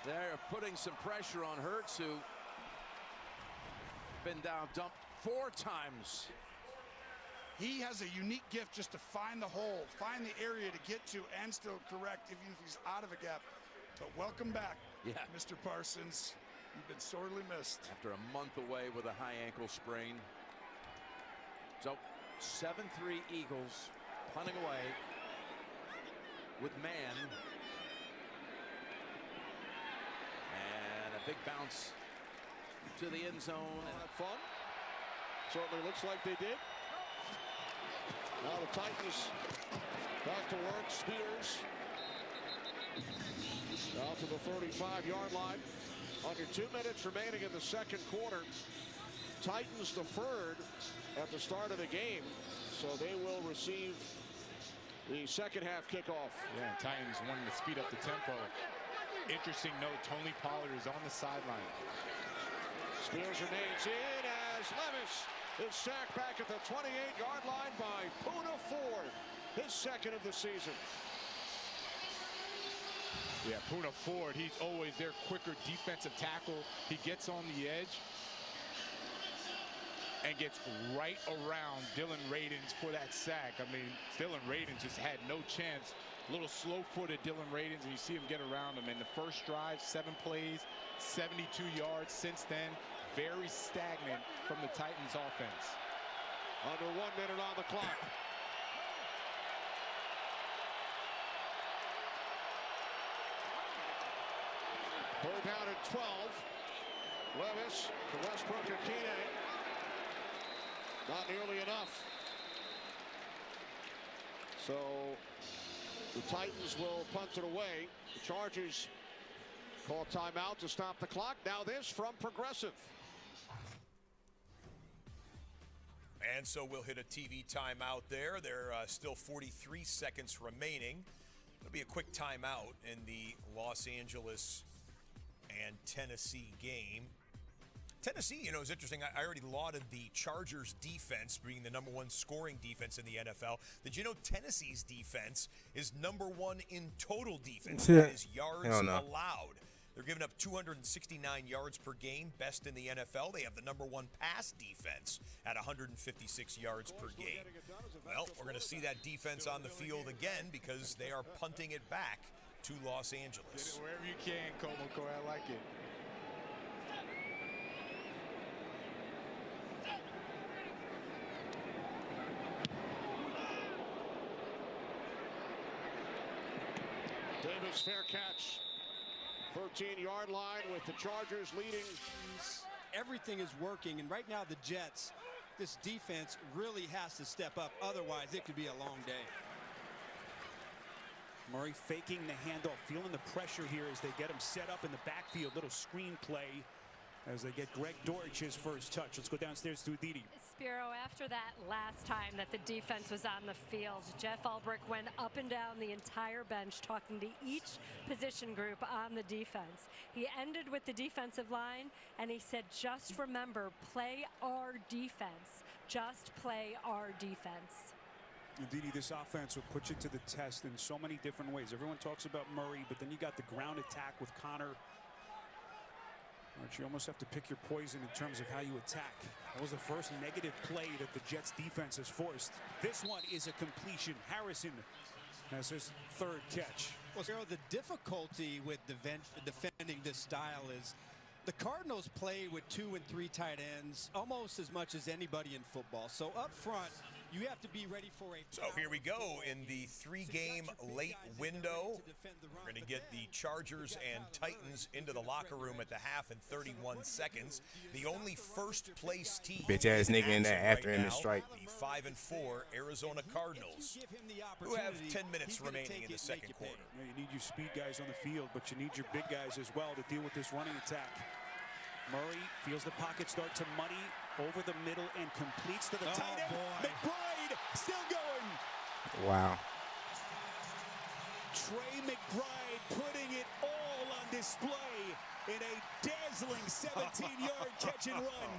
they're putting some pressure on Hurts, who been down dumped 4 times. He has a unique gift just to find the hole, find the area to get to, and still correct even if he's out of a gap. But welcome back, Mr. Parsons. You've been sorely missed. After a month away with a high ankle sprain. So 7-3 Eagles punting away with man. And a big bounce to the end zone. Have fun. Certainly looks like they did. Now the Titans back to work. Spears out to the 35-yard line. Under 2 minutes remaining in the second quarter. Titans deferred at the start of the game, so they will receive the second half kickoff. Yeah, Titans wanting to speed up the tempo. Interesting note, Tony Pollard is on the sideline. Spears remains in as Levis is sacked back at the 28-yard line by Poona Ford, his second of the season. Yeah, Poona Ford, he's always their quicker defensive tackle. He gets on the edge and gets right around Dylan Radins for that sack. I mean, Dylan Radins just had no chance. A little slow-footed Dylan Radins, and you see him get around him. In the first drive, 7 plays, 72 yards. Since then, very stagnant from the Titans offense. Under 1 minute on the clock. Third down at 12. Levis to Westbrook and Keenan. Not nearly enough. So the Titans will punt it away. The Chargers call timeout to stop the clock. Now this from Progressive. And so we'll hit a TV timeout there. There are still 43 seconds remaining. It'll be a quick timeout in the Los Angeles and Tennessee game. Tennessee, you know, is interesting. I already lauded the Chargers defense being the #1 scoring defense in the NFL. Did you know Tennessee's defense is #1 in total defense? That is yards allowed. They're giving up 269 yards per game, best in the NFL. They have the #1 pass defense at 156 yards per game. Well, we're going to see that defense on the field again because they are punting it back to Los Angeles. Get it wherever you can, Cole McCoy. I like it. Davis, fair catch. 13-yard line with the Chargers leading. Everything is working, and right now the Jets, this defense really has to step up. Otherwise, it could be a long day. Murray faking the handoff, feeling the pressure here as they get him set up in the backfield. Little screen play as they get Greg Dortch his first touch. Let's go downstairs to Aditi. Spiro, after that last time that the defense was on the field, Jeff Ulbrich went up and down the entire bench talking to each position group on the defense. He ended with the defensive line, and he said, just remember, play our defense. Just play our defense. Indeed, this offense will put you to the test in so many different ways. Everyone talks about Murray, but then you got the ground attack with Connor. You almost have to pick your poison in terms of how you attack. That was the first negative play that the Jets defense has forced. This one is a completion. Harrison has his third catch. Well, Sarah, the difficulty with defending this style is the Cardinals play with 2 and 3 tight ends almost as much as anybody in football. So up front, you have to be ready for a... So here we go in the 3-game late window. We're going to get the Chargers and Titans into the locker room at the half in 31 seconds. The only first-place team... Bitch-ass nigga in there after him is strike. The 5-4 Arizona Cardinals, who have 10 minutes remaining in the second quarter. Yeah, you need your speed guys on the field, but you need your big guys as well to deal with this running attack. Murray feels the pocket start to money over the middle and completes to the tight end. McBride still going. Wow. Trey McBride putting it all on display in a dazzling 17-yard catch and run.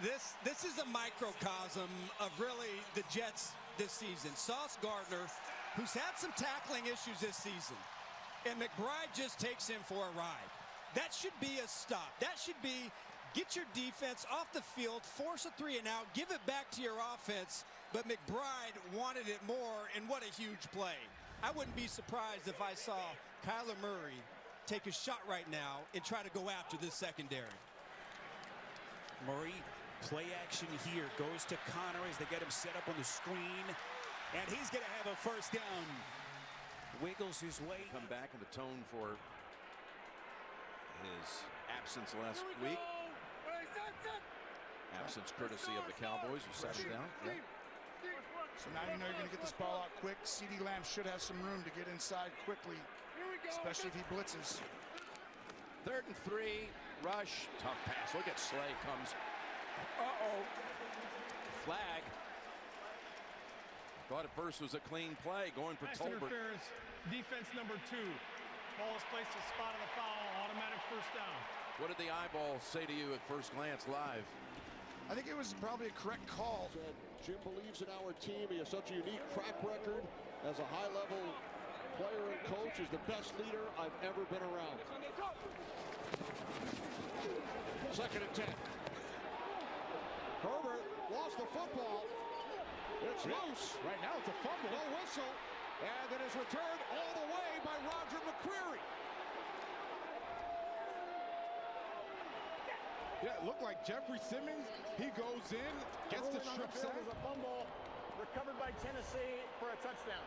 This is a microcosm of really the Jets this season. Sauce Gardner, who's had some tackling issues this season, and McBride just takes him for a ride. That should be a stop. That should be get your defense off the field, force a 3 and out, give it back to your offense. But McBride wanted it more, and what a huge play. I wouldn't be surprised if I saw Kyler Murray take a shot right now and try to go after this secondary. Murray, play action here, goes to Connor as they get him set up on the screen, and he's going to have a first down. Wiggles his way. Come back in the tone for his absence last week. Absence courtesy of the Cowboys who sat him down. Yeah. So now you know you're going to get this ball out quick. CeeDee Lamb should have some room to get inside quickly, especially if he blitzes. 3rd and 3. Rush. Tough pass. Look at Slay comes. Uh-oh. Flag. Thought at first was a clean play going for Tolbert. Interference. Defense number 2. Ball is placed at spot of the foul. Automatic first down. What did the eyeball say to you at first glance live? I think it was probably a correct call. Jim believes in our team. He has such a unique track record as a high-level player and coach. Is the best leader I've ever been around. 2nd and 10. Herbert lost the football. It's loose. Right now it's a fumble. No whistle. And it is returned all the way by Roger McCreary. Yeah, it looked like Jeffrey Simmons. He goes in, gets the strip sack. A fumble recovered by Tennessee for a touchdown.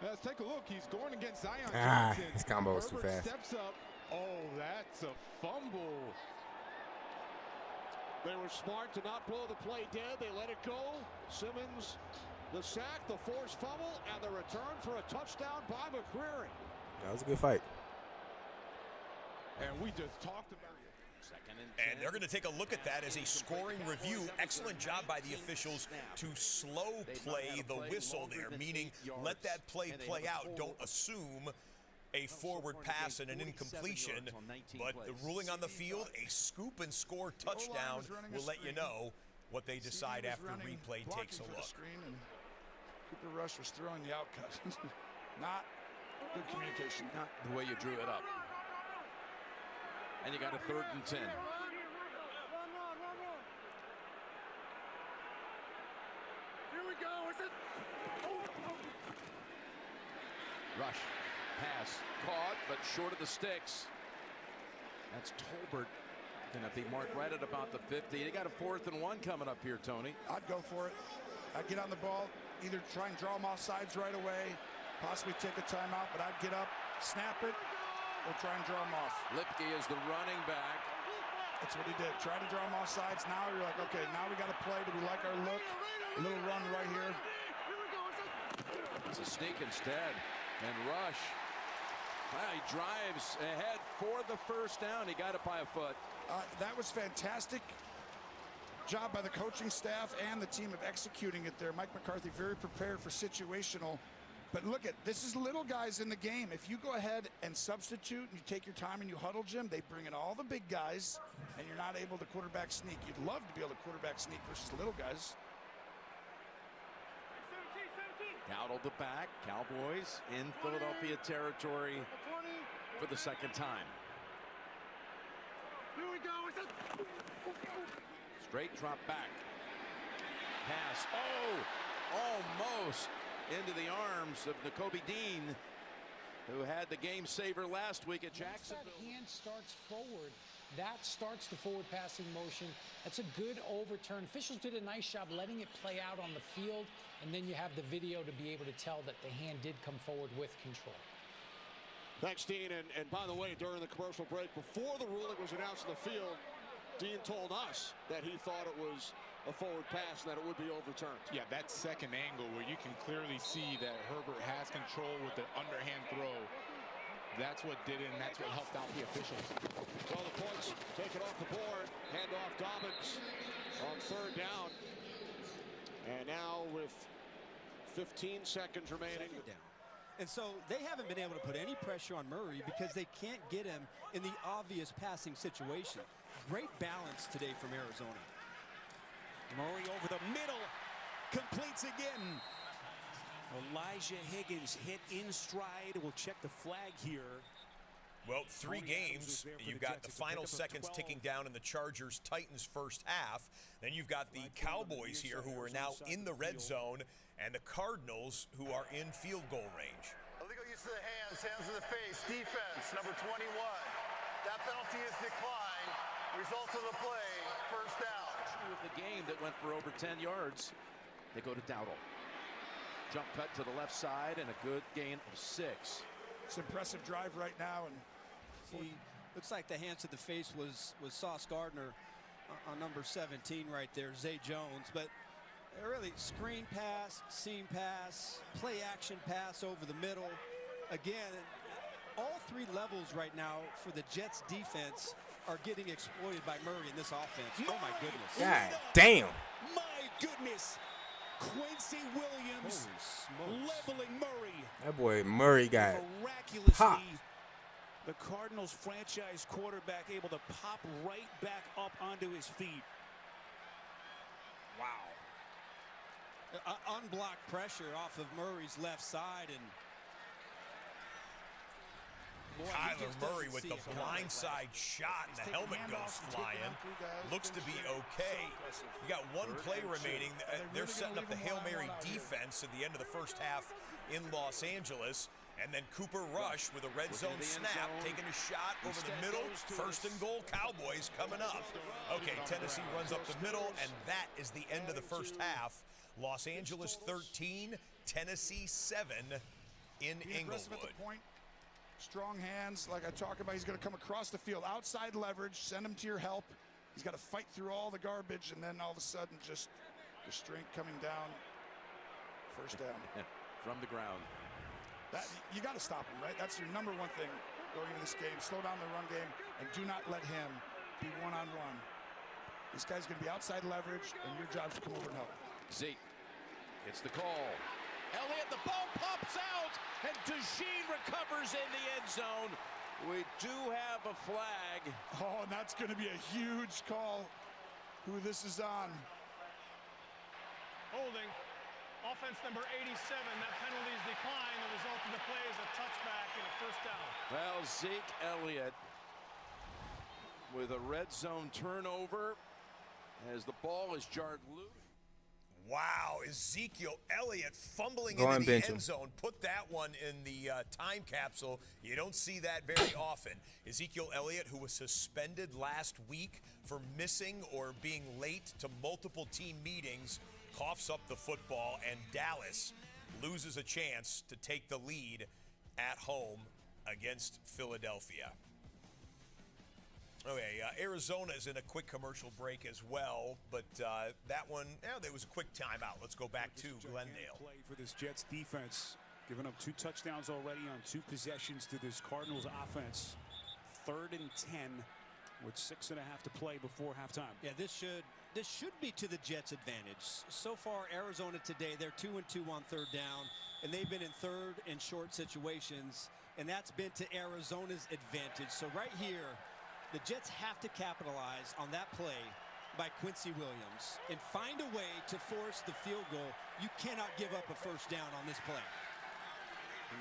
Let's take a look. He's going against Zion Ah, Johnson. his combo is too Herbert fast. Steps up. Oh, that's a fumble. They were smart to not blow the play dead. They let it go. Simmons, the sack, the forced fumble, and the return for a touchdown by McCreary. That was a good fight. And we just talked about it. 2nd and 10. And they're going to take a look at that as a scoring review. Excellent job by the officials to slow play the whistle there, meaning let that play out. Don't assume a forward pass and an incompletion. But the ruling on the field, a scoop and score touchdown, will let you know what they decide after replay takes a look. Cooper Rush was throwing the outcut. Not good communication. Not the way you drew it up. And you got a 3rd and 10. Here we go. Is it? Rush. Pass. Caught, but short of the sticks. That's Tolbert. Going to be marked right at about the 50. You got a 4th and 1 coming up here, Tony. I'd go for it. I'd get on the ball, either try and draw them off sides right away, possibly take a timeout, but I'd get up, snap it, or try and draw them off. Lipke is the running back. That's what he did. Try to draw them off sides. Now you're like, okay, now we got to play. Do we like our look? A little run right here. It's a sneak instead. And Rush. Well, he drives ahead for the first down. He got it by a foot. That was fantastic job by the coaching staff and the team of executing it there. Mike McCarthy very prepared for situational. But look at this is little guys in the game. If you go ahead and substitute and you take your time and you huddle, Jim, they bring in all the big guys and you're not able to quarterback sneak. You'd love to be able to quarterback sneak versus little guys. Dowdle the back. Cowboys in Philadelphia territory for the 2nd time. Here we go. Straight drop back. Pass. Oh, almost into the arms of Nakobe Dean, who had the game saver last week at Jacksonville. Once that hand starts forward, that starts the forward passing motion. That's a good overturn. Officials did a nice job letting it play out on the field, and then you have the video to be able to tell that the hand did come forward with control. Thanks, Dean. And by the way, during the commercial break, before the ruling was announced in the field, Dean told us that he thought it was a forward pass and that it would be overturned. Yeah, that second angle where you can clearly see that Herbert has control with the underhand throw. That's what did it, and that's what helped out the officials. So the points taken off the board. Hand off Dobbins on 3rd down. And now with 15 seconds remaining. And so they haven't been able to put any pressure on Murray because they can't get him in the obvious passing situation. Great balance today from Arizona. Murray over the middle, completes again. Elijah Higgins hit in stride. We'll check the flag here. Well, 3 games. You've got the final seconds ticking down in the Chargers-Titans first half. Then you've got the Cowboys here who are now in the red zone, and the Cardinals who are in field goal range. Illegal use of the hands to the face, defense, number 21. That penalty is declined. Result of the play, first down. With the game that went for over 10 yards, they go to Dowdle. Jump cut to the left side and a good gain of 6. It's an impressive drive right now. And see, looks like the hands to the face was Sauce Gardner on number 17 right there, Zay Jones. But Really, screen pass, seam pass, play action pass over the middle. Again, all three levels right now for the Jets defense are getting exploited by Murray in this offense. Oh my goodness. God damn. My goodness. Quincy Williams leveling Murray. That boy Murray got miraculously popped. the Cardinals franchise quarterback able to pop right back up onto his feet. Wow. Unblocked pressure off of Murray's left side, and boy, Kyler Murray with the blindside shot, and the helmet goes flying. Looks to be okay. You got one play remaining. They're setting up the Hail Mary defense at the end of the first half in Los Angeles. And then Cooper Rush with a red zone snap, taking a shot over the middle. First and goal, Cowboys coming up. Okay, Tennessee runs up the middle, and that is the end of the first half. Los Angeles 13, Tennessee 7 in Inglewood. Strong hands, like I talked about. He's going to come across the field, outside leverage, send him to your help. He's got to fight through all the garbage, and then all of a sudden, just the strength coming down. First down. From the ground. You got to stop him, right? That's your number one thing going into this game. Slow down the run game, and do not let him be one-on-one. This guy's going to be outside leverage, and your job is to come over and help. Zeke gets the call. Elliott, the ball pops out, and DeJean recovers in the end zone. We do have a flag. Oh, and that's going to be a huge call. Who this is on? Holding. Offense number 87. That penalty is declined. The result of the play is a touchback and a first down. Well, Zeke Elliott with a red zone turnover as the ball is jarred loose. Wow, Ezekiel Elliott fumbling into the end zone. Put that one in the time capsule. You don't see that very often. Ezekiel Elliott, who was suspended last week for missing or being late to multiple team meetings, coughs up the football, and Dallas loses a chance to take the lead at home against Philadelphia. Okay, Arizona is in a quick commercial break as well, but that one, there was a quick timeout. Let's go back to Glendale. Play for this Jets defense, giving up 2 touchdowns already on 2 possessions to this Cardinals offense. 3rd and 10 with 6.5 to play before halftime. Yeah, this should be to the Jets' advantage. So far, Arizona today, they're 2-2 on 3rd down, and they've been in 3rd and short situations, and that's been to Arizona's advantage. So right here, the Jets have to capitalize on that play by Quincy Williams and find a way to force the field goal. You cannot give up a first down on this play.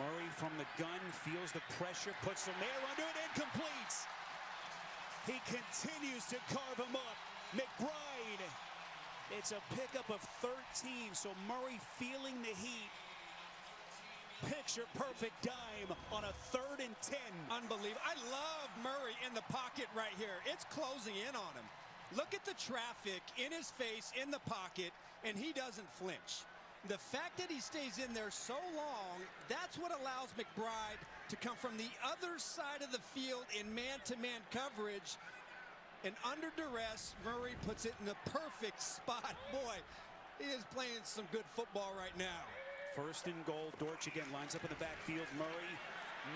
Murray from the gun feels the pressure, puts some air under it, and completes. He continues to carve him up. McBride, it's a pickup of 13, so Murray feeling the heat. Picture perfect dime on a 3rd and 10. Unbelievable. I love Murray in the pocket right here. It's closing in on him. Look at the traffic in his face in the pocket, and he doesn't flinch. The fact that he stays in there so long, that's what allows McBride to come from the other side of the field in man-to-man coverage. And under duress, Murray puts it in the perfect spot. Boy, he is playing some good football right now. 1st and goal. Dortch again lines up in the backfield. Murray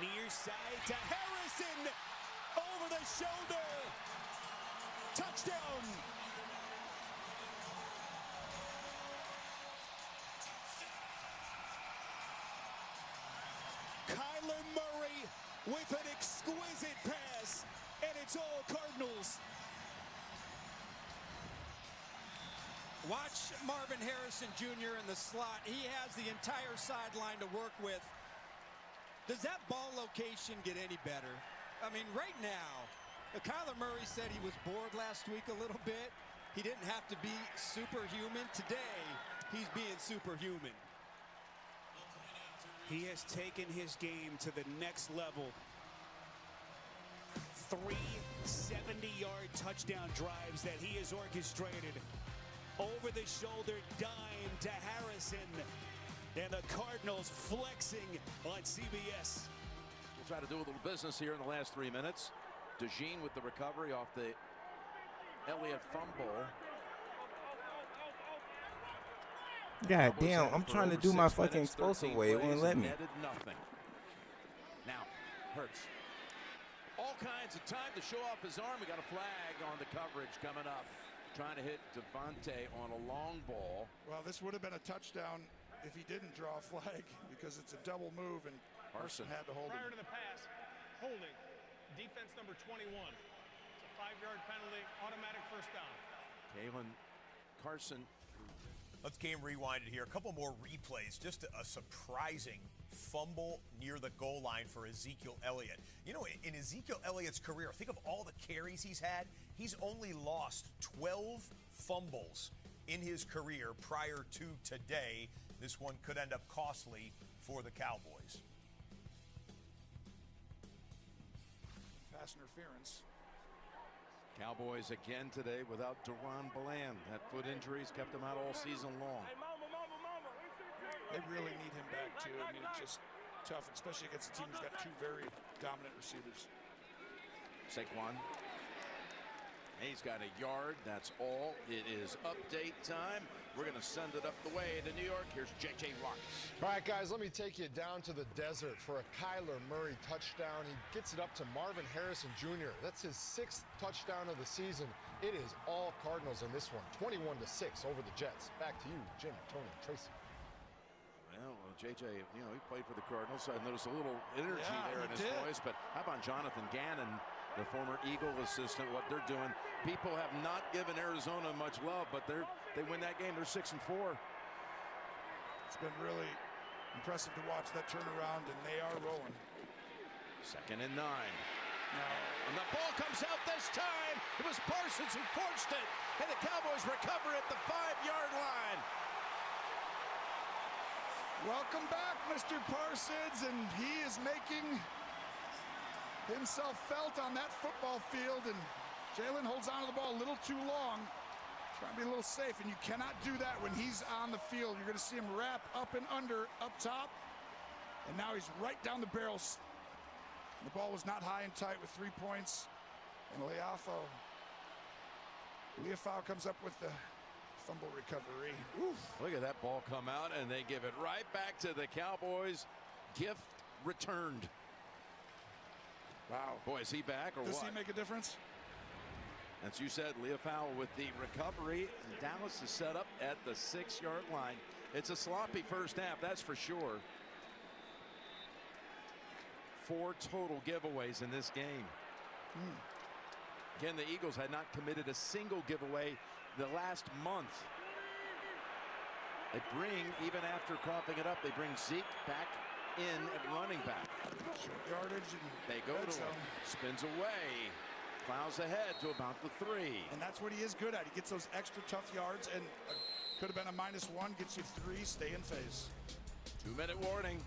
near side to Harrison. Over the shoulder. Touchdown. Kyler Murray with an exquisite pass. And it's all Cardinals. Watch Marvin Harrison Jr. in the slot. He has the entire sideline to work with. Does that ball location get any better? I mean, right now, Kyler Murray said he was bored last week a little bit. He didn't have to be superhuman. Today, he's being superhuman. He has taken his game to the next level. 3 70-yard touchdown drives that he has orchestrated. Over the shoulder dime to Harrison. And the Cardinals flexing on CBS. We'll try to do a little business here in the last 3 minutes. DeJean with the recovery off the Elliott fumble. God damn, I'm trying to do my fucking explosive way. It won't let me. Nothing. Now, Hurts. All kinds of time to show off his arm. We got a flag on the coverage coming up. Trying to hit Devontae on a long ball. Well, this would have been a touchdown if he didn't draw a flag because it's a double move and Carson had to hold Prior him. to the pass, holding. Defense number 21. It's a 5-yard penalty, automatic first down. Kalen Carson. Let's game rewind it here. A couple more replays. Just a surprising fumble near the goal line for Ezekiel Elliott. You know, in Ezekiel Elliott's career, think of all the carries he's had. He's only lost 12 fumbles in his career prior to today. This one could end up costly for the Cowboys. Pass interference. Cowboys again today without Deron Bland. That foot injury's kept him out all season long. They really need him back, too. I mean, it's just tough, especially against a team who's got two very dominant receivers. Saquon. He's got a yard. That's all. It is update time. We're going to send it up the way to New York. Here's J.J. Rocks. All right, guys, let me take you down to the desert for a Kyler Murray touchdown. He gets it up to Marvin Harrison Jr. That's his 6th touchdown of the season. It is all Cardinals in this one, 21-6 over the Jets. Back to you, Jim, Tony, Tracy. Well, J.J., you know, he played for the Cardinals. I noticed a little energy there in his voice. But how about Jonathan Gannon, the former Eagle assistant, what they're doing? People have not given Arizona much love, but they win that game. They're 6-4. It's been really impressive to watch that turnaround, and they are rolling. 2nd and 9. And the ball comes out this time. It was Parsons who forced it, and the Cowboys recover at the 5-yard line. Welcome back, Mr. Parsons, and he is making himself felt on that football field, and Jalen holds on to the ball a little too long, trying to be a little safe, and you cannot do that when he's on the field. You're going to see him wrap up and under up top, and now he's right down the barrels. The ball was not high and tight with 3 points, and Leafau comes up with the fumble recovery. Oof. Look at that ball come out, and they give it right back to the Cowboys. Gift returned. Wow. Boy, is he back or what? Does he make a difference? As you said, Leafau with the recovery, and Dallas is set up at the 6-yard line. It's a sloppy first half, that's for sure. 4 total giveaways in this game. Again, the Eagles had not committed a single giveaway the last month. They bring, even after coughing it up, they bring Zeke back in at running back. Short yardage. And they go to him. Spins away. Plows ahead to about the 3. And that's what he is good at. He gets those extra tough yards, and could have been a -1. Gets you 3. Stay in phase. 2-minute warning.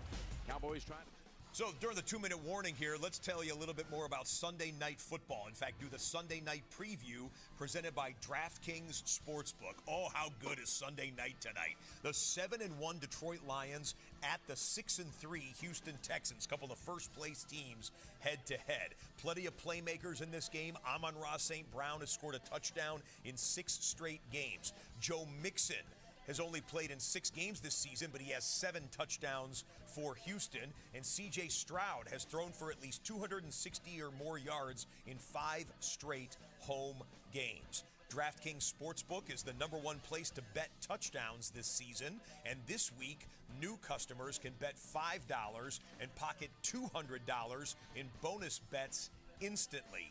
Cowboys trying to. So during the 2-minute warning here, let's tell you a little bit more about Sunday Night Football. In fact, do the Sunday Night Preview presented by DraftKings Sportsbook. Oh, how good is Sunday night tonight? The 7-1 Detroit Lions at the 6-3 Houston Texans. Couple of first-place teams head-to-head. Plenty of playmakers in this game. Amon-Ra St. Brown has scored a touchdown in 6 straight games. Joe Mixon has only played in 6 games this season, but he has 7 touchdowns for Houston. And C.J. Stroud has thrown for at least 260 or more yards in 5 straight home games. DraftKings Sportsbook is the #1 place to bet touchdowns this season. And this week, new customers can bet $5 and pocket $200 in bonus bets instantly.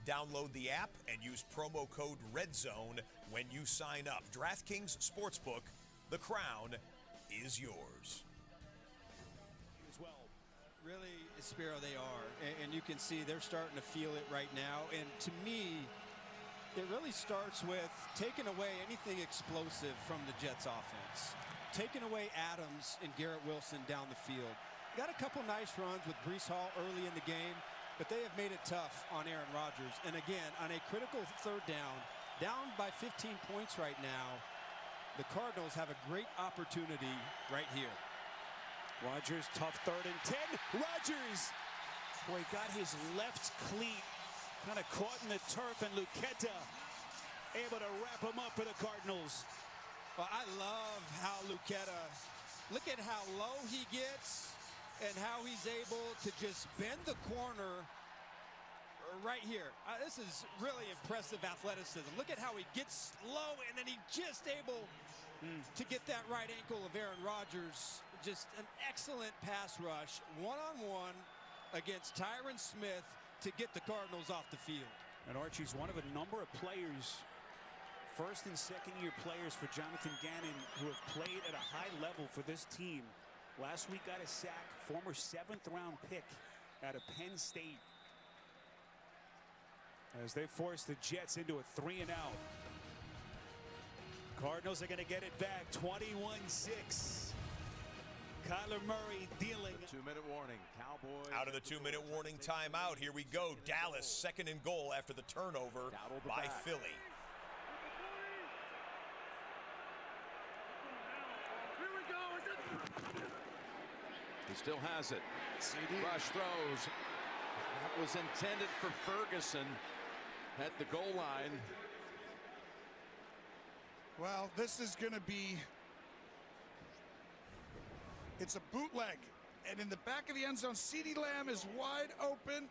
Download the app and use promo code REDZONE when you sign up. DraftKings Sportsbook, the crown is yours. Really, Spiro, they are. And you can see they're starting to feel it right now. And to me, it really starts with taking away anything explosive from the Jets offense. Taking away Adams and Garrett Wilson down the field. Got a couple nice runs with Breece Hall early in the game, but they have made it tough on Aaron Rodgers. And again, on a critical 3rd down by 15 points right now, the Cardinals have a great opportunity right here. Rodgers, tough 3rd and 10. Rodgers, boy, got his left cleat kind of caught in the turf, and Luqueta able to wrap him up for the Cardinals. Well, I love how Luqueta, look at how low he gets and how he's able to just bend the corner right here. This is really impressive athleticism. Look at how he gets low and then he just able to get that right ankle of Aaron Rodgers. Just an excellent pass rush, one-on-one against Tyron Smith to get the Cardinals off the field. And Archie's one of a number of players, first and second year players for Jonathan Gannon, who have played at a high level for this team. Last week got a sack, former 7th round pick out of Penn State, as they force the Jets into a 3-and-out. Cardinals are going to get it back, 21-6. Kyler Murray dealing. 2-minute warning. Cowboys out of the 2-minute warning timeout. Here we go. Dallas 2nd and goal after the turnover by Philly. Here we go. He still has it. Rush throws. That was intended for Ferguson at the goal line. Well, this is going to be, it's a bootleg. And in the back of the end zone, CeeDee Lamb is wide open.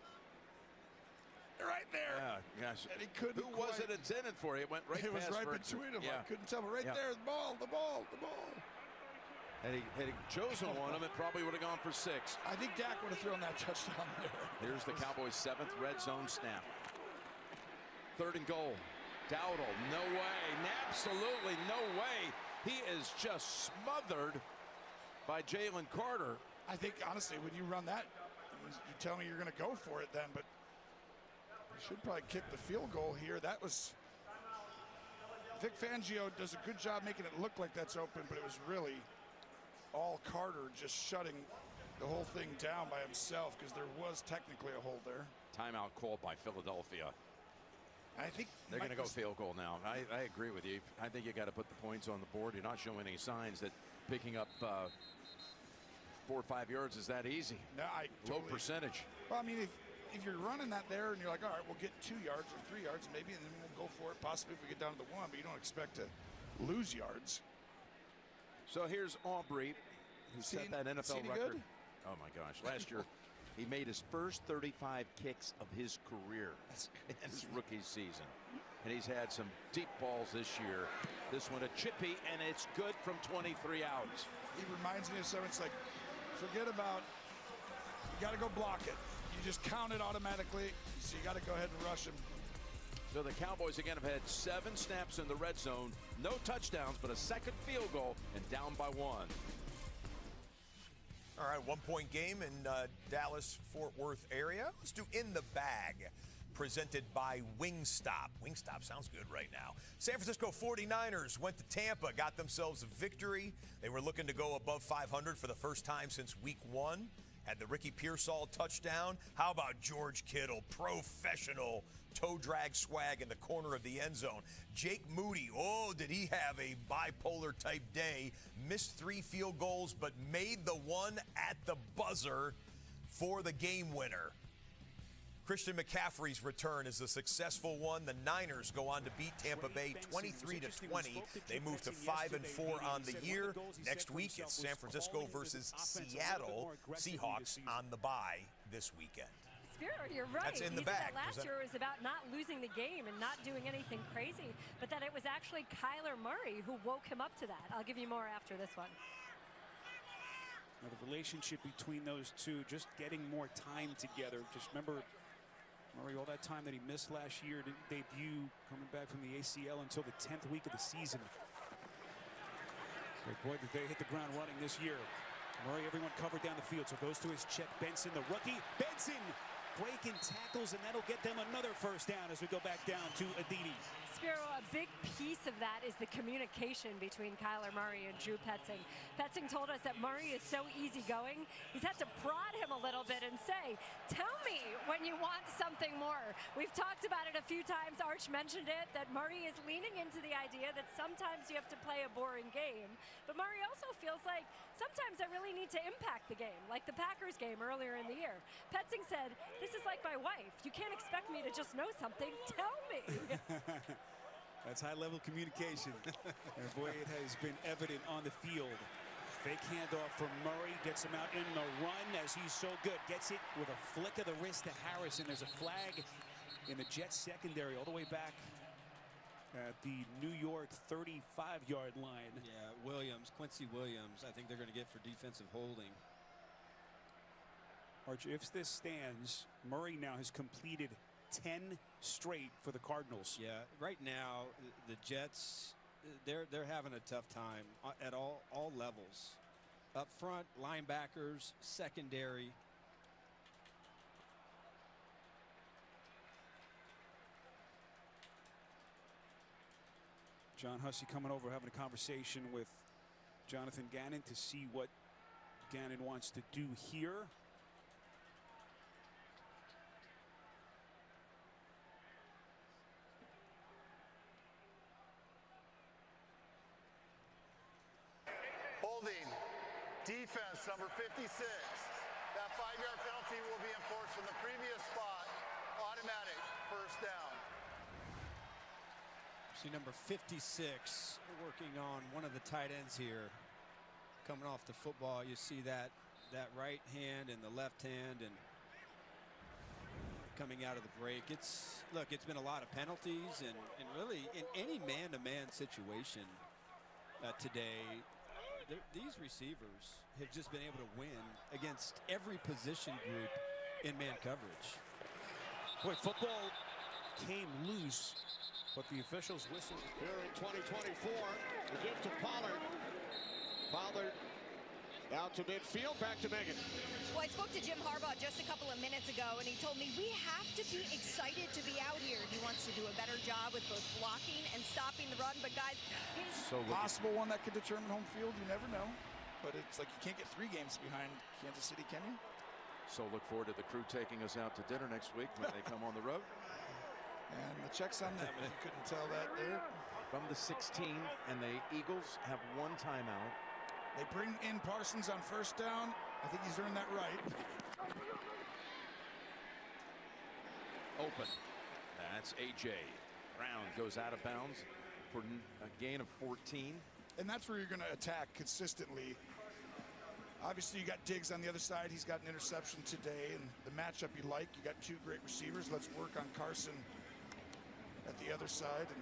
Right there. Yeah, gosh. And he couldn't. Who was it intended for? It went right past was right Ferguson. between them. Yeah. I couldn't tell, but right there, the ball. Had he chosen one of them, it probably would have gone for 6. I think Dak would have thrown that touchdown there. Here's the Cowboys' 7th red zone snap. 3rd and goal. Dowdle, no way. Absolutely no way. He is just smothered by Jalen Carter. I think, honestly, when you run that, you tell me you're going to go for it then, but you should probably kick the field goal here. That was, Vic Fangio does a good job making it look like that's open, but it was really all Carter just shutting the whole thing down by himself, because there was technically a hold there. Timeout called by Philadelphia. I think they're going to go field goal now. I agree with you. I think you got to put the points on the board. You're not showing any signs that picking up 4 or 5 yards is that easy. No, low percentage. Well, I mean, if you're running that there and you're like, all right, we'll get 2 yards or 3 yards maybe, and then we'll go for it. Possibly if we get down to the 1, but you don't expect to lose yards. So here's Aubrey, who set that NFL record. Good? Oh my gosh! Last year, he made his first 35 kicks of his career in his rookie season. And he's had some deep balls this year. This one a chippy, and it's good from 23 out. He reminds me of someone. It's like, forget about, you got to go block it. You just count it automatically, so you got to go ahead and rush him. So the Cowboys again have had 7 snaps in the red zone. No touchdowns, but a second field goal, and down by 1. All right, 1-point game in Dallas-Fort Worth area. Let's do In the Bag, presented by Wingstop. Wingstop sounds good right now. San Francisco 49ers went to Tampa, got themselves a victory. They were looking to go above 500 for the first time since week 1. Had the Ricky Pearsall touchdown. How about George Kittle? Professional toe drag swag in the corner of the end zone. Jake Moody, oh, did he have a bipolar type day. Missed 3 field goals, but made the one at the buzzer for the game winner. Christian McCaffrey's return is a successful one. The Niners go on to beat Tampa Bay 23-20. They move to 5-4 on the year. Next week, it's San Francisco versus Seattle Seahawks on the bye this weekend. Spiro, you're right. That's in the said bag. that last year was about not losing the game and not doing anything crazy, but that it was actually Kyler Murray who woke him up to that. I'll give you more after this one. Now, the relationship between those two, just getting more time together. Just remember, Murray, all that time that he missed last year, didn't debut coming back from the ACL until the 10th week of the season. So boy, did they hit the ground running this year. Murray, everyone covered down the field, so goes to his check. Benson, the rookie. Benson breaking tackles, and that'll get them another first down as we go back down to Aditi. Spiro, a big piece of that is the communication between Kyler Murray and Drew Petzing. Petzing told us that Murray is so easygoing, he's had to prod him a little bit and say, tell me when you want something more. We've talked about it a few times. Arch mentioned it, that Murray is leaning into the idea that sometimes you have to play a boring game. But Murray also feels like sometimes I really need to impact the game, like the Packers game earlier in the year. Petzing said, this is like my wife. You can't expect me to just know something. Tell me. That's high-level communication. And boy, it has been evident on the field. Fake handoff from Murray, gets him out in the run as he's so good. Gets it with a flick of the wrist to Harrison. There's a flag in the Jets secondary all the way back at the New York 35-yard line. Yeah, Williams, Quincy Williams, I think they're going to get for defensive holding. Arch, if this stands, Murray now has completed 10 straight for the Cardinals. Yeah, right now the Jets, they're having a tough time at all levels. Up front, linebackers, secondary. John Hussey coming over, having a conversation with Jonathan Gannon to see what Gannon wants to do here. Holding. Defense, number 56. That 5-yard penalty will be enforced from the previous spot. Automatic first down. See number 56 working on one of the tight ends here. Coming off the football, you see that right hand and the left hand, and coming out of the break. It's been a lot of penalties, and really in any man-to-man situation today, these receivers have just been able to win against every position group in man coverage. Boy, football came loose, but the officials whistled. Here in 2024, the give to Pollard. Pollard out to midfield, back to Megan. Well, I spoke to Jim Harbaugh just a couple of minutes ago, and he told me we have to be excited to be out here. He wants to do a better job with both blocking and stopping the run. But guys, so possible one that could determine home field. You never know. But it's like you can't get 3 games behind Kansas City, can you? So look forward to the crew taking us out to dinner next week when they come on the road. And the check's on them, if you couldn't tell that there. From the 16, and the Eagles have 1 timeout. They bring in Parsons on first down. I think he's earned that right. Open. That's A.J. Brown goes out of bounds for a gain of 14. And that's where you're going to attack consistently. Obviously, you got Diggs on the other side. He's got an interception today, and the matchup you like. You got 2 great receivers. Let's work on Carson at the other side and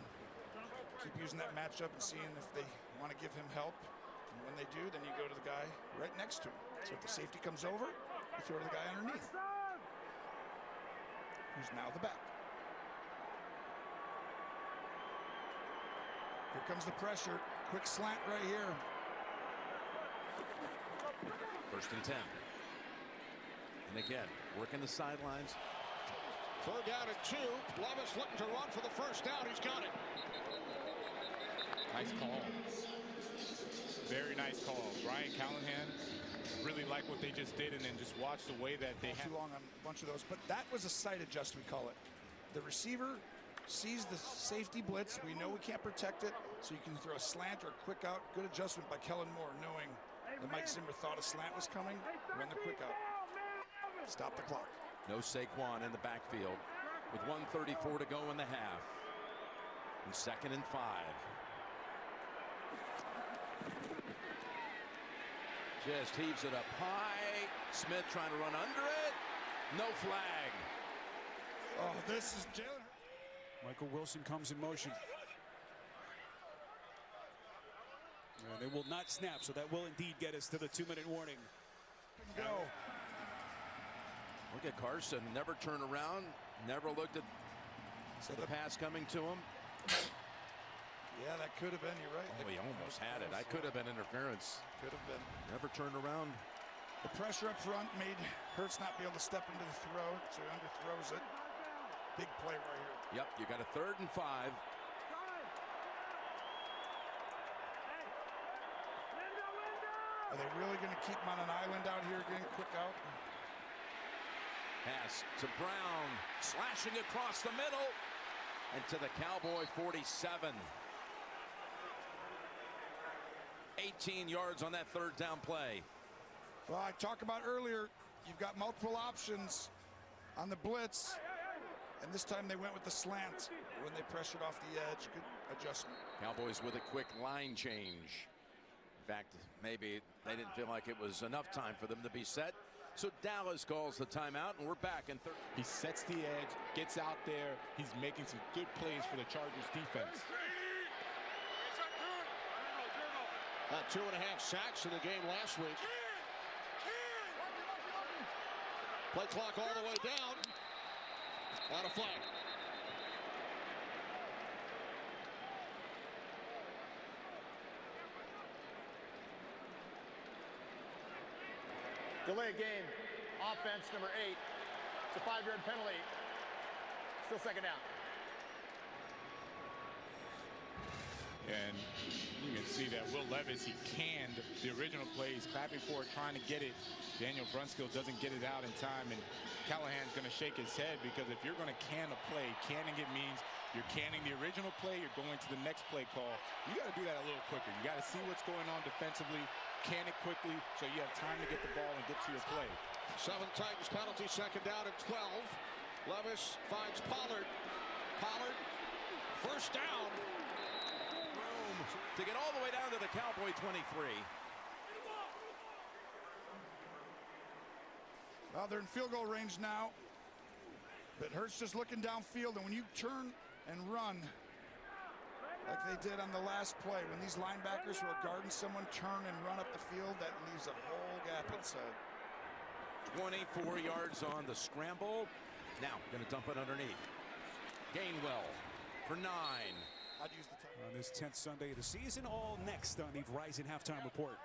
keep using that matchup and seeing if they want to give him help. And when they do, then you go to the guy right next to him. So if the safety comes over, you throw to the guy underneath, who's now the back. Here comes the pressure. Quick slant right here. First and 10. And again, working the sidelines. 3rd down and 2. Levis looking to run for the first down. He's got it. Nice call. Very nice call. Ryan Callahan really like what they just did, and then just watch the way that they too long on a bunch of those. But that was a sight adjust, we call it. The receiver sees the safety blitz. We know we can't protect it, so you can throw a slant or a quick out. Good adjustment by Kellen Moore, knowing that Mike Zimmer thought a slant was coming. Run the quick out. Stop the clock. No Saquon in the backfield with 1:34 to go in the half. And 2nd and 5. Just heaves it up high. Smith trying to run under it. No flag. Oh, this is Jalen. Michael Wilson comes in motion. They will not snap, so that will indeed get us to the 2-minute warning. Go. Look at Carson. Never turned around. Never looked at the pass coming to him. Yeah, that could have been. You're right. Oh, he almost had it. That could have been interference. Could have been. Never turned around. The pressure up front made Hurts not be able to step into the throw, so he underthrows it. Big play right here. Yep, you got a 3rd and 5. Are they really going to keep him on an island out here again? Quick out. Pass to Brown, slashing across the middle, and to the Cowboy 47. 18 yards on that 3rd down play. Well, I talked about earlier, you've got multiple options on the blitz, And this time they went with the slant when they pressured off the edge. Good adjustment. Cowboys with a quick line change. In fact, maybe they didn't feel like it was enough time for them to be set. So Dallas calls the timeout, and we're back in third. He sets the edge, gets out there. He's making some good plays for the Chargers defense. 2.5 sacks in the game last week. Play clock all the way down. On a flag. Delay game. Offense number 8. It's a 5-yard penalty. Still second down. And you can see that Will Levis, he canned the original plays, clapping for it, trying to get it. Daniel Brunskill doesn't get it out in time, and Callahan's going to shake his head, because if you're going to can a play, canning it means you're canning the original play, you're going to the next play call. You got to do that a little quicker. You got to see what's going on defensively, can it quickly, so you have time to get the ball and get to your play. 7 Titans penalty, second down and 12. Levis finds Pollard. Pollard, first down. To get all the way down to the Cowboy 23. Well, they're in field goal range now. But Hurts just looking downfield, and when you turn and run like they did on the last play, when these linebackers who are guarding someone turn and run up the field, that leaves a whole gap inside. 24 yards on the scramble. Now going to dump it underneath. Gainwell for 9. I'd use the time. On this 10th Sunday of the season, all next on the Verizon Halftime Report.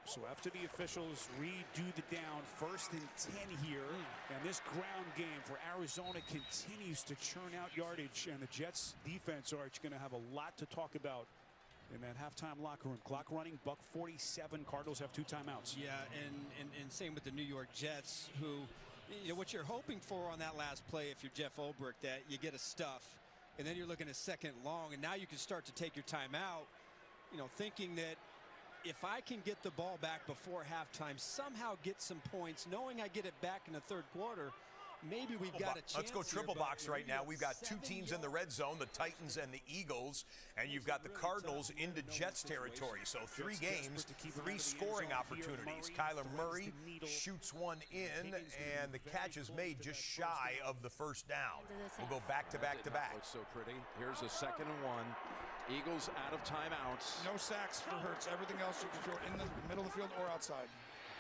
So after the officials redo the down, 1st and 10 here, and this ground game for Arizona continues to churn out yardage, and the Jets defense are going to have a lot to talk about in that halftime locker room. Clock running, buck 47. Cardinals have 2 timeouts. Yeah, and same with the New York Jets, who, you know, what you're hoping for on that last play, if you're Jeff Ulbrich, that you get a stuff, and then you're looking at 2nd long, and now you can start to take your timeout, you know, thinking that if I can get the ball back before halftime, somehow get some points, knowing I get it back in the 3rd quarter, maybe we've got a chance. Let's go triple here, box right now. We've got 2 teams in the red zone, the Titans and the Eagles, and you've got the Cardinals into Jets territory. So 3 games, 3 scoring opportunities. Kyler Murray shoots one in, and the catch is made just shy of the first down. We'll go back to back to back. Looks so pretty. Here's a 2nd and 1. Eagles out of timeouts. No sacks for Hurts. Everything else you can throw in the middle of the field or outside.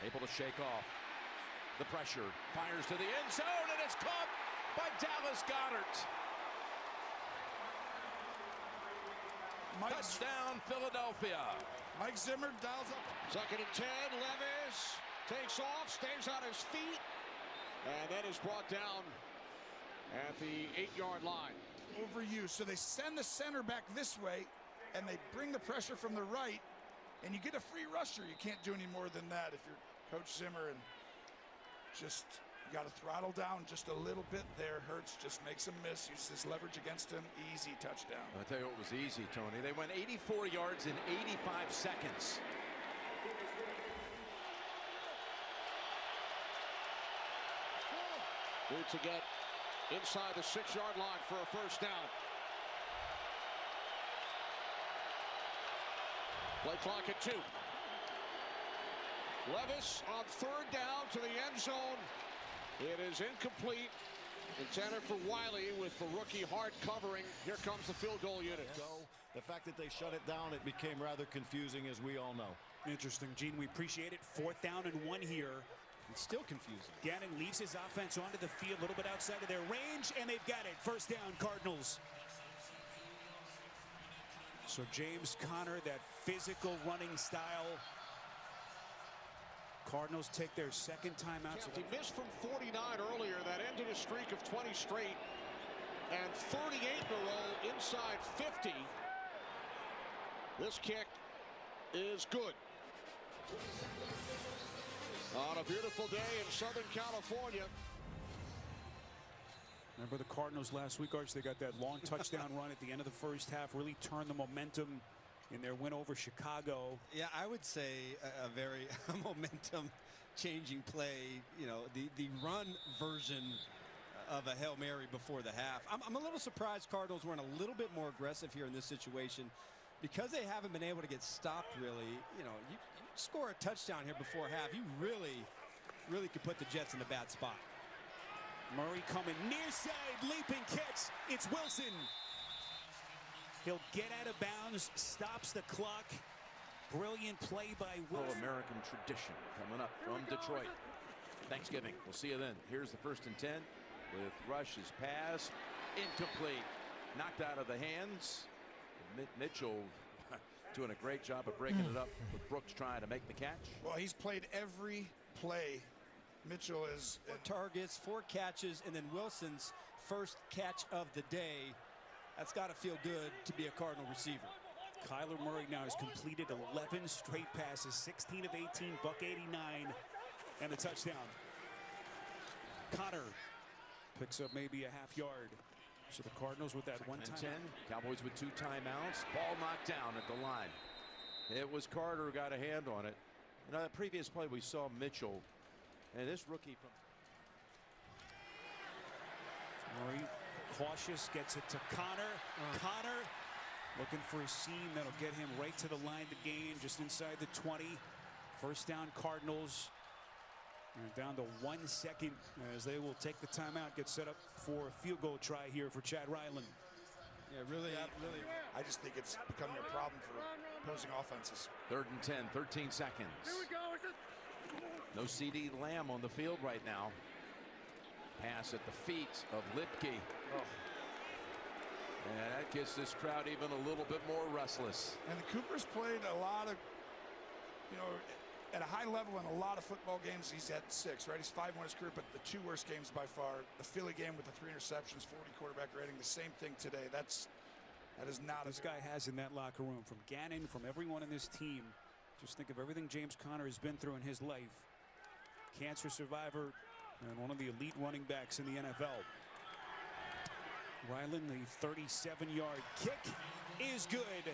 Able to shake off the pressure. Fires to the end zone, and it's caught by Dallas Goedert. Touchdown, Philadelphia. Mike Zimmer dials up. 2nd and 10. Levis takes off, stays on his feet, and then is brought down at the 8-yard line. Overused. So they send the center back this way, and they bring the pressure from the right, and you get a free rusher. You can't do any more than that if you're Coach Zimmer, and just you got to throttle down just a little bit there. Hurts just makes a miss, uses his leverage against him. Easy touchdown. I'll tell you what was easy, Tony. They went 84 yards in 85 seconds. Need to get inside the 6-yard line for a first down. Play clock at 2. Levis on 3rd down to the end zone. It is incomplete. Intended for Wiley with the rookie hard covering. Here comes the field goal unit. The fact that they shut it down, it became rather confusing, as we all know. Interesting, Gene. We appreciate it. 4th down and 1 here. It's still confusing. Gannon leaves his offense onto the field, a little bit outside of their range, and they've got it. First down, Cardinals. So James Conner, that physical running style. Cardinals take their 2nd timeout. He missed from 49 earlier. That ended a streak of 20 straight. And 38 in a row inside 50. This kick is good. On a beautiful day in Southern California. Remember the Cardinals last week, Arch? They got that long touchdown run at the end of the 1st half, really turned the momentum in their win over Chicago. Yeah, I would say a very momentum changing play. You know, the run version of a Hail Mary before the half. I'm a little surprised Cardinals weren't a little bit more aggressive here in this situation because they haven't been able to get stopped really. You know, you score a touchdown here before half, you really could put the Jets in a bad spot. Murray coming near side, leaping catch. It's Wilson. He'll get out of bounds, stops the clock. Brilliant play by Wilson. American tradition coming up from Detroit. Thanksgiving. We'll see you then. Here's the 1st and 10 with Rush's pass. Incomplete. Knocked out of the hands. Mitchell doing a great job of breaking it up with Brooks trying to make the catch. Well, he's played every play. Mitchell is 4 targets, 4 catches, and then Wilson's first catch of the day. That's got to feel good to be a Cardinal receiver. Kyler Murray now has completed 11 straight passes, 16 of 18, $189, and a touchdown. Connor picks up maybe a half yard. So the Cardinals with that 1 timeout. Cowboys with 2 timeouts. Ball knocked down at the line. It was Carter who got a hand on it. In the previous play, we saw Mitchell. And this rookie from Murray, cautious, gets it to Connor. Connor looking for a seam that'll get him right to the line to gain, just inside the 20. First down, Cardinals. They're down to 1 second as they will take the timeout, get set up for a field goal try here for Chad Ryland. Yeah, really. I just think it's becoming a problem for opposing offenses. 3rd and 10, 13 seconds. No CD Lamb on the field right now. Pass at the feet of Lipke. And that gets this crowd even a little bit more restless. And Cooper's played a lot of, at a high level in a lot of football games. He's had 6, right? He's 5-1 his career, but the 2 worst games by far. The Philly game with the 3 interceptions, 40 quarterback rating, the same thing today. That is not. This guy has in that locker room, from Gannon, from everyone in this team. Just think of everything James Conner has been through in his life. Cancer survivor and one of the elite running backs in the NFL. Ryland, the 37-yard kick is good.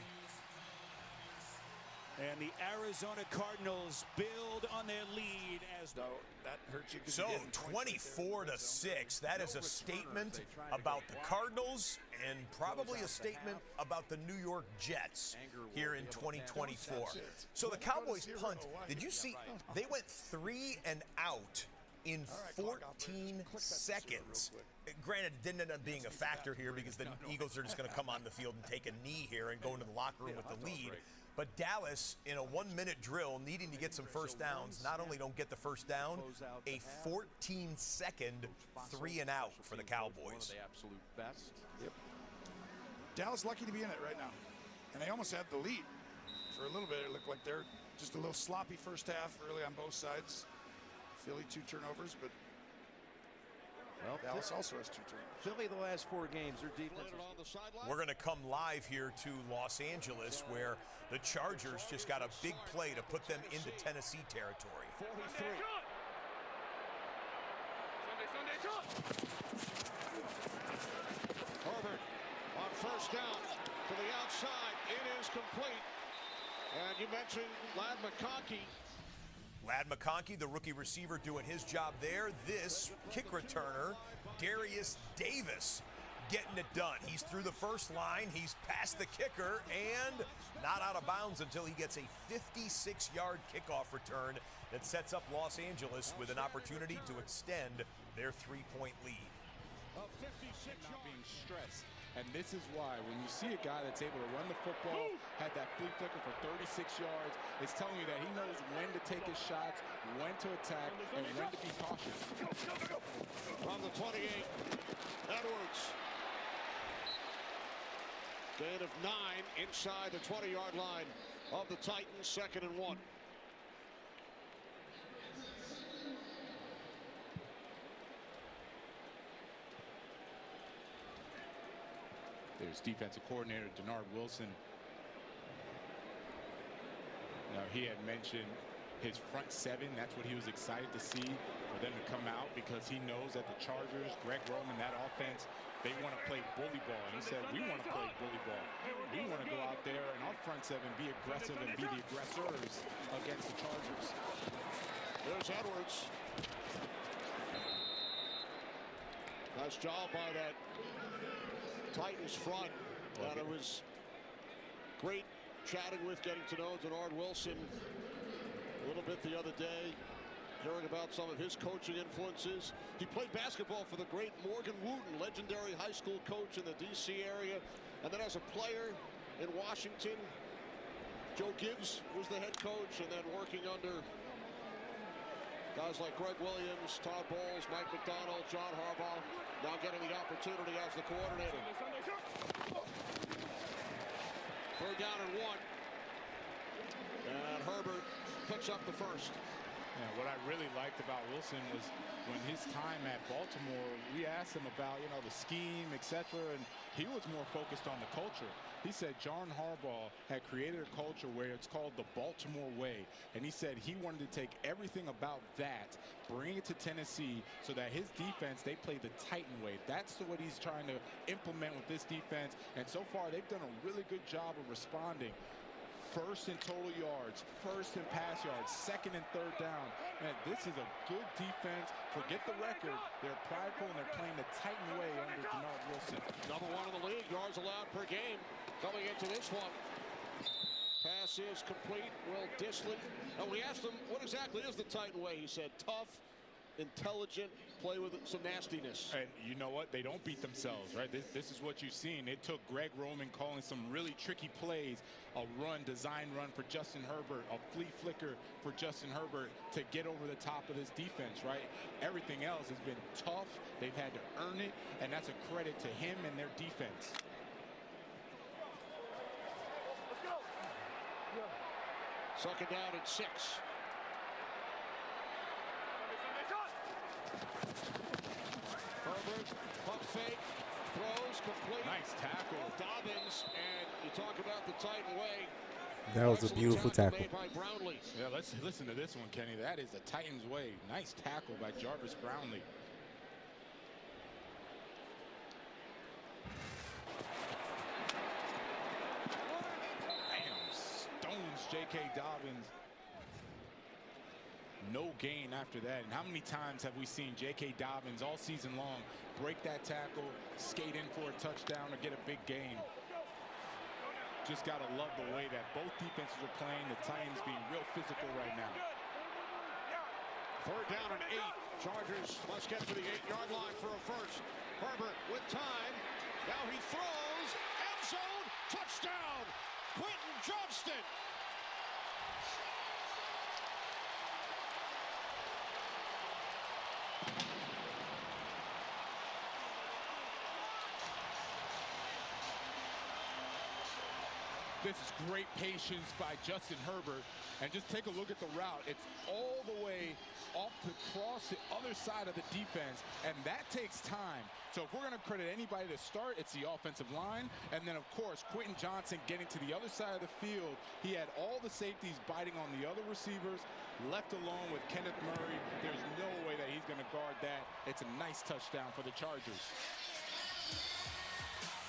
And the Arizona Cardinals build on their lead as that hurts you. So 24-6. That is a statement about the Cardinals and probably a statement about the New York Jets here in 2024. So the Cowboys punt. Did you see? They went 3 and out in 14 seconds. Granted, it didn't end up being a factor here because the Eagles are just going to come on the field and take a knee here and go into the locker room with the lead. But Dallas, in a 1-minute drill, needing to get some first downs, not only don't get the first down, a 14-second 3 and out for the Cowboys. The absolute best. Yep. Dallas lucky to be in it right now. And they almost had the lead for a little bit. It looked like they're just a little sloppy first half early on both sides. Philly 2 turnovers, but Dallas also has 2 turnovers. Philly the last 4 games, their defense. We're going to come live here to Los Angeles, where the Chargers just got a big play to put them into Tennessee territory. 43. Herbert on first down to the outside. It is complete. And you mentioned Ladd McConkey. Ladd McConkey, the rookie receiver, doing his job there. This kick returner, Darius Davis, getting it done. He's through the first line. He's past the kicker and not out of bounds until he gets a 56-yard kickoff return that sets up Los Angeles with an opportunity to extend their 3-point lead. Not being stressed. And this is why when you see a guy that's able to run the football, had that flea flicker for 36 yards, it's telling you that he knows when to take his shots, when to attack, and when to be cautious. From the 28, Edwards. Gain of 9 inside the 20-yard line of the Titans, 2nd and 1. There's defensive coordinator Denard Wilson. Now, he had mentioned his front 7. That's what he was excited to see, for them to come out, because he knows that the Chargers, Greg Roman, that offense, they want to play bully ball. And he said, we want to play bully ball. We want to go out there in our front 7, be aggressive and be the aggressors against the Chargers. There's Edwards. Nice job by that Titans front. And it was great chatting with, getting to know Denard Wilson a little bit the other day, hearing about some of his coaching influences. He played basketball for the great Morgan Wooten, legendary high school coach in the D.C. area. And then as a player in Washington, Joe Gibbs was the head coach, and then working under guys like Greg Williams, Todd Bowles, Mike McDonald, John Harbaugh, now getting the opportunity as the coordinator. 3rd down and 1. And Herbert picks up the first. Yeah, what I really liked about Wilson was when his time at Baltimore, we asked him about, the scheme, etc., and he was more focused on the culture. He said John Harbaugh had created a culture where it's called the Baltimore way, and he said he wanted to take everything about that, bring it to Tennessee, so that his defense, they play the Titan way. That's what he's trying to implement with this defense, and so far they've done a really good job of responding. 1st in total yards, 1st in pass yards, 2nd and 3rd down. Man, this is a good defense. Forget the record. They're prideful and they're playing the Titan way under Denard Wilson. Number 1 in the league, yards allowed per game. Coming into this one. Pass is complete. Will Dissly. And we asked him, what exactly is the Titan way? He said, tough, intelligent, play with some nastiness. And you know what? They don't beat themselves, right? This is what you've seen. It took Greg Roman calling some really tricky plays, a design run for Justin Herbert, a flea flicker for Justin Herbert to get over the top of this defense, right? Everything else has been tough. They've had to earn it, and that's a credit to him and their defense. Let's go. Yeah. 2nd down and 6. Herbert, pump fake, throws, complete. Nice tackle. Dobbins, and you talk about the Titan way. That was a beautiful tackle. Made by Brownlee. Yeah, let's listen to this one, Kenny. That is the Titans way. Nice tackle by Jarvis Brownlee. Bam, stones J.K. Dobbins. No gain after that. And how many times have we seen J.K. Dobbins all season long break that tackle, skate in for a touchdown, or get a big gain? Just got to love the way that both defenses are playing. The Titans being real physical right now. 3rd down and 8. Chargers must get to the 8-yard line for a first. Herbert with time. Now he throws. End zone. Touchdown. Quentin Johnston. This is great patience by Justin Herbert. And just take a look at the route. It's all the way off to cross the other side of the defense, and that takes time. So if we're going to credit anybody to start, it's the offensive line. And then, of course, Quentin Johnson getting to the other side of the field. He had all the safeties biting on the other receivers, left alone with Kenneth Murray. There's no way that he's going to guard that. It's a nice touchdown for the Chargers.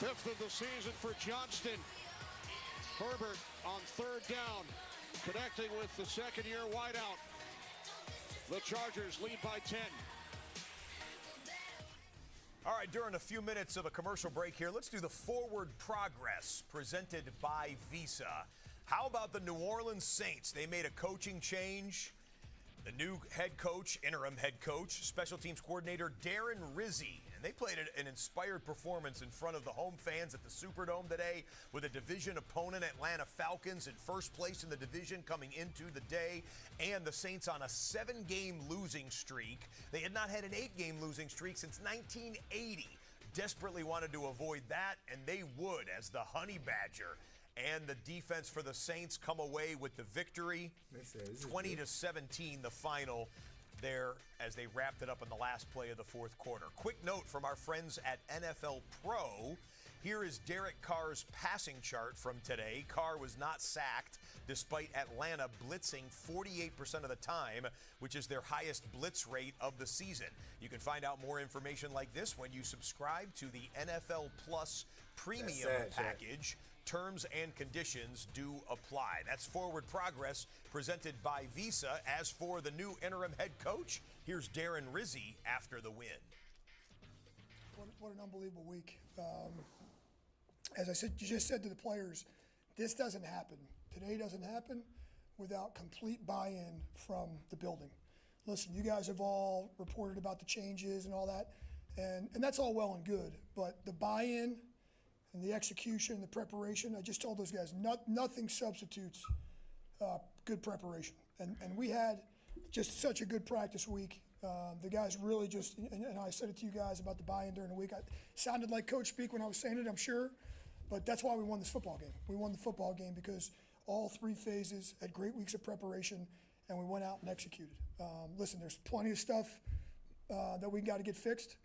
5th of the season for Johnston. Herbert on 3rd down, connecting with the 2nd-year wideout. The Chargers lead by 10. All right, during a few minutes of a commercial break here, let's do the Forward Progress presented by Visa. How about the New Orleans Saints? They made a coaching change. The new head coach, interim head coach, special teams coordinator Darren Rizzi. And they played an inspired performance in front of the home fans at the Superdome today with a division opponent, Atlanta Falcons, in first place in the division coming into the day, and the Saints on a 7-game losing streak. They had not had an 8-game losing streak since 1980. Desperately wanted to avoid that, and they would, as the Honey Badger and the defense for the Saints come away with the victory. 20-17 the final there as they wrapped it up in the last play of the 4th quarter. Quick note from our friends at NFL Pro. Here is Derek Carr's passing chart from today. Carr was not sacked despite Atlanta blitzing 48% of the time, which is their highest blitz rate of the season. You can find out more information like this when you subscribe to the NFL Plus Premium package. Terms and conditions do apply. That's Forward Progress presented by Visa. As for the new interim head coach, here's Darren Rizzi after the win. what an unbelievable week. As I said, you just said to the players, this doesn't happen. Today doesn't happen without complete buy-in from the building. Listen, you guys have all reported about the changes and all that, and that's all well and good, but the buy-in and the execution, the preparation, I just told those guys, nothing substitutes good preparation. And we had just such a good practice week. The guys really just, and I said it to you guys about the buy-in during the week. I sounded like coach speak when I was saying it, I'm sure, but that's why we won this football game. We won the football game because all three phases had great weeks of preparation, and we went out and executed. Listen, there's plenty of stuff that we got to get fixed.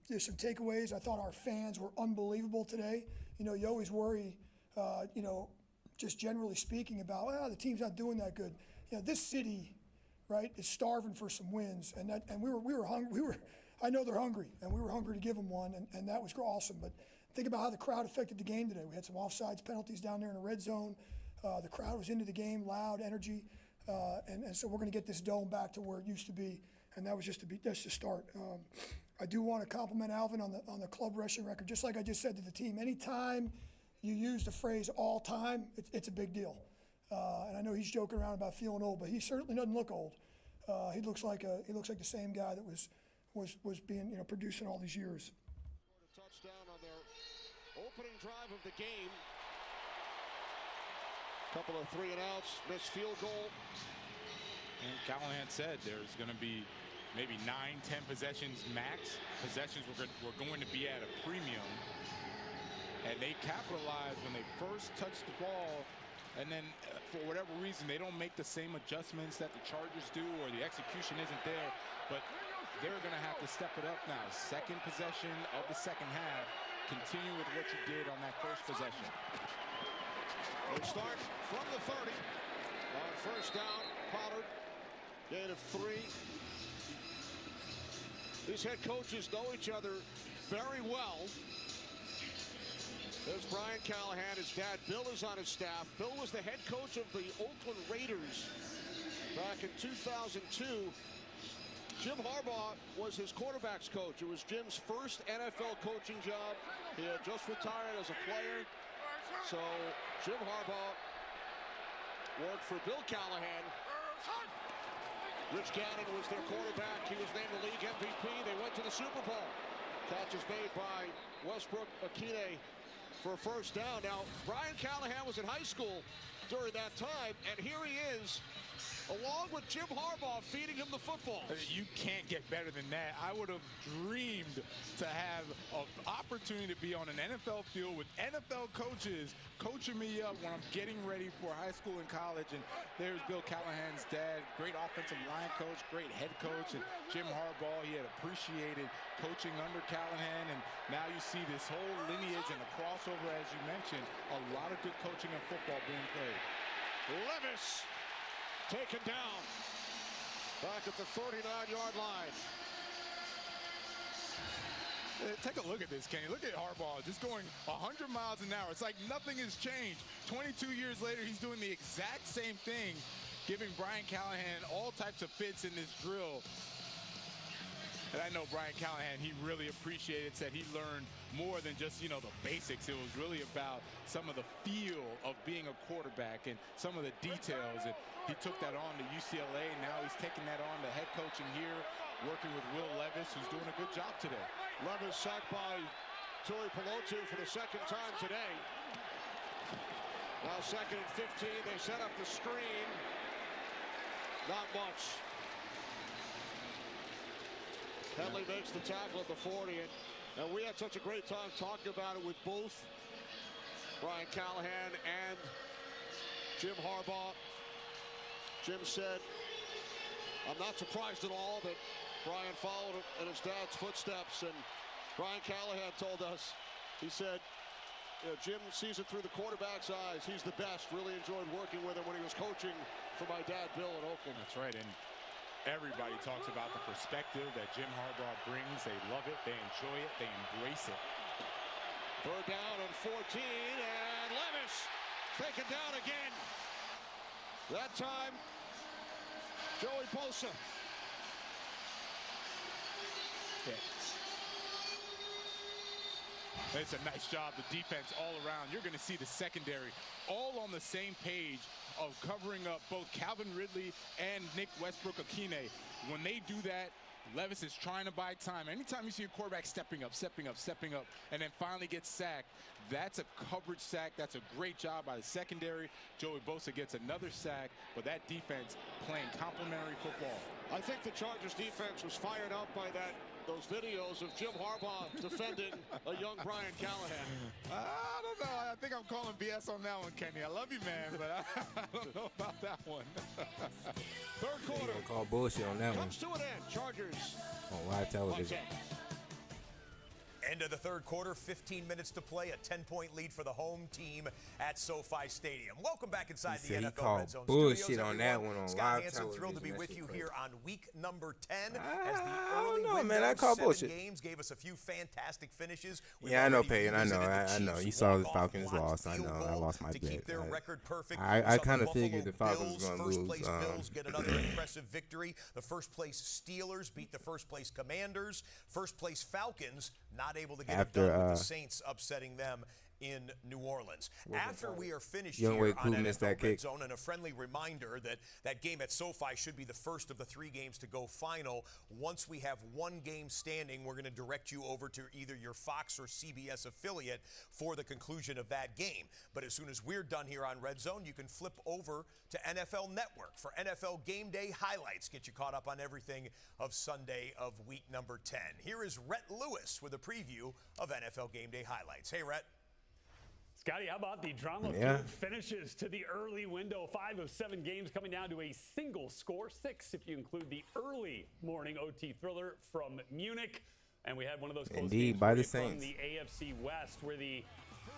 There's some takeaways. I thought our fans were unbelievable today. You know, you always worry, just generally speaking about, the team's not doing that good. You know, this city, right, is starving for some wins, and we were hungry. I know they're hungry, and we were hungry to give them one, and that was awesome. But think about how the crowd affected the game today. We had some offsides penalties down there in the red zone. The crowd was into the game, loud, energy, and so we're going to get this dome back to where it used to be, and that was just to start. I do want to compliment Alvin on the club rushing record. Just like I just said to the team, anytime you use the phrase all time, it's a big deal. And I know he's joking around about feeling old, but he certainly doesn't look old. He looks like the same guy that was being producing all these years. Touchdown on their opening drive of the game. Couple of 3 and outs, missed field goal. And Callahan said there's going to be maybe 9-10 possessions max. Possessions were going to be at a premium. And they capitalized when they first touched the ball. And then for whatever reason, they don't make the same adjustments that the Chargers do, or the execution isn't there. But they're going to have to step it up now. Second possession of the second half. Continue with what you did on that first possession. They start from the 30. On first down, Pollard, gain of 3. These head coaches know each other very well. There's Brian Callahan. His dad, Bill, is on his staff. Bill was the head coach of the Oakland Raiders back in 2002. Jim Harbaugh was his quarterback's coach. It was Jim's first NFL coaching job. He had just retired as a player. So Jim Harbaugh worked for Bill Callahan. Rich Gannon was their quarterback. He was named the league MVP. They went to the Super Bowl. Catch is made by Westbrook Akine for a first down. Now, Brian Callahan was in high school during that time, and here he is, along with Jim Harbaugh, feeding him the football. You can't get better than that. I would have dreamed to have an opportunity to be on an NFL field with NFL coaches coaching me up when I'm getting ready for high school and college. And there's Bill Callahan's dad, great offensive line coach, great head coach, and Jim Harbaugh. He had appreciated coaching under Callahan, and now you see this whole lineage and the crossover, as you mentioned, a lot of good coaching and football being played. Levis taken down back at the 39-yard line. Take a look at this, Kenny. Look at Harbaugh just going 100 miles an hour. It's like nothing has changed. 22 years later, he's doing the exact same thing, giving Brian Callahan all types of fits in this drill. And I know Brian Callahan, he really appreciated, said he learned more than just, the basics. It was really about some of the feel of being a quarterback and some of the details. And he took that on to UCLA. Now he's taking that on to head coaching here, working with Will Levis, who's doing a good job today. Levis sacked by Tui Pelotu for the second time today. Now 2nd and 15. They set up the screen. Not much. Henley makes the tackle at the 40, and we had such a great time talking about it with both Brian Callahan and Jim Harbaugh. Jim said, I'm not surprised at all that Brian followed in his dad's footsteps, and Brian Callahan told us, he said, Jim sees it through the quarterback's eyes. He's the best. Really enjoyed working with him when he was coaching for my dad, Bill, in Oakland. That's right, and everybody talks about the perspective that Jim Harbaugh brings. They love it, they enjoy it, they embrace it. 3rd down and 14, and Levis taken down again. That time, Joey Bosa. Yeah. It's a nice job, the defense all around. You're going to see the secondary all on the same page of covering up both Calvin Ridley and Nick Westbrook-Akine. When they do that, Levis is trying to buy time. Anytime you see a quarterback stepping up, and then finally gets sacked, that's a coverage sack. That's a great job by the secondary. Joey Bosa gets another sack, but that defense playing complementary football. I think the Chargers defense was fired up by those videos of Jim Harbaugh defending a young Brian Callahan. I don't know. I think I'm calling BS on that one, Kenny. I love you, man, but I don't know about that one. Third quarter. Call bullshit on that one. Comes to an end. Chargers on live television. End of the third quarter, 15 minutes to play, a 10-point lead for the home team at SoFi Stadium. Welcome back inside the NFL Red Zone bullshit studios, on that one on Scott live Hansen, television. thrilled to be with you here on week number 10. I As the don't early know, window, man. I call 7 bullshit. games gave us a few fantastic finishes. Yeah, I know, Peyton. I know. You saw the Falcons lost. I know. I lost my bet. Their record perfect. I kind of figured the Falcons were going to lose. First place Bills get another impressive victory. The first place Steelers beat the first place Commanders. First place Falcons not able to get it done with the Saints upsetting them in New Orleans. After we are finished here on NFL Red Zone, and a friendly reminder that that game at SoFi should be the first of the 3 games to go final. Once we have one game standing, we're going to direct you over to either your Fox or CBS affiliate for the conclusion of that game. But as soon as we're done here on Red Zone, you can flip over to NFL Network for NFL Game Day highlights. Get you caught up on everything of Sunday of week number 10. Here is Rhett Lewis with a preview of NFL Game Day highlights. Hey, Rhett. Scotty, how about the drama-filled finishes to the early window? 5 of 7 games coming down to a single score, 6 if you include the early morning OT thriller from Munich. And we had one of those close games by the from Saints. the AFC West, where the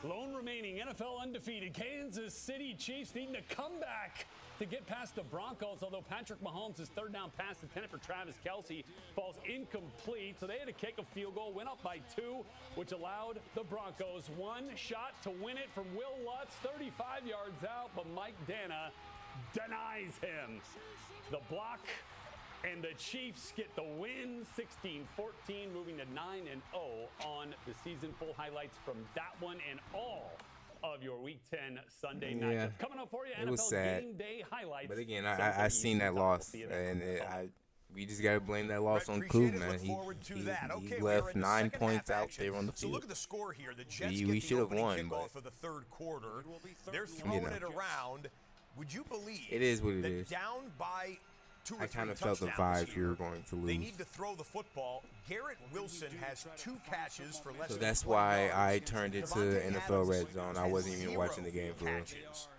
lone remaining NFL undefeated Kansas City Chiefs needing a comeback to get past the Broncos, although Patrick Mahomes' third down pass intended for Travis Kelce falls incomplete. So they had to kick a field goal, went up by 2, which allowed the Broncos one shot to win it from Will Lutz, 35 yards out, but Mike Dana denies him the block. And the Chiefs get the win, 16-14, moving to 9-0 on the season. Full highlights from that one and all of your Week 10 Sunday matchups. Coming up for you, it was NFL sad. Game Day highlights. But again, I seen that loss, and we just got to blame that loss on Coop, man. He left 9 points out there on the field. So look at the score here. The Jets we should have won, but for the third quarter. They're throwing it around. Would you believe it is what it is? Down by 2 or 3 I kind of felt the vibes we were going to lose. They need to throw the football. Garrett Wilson has 2 catches for less so than that's why I turned it to NFL Red Zone. I wasn't even watching the game for real.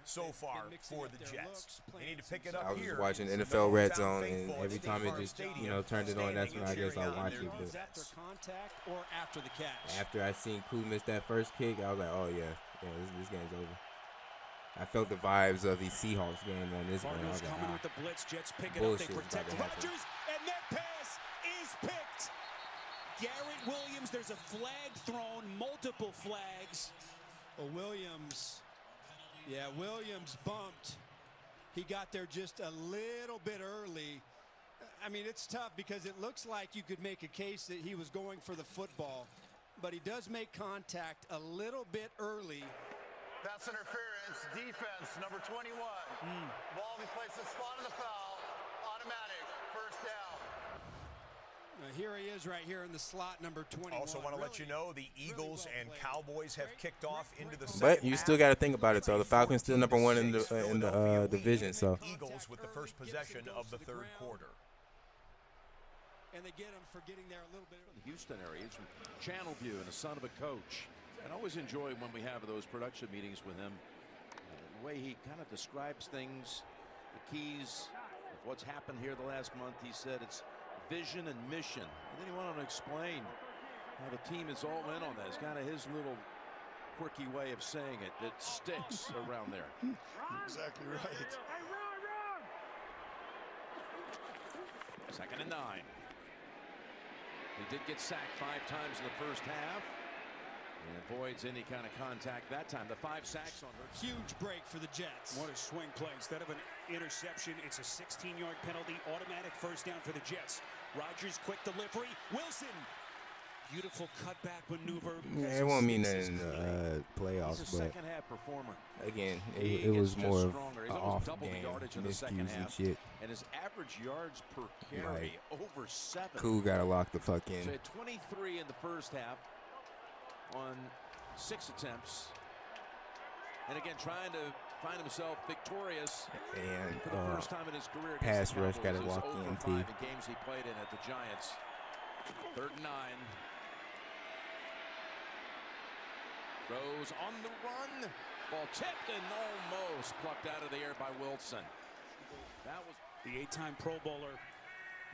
So far for the Jets. They need to pick it up I was here. just watching NFL Red Zone, and every time it just, turned it on, that's when I guess I watched it. But Contact or after the catch? After I seen Coop miss that first kick, I was like, oh, yeah, this game's over. I felt the vibes of the Seahawks game on this one. Cardinals coming with the blitz. Jets pick it up. They protect Rodgers, and that pass is picked. Garrett Williams, there's a flag thrown, multiple flags. Williams bumped. He got there just a little bit early. I mean, it's tough because it looks like you could make a case that he was going for the football, but he does make contact a little bit early. Pass interference, defense, number 21. Ball be placed in spot of the foul, automatic, first down. Here he is right here in the slot, number 21. Also want to let you know the Eagles and Cowboys have kicked off into the second But you still got to think about it, though. The Falcons still number 1 in the division. So Eagles with the first possession of the third quarter. And they get him for getting there a little bit. The Houston area. He's from Channelview and a son of a coach. And I always enjoy when we have those production meetings with him. The way he kind of describes things, the keys of what's happened here the last month. He said it's vision and mission. And then he went on to explain how the team is all in on that. It's kind of his little quirky way of saying it that sticks around there. Exactly right. 2nd and 9. He did get sacked 5 times in the first half. And avoids any kind of contact that time. The 5 sacks on her. Huge break for the Jets. What a swing play. Instead of an interception, it's a 16-yard penalty. Automatic first down for the Jets. Rodgers, quick delivery. Wilson beautiful cutback maneuver. Yeah, it won't mean nothing in the playoffs, He's a but second-half performer. again, He it was gets more just of stronger. an He's almost off double the game, yardage in the second miscues and half. shit. And his average yards per carry over 7. Cool gotta lock the fuck in. So he had 23 in the first half on 6 attempts. And again, trying to find himself victorious And for the first time in his career. pass against the rush gotta Cowboys. walk He's in, 0 for too. 5 in games he played in at the Giants. 3rd and 9. Throws on the run. Ball tipped and almost plucked out of the air by Wilson. That was the 8-time Pro Bowler.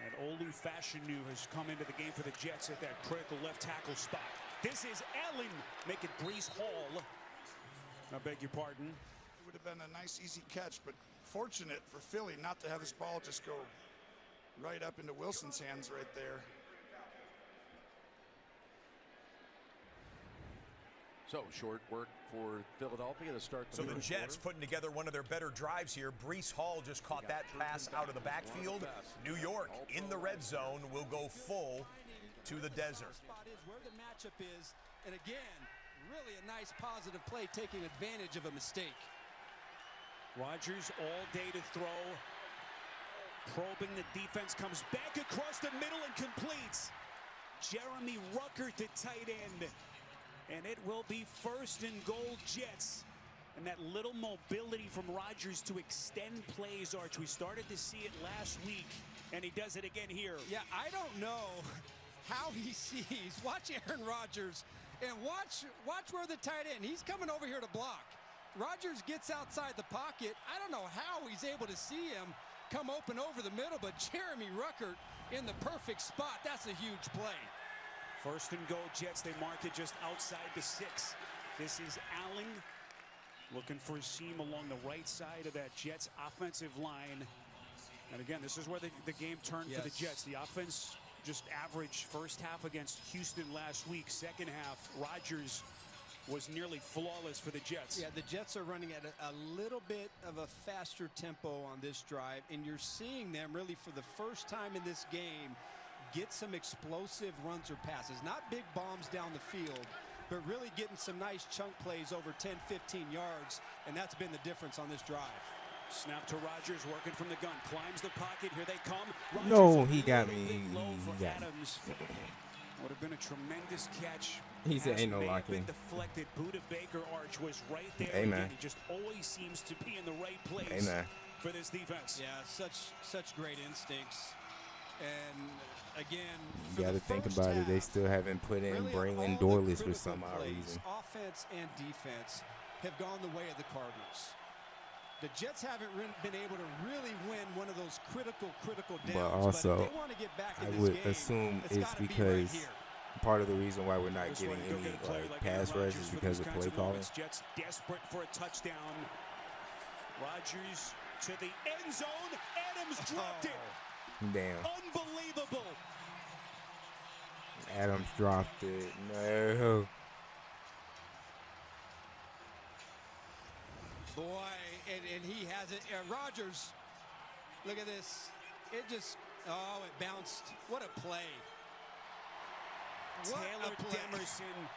And Olu Fashanu has come into the game for the Jets at that critical left tackle spot. This is Allen making Brees Hall. I beg your pardon. It would have been a nice, easy catch, but fortunate for Philly not to have this ball just go right up into Wilson's hands right there. so short work for Philadelphia to start. So the Jets putting together one of their better drives here. Brees Hall just caught that pass out of the backfield. New York in the red zone will go full to the desert. Where the matchup is, and again, really a nice positive play, taking advantage of a mistake. Rodgers all day to throw. Probing the defense, comes back across the middle and completes. Jeremy Ruckert, the tight end. And it will be 1st and goal Jets. And that little mobility from Rodgers to extend plays, Arch. We started to see it last week, and he does it again here. Yeah, I don't know how he sees. Watch Aaron Rodgers, and watch where the tight end. He's coming over here to block. Rodgers gets outside the pocket. I don't know how he's able to see him come open over the middle, but Jeremy Ruckert in the perfect spot. That's a huge play. 1st and goal Jets. They mark it just outside the 6. This is Allen looking for a seam along the right side of that Jets offensive line. And again, this is where the game turned for the Jets. The offense just average first half against Houston last week. Second half, Rodgers was nearly flawless for the Jets. Yeah, the Jets are running at a little bit of a faster tempo on this drive, and you're seeing them really for the first time in this game get some explosive runs or passes. Not big bombs down the field, but really getting some nice chunk plays over 10, 15 yards, and that's been the difference on this drive. Snap to Rodgers, working from the gun, climbs the pocket. Here they come. Rodgers, no, he got me. He got Adams. Would have been a tremendous catch. He said, "Ain't no locking." Deflected. Buda Baker Arch was right there. Amen. He just always seems to be in the right place. Amen. For this defense. Yeah, such great instincts. And again, you got to think about it. They still haven't put in really Braylon Dorless for some odd reason. Offense and defense have gone the way of the Cardinals. The Jets haven't been able to really win one of those critical downs. But also, but if they want to get back in I this would game, assume it's it's because part of the reason why we're not getting any pass rush is because of play calling. Jets desperate for a touchdown. Rodgers to the end zone. Adams dropped it. Damn. Unbelievable. Adams dropped it. No. Boy, and he has it. Rodgers, look at this. It just, it bounced. What a play. What Taylor a play. Demerson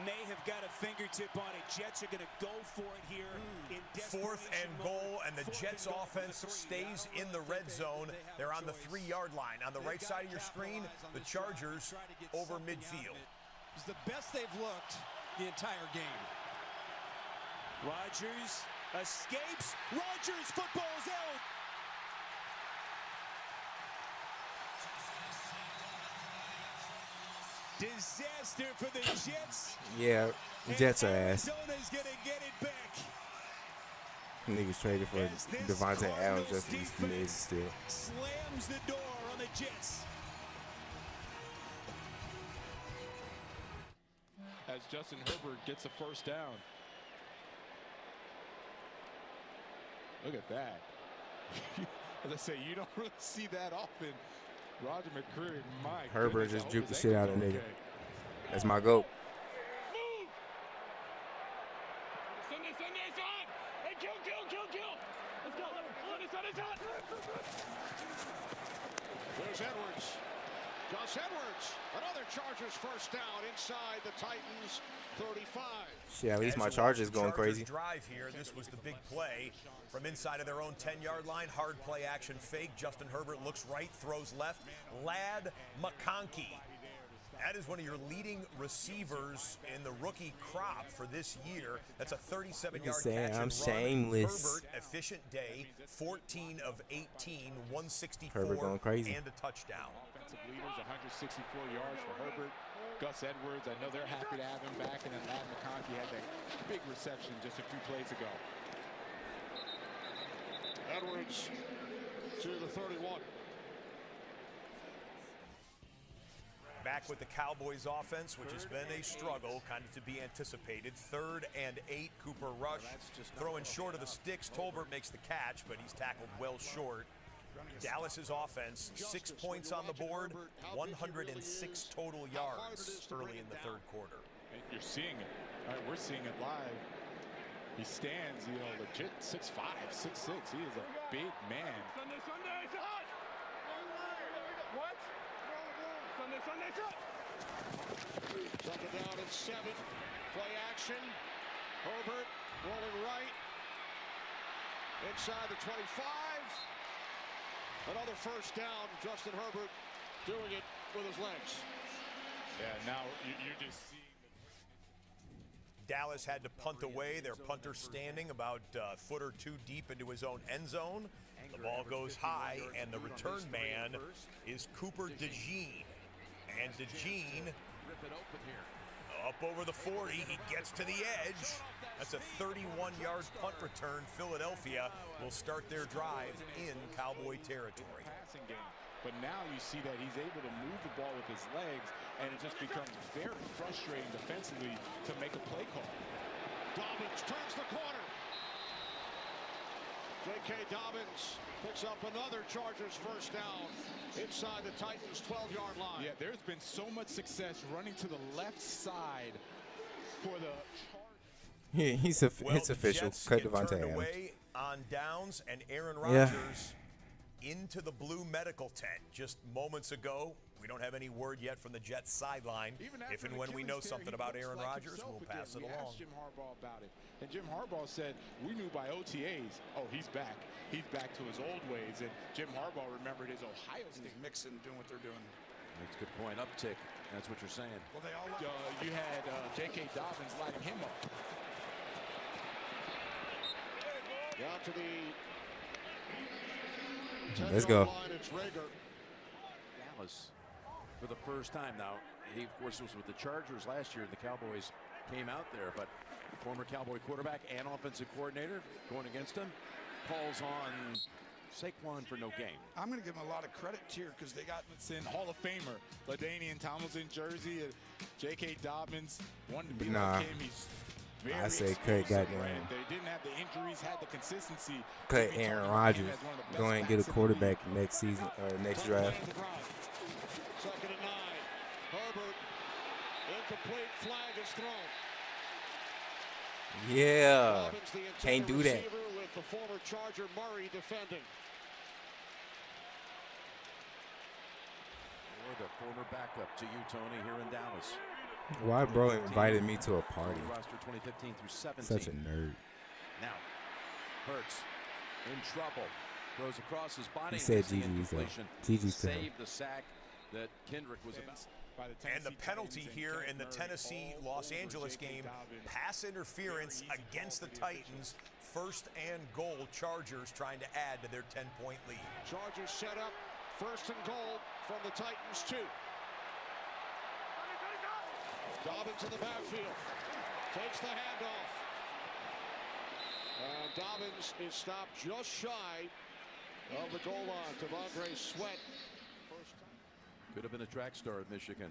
may have got a fingertip on it. Jets are going to go for it here in 4th and goal, and the Jets offense stays in the red zone. They're on the 3-yard line. On the right side of your screen, the Chargers over midfield. It's the best they've looked the entire game. Rodgers escapes. Rodgers, football's out. Disaster for the Jets. Yeah, Jets are ass. Arizona's gonna get it back. Niggas traded for Devontae Adams just to be mid still. Slams the door on the Jets. As Justin Herbert gets a first down. Look at that. As I say, you don't really see that often. Roger McCreary, my Herbert goodness, just juked the his shit out of ankles nigga. okay. That's my goat. There's Edwards. Gus Edwards. Another Chargers first down. down inside the Titans 35. Shit, at least my Chargers going crazy. Drive here. This was the big play from inside of their own 10-yard line. Hard play action fake. Justin Herbert looks right, throws left. Lad McConkey. That is one of your leading receivers in the rookie crop for this year. That's a 37-yard catch I'm and shameless. run. Herbert, efficient day, 14 of 18, 164, Herbert going crazy. and a touchdown. Offensive leaders, 164 yards for Herbert. Gus Edwards, I know they're happy to have him back, and then Lad McConkey had that big reception just a few plays ago. Edwards to the 31. Back with the Cowboys offense, which has been a struggle, kind of to be anticipated. 3rd and 8, Cooper Rush throwing short of the sticks. Tolbert makes the catch, but he's tackled well short. Dallas's offense, 6 points on the board, 106 total yards early in the 3rd quarter. And you're seeing it. All right, we're seeing it live. He stands, legit 6'5", 6'6". He is a big man. What? Sunday. Second down and 7. Play action. Herbert rolling right. Inside the 25. Another first down. Justin Herbert doing it with his legs. Yeah, now you're just seeing. Dallas had to punt away. Their punter standing about a foot or two deep into his own end zone. The ball goes high, and the return man is Cooper DeJean. And DeJean up over the 40. He gets to the edge. That's a 31-yard punt return. Philadelphia will start their drive in Cowboy territory. Passing game. But now you see that he's able to move the ball with his legs, and it just becomes very frustrating defensively to make a play call. Dobbins turns the corner. J.K. Dobbins picks up another Chargers first down inside the Titans' 12-yard line. Yeah, there's been so much success running to the left side for the Chargers. Yeah, it's official. Cut Devontae Adams. Away on downs, and Aaron Rodgers into the blue medical tent just moments ago. We don't have any word yet from the Jets sideline. If and when we know something about Aaron Rodgers, we'll pass it along. Asked Jim Harbaugh about it, and Jim Harbaugh said, we knew by OTAs, oh, he's back. He's back to his old ways, and Jim Harbaugh remembered his Ohio State. Mixing, doing what they're doing. That's a good point. Uptick. That's what you're saying. Well, they all you had J.K. Dobbins lighting him up. Down to the Let's go. line, it's Rager. Dallas for the first time now. He, of course, was with the Chargers last year. The Cowboys came out there, but former Cowboy quarterback and offensive coordinator going against him calls on Saquon for no gain. I'm going to give him a lot of credit here because they got in Hall of Famer LaDainian Tomlinson jersey. J.K. Dobbins wanted to be Nah. like him. He's very I say cut explosive, goddamn. right? They didn't have the injuries, had the consistency. Cut We Aaron talked about him Rodgers. as one of the best Go ahead and get a backs in the quarterback next season or next draft. Second and 9. Herbert, incomplete, flag is thrown. Yeah. Dobbins, the Can't do intended that. receiver with the former Charger Murray defending. Or the former backup to you, Tony, here in Dallas. Why bro invited me to a party? Roster 2015 through 17. Such a nerd. Now, Hurts in trouble. Throws across his body. He said Gets the GG's up. incompletion. GG's fair. Saved the sack that Kendrick was about. And the penalty here in the Tennessee-Los Angeles game, pass interference against the Titans. 1st and goal, Chargers trying to add to their 10-point lead. Chargers set up 1st and goal from the Titans 2. Dobbins in the backfield. Takes the handoff. And Dobbins is stopped just shy of the goal line. Devondre Sweat. Could have been a track star at Michigan.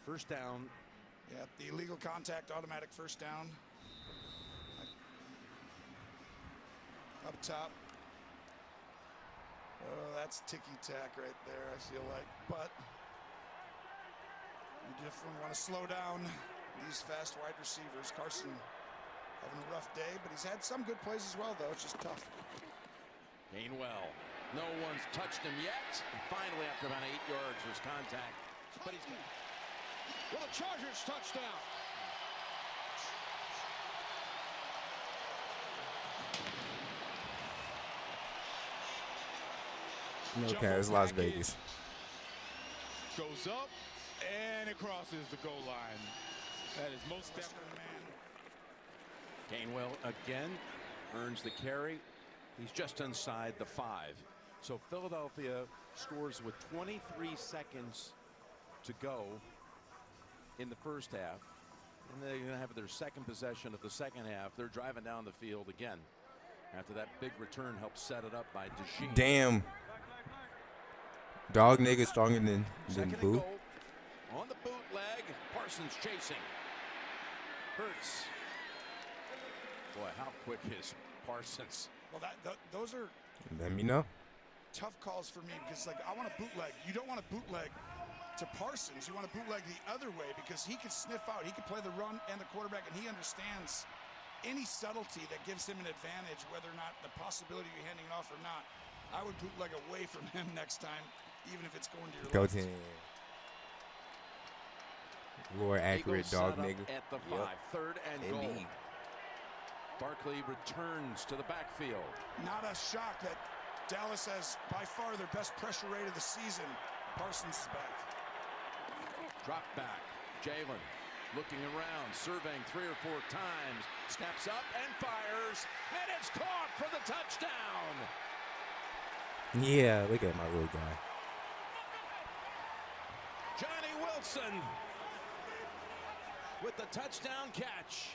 First down. Yeah, the illegal contact, automatic first down. Up top. Oh, that's ticky-tack right there, I feel like. But you definitely want to slow down these fast wide receivers. Carson having a rough day, but he's had some good plays as well, though. It's just tough. Gainwell No one's touched him yet. And finally, after about 8 yards, there's contact. But he's got... Well, the Chargers touchdown. Okay, it's Las Vegas. Goes up and it crosses the goal line. That is most definitely, man. Gainwell again earns the carry. He's just inside the 5. So Philadelphia scores with 23 seconds to go in the first half. And they're going to have their second possession of the second half. They're driving down the field again. After that big return helped set it up by DeJean. Damn. Dog nigga stronger than Boo. On the bootleg, Parsons chasing. Hurts. Boy, how quick is Parsons? Well, those are Let me know. tough calls for me because, like, I want a bootleg. You don't want a bootleg to Parsons. You want to bootleg the other way because he can sniff out. He can play the run and the quarterback, and he understands any subtlety that gives him an advantage, whether or not the possibility of you handing it off or not. I would bootleg away from him next time, even if it's going to your left. More accurate dog nigga. At the 5, third and goal. Barkley returns to the backfield. Not a shock that Dallas has by far their best pressure rate of the season. Parsons is back. Drop back. Jalen looking around, surveying 3 or 4 times. Steps up and fires. And it's caught for the touchdown. Yeah, look at my little guy. Johnny Wilson with the touchdown catch.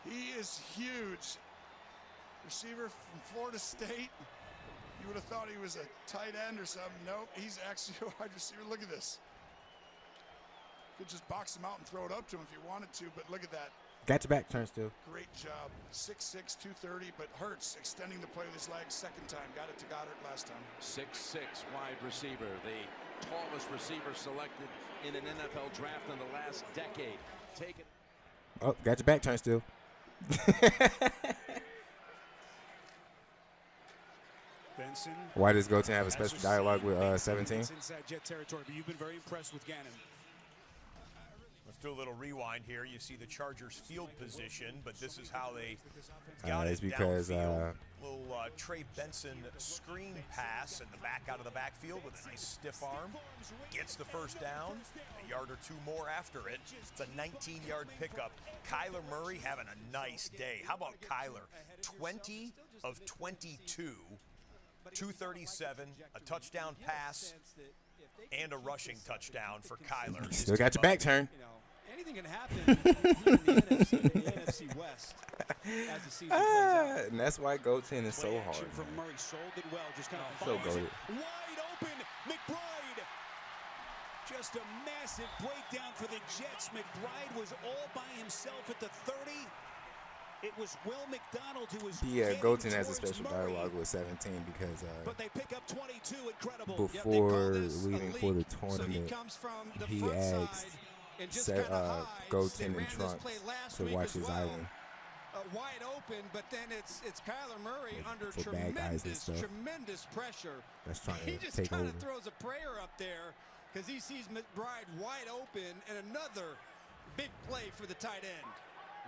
He is huge. Receiver from Florida State. You would have thought he was a tight end or something. Nope, he's actually a wide receiver. Look at this. Could just box him out and throw it up to him if you wanted to, but look at that. Got your back turn still. Great job. 6'6", 230, but Hurts extending the play with his legs second time. Got it to Goddard last time. 6'6" wide receiver. The tallest receiver selected in an NFL draft in the last decade. Take it. Oh, got your back turn still. Benson. Why does Goten have a special dialogue with 17? Inside Jet territory, but you've been very impressed with Gannon. Let's do a little rewind here. You see the Chargers field position, but this is how they It's because little Trey Benson screen pass in the back out of the backfield with a nice stiff arm. Gets the first down, a yard or 2 more after it. It's a 19-yard pickup. Kyler Murray having a nice day. How about Kyler? 20 of 22, 237, a touchdown pass, and a rushing touchdown for Kyler. Still got your back turned. Anything can happen in the NFC West as the season plays out. And that's why Goten is so hard. From Murray sold it well, just kind of So goated. wide open. McBride. Just a massive breakdown for the Jets. McBride was all by himself at the 30. It was Will McDonald who was Goten has a special dialogue with 17 because but they pick up 22. Incredible. Before leaving for the tournament, he asked Goten and Trunks to watch his island. Wide open, but then it's Kyler Murray under for bad guys and stuff. tremendous pressure. That's trying He to just take kind over. of throws a prayer up there because he sees McBride wide open and another big play for the tight end.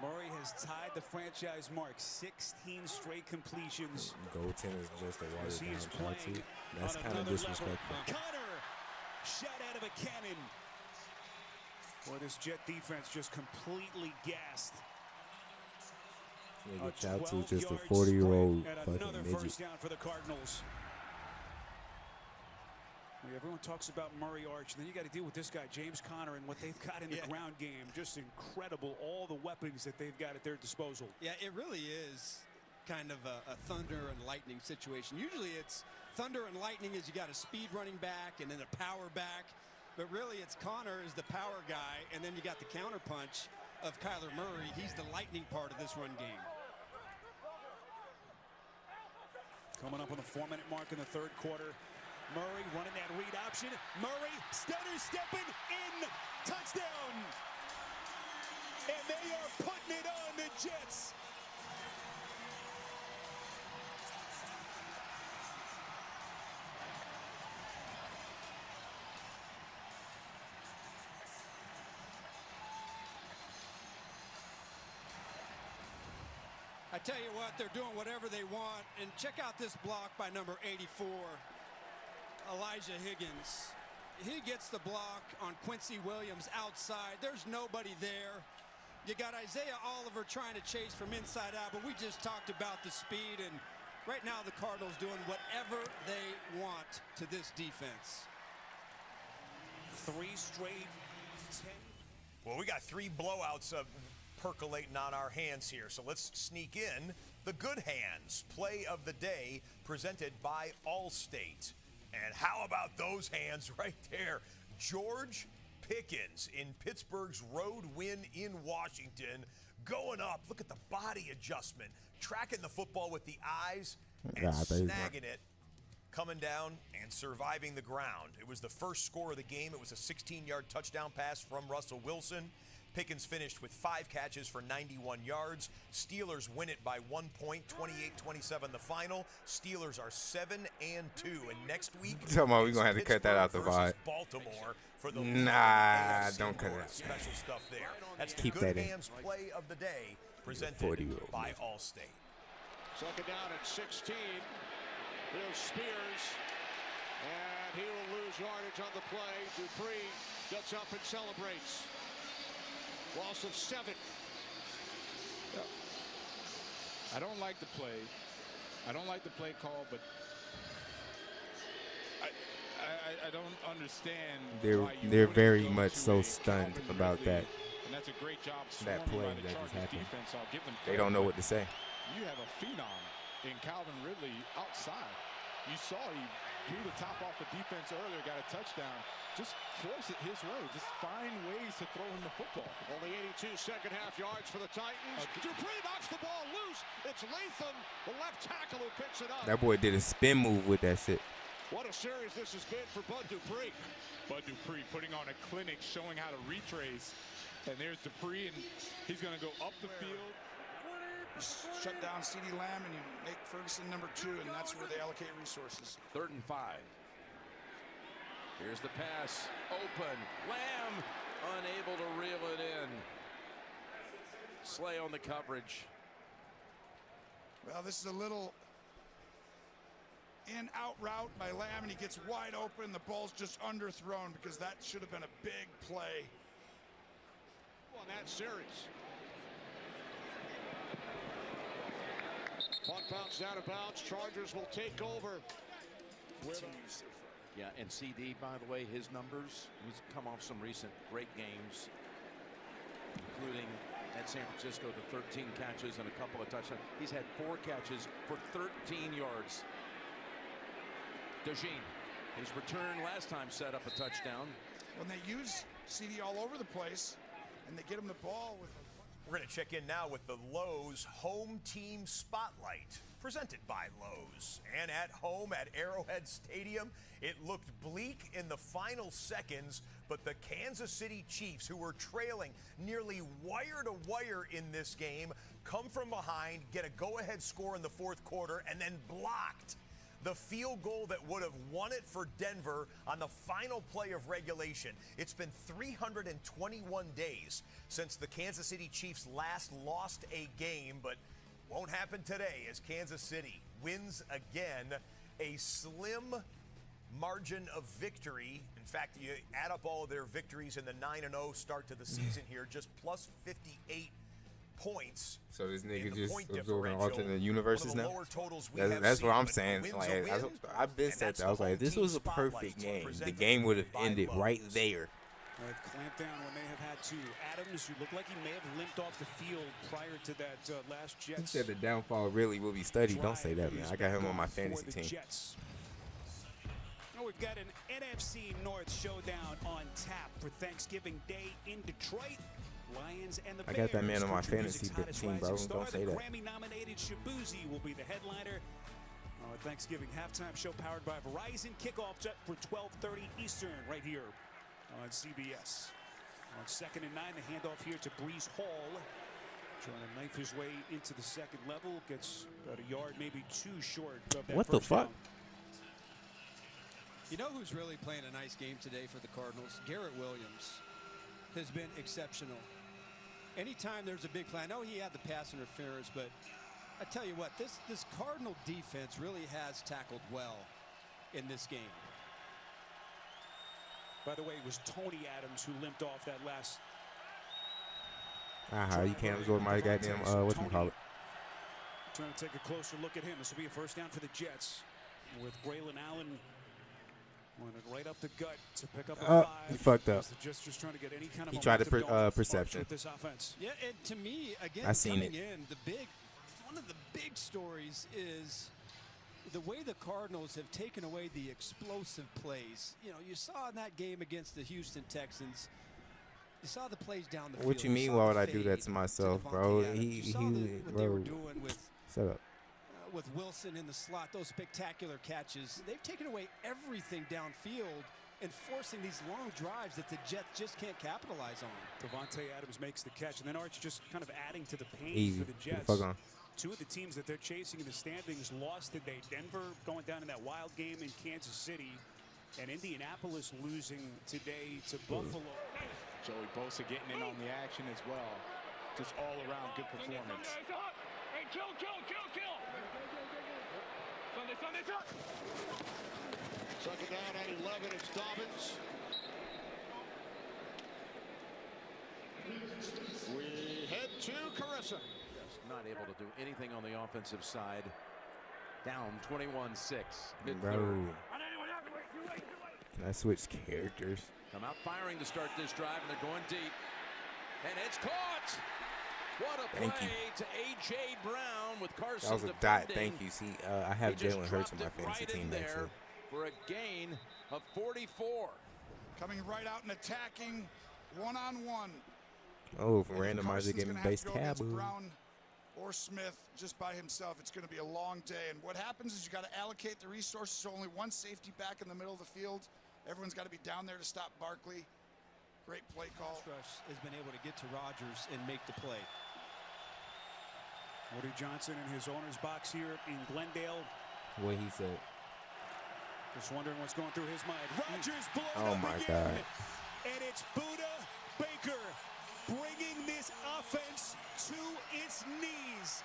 Murray has tied the franchise mark, 16 straight completions. Goten is just a He is watered down playing too. That's on kind of another disrespectful. level. Connor, shot out of a cannon. Boy, this Jet defense just completely gassed. Nigga, shout to just a 40-year-old fucking Another midget. first down for the Cardinals. Everyone talks about Murray Arch, and then you got to deal with this guy, James Conner, and what they've got in the ground game. Just incredible, all the weapons that they've got at their disposal. Yeah, it really is kind of a thunder and lightning situation. Usually it's thunder and lightning is you got a speed running back and then a power back. But really it's Conner is the power guy, and then you got the counterpunch of Kyler Murray. He's the lightning part of this run game. Coming up on the 4-minute mark in the third quarter. Murray running that read option. Murray stutter stepping in. Touchdown. And they are putting it on the Jets. tell you what, they're doing whatever they want. And check out this block by number 84, Elijah Higgins. He gets the block on Quincy Williams outside. There's nobody there. You got Isaiah Oliver trying to chase from inside out, but we just talked about the speed, and right now the Cardinals doing whatever they want to this defense. 3 straight 10. Well, we got 3 blowouts percolating on our hands here, so let's sneak in the good hands play of the day presented by Allstate. And how about those hands right there? George Pickens in Pittsburgh's road win in Washington going up. Look at the body adjustment, tracking the football with the eyes and snagging it, coming down and surviving the ground. It was the first score of the game. It was a 16-yard touchdown pass from Russell Wilson. Pickens finished with 5 catches for 91 yards. Steelers win it by 1 point, 28-27 the final. Steelers are 7-2, and next week we're gonna have to cut that out the VOD. Baltimore for the don't cut it out. Special stuff there. That's the Keep good that in. hands play of the day presented by Allstate. Second down at 16. Here's Spears, and he will lose yardage on the play. Dupree gets up and celebrates. Loss of 7. I don't like the play. I don't like the play call, but I don't understand. They're very much so stunned about that. And that's a great job. That play by the that just happened. Defense. I'll give them They don't know what to say. You have a phenom in Calvin Ridley outside. You saw he blew the top off the defense earlier, got a touchdown. Just force it his way. Just find ways to throw him the football. Only 82 second half yards for the Titans. Dupree knocks the ball loose. It's Latham, the left tackle, who picks it up. That boy did a spin move with that shit. What a series this has been for Bud Dupree. Bud Dupree putting on a clinic showing how to retrace. And there's Dupree, and he's going to go up the field. You shut down CeeDee Lamb, and you make Ferguson number 2, and that's where they allocate resources. 3rd and 5. Here's the pass. Open. Lamb unable to reel it in. Slay on the coverage. Well, this is a little in-out route by Lamb, and he gets wide open. The ball's just underthrown because that should have been a big play. On that series. Punt bounced out of bounds. Chargers will take over. Yeah, and CD, by the way, his numbers, he's come off some recent great games, including at San Francisco, the 13 catches and a couple of touchdowns. He's had 4 catches for 13 yards. DeJean, his return last time set up a touchdown. When they use CD all over the place and they get him the ball with. We're going to check in now with the Lowe's Home Team Spotlight, presented by Lowe's. And at home at Arrowhead Stadium, it looked bleak in the final seconds, but the Kansas City Chiefs, who were trailing nearly wire to wire in this game, come from behind, get a go-ahead score in the 4th quarter, and then blocked the field goal that would have won it for Denver on the final play of regulation. It's been 321 days since the Kansas City Chiefs last lost a game, but won't happen today as Kansas City wins again. A slim margin of victory. In fact, you add up all of their victories in the 9-0 start to the season here, just plus 58 points. So this nigga just absorbing alternate universes now. That's what I'm saying. Like I've been said that. I was like, this was a perfect game. The game would have ended right there. They've clamped down when they have had to. Adams, who looked like he may have limped off the field prior to that last Jets. He said the downfall really will be studied. Don't say that, man. I got him on my fantasy team. Jets. Oh, we've got an NFC North showdown on tap for Thanksgiving Day in Detroit. Lions and the Bears. I got that man on my fantasy team, bro. Don't say that. Grammy-nominated Shabuzi will be the headliner. Our Thanksgiving halftime show powered by Verizon. Kickoff set for 12:30 Eastern right here on CBS. On 2nd and 9, the handoff here to Breece Hall. Trying to knife his way into the 2nd level. Gets about a yard, maybe 2 short of that. What the fuck? Down. You know who's really playing a nice game today for the Cardinals? Garrett Williams has been exceptional. Anytime there's a big play, I know he had the pass interference, but I tell you what, this Cardinal defense really has tackled well in this game. By the way, it was Tony Adams who limped off that last. You can't absorb my goddamn whatchamacallit. Trying to take a closer look at him. This will be a first down for the Jets with Braylon Allen going right up the gut to pick up a 5. He fucked up. The Jets just trying to get any kind of he tried to perception with this offense. Yeah, and to me, again, I seen coming it. in, one of the big stories is the way the Cardinals have taken away the explosive plays. You know, you saw in that game against the Houston Texans, you saw the plays down the field. What you mean? Why would I do that to myself, bro? What they were doing with shut up. With Wilson in the slot, those spectacular catches. They've taken away everything downfield and forcing these long drives that the Jets just can't capitalize on. Davante Adams makes the catch, and then Arch just kind of adding to the pain Easy. for the Jets. Fuck on. Two of the teams that they're chasing in the standings lost today. Denver going down in that wild game in Kansas City, and Indianapolis losing today to Buffalo. Joey Bosa getting in on the action as well. Just all around good performance. Hey, kill. Sunday. Second down at 11, it's Dobbins. We head to Carissa. Not able to do anything on the offensive side. Down 21-6. Bro. Can I switch characters? Come out firing to start this drive, and they're going deep. And it's caught! What a Thank play you. to A.J. Brown with Carson That was a defending. dot. Thank you. See, I have Jalen Hurts on my fantasy right team in next there year. for a gain of 44. Coming right out and attacking one-on-one. Oh, from randomizer getting base taboo. Brown or Smith just by himself. It's going to be a long day. And what happens is you got to allocate the resources. So only one safety back in the middle of the field. Everyone's got to be down there to stop Barkley. Great play call. Rush has been able to get to Rodgers and make the play. Woody Johnson in his owner's box here in Glendale. What he said. Just wondering what's going through his mind. Rodgers blown Oh up my again. God. And it's Buda Baker bringing this offense to its knees.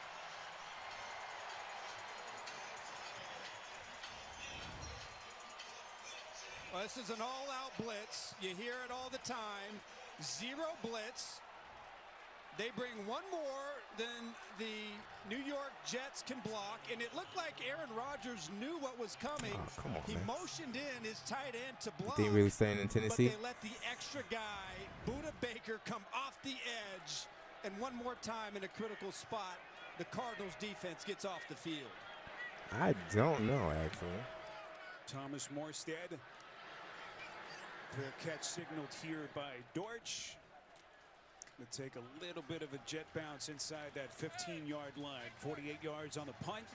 Well, this is an all-out blitz. You hear it all the time. Zero blitz. They bring one more than the New York Jets can block, and it looked like Aaron Rodgers knew what was coming. Oh, come on, he man. motioned in his tight end to block. Didn't really staying in Tennessee. But they let the extra guy, Buda Baker, come off the edge, and one more time in a critical spot, the Cardinals defense gets off the field. I don't know, actually. Thomas Morstead. Clear catch signaled here by Dortch. Going to take a little bit of a jet bounce inside that 15-yard line. 48 yards on the punt.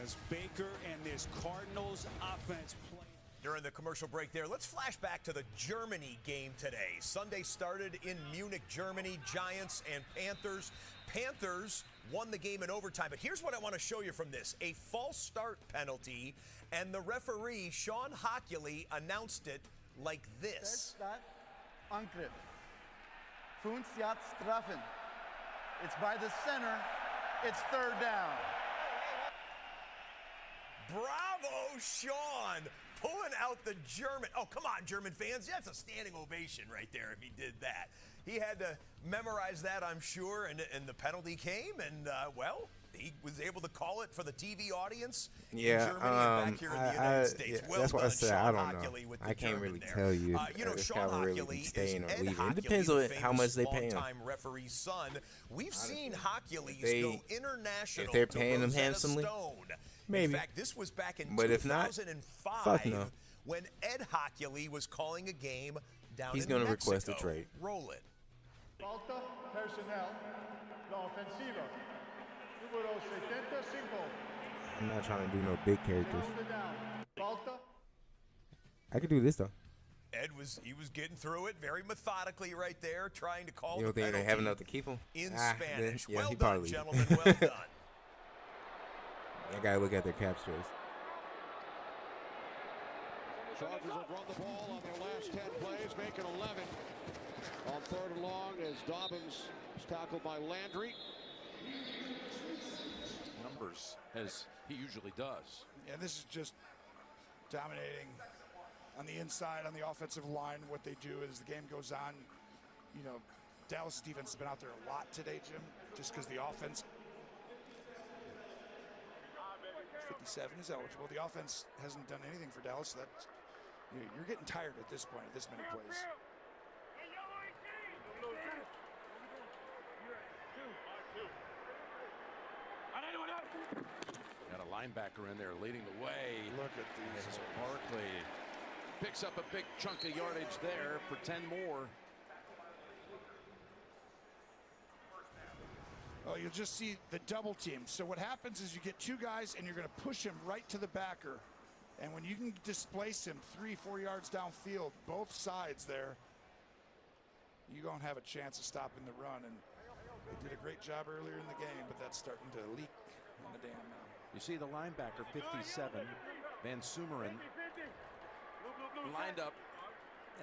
As Baker and this Cardinals offense play. During the commercial break there, let's flash back to the Germany game today. Sunday started in Munich, Germany. Giants and Panthers. Panthers won the game in overtime. But here's what I want to show you from this. A false start penalty, and the referee, Sean Hockley, announced it like this. Angriff. 5 yards treffen. It's by the center. It's third down. Bravo, Sean. Pulling out the German. Oh, come on, German fans. That's a standing ovation right there if he did that. He had to memorize that, I'm sure, and the penalty came, and, well, he was able to call it for the TV audience in Germany and back here in the United States. Yeah, Well that's what I done, said. Sean I don't Hockley know. with I the can't German really there. tell you. You know, It's Sean kind of really Hockley staying is or Ed leaving. It Hockley, depends the on how much famous they pay him. longtime referee's son. We've seen Hockley's They- go international if they're to paying him Rosetta handsomely, Stone. maybe. In fact, this was back in But if not, 2005 fuck no. when Ed Hockley was calling a game down He's in gonna Mexico. request a trade. Roll it. Falta personal. La ofensiva. Número 75. I'm not trying to do no big characters. Segunda down. Falta. I could do this, though. Ed was getting through it very methodically right there, trying to call You don't the think they penalty have enough to keep him? in Ah, Spanish. then, yeah, Well he done, probably- gentlemen. Well done. I gotta look at their cap space. Chargers have run the ball on their last 10 plays, making 11 on 3rd and long as Dobbins is tackled by Landry. numbers as he usually does. Yeah, this is just dominating on the inside, on the offensive line. What they do as the game goes on, you know, Dallas' defense has been out there a lot today, Jim, just because the offense. 57 is eligible. The offense hasn't done anything for Dallas. So that's, you're getting tired at this point, at this many plays. Got a linebacker in there leading the way. Look at these. Barkley picks up a big chunk of yardage there for 10 more. Oh, you'll just see the double team. So what happens is you get two guys and you're going to push him right to the backer. And when you can displace him 3-4 yards downfield, both sides there, you don't have a chance of stopping the run. And they did a great job earlier in the game, but that's starting to leak on the dam now. You see the linebacker, 57, Van Sumeren, lined up,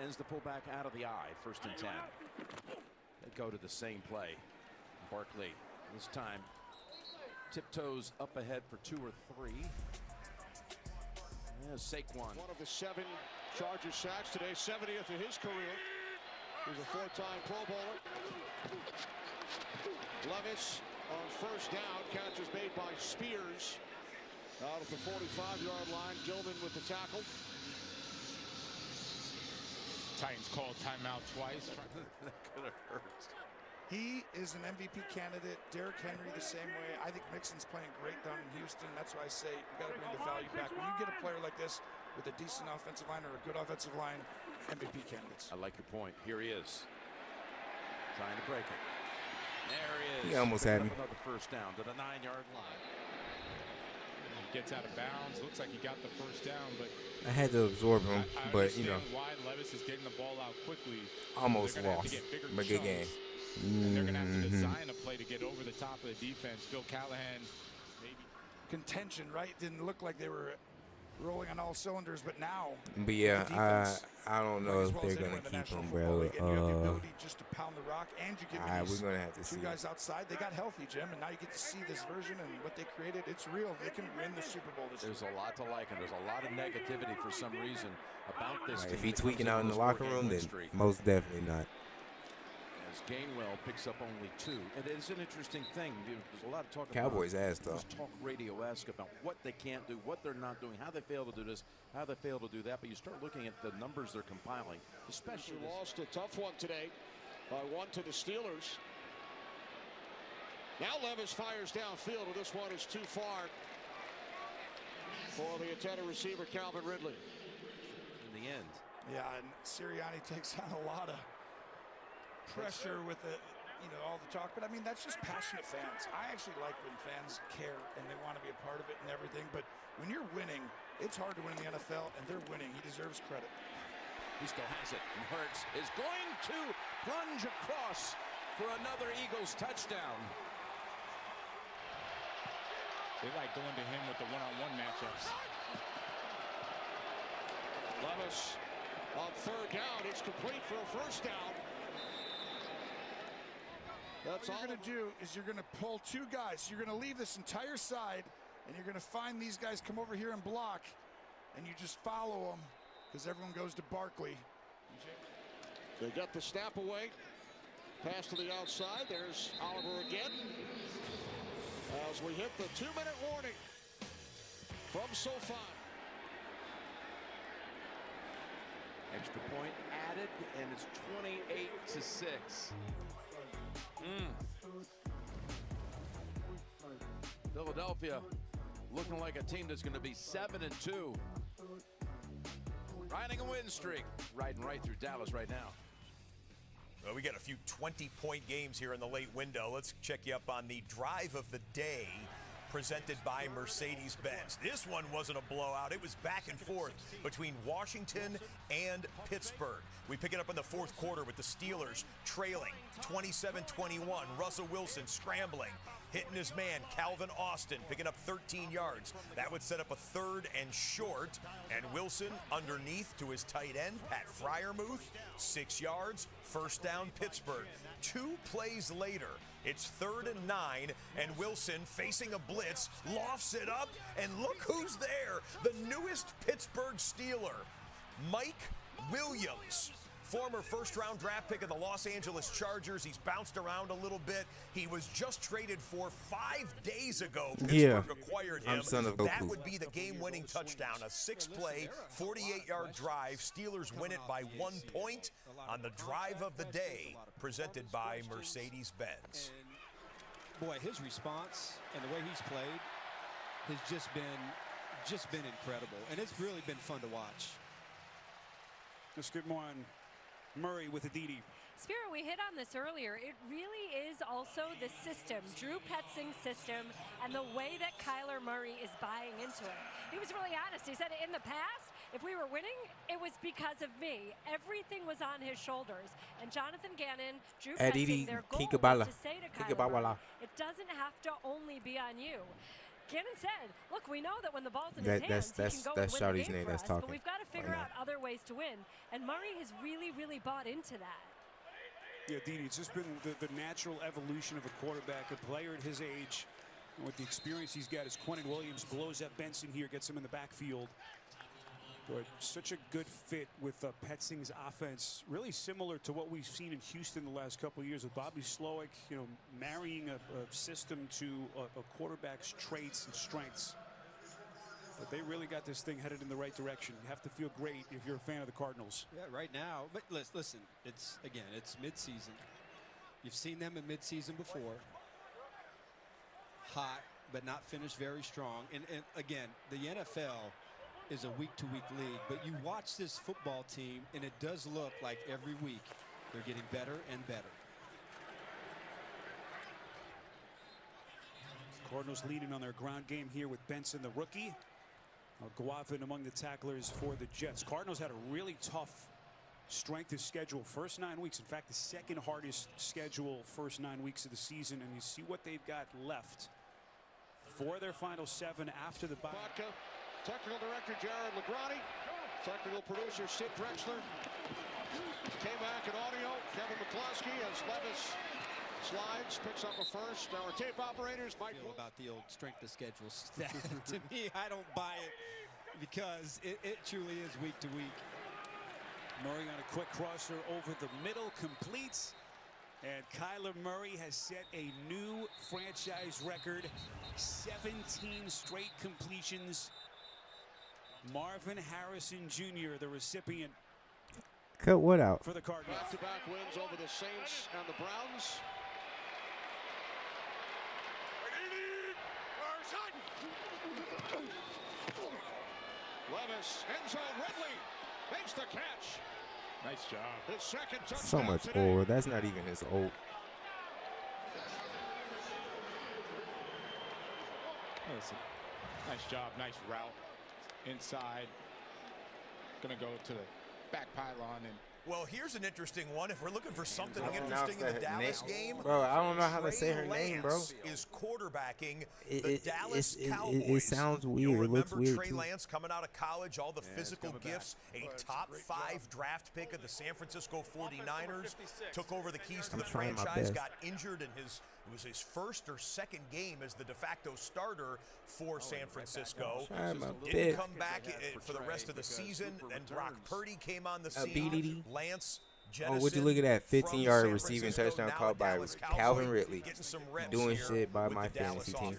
ends the fullback out of the eye, 1st and 10. They go to the same play. Barkley, this time, tiptoes up ahead for 2 or 3. Yeah, Saquon. One of the 7 Charger sacks today, 70th of his career. He's a 4-time Pro Bowler. Levis on 1st down, catch is made by Spears out at the 45-yard line. Gilman with the tackle. Titans called timeout twice. That could have hurt. He is an MVP candidate. Derrick Henry the same way. I think Mixon's playing great down in Houston. That's why I say you got to bring the value back. When you get a player like this with a decent offensive line or a good offensive line, MVP candidates. I like your point. Here he is, trying to break it. There he is. He almost had me. Another 1st down to the 9-yard line. He gets out of bounds. Looks like he got the 1st down, but I had to absorb him, but you know, why Levis is getting the ball out quickly. almost lost. But good game. And they're going to have to design a play to get over the top of the defense. Phil Callahan, maybe. Contention, right? Didn't look like they were rolling on all cylinders, but now. But yeah, I don't know if they're going to keep him, bro. You have the ability just to pound the rock, and you get we're going to have to two see. guys outside. They got healthy, Jim, and now you get to see this version and what they created. It's real. They can win the Super Bowl this year. There's a lot to like, and there's a lot of negativity for some reason about this team. If he's tweaking out in the locker room, then most definitely not. As Gainwell picks up only 2. And it's an interesting thing. There's a lot of talk Cowboys about ass, though. talk radio-esque about what they can't do, what they're not doing, how they fail to do this, how they fail to do that. But you start looking at the numbers they're compiling, especially lost a tough one today by 1 to the Steelers. Now Levis fires downfield, and this one is too far for the intended receiver, Calvin Ridley. In the end. Yeah, and Sirianni takes on a lot of pressure with the, all the talk. But I mean, that's just passionate fans. I actually like when fans care and they want to be a part of it and everything. But when you're winning, it's hard to win in the NFL, and they're winning. He deserves credit. He still has it. And Hurts is going to plunge across for another Eagles touchdown. They like going to him with the one-on-one matchups. Levis on 3rd down. It's complete for a 1st down. That's all you're going to do is you're going to pull 2 guys. You're going to leave this entire side, and you're going to find these guys come over here and block, and you just follow them because everyone goes to Barkley. They got the snap away. Pass to the outside. There's Oliver again. As we hit the 2-minute warning from SoFi. Extra point added, and it's 28-6. Philadelphia looking like a team that's going to be 7-2. Riding a win streak. Riding right through Dallas right now. Well, we got a few 20-point games here in the late window. Let's check you up on the drive of the day presented by Mercedes-Benz. This one wasn't a blowout. It was back and forth between Washington and Pittsburgh. We pick it up in the 4th quarter with the Steelers trailing 27-21. Russell Wilson scrambling, hitting his man, Calvin Austin, picking up 13 yards. That would set up a 3rd and short. And Wilson underneath to his tight end, Pat Freiermuth, 6 yards, 1st down, Pittsburgh. 2 plays later, It's 3rd and 9, and Wilson facing a blitz, lofts it up, and look who's there. The newest Pittsburgh Steeler, Mike Williams. Former first-round draft pick of the Los Angeles Chargers. He's bounced around a little bit. He was just traded for 5 days ago. Pittsburgh acquired him. That would be the game-winning touchdown. A 6-play, 48-yard drive. Steelers win it by 1 point on the drive of the day, presented by Mercedes-Benz. Boy, his response and the way he's played has just been incredible, and it's really been fun to watch. Let's get more on Murray with Aditi. Spiro, we hit on this earlier. It really is also the system, Drew Petzing's system, and the way that Kyler Murray is buying into it. He was really honest. He said in the past, if we were winning, it was because of me. Everything was on his shoulders. And Jonathan Gannon, Drew Petzing, their goal was to say to Kyler Murray, it doesn't have to only be on you. Gannon said, look, we know that when the ball's in his hands, he can go and win the game for us, but we've got to figure out other ways to win. And Murray has really, really bought into that. Yeah, Didi, it's just been the natural evolution of a quarterback, a player at his age. And with the experience he's got, as Quentin Williams blows up Benson here, gets him in the backfield. But such a good fit with Petzing's offense, really similar to what we've seen in Houston the last couple of years with Bobby Slowick, you know, marrying a system to a quarterback's traits and strengths. But they really got this thing headed in the right direction. You have to feel great if you're a fan of the Cardinals. Yeah, right now. But listen, it's midseason. You've seen them in midseason before. Hot, but not finished very strong. And again, the NFL is a week-to-week league, but you watch this football team, and it does look like every week they're getting better and better. Cardinals leading on their ground game here with Benson, the rookie. Guavin among the tacklers for the Jets. Cardinals had a really tough strength of schedule first 9 weeks. In fact, the second hardest schedule first 9 weeks of the season, and you see what they've got left for their final 7 after the bye. Technical director Jared Legrani, technical producer Sid Drexler, K-Mac and audio Kevin McCloskey as Levis slides, picks up a first. Our tape operators Mike. About the old strength of schedule stat. To me, I don't buy it because it truly is week to week. Murray on a quick crosser over the middle, completes. And Kyler Murray has set a new franchise record, 17 straight completions. Marvin Harrison Jr., the recipient. Cut what out? For the Cardinals. Back-to-back wins over the Saints and the Browns. Levis, end zone, Ridley makes the catch. Nice job. His second touchdown. So much old. That's not even his old. Listen, nice job, nice route. Inside, gonna go to the back pylon. And well, here's an interesting one. If we're looking for something interesting in the Dallas game, bro, I don't know how to say her name, bro. Is quarterbacking the Dallas Cowboys. It sounds weird. You'll it looks weird. Trey too. Lance coming out of college, all the physical gifts, a top 5 draft pick of the San Francisco 49ers, took over the keys to the franchise, got injured in it was his first or second game as the de facto starter for San Francisco. Didn't come back for the rest of the season, and Brock Purdy came on the scene. Lance Oh, would you look at that 15-yard receiving touchdown caught by Calvin Ridley? Doing shit by my fantasy team.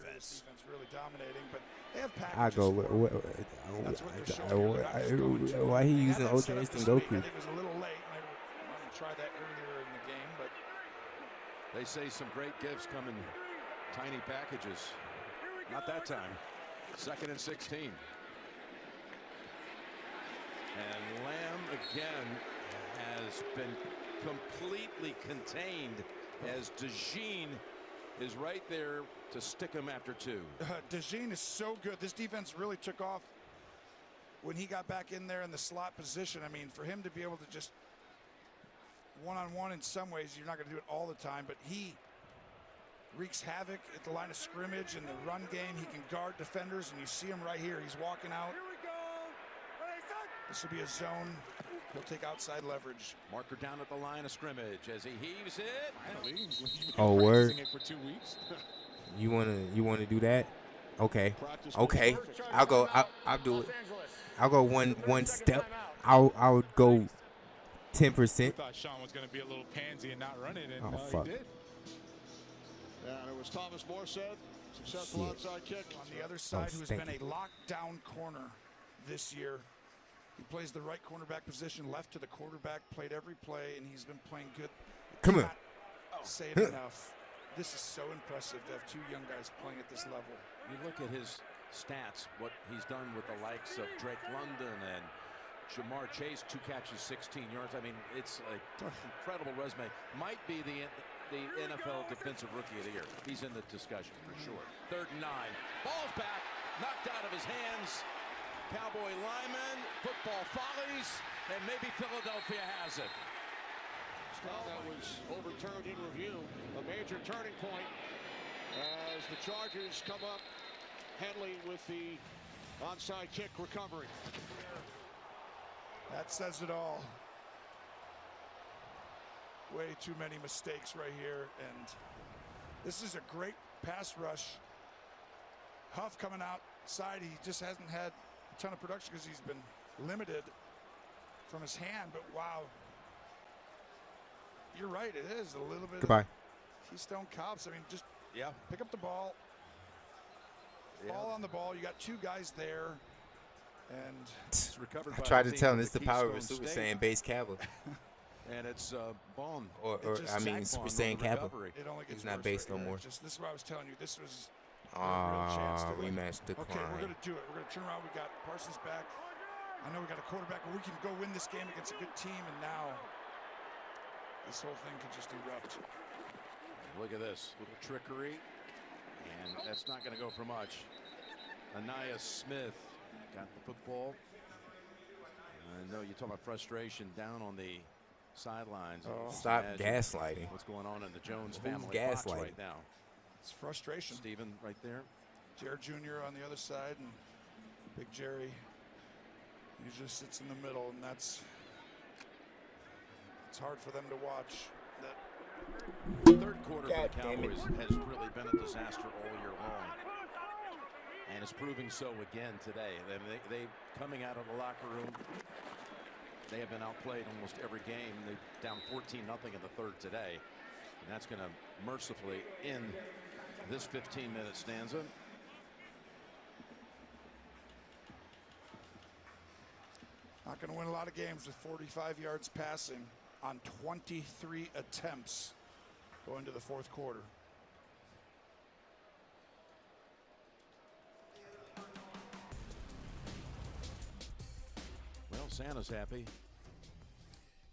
Really dominating, but they have I go, why he using Ultra Instinct Goku? I think it was a little late. I wanted to try that earlier in the game, but they say some great gifts come in tiny packages. Not that time. 2nd and 16. And Lamb again has been completely contained as DeJean is right there to stick him after 2. DeJean is so good. This defense really took off when he got back in there in the slot position. I mean, for him to be able to just one-on-one in some ways, you're not going to do it all the time, but he wreaks havoc at the line of scrimmage. In the run game, he can guard defenders, and you see him right here. He's walking out. This will be a zone He'll take outside leverage. Marker down at the line of scrimmage as he heaves it. Finally. Oh, word. It for 2 weeks. You wanna do that? Okay. Okay. I'll go. I'll do it. I'll go one step. I'll go 10%. We thought Sean was going to be a little pansy and not run it, and fuck. He did. And it was Thomas Morstead, successful outside kick. On the other side, who's been a lockdown corner this year. He plays the right cornerback position, left to the quarterback, played every play, and he's been playing good. Come on. Say it enough. This is so impressive to have 2 young guys playing at this level. You look at his stats, what he's done with the likes of Drake London and Jamar Chase, 2 catches, 16 yards. I mean, it's an incredible resume. Might be the NFL Defensive Rookie of the Year. He's in the discussion for sure. 3rd and 9. Ball's back, knocked out of his hands. Cowboy lineman, football follies, and maybe Philadelphia has it. That was overturned in review. A major turning point as the Chargers come up. Henley with the onside kick recovery. That says it all. Way too many mistakes right here, and this is a great pass rush. Huff coming outside. He just hasn't had a ton of production because he's been limited from his hand, but wow. You're right, it is a little bit Goodbye. of Keystone Cops. I mean, just pick up the ball. Fall on the ball. You got 2 guys there. And it's recovered. I tried to tell him it's the power of Super Saiyan base Cabo. And it's Bond. Or I mean, Super Saiyan Cabo. He's not base no more. This is what I was telling you. This was a real chance to win. Rematch decline. Okay, we're going to do it. We're going to turn around. We got Parsons back. I know we got a quarterback, but we can go win this game against a good team. And now this whole thing could just erupt. Look at this little trickery, and that's not going to go for much. Anaya Smith got the football. I know you talk about frustration down on the sidelines. Stop gaslighting. What's going on in the Jones Who's family box gaslighting right now? It's frustration. Steven right there. Jared Jr. on the other side, and Big Jerry. He just sits in the middle, and it's hard for them to watch. The 3rd quarter for the Cowboys has really been a disaster all year long, and is proving so again today. They coming out of the locker room, they have been outplayed almost every game. They're down 14-0 in the 3rd today, and that's going to mercifully end this 15-minute stanza. Not going to win a lot of games with 45 yards passing on 23 attempts going to the 4th quarter. Well, Santa's happy.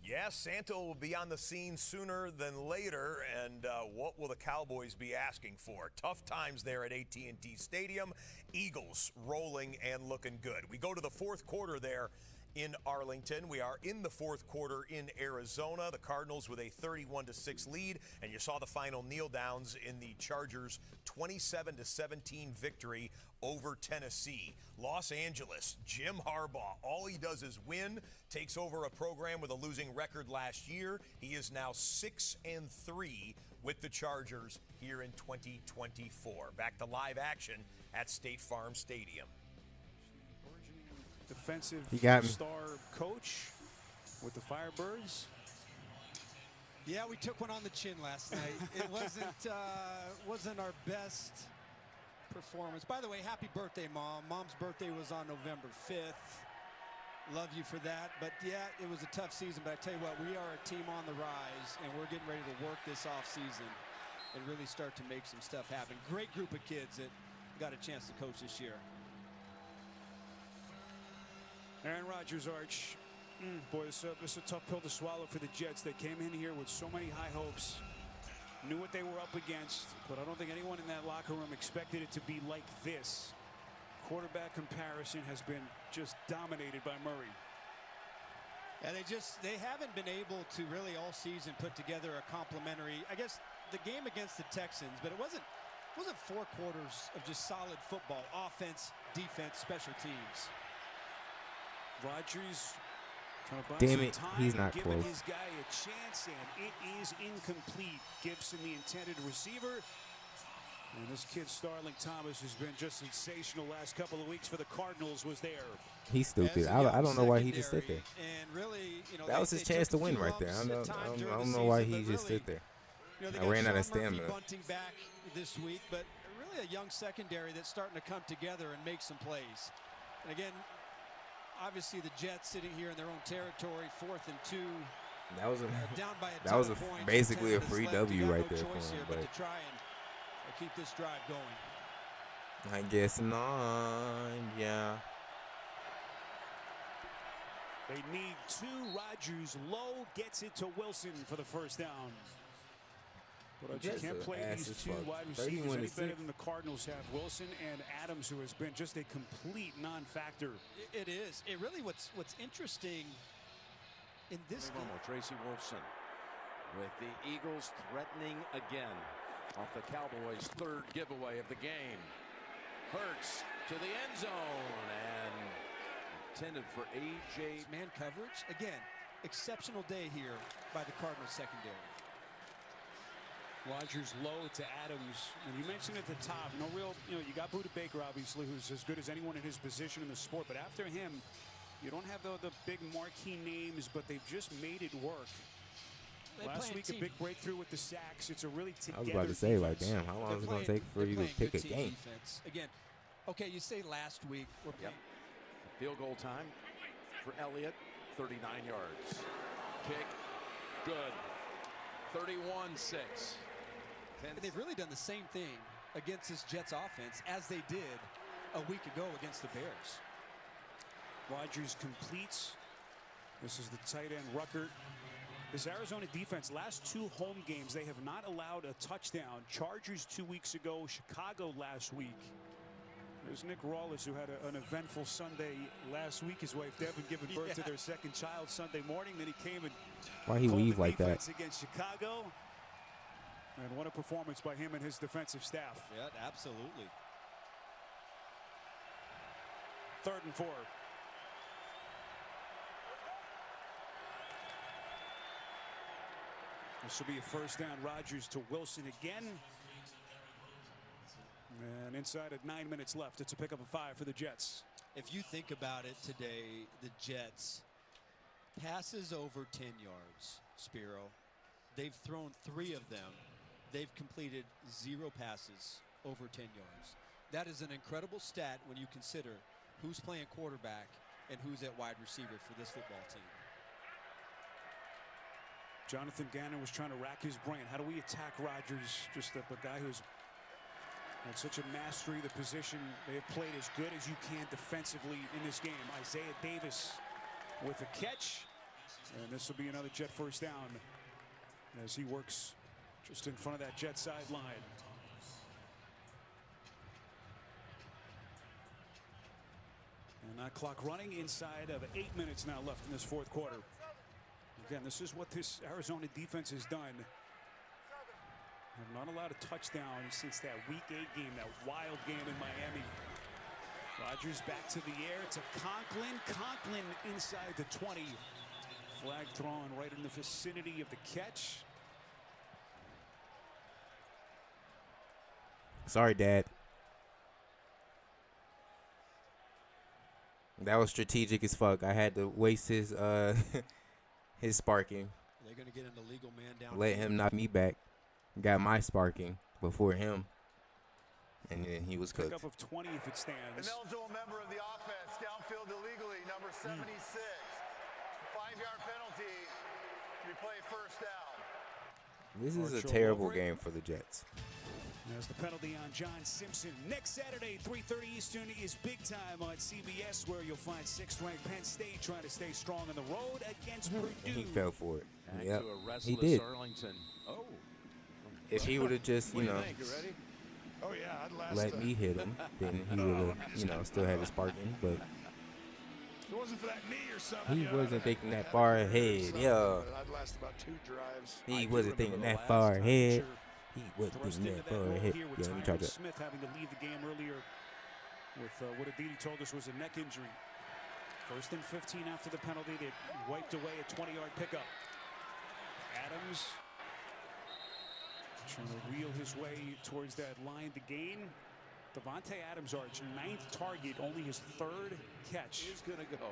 Yeah, Santa will be on the scene sooner than later, and what will the Cowboys be asking for? Tough times there at AT&T Stadium. Eagles rolling and looking good. We go to the 4th quarter there in Arlington. We are in the 4th quarter in Arizona. The Cardinals with a 31-6 lead, and you saw the final kneel downs in the Chargers' 27-17 victory over Tennessee. Los Angeles, Jim Harbaugh, all he does is win, takes over a program with a losing record last year. He is now 6-3 with the Chargers here in 2024. Back to live action at State Farm Stadium. Defensive star coach with the Firebirds. Yeah, we took one on the chin last night. It wasn't our best performance. By the way, happy birthday, Mom. Mom's birthday was on November 5th. Love you for that. But yeah, it was a tough season. But I tell you what, we are a team on the rise, and we're getting ready to work this offseason and really start to make some stuff happen. Great group of kids that got a chance to coach this year. Aaron Rodgers, Arch. Boy, this is a tough pill to swallow for the Jets. They came in here with so many high hopes, knew what they were up against, but I don't think anyone in that locker room expected it to be like this. Quarterback comparison has been just dominated by Murray. And they haven't been able to really all season put together a complimentary, I guess, the game against the Texans, but it wasn't 4 quarters of just solid football, offense, defense, special teams. Rodgers Damn it, he's not giving close. his guy a chance, and it is incomplete. Gibson, the intended receiver. And this kid, Starling Thomas, has been just sensational last couple of weeks for the Cardinals, was there. He's stupid. I don't know why he just stood there. And really, you know, That was his chance to win right there. I don't know why he just stood there. I ran out of stamina. Bunting back this week, but really a young secondary that's starting to come together and make some plays. And again, obviously the Jets sitting here in their own territory, 4th and 2. That was down by a that was points, basically a 10 free minutes left. W You got right no there choice for here him. but But to try and keep this drive going. I guess not. Yeah. They need 2. Rodgers low gets it to Wilson for the first down. But you can't play these 2 wide receivers any better than the Cardinals have. Wilson and Adams, who has been just a complete non-factor. It is. It really what's interesting in this game. Tracy Wolfson with the Eagles threatening again off the Cowboys' 3rd giveaway of the game. Hurts to the end zone and intended for A.J. Man coverage. Again, exceptional day here by the Cardinals secondary. Rodgers low to Adams. And you mentioned at the top, you got Budda Baker, obviously, who's as good as anyone in his position in the sport. But after him, you don't have the big marquee names, but they've just made it work. Last week, a big breakthrough with the sacks. It's a really together I was about to say, defense. like, damn, how long is it going to take for you to pick a game? Defense. Again, okay, you say last week. We're playing. Field goal time for Elliott, 39 yards. Kick, good. 31-6. And they've really done the same thing against this Jets offense as they did a week ago against the Bears. Rodgers completes. This is the tight end, Ruckert. This Arizona defense, last 2 home games, they have not allowed a touchdown. Chargers 2 weeks ago, Chicago last week. There's Nick Rawless, who had an eventful Sunday last week. His wife Devin giving birth to their 2nd child Sunday morning. Then he came and why he weave like that against Chicago. And what a performance by him and his defensive staff. Yeah, absolutely. 3rd and 4. This will be a first down. Rodgers to Wilson again. And inside at 9 minutes left, it's a pickup of 5 for the Jets. If you think about it today, the Jets passes over 10 yards, Spiro. They've thrown 3 of them. They've completed 0 passes over 10 yards. That is an incredible stat when you consider who's playing quarterback and who's at wide receiver for this football team. Jonathan Gannon was trying to rack his brain. How do we attack Rodgers? Just a guy who's had such a mastery of the position. They have played as good as you can defensively in this game. Isaiah Davis with a catch. And this will be another Jet first down as he works just in front of that Jet sideline. And that clock running inside of 8 minutes now left in this 4th quarter. Again, this is what this Arizona defense has done. Have not allowed a touchdown since that Week 8 game, that wild game in Miami. Rodgers back to the air to Conklin. Conklin inside the 20. Flag thrown right in the vicinity of the catch. Sorry, Dad. That was strategic as fuck. I had to waste his his sparking. They're going to get an illegal man down. Let him knock me back. Got my sparking before him. And then he was cooked. Pick up of 20 if it stands. An eligible member of the offense downfield illegally, number 76. 5-yard penalty to be played first down. This is a terrible game for the Jets. There's the penalty on John Simpson. Next Saturday, 3:30 Eastern is Big Time on CBS, where you'll find 6th-ranked Penn State trying to stay strong on the road against Purdue. He fell for it. Back Yep, to a restless he did. Arlington. Oh. If he would have just, What do you think? You ready? Oh yeah, I'd last. let me hit him, then he would have, still had his sparking. But If it wasn't for that knee or something, he wasn't thinking that far ahead. Yeah. I'd last about 2 drives. He wasn't thinking that far ahead. He wasn't thinking that far ahead. Yeah, let me try that. Smith having to leave the game earlier with what Aditi told us was a neck injury. First and 15 after the penalty. They wiped away a 20-yard pickup. Adams trying to wheel his way towards that line to gain. Devontae Adams, our 9th target, only his 3rd catch. He's going to go.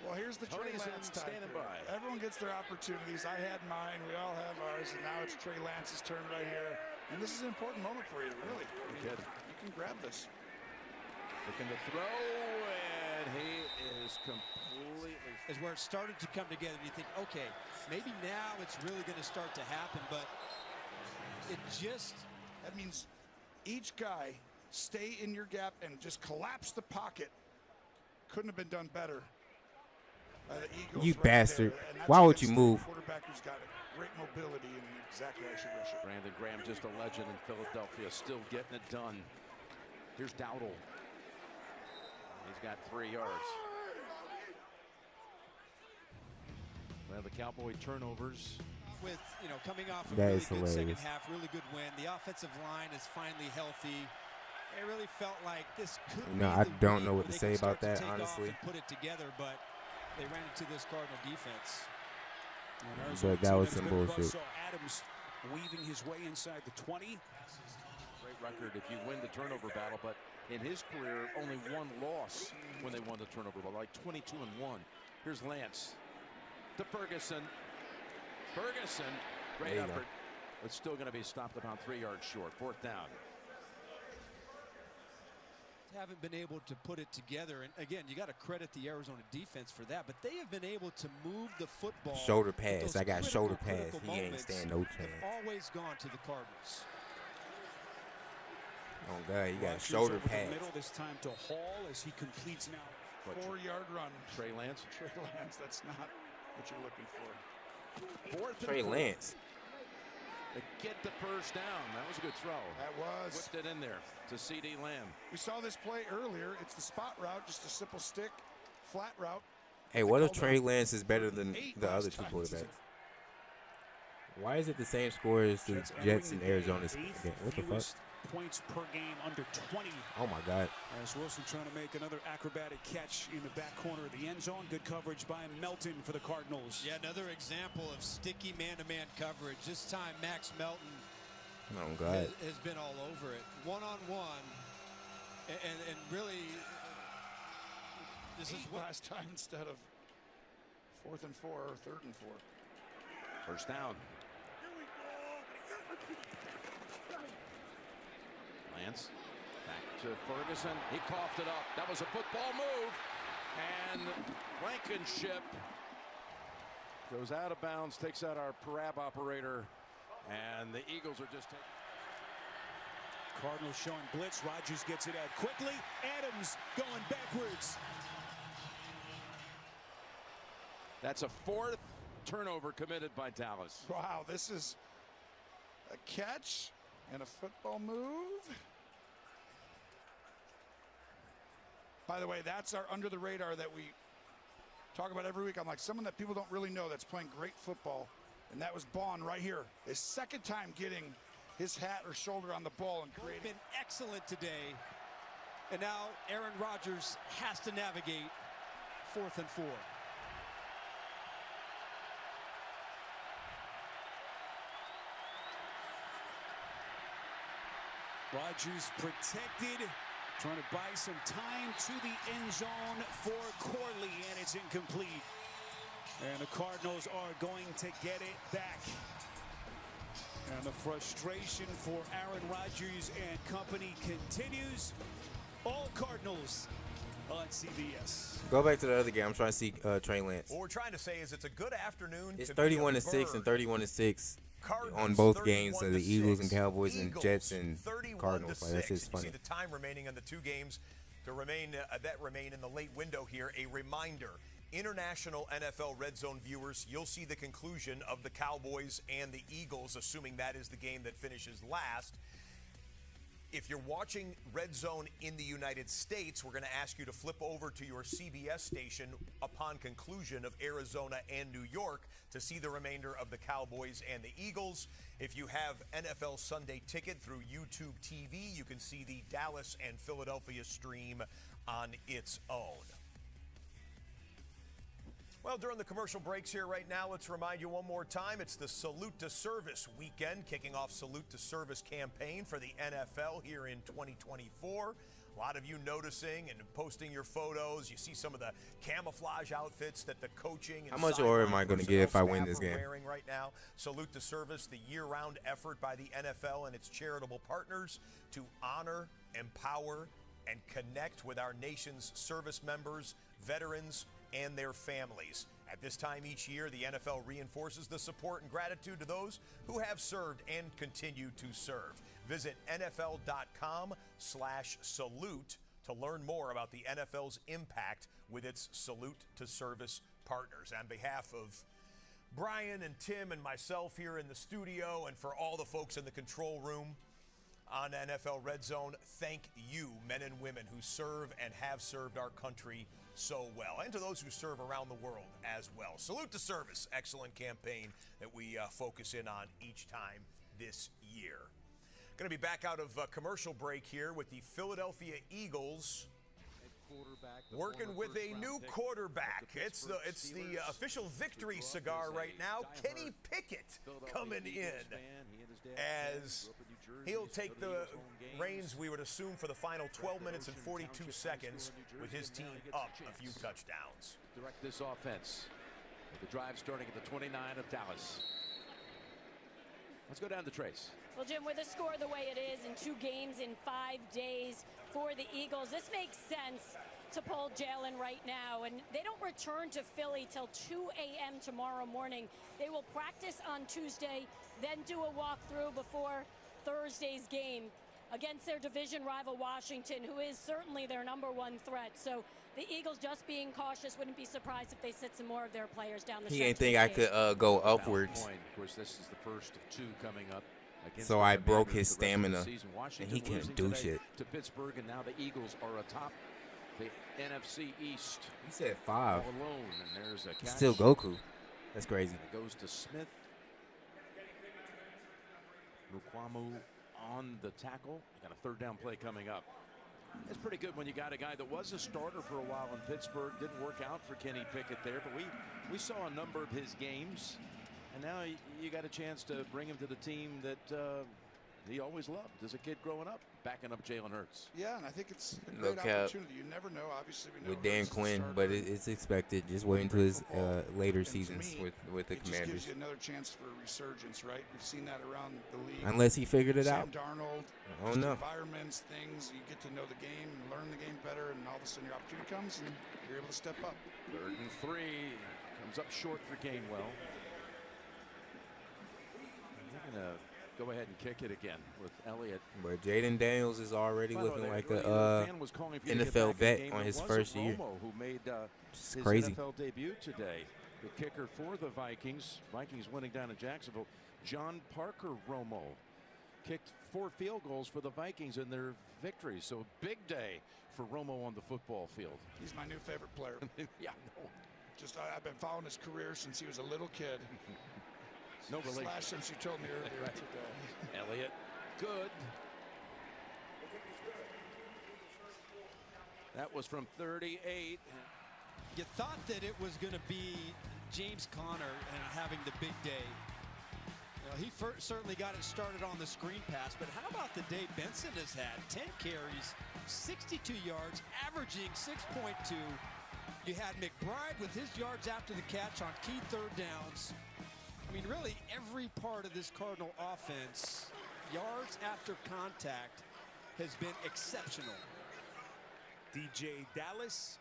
Well, here's the Trey Lance time. Standing by. Everyone gets their opportunities. I had mine. We all have ours. And now it's Trey Lance's turn right here. And this is an important moment for you, really. You can grab this. Looking to throw, and he is completely... Is where it started to come together. You think, okay, maybe now it's really going to start to happen, but it just... That means each guy stay in your gap and just collapse the pocket. Couldn't have been done better. You bastard. Why would you move? Quarterback who's got great mobility and exactly how you should rush it. Brandon Graham, just a legend in Philadelphia, still getting it done. Here's Dowdle. He's got 3 yards. Well, the Cowboy turnovers. With, coming off a That really is good hilarious. second half, really good win. The offensive line is finally healthy. It really felt like this could be I the don't week know what where to they say could about start to that, take off honestly. and put it together, but they ran into this Cardinal defense. But that was some bullshit. Saw Adams weaving his way inside the 20. Great record if you win the turnover battle, but in his career, only 1 loss when they won the turnover battle, like 22-1. Here's Lance to Ferguson. Ferguson, great There you go. effort, but still going to be stopped about 3 yards short. 4th down. Haven't been able to put it together, and again, you got to credit the Arizona defense for that, but they have been able to move the football. Shoulder at pass. those I got shoulder pass. critical He ain't moments stand no chance. have always gone to the Cardinals. Oh, God, he got Rodgers shoulder over the pass. middle this time to Hall as he completes now. 4-yard run. Trey Lance. Trey Lance, that's not what you're looking for. 4th and Trey 4. Lance. They get the first down. That was a good throw. That was. Whipped it in there to C.D. Lamb. We saw this play earlier. It's the spot route, just a simple stick, flat route. Hey, what if Trey Lance is better than the other 2 quarterbacks? Why is it the same score as the Jets and Arizona's game? What the fuck? Points per game under 20. Oh my God. As Wilson trying to make another acrobatic catch in the back corner of the end zone. Good coverage by Melton for the Cardinals. Yeah, another example of sticky man-to-man coverage. This time, Max Melton Oh God. has been all over it. One-on-one. And really, this is what last time instead of 4th and 4 or 3rd and 4. First down. Lance back to Ferguson. He coughed it up. That was a football move. And Blankenship goes out of bounds, takes out our parab operator. And the Eagles are just taking. Cardinals showing blitz. Rodgers gets it out quickly. Adams going backwards. That's a 4th turnover committed by Dallas. Wow, this is a catch and a football move. By the way, that's our under the radar that we talk about every week. I'm like, someone that people don't really know that's playing great football. And that was Bond right here. His 2nd time getting his hat or shoulder on the ball and creating. been excellent today. And now Aaron Rodgers has to navigate 4th and 4. Rodgers protected, trying to buy some time to the end zone for Corley, and it's incomplete. And the Cardinals are going to get it back. And the frustration for Aaron Rodgers and company continues. All Cardinals on CBS. Go back to the other game. I'm trying to see Trey Lance. What we're trying to say is it's a good afternoon. It's to be a 31-6 and bird. 31-6 Cardinals on both games of the 31-6. Eagles and Cowboys and Eagles, Jets and 31-6. Cardinals. Like, that's just You funny. see the time remaining on the 2 games to remain that remain in the late window here. A reminder. International NFL Red Zone viewers, you'll see the conclusion of the Cowboys and the Eagles, assuming that is the game that finishes last. If you're watching Red Zone in the United States, we're going to ask you to flip over to your CBS station upon conclusion of Arizona and New York to see the remainder of the Cowboys and the Eagles. If you have NFL Sunday Ticket through YouTube TV, you can see the Dallas and Philadelphia stream on its own. Well, during the commercial breaks here right now, let's remind you one more time, it's the Salute to Service weekend, kicking off Salute to Service campaign for the NFL here in 2024. A lot of you noticing and posting your photos. You see some of the camouflage outfits that the coaching and how much or am I going to get if I win this game? Wearing right now. Salute to Service, the year-round effort by the NFL and its charitable partners to honor, empower, and connect with our nation's service members, veterans, and their families. At this time each year, the NFL reinforces the support and gratitude to those who have served and continue to serve. Visit NFL.com/salute to learn more about the NFL's impact with its Salute to Service partners. On behalf of Brian and Tim and myself here in the studio, and for all the folks in the control room on NFL Red Zone, thank you, men and women who serve and have served our country so well, and to those who serve around the world as well. Salute to Service, excellent campaign that we focus in on each time this year. Going to be back out of commercial break here with the Philadelphia Eagles working with a new quarterback. It's the official victory cigar right now. Kenny Pickett coming in as he'll take the reins, we would assume, for the final 12 minutes and 42 seconds with his team up a few touchdowns. Direct this offense with the drive starting at the 29 of Dallas. Let's go down the trace. Well, Jim, with a score the way it is in 2 games in 5 days for the Eagles, this makes sense to pull Jalen right now. And they don't return to Philly till 2 a.m. tomorrow morning. They will practice on Tuesday, then do a walkthrough before Thursday's game against their division rival Washington, who is certainly their #1 threat. So the Eagles, just being cautious, wouldn't be surprised if they sit some more of their players down the stretch. He ain't think I could go upwards. Of course, this is the first of 2 coming up. So I broke his stamina, and he can't do shit. To Pittsburgh, and now the Eagles are atop the NFC East. He said 5. All alone, and there's a catch. Still Goku. That's crazy. It goes to Smith. Mukwamu on the tackle. Got a 3rd down play coming up. It's pretty good when you got a guy that was a starter for a while in Pittsburgh. Didn't work out for Kenny Pickett there, but we saw a number of his games. And now you got a chance to bring him to the team that he always loved as a kid growing up, backing up Jalen Hurts. Yeah, and I think it's a great opportunity. You never know. Obviously, we know with Dan Quinn, but it's expected. Just wait until his later seasons with the Commanders. It just gives you another chance for a resurgence, right? We've seen that around the league. Unless he figured it out. Sam Darnold, environments, things. You get to know the game, learn the game better, and all of a sudden your opportunity comes, and you're able to step up. 3rd and 3 comes up short for Gainwell. They're going to go ahead and kick it again with Elliott. But Jaden Daniels is already looking like a NFL vet on his first year. Who made his crazy. NFL debut today. The kicker for the Vikings. Vikings winning down in Jacksonville. John Parker Romo kicked 4 field goals for the Vikings in their victory. So big day for Romo on the football field. He's my new favorite player. Yeah. Just I've been following his career since he was a little kid. No relation. Since you told me earlier today. Elliott, good. That was from 38. You thought that it was going to be James Conner and having the big day. He certainly got it started on the screen pass, but how about the day Benson has had? 10 carries, 62 yards, averaging 6.2. You had McBride with his yards after the catch on key 3rd downs. I mean, really, every part of this Cardinal offense, yards after contact, has been exceptional. DJ Dallas,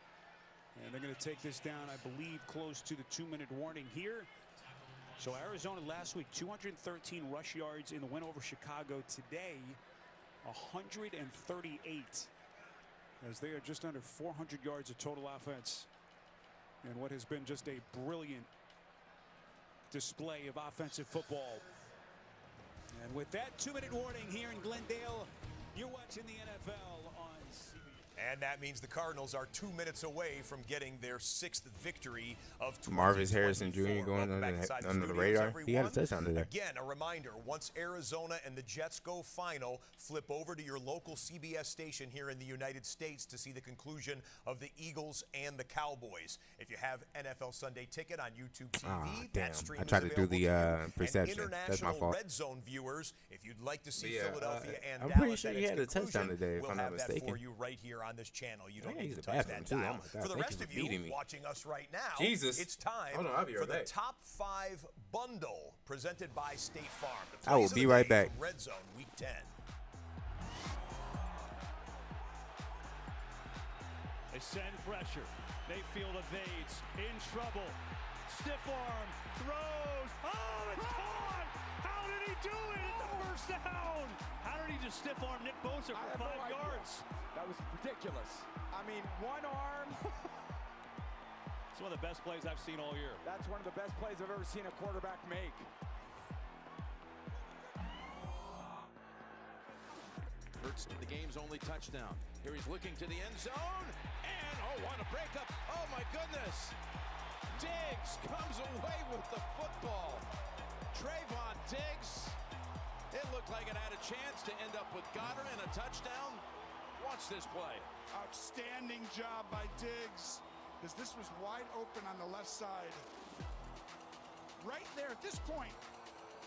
and they're going to take this down, I believe, close to the 2-minute warning here. So Arizona last week, 213 rush yards in the win over Chicago. Today, 138, as they are just under 400 yards of total offense. And what has been just a brilliant display of offensive football. And with that 2-minute warning here in Glendale, you're watching the NFL on CBS. And that means the Cardinals are 2 minutes away from getting their 6th victory of 2024. Marvis Harrison Jr. going under the radar. Everyone. He had a touchdown today. Again, a reminder, once Arizona and the Jets go final, flip over to your local CBS station here in the United States to see the conclusion of the Eagles and the Cowboys. If you have NFL Sunday Ticket on YouTube TV, that stream I tried is to do the available to you. perception. And That's my fault. Red Zone viewers, if you'd like to see Yeah, Philadelphia and I'm Dallas pretty sure at he its had a touchdown conclusion, today, if we'll I'm not have that mistaken. for you right here on this channel. You don't Yeah, need he's to a touch bathroom that too. Oh dial. my God, For the thank rest you of for feeding you me. watching us right now, Jesus. it's time Hold on, I'll be for right the back. Top 5 Bundle presented by State Farm. The I will plays of be the right day back. from Red Zone Week 10. They send pressure. Mayfield evades. In trouble. Stiff arm. Throws. Oh, it's caught! How did he do it at the first down? How did he just stiff arm Nick Bosa for 5 yards? That was ridiculous. I mean, one arm. It's one of the best plays I've seen all year. That's one of the best plays I've ever seen a quarterback make. Hurts the game's only touchdown. Here he's looking to the end zone. And, oh, what a breakup. Oh, my goodness. Diggs comes away with the football. Trayvon Diggs. It looked like it had a chance to end up with Goddard and a touchdown. Watch this play. Outstanding job by Diggs, because this was wide open on the left side. Right there at this point,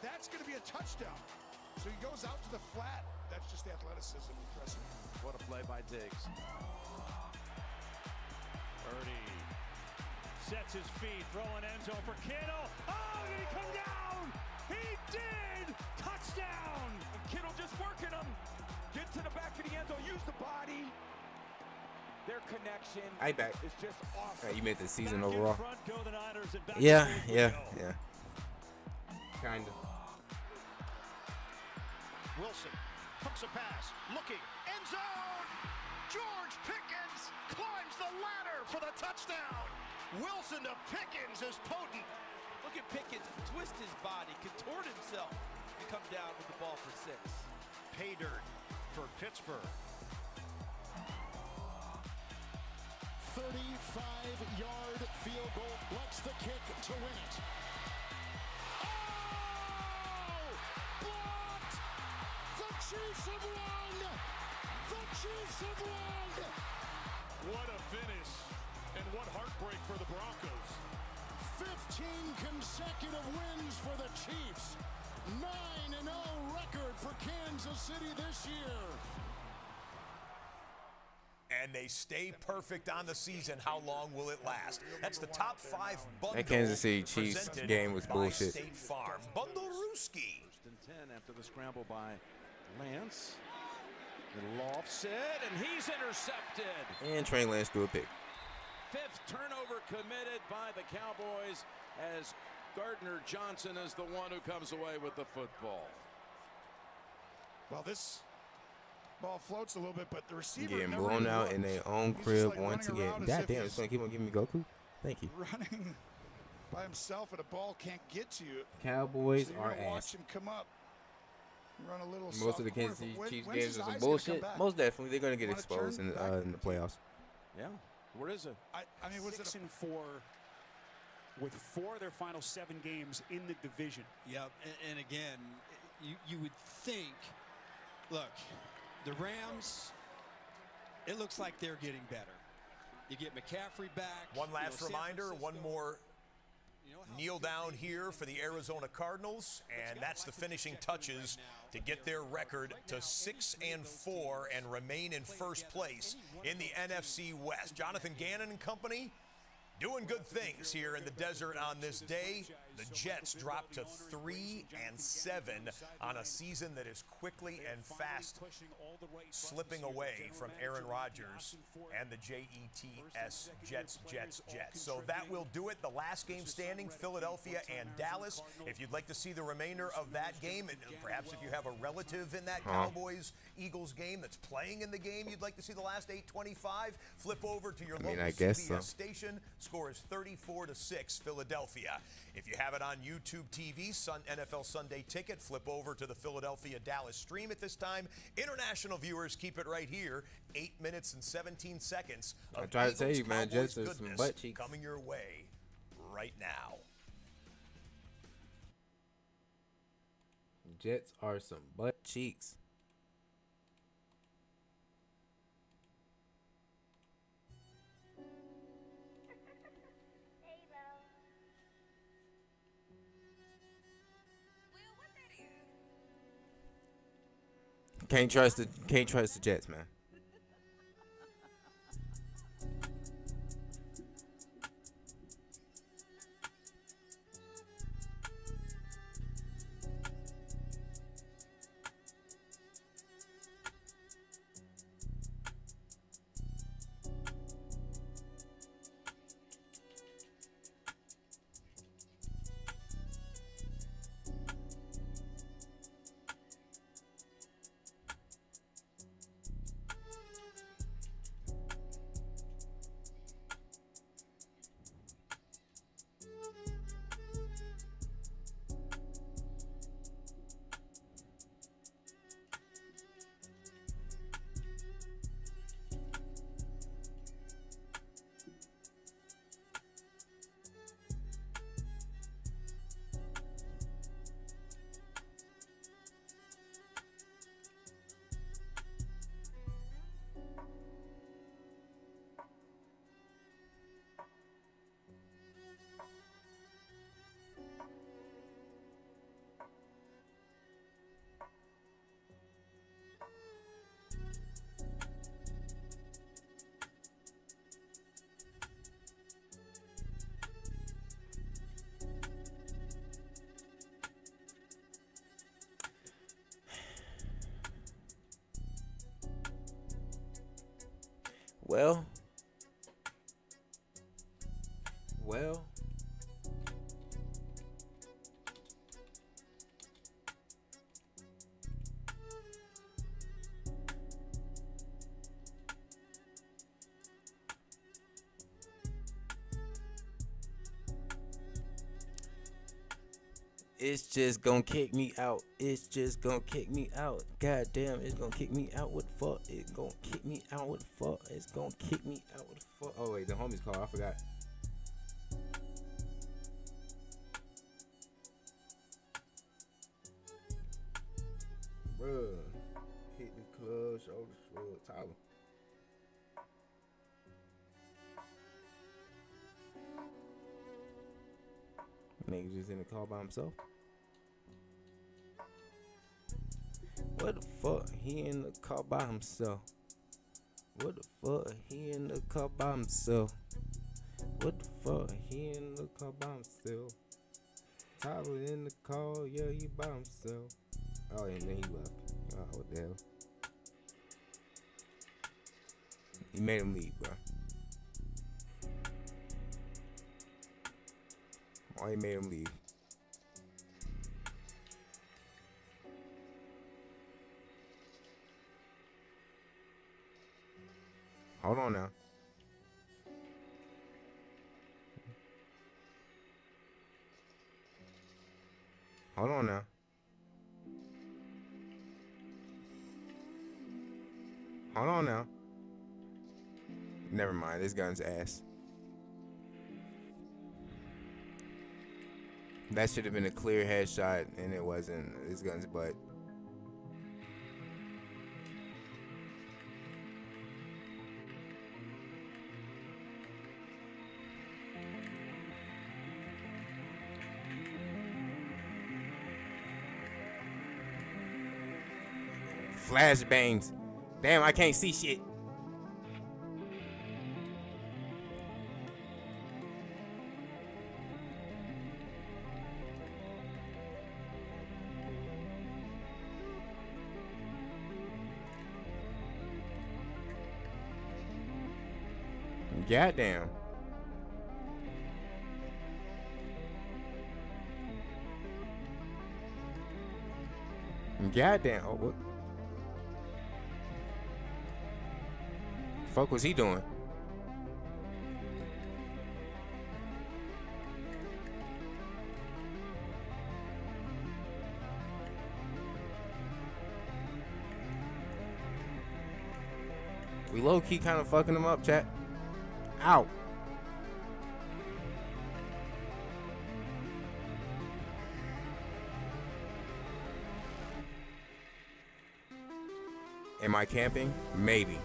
that's going to be a touchdown. So he goes out to the flat. That's just the athleticism impressive. What a play by Diggs. Purdy sets his feet, throwing end zone for Kittle. Oh, did he come down? He did! Touchdown! And Kittle just working him. Get to the back of the end zone, use the body. Their connection is just awesome. You meant the season overall. Front go the Niners and back Yeah. Kind of. Wilson hooks a pass, looking, end zone! George Pickens climbs the ladder for the touchdown! Wilson to Pickens is potent. Look at Pickens twist his body, contort himself, and come down with the ball for 6. Pay dirt for Pittsburgh. 35-yard field goal, blocks the kick to win it. The Chiefs have won! The Chiefs have won! What a finish, and what heartbreak for the Broncos. 15 consecutive wins for the Chiefs. 9-0 record for Kansas City this year. And they stay perfect on the season. How long will it last? That's the top 5 bundle. That Kansas City Chiefs game was bullshit. State Farm. Bundle Rooski. First and 10 after the scramble by Lance. Little offset, and he's intercepted. And Trey Lance threw a pick. 5th turnover committed by the Cowboys as Gardner Johnson is the one who comes away with the football. Well, this ball floats a little bit, but the receiver Getting blown out in their own crib once again. God damn, it's going to keep on giving me Goku. Thank you. Running by himself and a ball can't get to you. Cowboys so are ass. Watch him come up. Run a little most of the Kansas City Chiefs games are some bullshit. Most definitely, they're going to get exposed in the playoffs. Yeah. Where is it? I mean, was 6-4 with 4 of their final 7 games in the division. Yep, and again, you would think, look, the Rams, it looks like they're getting better. You get McCaffrey back. One last reminder, one more kneel down here for the Arizona Cardinals, and that's the finishing touches to get their record to 6-4 and remain in first place in the NFC West. Jonathan Gannon and company doing good things here in the desert on this day. The Jets dropped to 3-7 on a season that is quickly and fast slipping away from Aaron Rodgers and the Jets. So that will do it. The last game standing, Philadelphia and Dallas. If you'd like to see the remainder of that game, and perhaps if you have a relative in that Cowboys-Eagles game that's playing in the game, you'd like to see the last 8:25, flip over to your local CBS station. Score is 34-6 Philadelphia. If you have it on YouTube TV, NFL Sunday Ticket, flip over to the Philadelphia-Dallas stream at this time. International viewers, keep it right here. 8 minutes and 17 seconds of I try to tell you, man, Cowboys Jets are some goodness butt cheeks. coming your way right now. Jets are some butt cheeks. Can't trust the Jets, man. Well, it's just gonna kick me out. It's just gonna kick me out. God damn, it's gonna kick me out. What the fuck? It's gonna kick me out. What the fuck? It's gonna kick me out. What the fuck? Oh wait, the homie's call. I forgot. Bruh, hit the club, shoulder shrug, Tyler. Nigga just in the car by himself. What the fuck? He in the car by himself. What the fuck? He in the car by himself. What the fuck? He in the car by himself. Tyler in the car, yeah, he by himself. Oh, and then he left. Oh, what the hell? He made him leave, bro. Oh, he made him leave. Hold on now. Hold on now. Hold on now. Never mind. This gun's ass. That should have been a clear headshot, and it wasn't. This gun's butt. Flashbangs. Damn, I can't see shit. Goddamn. Goddamn. Oh, what? Fuck was he doing? We low-key kind of fucking him up, chat. Ow. Am I camping? Maybe.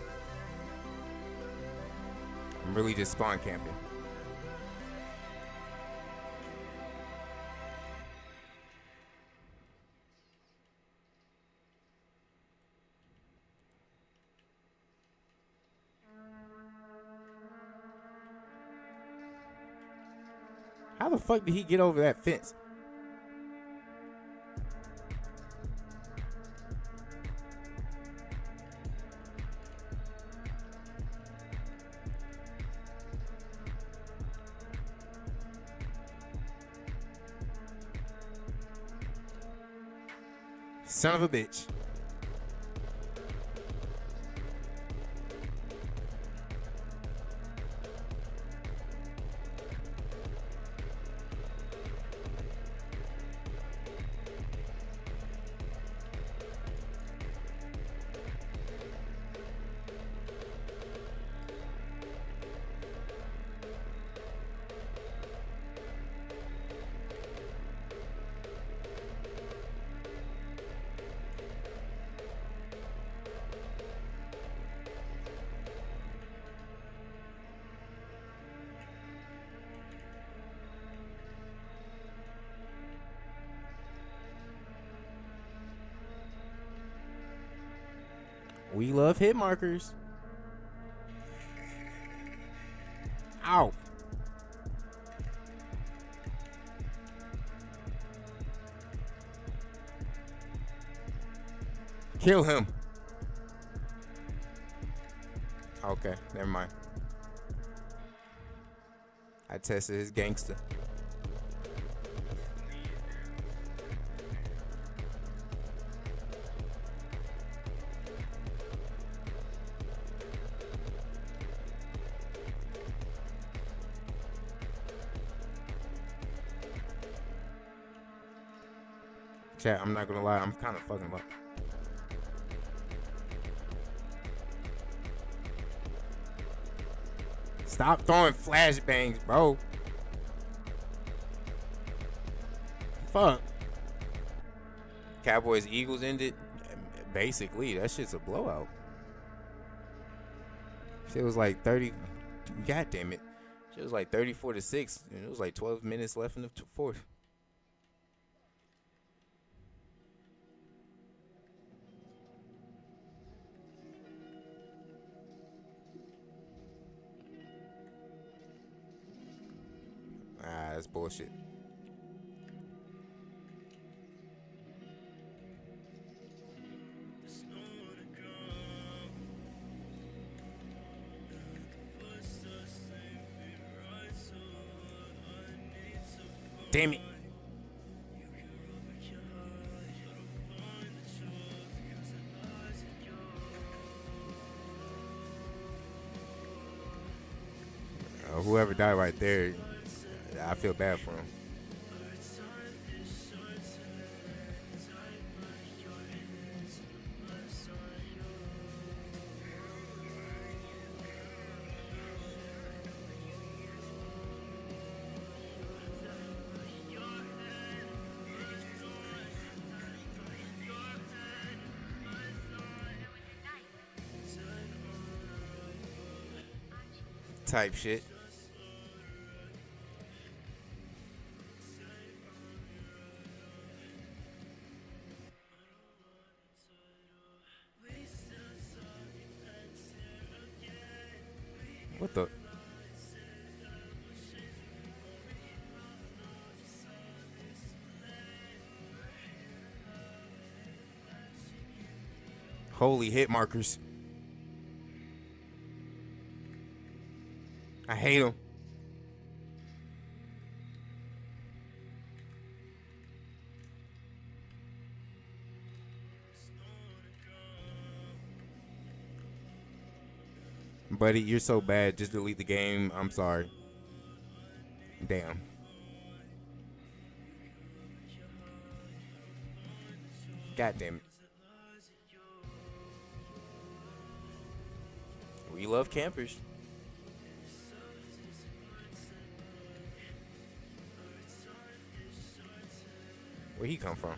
I'm really just spawn camping. How the fuck did he get over that fence? Son of a bitch. We love hit markers. Ow. Kill him. Okay, never mind. I tested his gangster. Chat, I'm not gonna lie, I'm kind of fucking up. Stop throwing flashbangs, bro. Fuck. Cowboys Eagles ended. Basically, that shit's a blowout. Shit was like 30. God damn it. Shit was like 34-6. And it was like 12 minutes left in the fourth. Ah, that's bullshit. Damn it. Whoever died right there, I feel bad for him. Type shit. What the? Holy hit markers. I hate them. Buddy, you're so bad. Just delete the game. I'm sorry. Damn. God damn it. We love campers. Where he come from?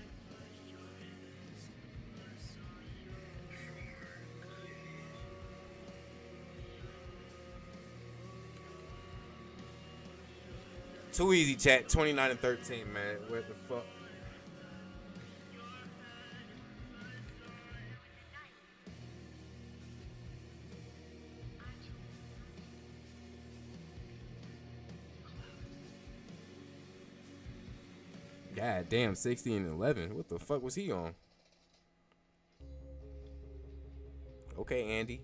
Too easy, chat. 29-13, man. What the fuck? God damn, 16-11. What the fuck was he on? Okay, Andy.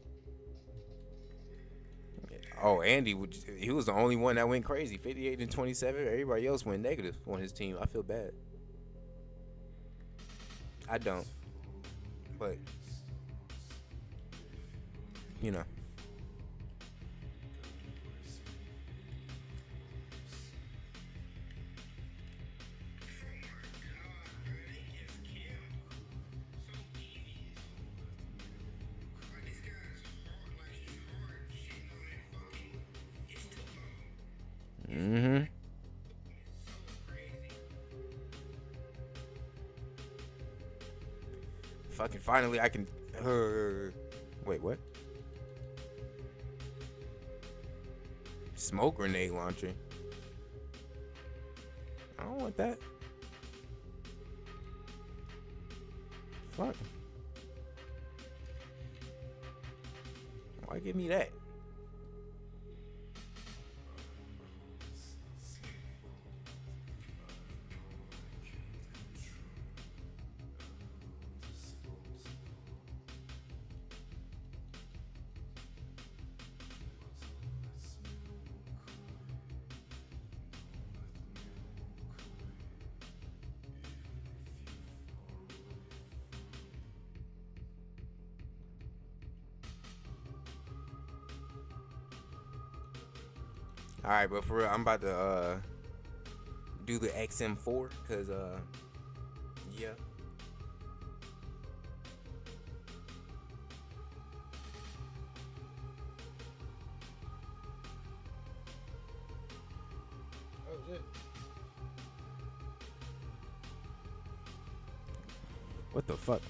Oh, Andy, he was the only one that went crazy. 58-27. Everybody else went negative on his team. I feel bad. I don't. But, you know. Mm-hmm. Fucking finally I can wait, what? Smoke grenade launcher. I don't want that. Fuck. Why give me that? All right, but for real, I'm about to do the XM4 because yeah. Oh shit. What the fuck?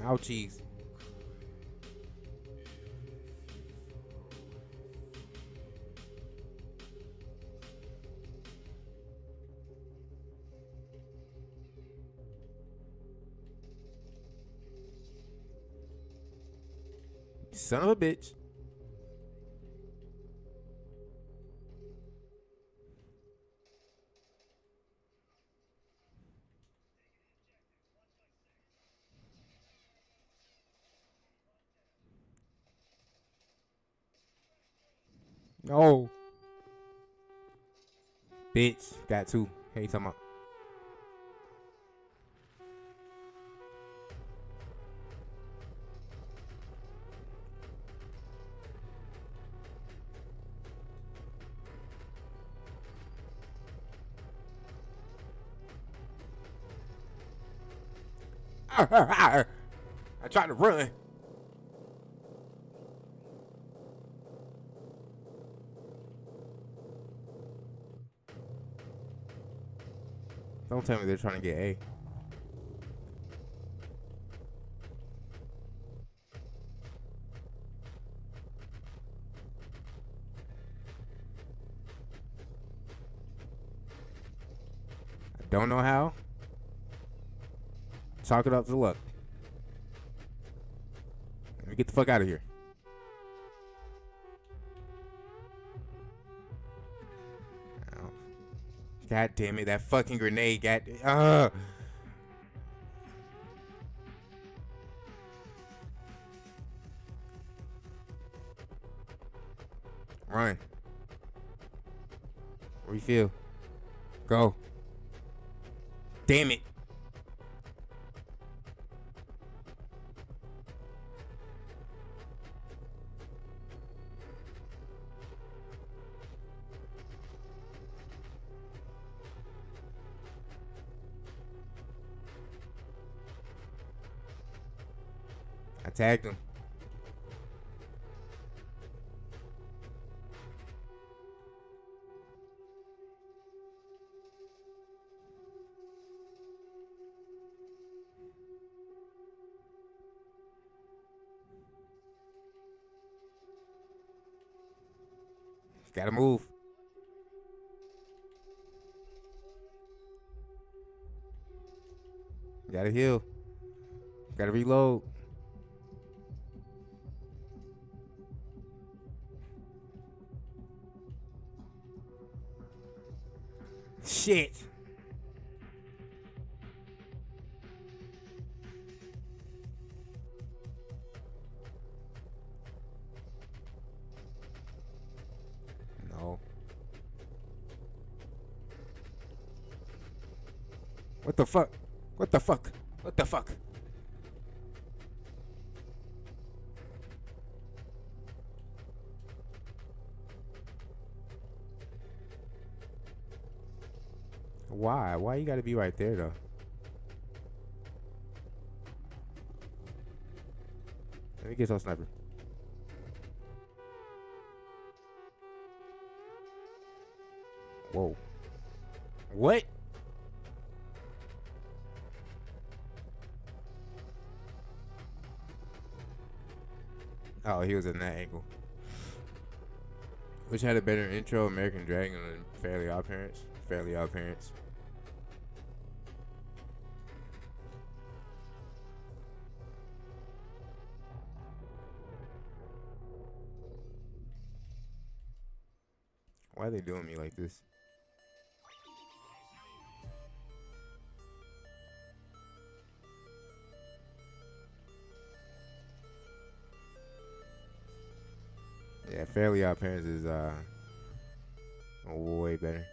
Ouchies. Son of a bitch. No. Bitch. Got two. Hey, you talking about? I tried to run. Don't tell me they're trying to get A. I don't know how. Chalk it up to luck. Let me get the fuck out of here. God damn it, that fucking grenade got Run. Refill. Go. Damn it. I tagged him. Gotta move. Gotta heal. Gotta reload. Shit. No. What the fuck? What the fuck? What the fuck? Why? Why you gotta be right there though? Let me get your sniper. Whoa. What? Oh, he was in that angle. Which had a better intro, American Dragon than Fairly Odd Parents? Fairly Odd Parents. Why are they doing me like this? Yeah, Fairly Odd Parents is way better.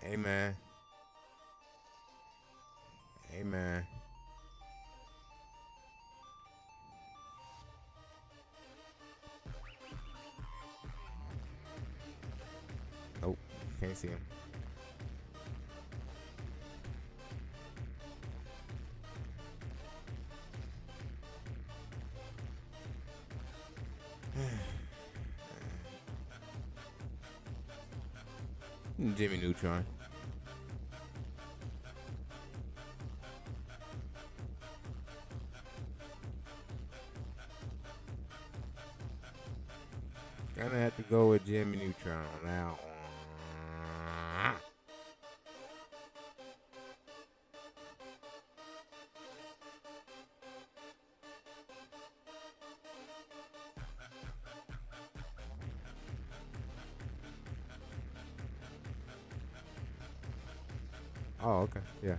Amen. Amen. Nope, can't see him. Jimmy Neutron. Gonna have to go with Jimmy Neutron now. Oh, okay, yeah.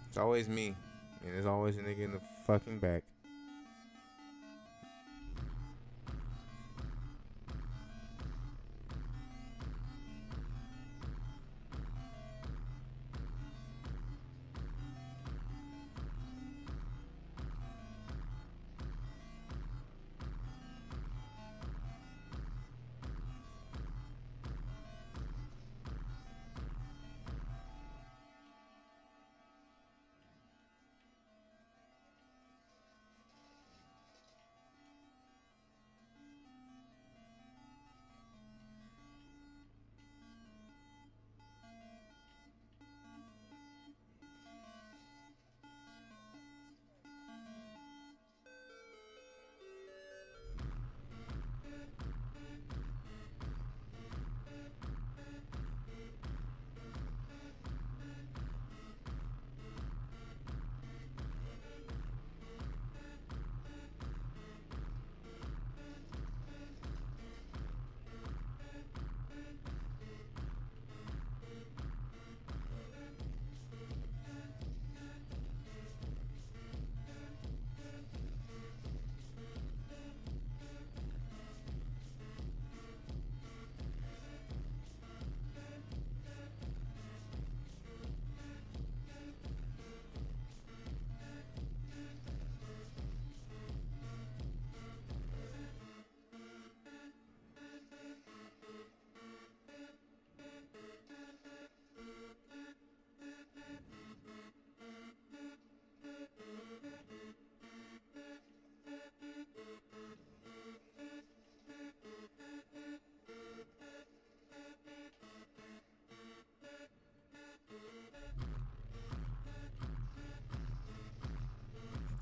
It's always me, and there's always a nigga in the fucking back.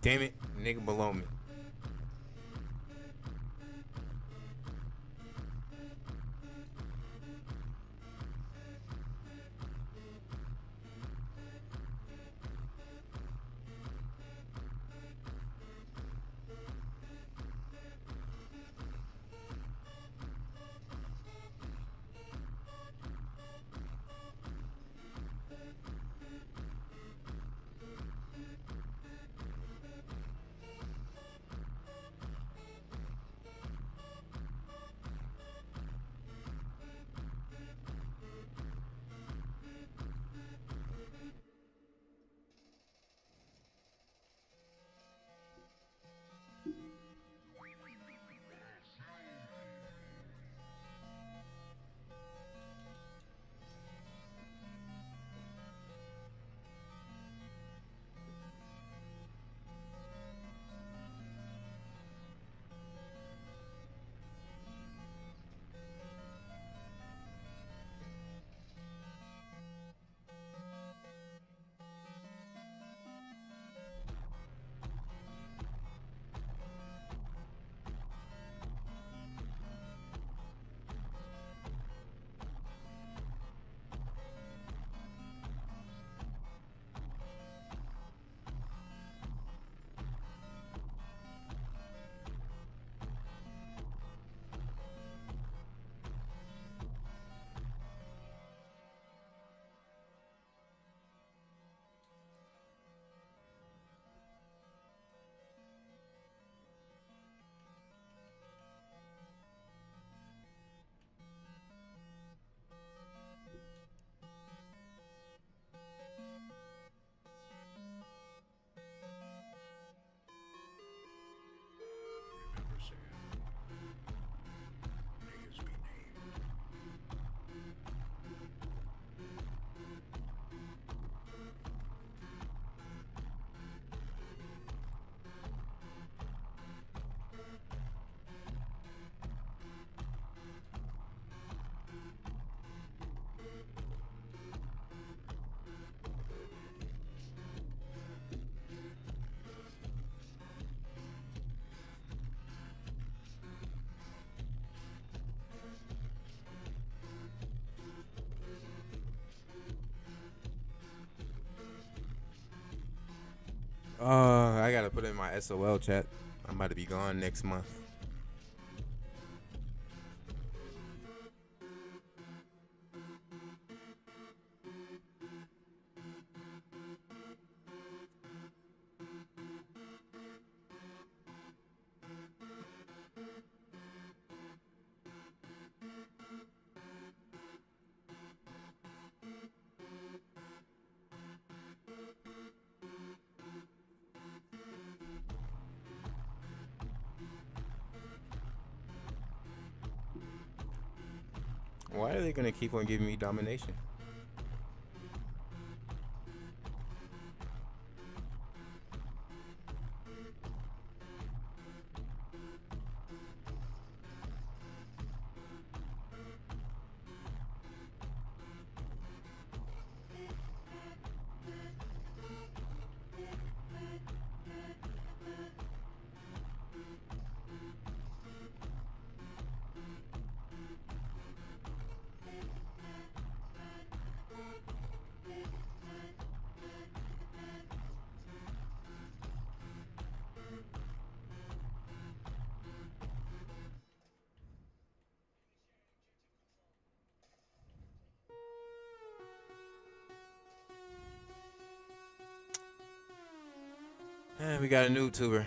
Damn it, nigga below me. I gotta put in my SOL chat. I'm about to be gone next month. Why are they gonna keep on giving me domination? We got a new tuber.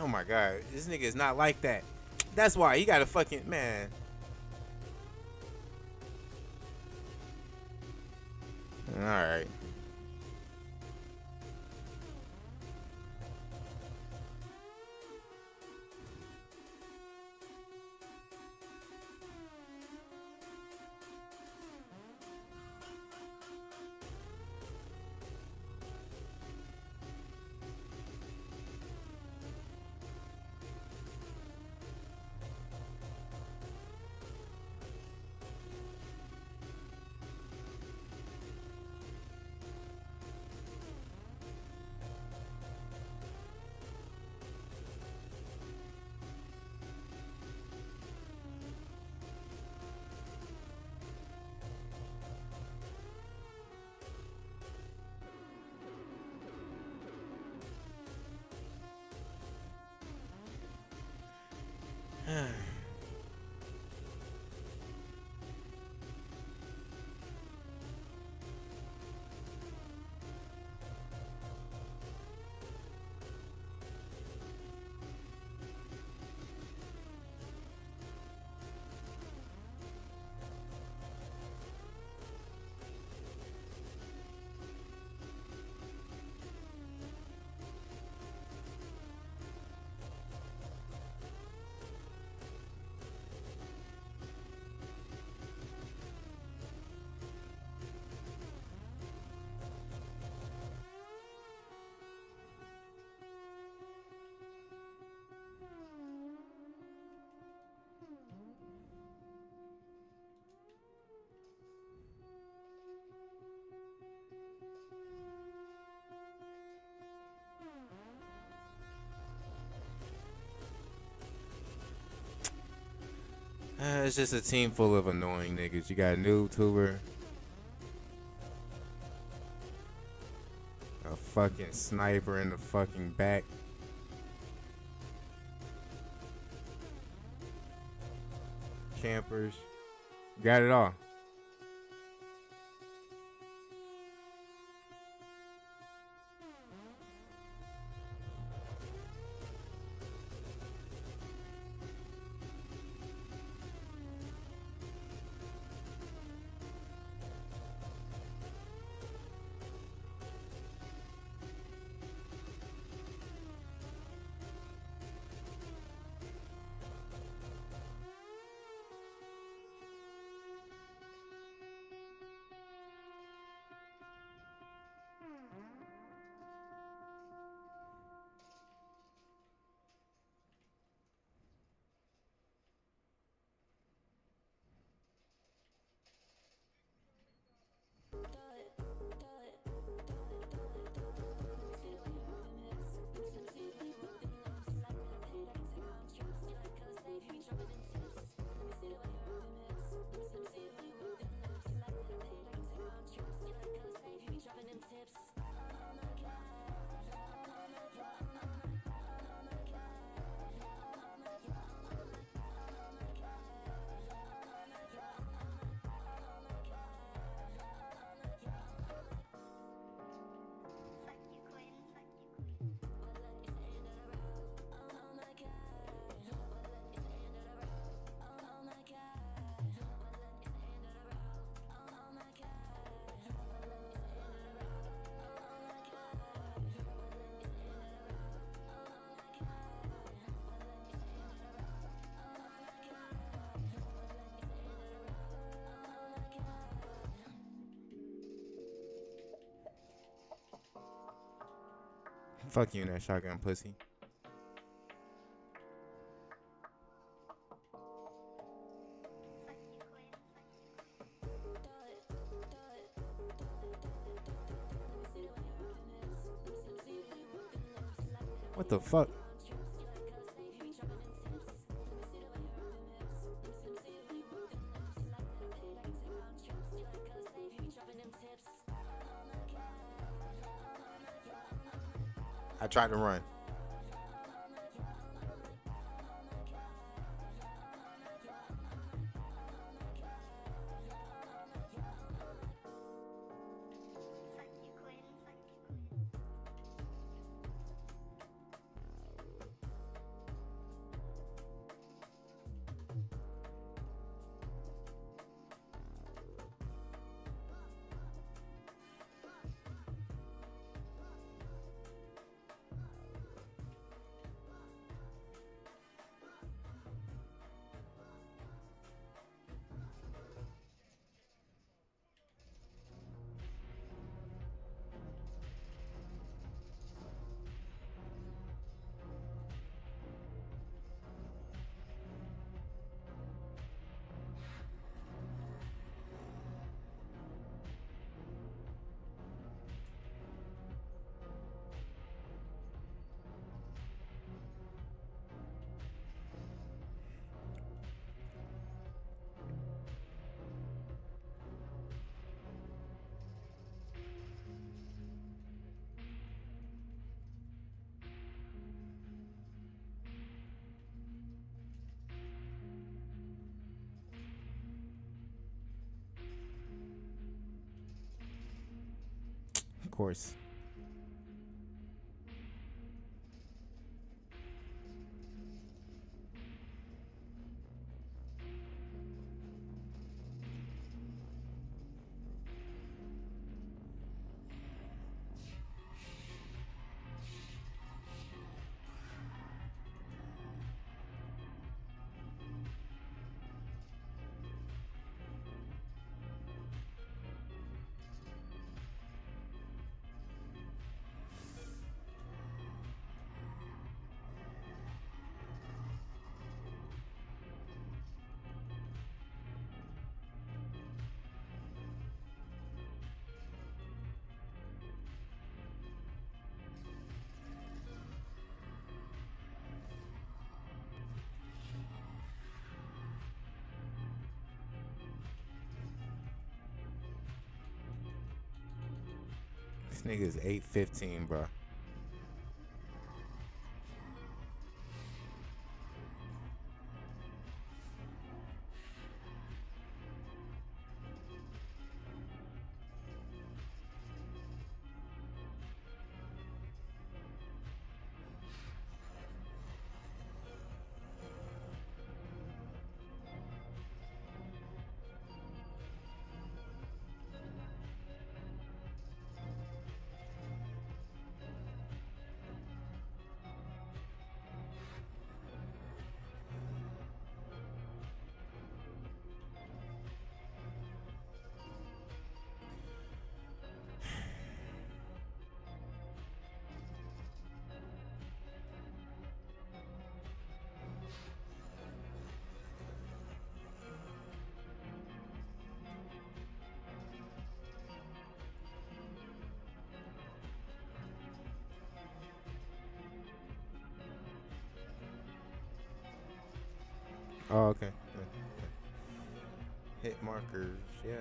Oh my god, this nigga is not like that. That's why he got a fucking man. All right. It's just a team full of annoying niggas. You got a new tuber, a fucking sniper in the fucking back, campers. Got it all. Fuck you in that shotgun pussy. What the fuck? I tried to run. course. This nigga's 8'15", bro. Oh, okay. Hit markers, yeah.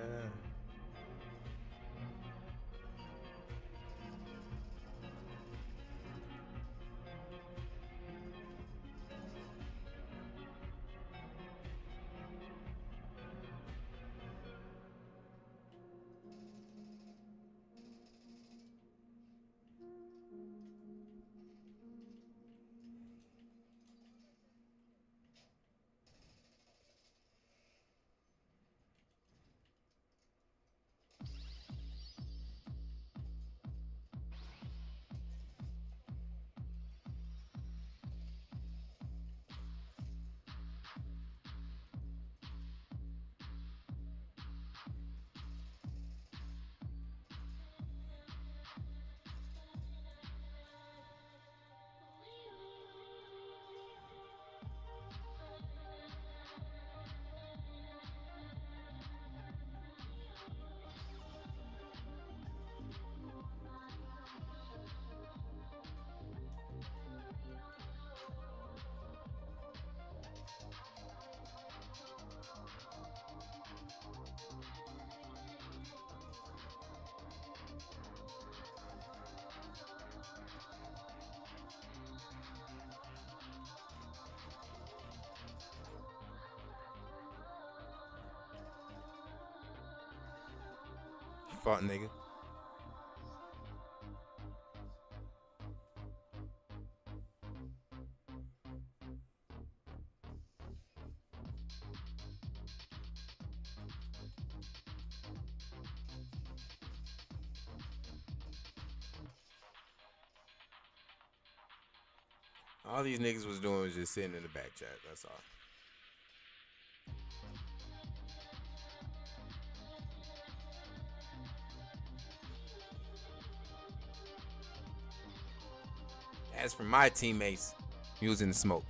Fought nigga. All these niggas was doing was just sitting in the back chat. That's all. As for my teammates, he was in the smoke.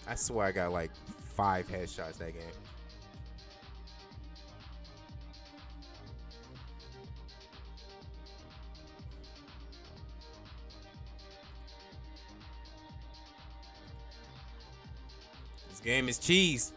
I swear I got like 5 headshots that game. This game is cheese.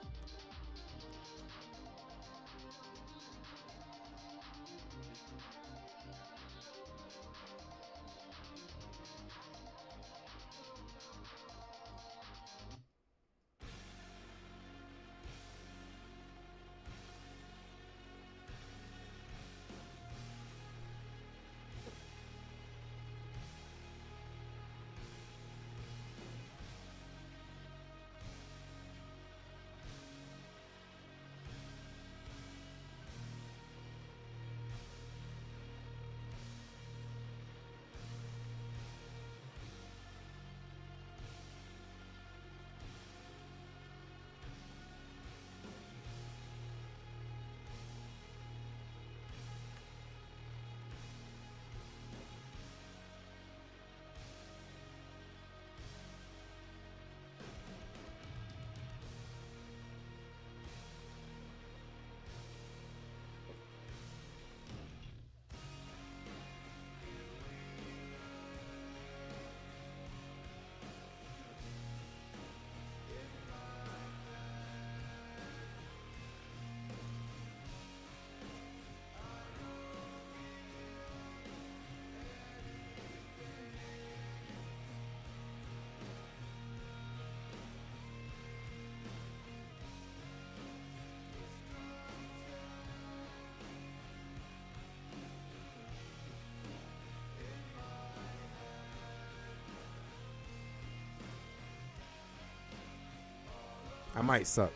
I might suck.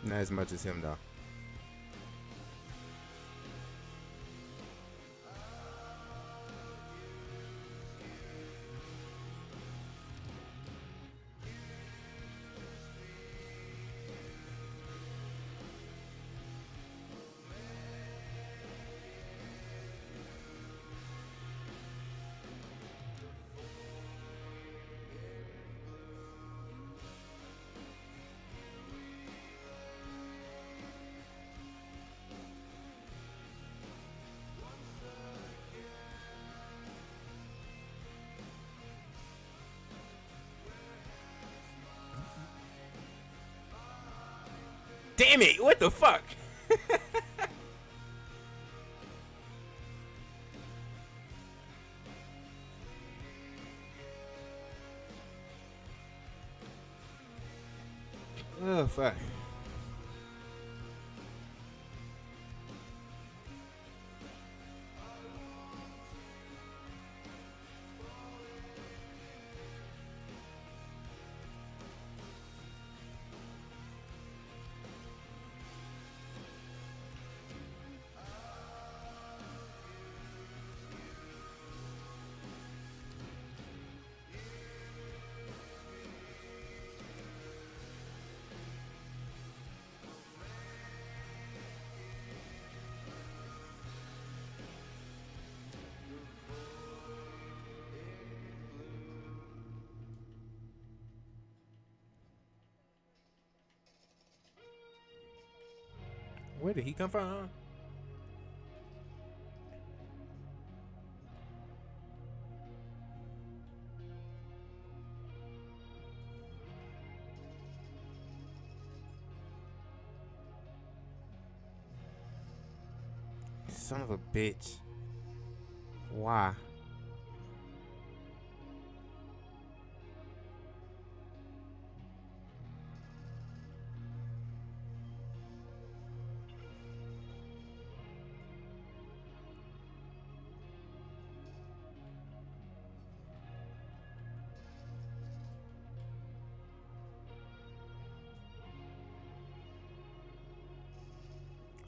Not as much as him, though. Damn it, what the fuck? Oh, fuck. Where did he come from? Son of a bitch. Why?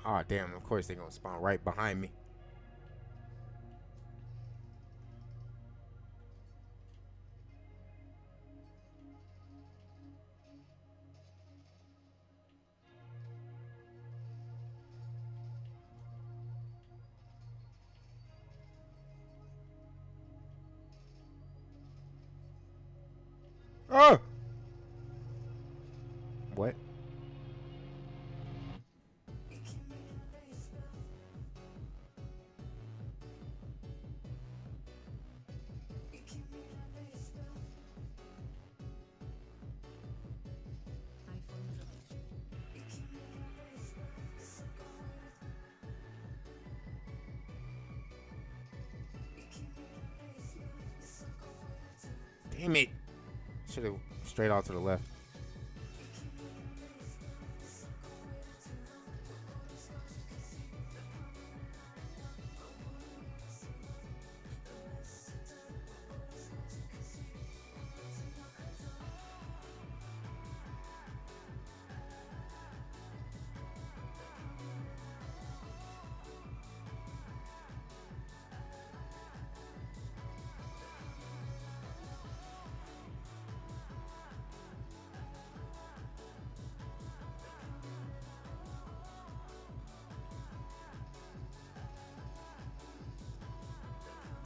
Oh, damn, of course they're going to spawn right behind me. Oh! What? Damn it. Should have straight out to the left.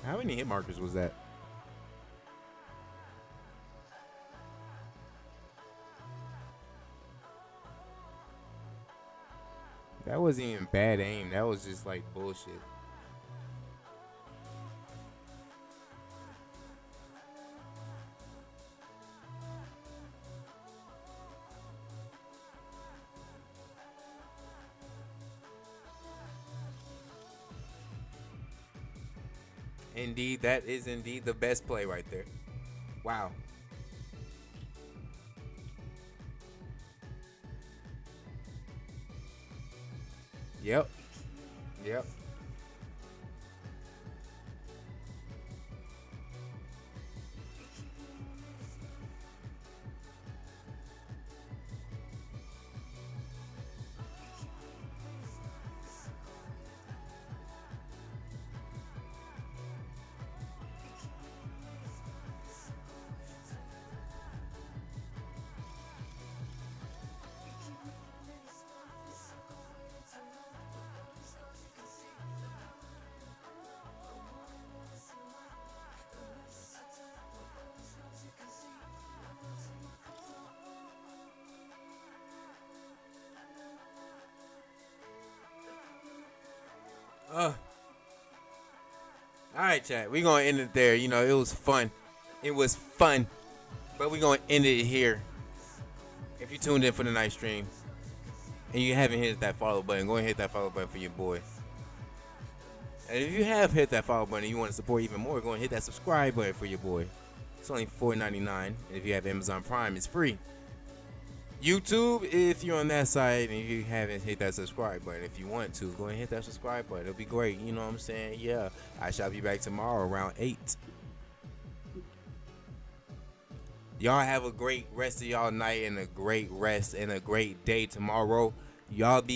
How many hit markers was that? That wasn't even bad aim. That was just like bullshit. Indeed, that is indeed the best play right there. Wow. Yep. Yep. All right, chat. We're going to end it there. You know, it was fun. It was fun. But we're going to end it here. If you tuned in for the night stream and you haven't hit that follow button, go ahead and hit that follow button for your boy. And if you have hit that follow button and you want to support even more, go and hit that subscribe button for your boy. It's only $4.99. And if you have Amazon Prime, it's free. YouTube, if you're on that side and you haven't hit that subscribe button, if you want to, go ahead and hit that subscribe button. It'll be great. You know what I'm saying? Yeah. I shall be back tomorrow around 8. Y'all have a great rest of y'all night and a great rest and a great day tomorrow. Y'all be